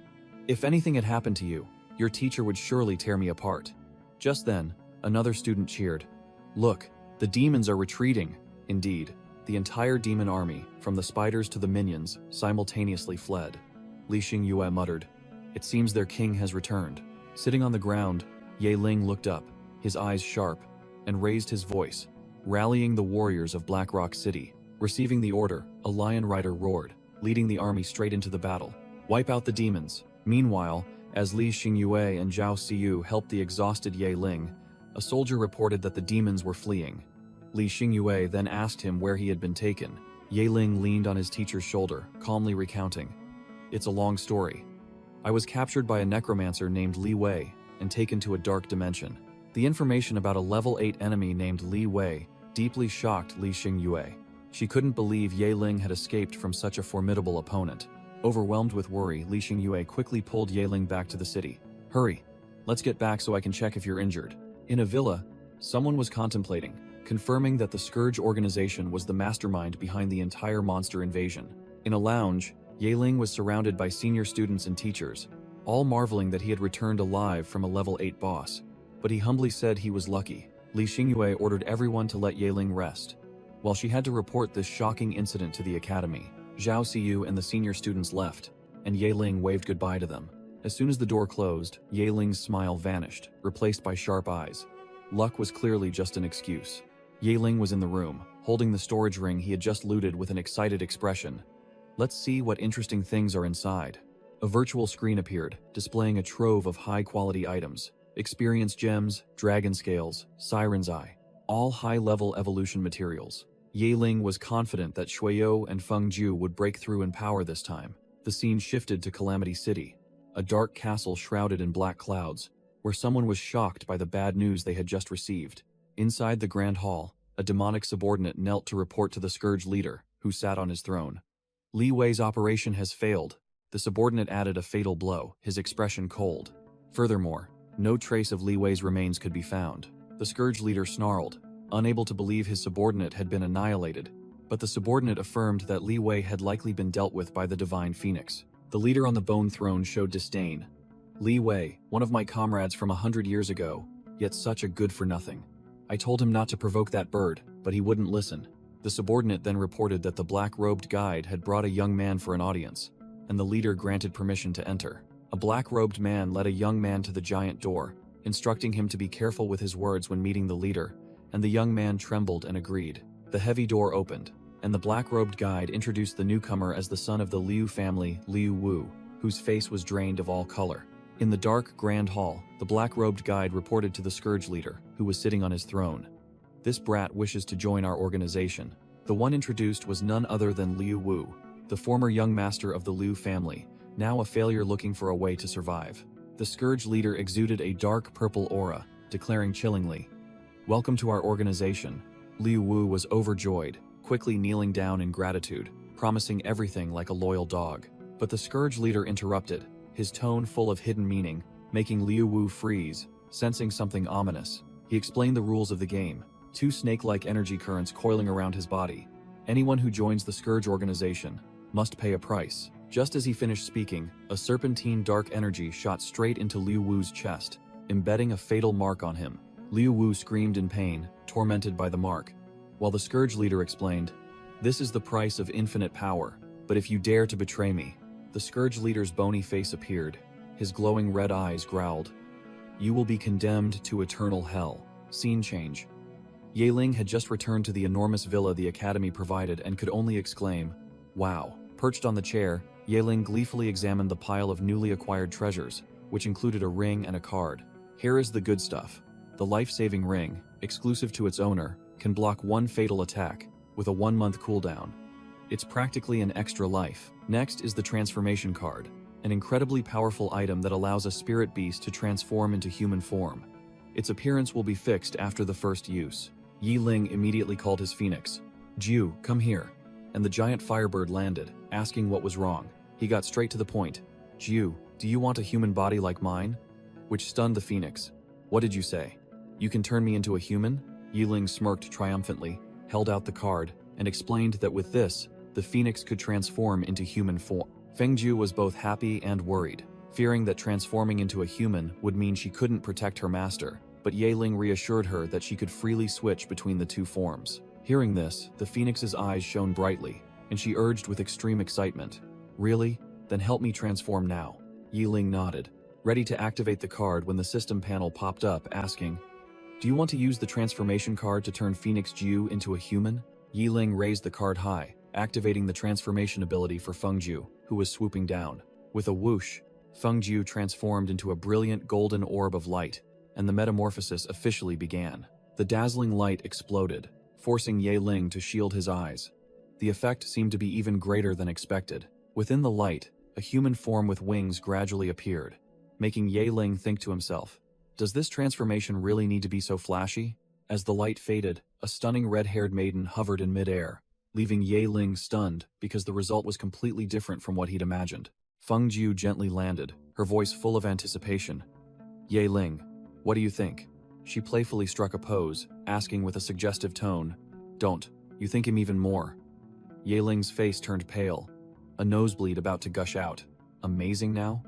"If anything had happened to you, your teacher would surely tear me apart." Just then, another student cheered. "Look, the demons are retreating." Indeed, the entire demon army, from the spiders to the minions, simultaneously fled. Li Xingyue muttered, "It seems their king has returned." Sitting on the ground, Yiling looked up, his eyes sharp, and raised his voice, rallying the warriors of Black Rock City. Receiving the order, a lion rider roared, leading the army straight into the battle. "Wipe out the demons." Meanwhile, as Li Xingyue and Zhao Siyu helped the exhausted Yiling, a soldier reported that the demons were fleeing. Li Xingyue then asked him where he had been taken. Yiling leaned on his teacher's shoulder, calmly recounting. "It's a long story. I was captured by a necromancer named Li Wei and taken to a dark dimension. The information about a level 8 enemy named Li Wei deeply shocked Li Xingyue. She couldn't believe Yiling had escaped from such a formidable opponent. Overwhelmed with worry, Li Xingyue quickly pulled Yiling back to the city. "Hurry, let's get back so I can check if you're injured." In a villa, someone was contemplating, confirming that the Scourge organization was the mastermind behind the entire monster invasion. In a lounge, Yiling was surrounded by senior students and teachers, all marveling that he had returned alive from a level 8 boss. But he humbly said he was lucky. Li Xingyue ordered everyone to let Yiling rest. While she had to report this shocking incident to the academy, Zhao Siyu and the senior students left, and Yiling waved goodbye to them. As soon as the door closed, Yiling's smile vanished, replaced by sharp eyes. Luck was clearly just an excuse. Yiling was in the room, holding the storage ring he had just looted with an excited expression. "Let's see what interesting things are inside." A virtual screen appeared, displaying a trove of high-quality items. Experience gems, dragon scales, siren's eye, all high-level evolution materials. Yiling was confident that Shuyo and Feng Ju would break through in power this time. The scene shifted to Calamity City, a dark castle shrouded in black clouds, where someone was shocked by the bad news they had just received. Inside the Grand Hall, a demonic subordinate knelt to report to the Scourge leader, who sat on his throne. "Li Wei's operation has failed." The subordinate added a fatal blow, his expression cold. Furthermore, no trace of Li Wei's remains could be found. The Scourge leader snarled, unable to believe his subordinate had been annihilated, but the subordinate affirmed that Li Wei had likely been dealt with by the Divine Phoenix. The leader on the bone throne showed disdain. "Li Wei, one of my comrades from 100 years ago, yet such a good-for-nothing. I told him not to provoke that bird, but he wouldn't listen." The subordinate then reported that the black-robed guide had brought a young man for an audience, and the leader granted permission to enter. A black-robed man led a young man to the giant door, instructing him to be careful with his words when meeting the leader, and the young man trembled and agreed. The heavy door opened, and the black-robed guide introduced the newcomer as the son of the Liu family, Liu Wu, whose face was drained of all color. In the dark Grand Hall, the black-robed guide reported to the Scourge leader, who was sitting on his throne. "This brat wishes to join our organization." The one introduced was none other than Liu Wu, the former young master of the Liu family, now a failure looking for a way to survive. The Scourge leader exuded a dark purple aura, declaring chillingly, "Welcome to our organization." Liu Wu was overjoyed, quickly kneeling down in gratitude, promising everything like a loyal dog. But the Scourge leader interrupted, his tone full of hidden meaning, making Liu Wu freeze, sensing something ominous. He explained the rules of the game, 2 snake-like energy currents coiling around his body. Anyone who joins the Scourge organization must pay a price. Just as he finished speaking, a serpentine dark energy shot straight into Liu Wu's chest, embedding a fatal mark on him. Liu Wu screamed in pain, tormented by the mark, while the Scourge leader explained, "This is the price of infinite power, but if you dare to betray me." The Scourge leader's bony face appeared, his glowing red eyes growled, "You will be condemned to eternal hell." Scene change. Yiling had just returned to the enormous villa the academy provided and could only exclaim, "Wow." Perched on the chair, Yiling gleefully examined the pile of newly acquired treasures, which included a ring and a card. Here is the good stuff. The life-saving ring, exclusive to its owner, can block 1 fatal attack, with a 1-month cooldown. It's practically an extra life. Next is the transformation card, an incredibly powerful item that allows a spirit beast to transform into human form. Its appearance will be fixed after the first use. Yiling immediately called his phoenix. "Jiu, come here." and the giant firebird landed, asking what was wrong. He got straight to the point. "Jiu, do you want a human body like mine?" Which stunned the phoenix. "What did you say? You can turn me into a human?" Yiling smirked triumphantly, held out the card, and explained that with this, the phoenix could transform into human form. Fengju was both happy and worried, fearing that transforming into a human would mean she couldn't protect her master, but Yiling reassured her that she could freely switch between the two forms. Hearing this, the phoenix's eyes shone brightly, and she urged with extreme excitement, "Really? Then help me transform now." Yiling nodded, ready to activate the card when the system panel popped up, asking, "Do you want to use the transformation card to turn Phoenix Jiu into a human?" Yiling raised the card high, activating the transformation ability for Fengju, who was swooping down. With a whoosh, Fengju transformed into a brilliant golden orb of light, and the metamorphosis officially began. The dazzling light exploded, forcing Yiling to shield his eyes. The effect seemed to be even greater than expected. Within the light, a human form with wings gradually appeared, making Yiling think to himself, "Does this transformation really need to be so flashy?" As the light faded, a stunning red-haired maiden hovered in midair, leaving Yiling stunned because the result was completely different from what he'd imagined. Fengju gently landed, her voice full of anticipation. "Yiling, what do you think?" She playfully struck a pose, asking with a suggestive tone, "Don't you think him even more?" Yiling's face turned pale, a nosebleed about to gush out. "Amazing now?"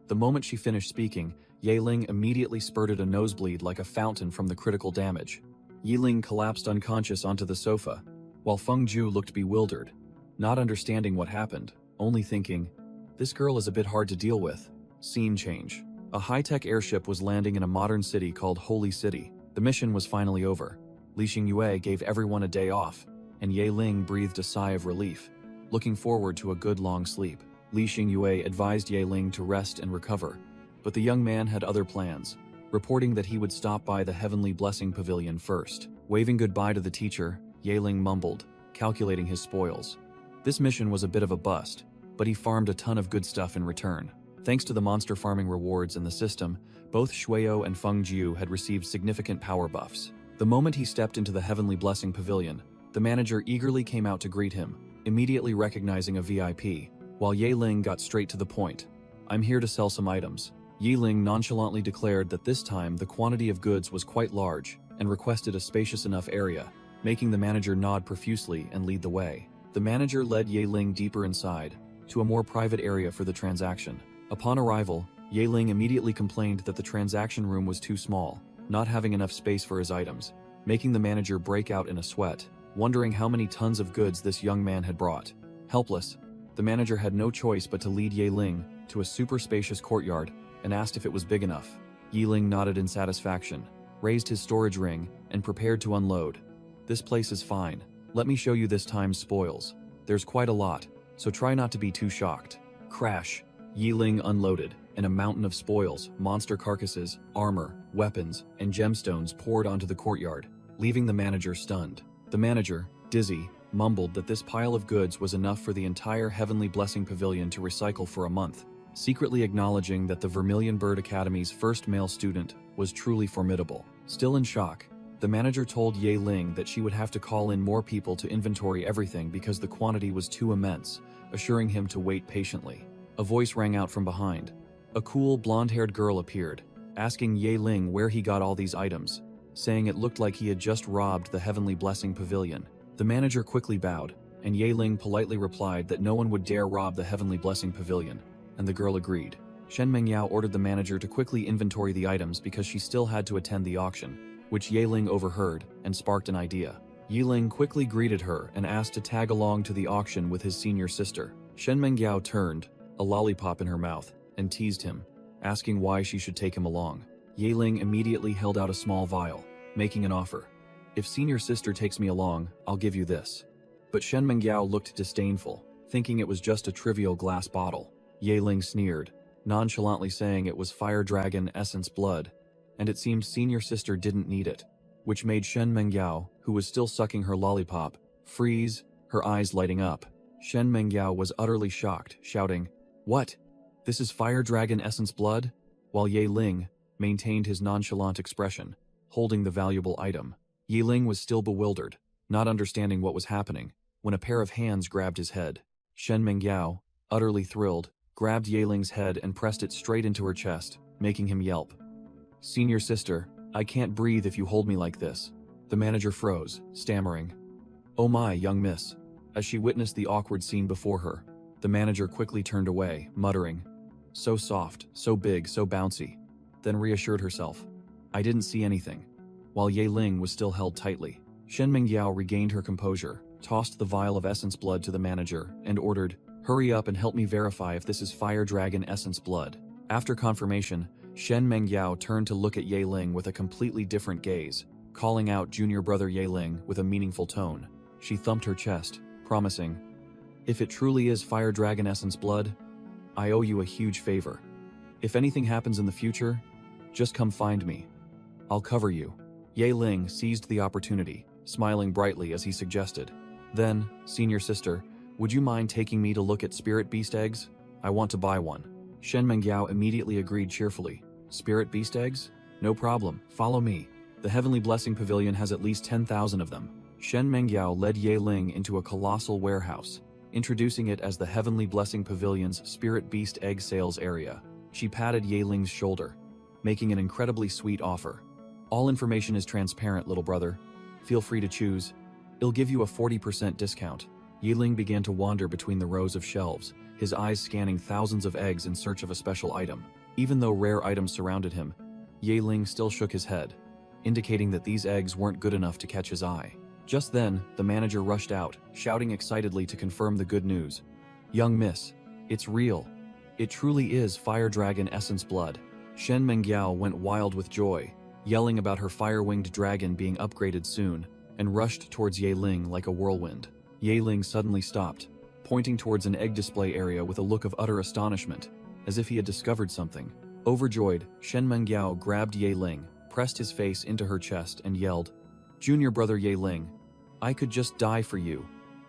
The moment she finished speaking, Yiling immediately spurted a nosebleed like a fountain from the critical damage. Yiling collapsed unconscious onto the sofa, while Fengju looked bewildered, not understanding what happened, only thinking, "This girl is a bit hard to deal with." Scene change. A high-tech airship was landing in a modern city called Holy City. The mission was finally over. Li Xingyue gave everyone a day off, and Yiling breathed a sigh of relief, looking forward to a good long sleep. Li Xingyue advised Yiling to rest and recover, but the young man had other plans, reporting that he would stop by the Heavenly Blessing Pavilion first. Waving goodbye to the teacher, Yiling mumbled, calculating his spoils. This mission was a bit of a bust, but he farmed a ton of good stuff in return. Thanks to the monster farming rewards in the system, both Shuio and Fengju had received significant power buffs. The moment he stepped into the Heavenly Blessing Pavilion, the manager eagerly came out to greet him, immediately recognizing a VIP, while Yiling got straight to the point. "I'm here to sell some items." Yiling nonchalantly declared that this time the quantity of goods was quite large and requested a spacious enough area, making the manager nod profusely and lead the way. The manager led Yiling deeper inside, to a more private area for the transaction. Upon arrival, Yiling immediately complained that the transaction room was too small, not having enough space for his items, making the manager break out in a sweat, wondering how many tons of goods this young man had brought. Helpless, the manager had no choice but to lead Yiling to a super spacious courtyard and asked if it was big enough. Yiling nodded in satisfaction, raised his storage ring, and prepared to unload. "This place is fine. Let me show you this time's spoils. There's quite a lot, so try not to be too shocked." Crash! Yiling unloaded, and a mountain of spoils, monster carcasses, armor, weapons, and gemstones poured onto the courtyard, leaving the manager stunned. The manager, dizzy, mumbled that this pile of goods was enough for the entire Heavenly Blessing Pavilion to recycle for a month, secretly acknowledging that the Vermilion Bird Academy's first male student was truly formidable. Still in shock, the manager told Yiling that she would have to call in more people to inventory everything because the quantity was too immense, assuring him to wait patiently. A voice rang out from behind. A cool, blonde-haired girl appeared, asking Yiling where he got all these items, saying it looked like he had just robbed the Heavenly Blessing Pavilion. The manager quickly bowed, and Yiling politely replied that no one would dare rob the Heavenly Blessing Pavilion, and the girl agreed. Shen Mengyao ordered the manager to quickly inventory the items because she still had to attend the auction, which Yiling overheard and sparked an idea. Yiling quickly greeted her and asked to tag along to the auction with his senior sister. Shen Mengyao turned, a lollipop in her mouth, and teased him, asking why she should take him along. Yiling immediately held out a small vial, making an offer. "If senior sister takes me along, I'll give you this." But Shen Mengyao looked disdainful, thinking it was just a trivial glass bottle. Yiling sneered, nonchalantly saying it was Fire Dragon Essence Blood, and it seemed senior sister didn't need it, which made Shen Mengyao, who was still sucking her lollipop, freeze, her eyes lighting up. Shen Mengyao was utterly shocked, shouting, "What? This is Fire Dragon Essence Blood?" While Yiling maintained his nonchalant expression, holding the valuable item. Yiling was still bewildered, not understanding what was happening, when a pair of hands grabbed his head. Shen Mengyao, utterly thrilled, grabbed Yaeling's head and pressed it straight into her chest, making him yelp. "Senior sister, I can't breathe if you hold me like this." The manager froze, stammering, "Oh my, young miss." As she witnessed the awkward scene before her, the manager quickly turned away, muttering, "So soft, so big, so bouncy," then reassured herself, "I didn't see anything." While Yaeling was still held tightly, Shen Mengyao regained her composure, tossed the vial of essence blood to the manager, and ordered, "Hurry up and help me verify if this is fire dragon essence blood." After confirmation, Shen Mengyao turned to look at Yaeling with a completely different gaze, calling out junior brother Yaeling with a meaningful tone. She thumped her chest, promising, "If it truly is fire dragon essence blood, I owe you a huge favor. If anything happens in the future, just come find me. I'll cover you." Yaeling seized the opportunity, smiling brightly as he suggested, "Then, senior sister, would you mind taking me to look at spirit beast eggs? I want to buy one." Shen Mengyao immediately agreed cheerfully. "Spirit beast eggs? No problem, follow me. The Heavenly Blessing Pavilion has at least 10,000 of them." Shen Mengyao led Yaeling into a colossal warehouse, introducing it as the Heavenly Blessing Pavilion's Spirit Beast Egg Sales area. She patted Yaeling's shoulder, making an incredibly sweet offer. "All information is transparent, little brother. Feel free to choose. It'll give you a 40% discount." Yaeling began to wander between the rows of shelves, his eyes scanning thousands of eggs in search of a special item. Even though rare items surrounded him, Yaeling still shook his head, indicating that these eggs weren't good enough to catch his eye. Just then, the manager rushed out, shouting excitedly to confirm the good news. "Young miss, it's real. It truly is fire dragon essence blood." Shen Mengyao went wild with joy, yelling about her fire-winged dragon being upgraded soon, and rushed towards Yaeling like a whirlwind. Yaeling suddenly stopped, pointing towards an egg display area with a look of utter astonishment, as if he had discovered something. Overjoyed, Shen Mengyao grabbed Yaeling, pressed his face into her chest, and yelled, "Junior brother Yaeling, I could just die for you,"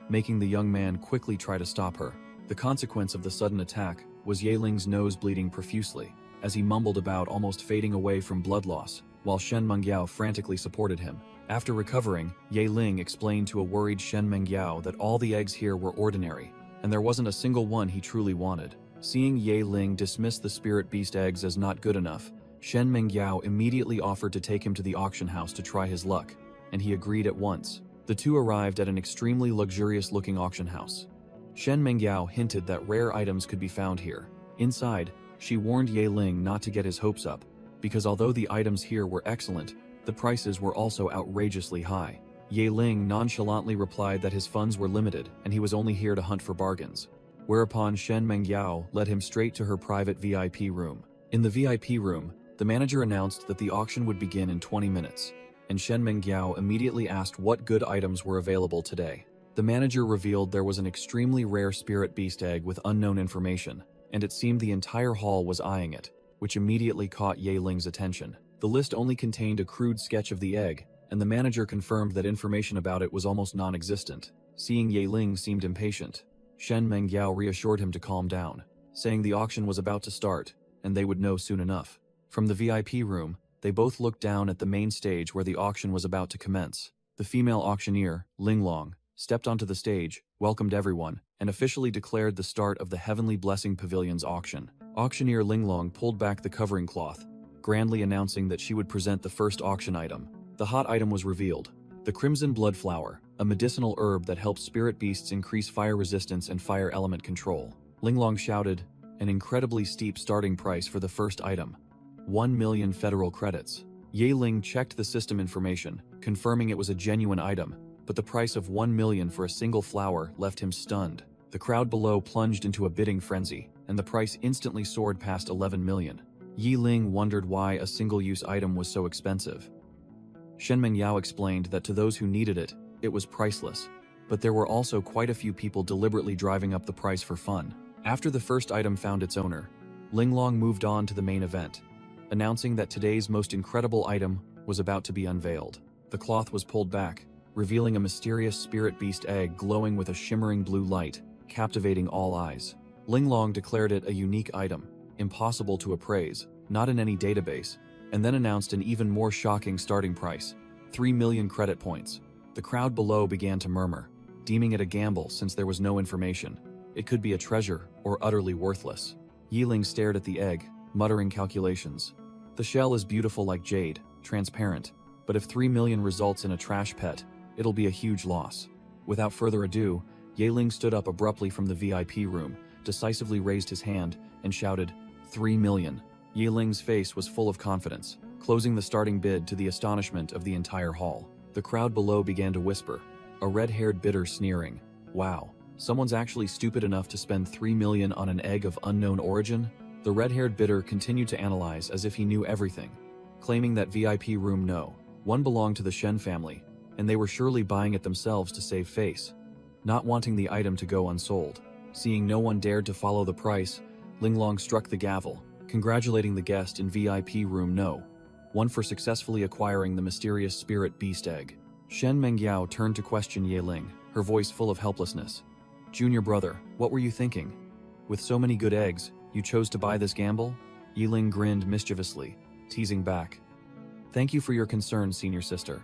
making the young man quickly try to stop her. The consequence of the sudden attack was Yaeling's nose bleeding profusely, as he mumbled about almost fading away from blood loss, while Shen Mengyao frantically supported him. After recovering, Yaeling explained to a worried Shen Mengyao that all the eggs here were ordinary, and there wasn't a single one he truly wanted. Seeing Yaeling dismiss the spirit beast eggs as not good enough, Shen Mengyao immediately offered to take him to the auction house to try his luck, and he agreed at once. The two arrived at an extremely luxurious-looking auction house. Shen Mengyao hinted that rare items could be found here. Inside, she warned Yaeling not to get his hopes up, because although the items here were excellent, the prices were also outrageously high. Yaeling nonchalantly replied that his funds were limited and he was only here to hunt for bargains, whereupon Shen Mengyao led him straight to her private VIP room. In the VIP room, the manager announced that the auction would begin in 20 minutes, and Shen Mengyao immediately asked what good items were available today. The manager revealed there was an extremely rare spirit beast egg with unknown information, and it seemed the entire hall was eyeing it, which immediately caught Yaeling's attention. The list only contained a crude sketch of the egg, and the manager confirmed that information about it was almost non-existent. Seeing Yaeling seemed impatient, Shen Mengyao reassured him to calm down, saying the auction was about to start, and they would know soon enough. From the VIP room, they both looked down at the main stage where the auction was about to commence. The female auctioneer, Linglong, stepped onto the stage, welcomed everyone, and officially declared the start of the Heavenly Blessing Pavilion's auction. Auctioneer Linglong pulled back the covering cloth, grandly announcing that she would present the first auction item. The hot item was revealed: the Crimson Blood Flower, a medicinal herb that helps spirit beasts increase fire resistance and fire element control. Linglong shouted, an incredibly steep starting price for the first item: 1 million federal credits. Yaeling checked the system information, confirming it was a genuine item, but the price of 1 million for a single flower left him stunned. The crowd below plunged into a bidding frenzy, and the price instantly soared past 11 million. Yaeling wondered why a single-use item was so expensive. Shen Mengyao explained that to those who needed it, it was priceless, but there were also quite a few people deliberately driving up the price for fun. After the first item found its owner, Linglong moved on to the main event, announcing that today's most incredible item was about to be unveiled. The cloth was pulled back, revealing a mysterious spirit beast egg glowing with a shimmering blue light, captivating all eyes. Linglong declared it a unique item, impossible to appraise, not in any database, and then announced an even more shocking starting price: 3 million credit points. The crowd below began to murmur, deeming it a gamble since there was no information. It could be a treasure or utterly worthless. Yiling stared at the egg, muttering calculations. The shell is beautiful like jade, transparent, but if 3 million results in a trash pet, it'll be a huge loss. Without further ado, Yiling stood up abruptly from the VIP room, decisively raised his hand, and shouted, 3 million. Yiling's face was full of confidence, closing the starting bid to the astonishment of the entire hall. The crowd below began to whisper, a red-haired bidder sneering, wow, someone's actually stupid enough to spend 3 million on an egg of unknown origin? The red-haired bidder continued to analyze as if he knew everything, claiming that VIP room one belonged to the Shen family, and they were surely buying it themselves to save face, not wanting the item to go unsold. Seeing no one dared to follow the price, Linglong struck the gavel, congratulating the guest in VIP room one for successfully acquiring the mysterious spirit beast egg. Shen Mengyao turned to question Yiling, her voice full of helplessness. Junior brother, what were you thinking? With so many good eggs, you chose to buy this gamble? Yiling grinned mischievously, teasing back. Thank you for your concern, senior sister.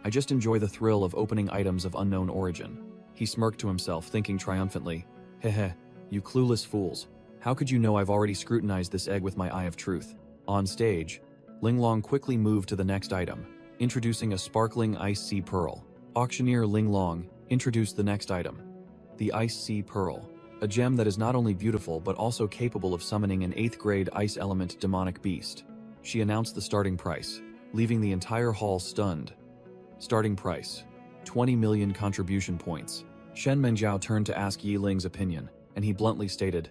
I just enjoy the thrill of opening items of unknown origin. He smirked to himself, thinking triumphantly, Heh, you clueless fools. How could you know I've already scrutinized this egg with my eye of truth? On stage, Linglong quickly moved to the next item, introducing a sparkling ice sea pearl. Auctioneer Linglong introduced the next item, the ice sea pearl, a gem that is not only beautiful but also capable of summoning an 8th grade ice element demonic beast. She announced the starting price, leaving the entire hall stunned. Starting price, 20 million contribution points. Shen Menjiao turned to ask Yiling's opinion, and he bluntly stated,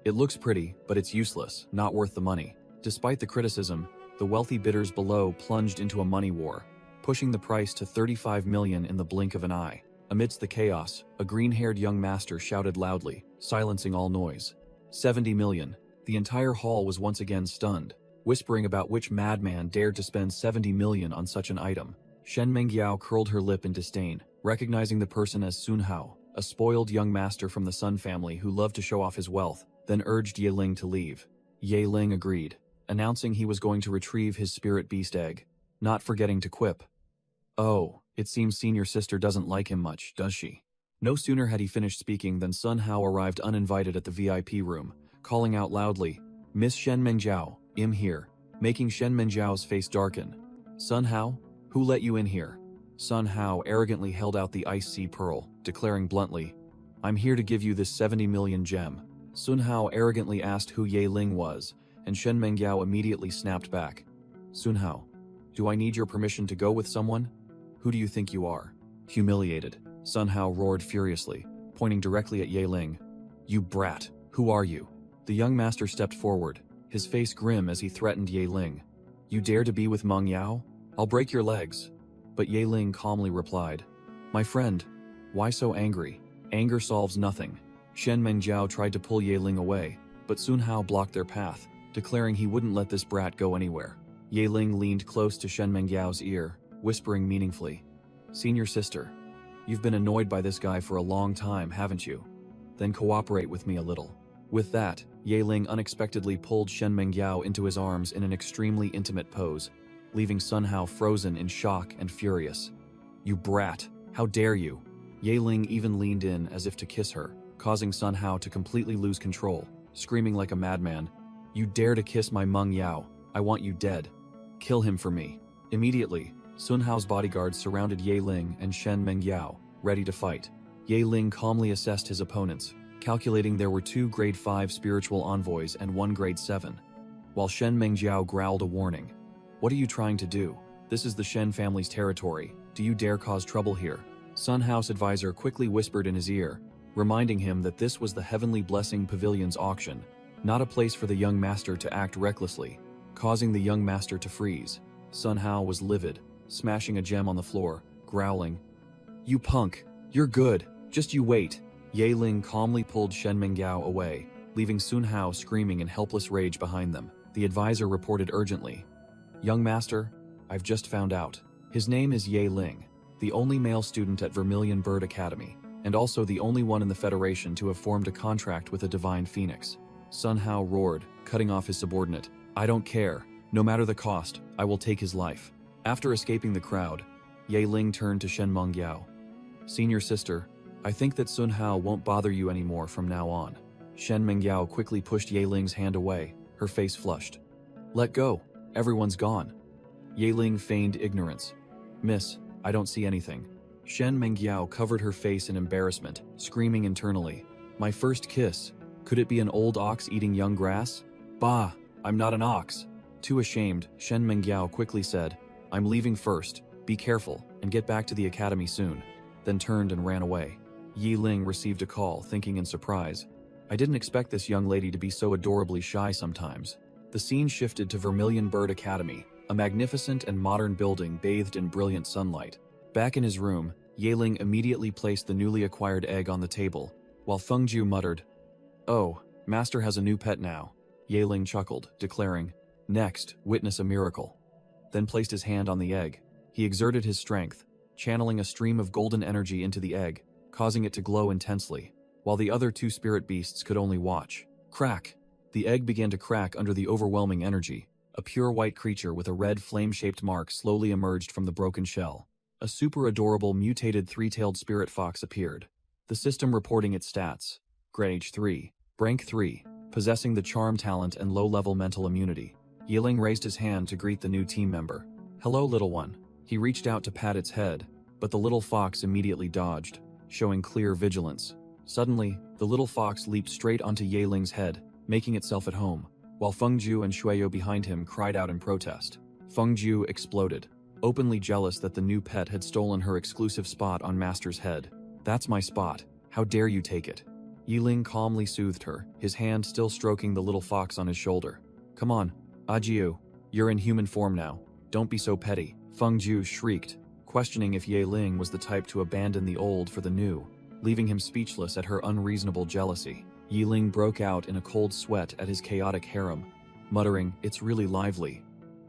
it looks pretty, but it's useless, not worth the money. Despite the criticism, the wealthy bidders below plunged into a money war, pushing the price to 35 million in the blink of an eye. Amidst the chaos, a green-haired young master shouted loudly, silencing all noise. 70 million. The entire hall was once again stunned, whispering about which madman dared to spend 70 million on such an item. Shen Mengyao curled her lip in disdain, recognizing the person as Sun Hao, a spoiled young master from the Sun family who loved to show off his wealth, then urged Yiling to leave. Yiling agreed, announcing he was going to retrieve his spirit beast egg, not forgetting to quip. Oh, it seems senior sister doesn't like him much, does she? No sooner had he finished speaking than Sun Hao arrived uninvited at the VIP room, calling out loudly, Miss Shen Menjiao, I'm here, making Shen Menjiao's face darken. Sun Hao? Who let you in here? Sun Hao arrogantly held out the ice sea pearl, declaring bluntly, I'm here to give you this 70 million gem. Sun Hao arrogantly asked who Yiling was, and Shen Mengyao immediately snapped back. Sun Hao, do I need your permission to go with someone? Who do you think you are? Humiliated, Sun Hao roared furiously, pointing directly at Yiling. You brat, who are you? The young master stepped forward, his face grim as he threatened Yiling. You dare to be with Meng Yao? I'll break your legs. But Yiling calmly replied, my friend, why so angry? Anger solves nothing. Shen Menjiao tried to pull Yiling away, but Sun Hao blocked their path, declaring he wouldn't let this brat go anywhere. Yiling leaned close to Shen Mengyao's ear, whispering meaningfully, Senior sister, you've been annoyed by this guy for a long time, haven't you? Then cooperate with me a little. With that, Yiling unexpectedly pulled Shen Mengyao into his arms in an extremely intimate pose, leaving Sun Hao frozen in shock and furious. You brat, how dare you? Yiling even leaned in as if to kiss her, causing Sun Hao to completely lose control, screaming like a madman, you dare to kiss my Meng Yao, I want you dead. Kill him for me. Immediately, Sun Hao's bodyguards surrounded Yiling and Shen Mengyao, ready to fight. Yiling calmly assessed his opponents, calculating there were 2 grade 5 spiritual envoys and 1 grade 7, while Shen Mengjiao growled a warning. What are you trying to do? This is the Shen family's territory. Do you dare cause trouble here? Sun Hao's advisor quickly whispered in his ear, reminding him that this was the Heavenly Blessing Pavilion's auction, not a place for the young master to act recklessly, causing the young master to freeze. Sun Hao was livid, smashing a gem on the floor, growling, You punk, you're good, just you wait. Yiling calmly pulled Shen Mengyao away, leaving Sun Hao screaming in helpless rage behind them. The advisor reported urgently, Young master, I've just found out. His name is Yiling, the only male student at Vermilion Bird Academy, and also the only one in the Federation to have formed a contract with a divine phoenix. Sun Hao roared, cutting off his subordinate. I don't care. No matter the cost, I will take his life. After escaping the crowd, Yiling turned to Shen Mengyao. Senior sister, I think that Sun Hao won't bother you anymore from now on. Shen Mengyao quickly pushed Yeling's hand away, her face flushed. Let go, everyone's gone. Yeling feigned ignorance. Miss, I don't see anything. Shen Mengyao covered her face in embarrassment, screaming internally. My first kiss. Could it be an old ox eating young grass? Bah, I'm not an ox. Too ashamed, Shen Mengyao quickly said, I'm leaving first, be careful, and get back to the academy soon, then turned and ran away. Yi Ling received a call, thinking in surprise. I didn't expect this young lady to be so adorably shy sometimes. The scene shifted to Vermilion Bird Academy, a magnificent and modern building bathed in brilliant sunlight. Back in his room, Yeling immediately placed the newly acquired egg on the table, while Fengju muttered, Oh, Master has a new pet now. Yeling chuckled, declaring, Next, witness a miracle. Then placed his hand on the egg. He exerted his strength, channeling a stream of golden energy into the egg, causing it to glow intensely, while the other two spirit beasts could only watch. Crack! The egg began to crack under the overwhelming energy. A pure white creature with a red flame-shaped mark slowly emerged from the broken shell. A super adorable mutated three-tailed spirit fox appeared. The system reporting its stats. Grade 3. Rank 3. Possessing the charm talent and low-level mental immunity. Yiling raised his hand to greet the new team member. Hello, little one. He reached out to pat its head, but the little fox immediately dodged, showing clear vigilance. Suddenly, the little fox leaped straight onto Yeling's head, making itself at home, while Fengju and Shueyo behind him cried out in protest. Fengju exploded, openly jealous that the new pet had stolen her exclusive spot on Master's head. That's my spot. How dare you take it? Yiling calmly soothed her, his hand still stroking the little fox on his shoulder. Come on, Ajiu. You're in human form now. Don't be so petty. Fengju shrieked, questioning if Yeling was the type to abandon the old for the new, leaving him speechless at her unreasonable jealousy. Yiling broke out in a cold sweat at his chaotic harem, muttering, It's really lively.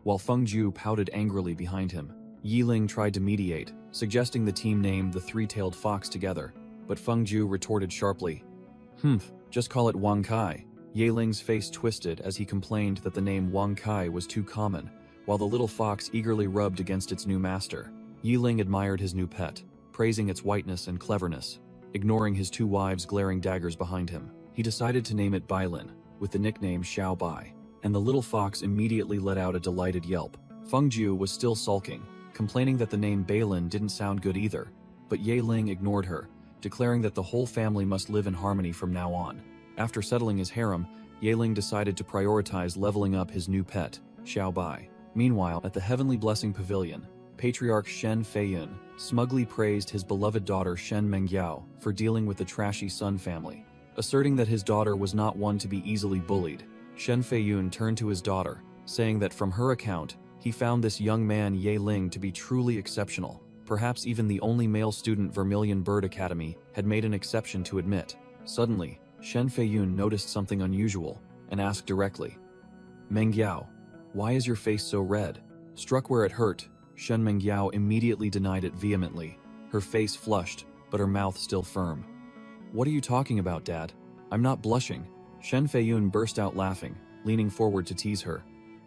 While Fengju pouted angrily behind him, Yiling tried to mediate, suggesting the team name the three-tailed fox together, but Fengju retorted sharply, just call it Wang Kai. Yeling's face twisted as he complained that the name Wang Kai was too common, while the little fox eagerly rubbed against its new master. Yiling admired his new pet, praising its whiteness and cleverness. Ignoring his two wives' glaring daggers behind him, he decided to name it Bailin, with the nickname Xiao Bai, and the little fox immediately let out a delighted yelp. Fengju was still sulking, complaining that the name Bailin didn't sound good either, but Yeling ignored her, declaring that the whole family must live in harmony from now on. After settling his harem, Yeling decided to prioritize leveling up his new pet, Xiao Bai. Meanwhile, at the Heavenly Blessing Pavilion, Patriarch Shen Feiyun smugly praised his beloved daughter Shen Mengyao for dealing with the trashy Sun family. Asserting that his daughter was not one to be easily bullied, Shen Feiyun turned to his daughter, saying that from her account, he found this young man Yeling to be truly exceptional. Perhaps even the only male student Vermilion Bird Academy had made an exception to admit. Suddenly, Shen Feiyun noticed something unusual and asked directly, Mengyao, why is your face so red? Struck where it hurt, Shen Mengyao immediately denied it vehemently, her face flushed, but her mouth still firm. What are you talking about, Dad? I'm not blushing. Shen Feiyun burst out laughing, leaning forward to tease her.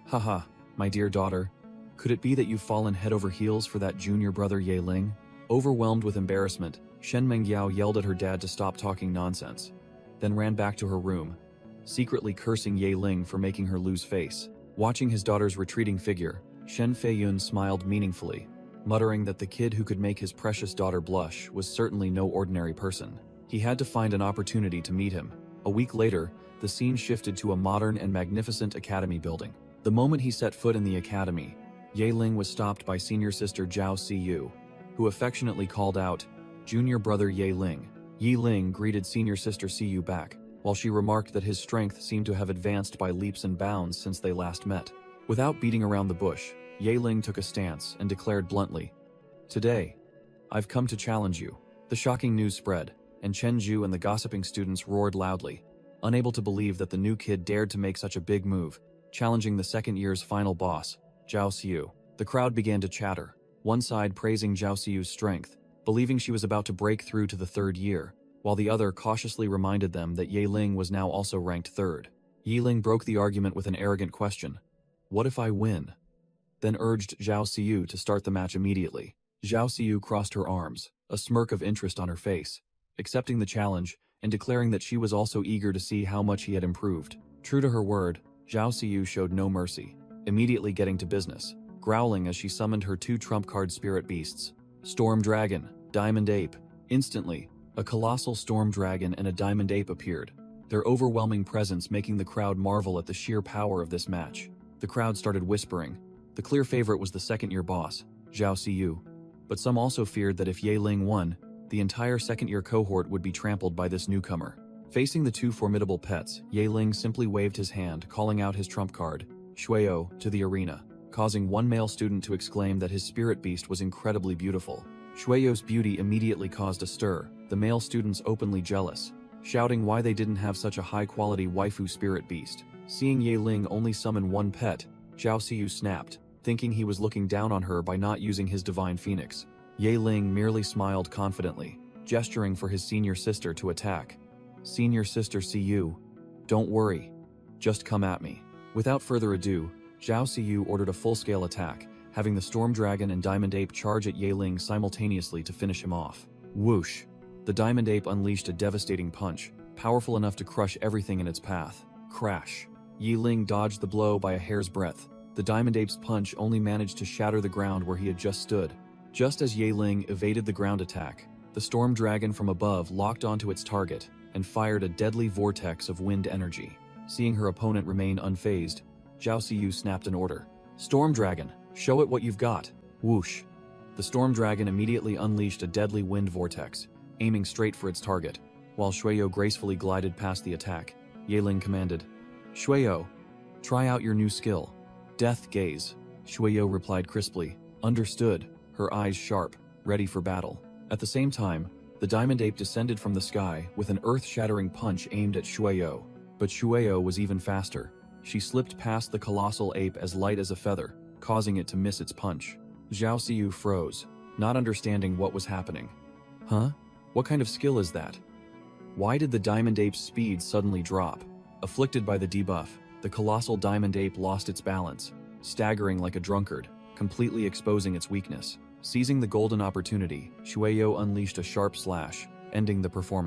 Haha, my dear daughter. Could it be that you've fallen head over heels for that junior brother Yeling? Overwhelmed with embarrassment, Shen Mengyao yelled at her dad to stop talking nonsense, then ran back to her room, secretly cursing Yeling for making her lose face. Watching his daughter's retreating figure, Shen Feiyun smiled meaningfully, muttering that the kid who could make his precious daughter blush was certainly no ordinary person. He had to find an opportunity to meet him. A week later, the scene shifted to a modern and magnificent academy building. The moment he set foot in the academy, Yeling was stopped by senior sister Zhao Siyu, who affectionately called out, Junior brother Yeling. Yiling greeted senior sister Siyu back, while she remarked that his strength seemed to have advanced by leaps and bounds since they last met. Without beating around the bush, Yeling took a stance and declared bluntly, Today, I've come to challenge you. The shocking news spread, and Chenju and the gossiping students roared loudly, unable to believe that the new kid dared to make such a big move, challenging the second year's final boss, Zhao Siyu. The crowd began to chatter, one side praising Zhao Siyu's strength, believing she was about to break through to the third year, while the other cautiously reminded them that Yeling was now also ranked third. Yiling broke the argument with an arrogant question, What if I win? Then urged Zhao Siyu to start the match immediately. Zhao Siyu crossed her arms, a smirk of interest on her face. accepting the challenge and declaring that she was also eager to see how much he had improved. True to her word, Zhao Siyu showed no mercy, immediately getting to business, growling as she summoned her 2 trump card spirit beasts. Storm Dragon, Diamond Ape. Instantly, a colossal Storm Dragon and a Diamond Ape appeared, their overwhelming presence making the crowd marvel at the sheer power of this match. The crowd started whispering. The clear favorite was the second-year boss, Zhao Siyu, but some also feared that if Yahello won, the entire second-year cohort would be trampled by this newcomer. Facing the 2 formidable pets, Yahello simply waved his hand, calling out his trump card, Shuio, to the arena, causing one male student to exclaim that his spirit beast was incredibly beautiful. Shuio's beauty immediately caused a stir, the male students openly jealous, shouting why they didn't have such a high-quality waifu spirit beast. Seeing Yahello only summon 1 pet, Zhao Siyu snapped, thinking he was looking down on her by not using his divine phoenix. Yahello merely smiled confidently, gesturing for his senior sister to attack. Senior sister Siyu, don't worry, just come at me. Without further ado, Zhao Siyu ordered a full-scale attack, having the Storm Dragon and Diamond Ape charge at Yahello simultaneously to finish him off. Whoosh! The Diamond Ape unleashed a devastating punch, powerful enough to crush everything in its path. Crash! Yahello dodged the blow by a hair's breadth. The Diamond Ape's punch only managed to shatter the ground where he had just stood. Just as Yahello evaded the ground attack, the Storm Dragon from above locked onto its target and fired a deadly vortex of wind energy. Seeing her opponent remain unfazed, Zhao Siyu snapped an order. Storm Dragon, show it what you've got. Whoosh! The Storm Dragon immediately unleashed a deadly wind vortex, aiming straight for its target. While Shuio gracefully glided past the attack, Yahello commanded, Shuio, try out your new skill. Death Gaze. Shuio replied crisply, understood, her eyes sharp, ready for battle. At the same time, the Diamond Ape descended from the sky with an earth-shattering punch aimed at Shuio. But Shuio was even faster. She slipped past the colossal ape as light as a feather, causing it to miss its punch. Zhao Siyu froze, not understanding what was happening. Huh? What kind of skill is that? Why did the Diamond Ape's speed suddenly drop? Afflicted by the debuff, the colossal Diamond Ape lost its balance, staggering like a drunkard, completely exposing its weakness. Seizing the golden opportunity, Shuio unleashed a sharp slash, ending the performance.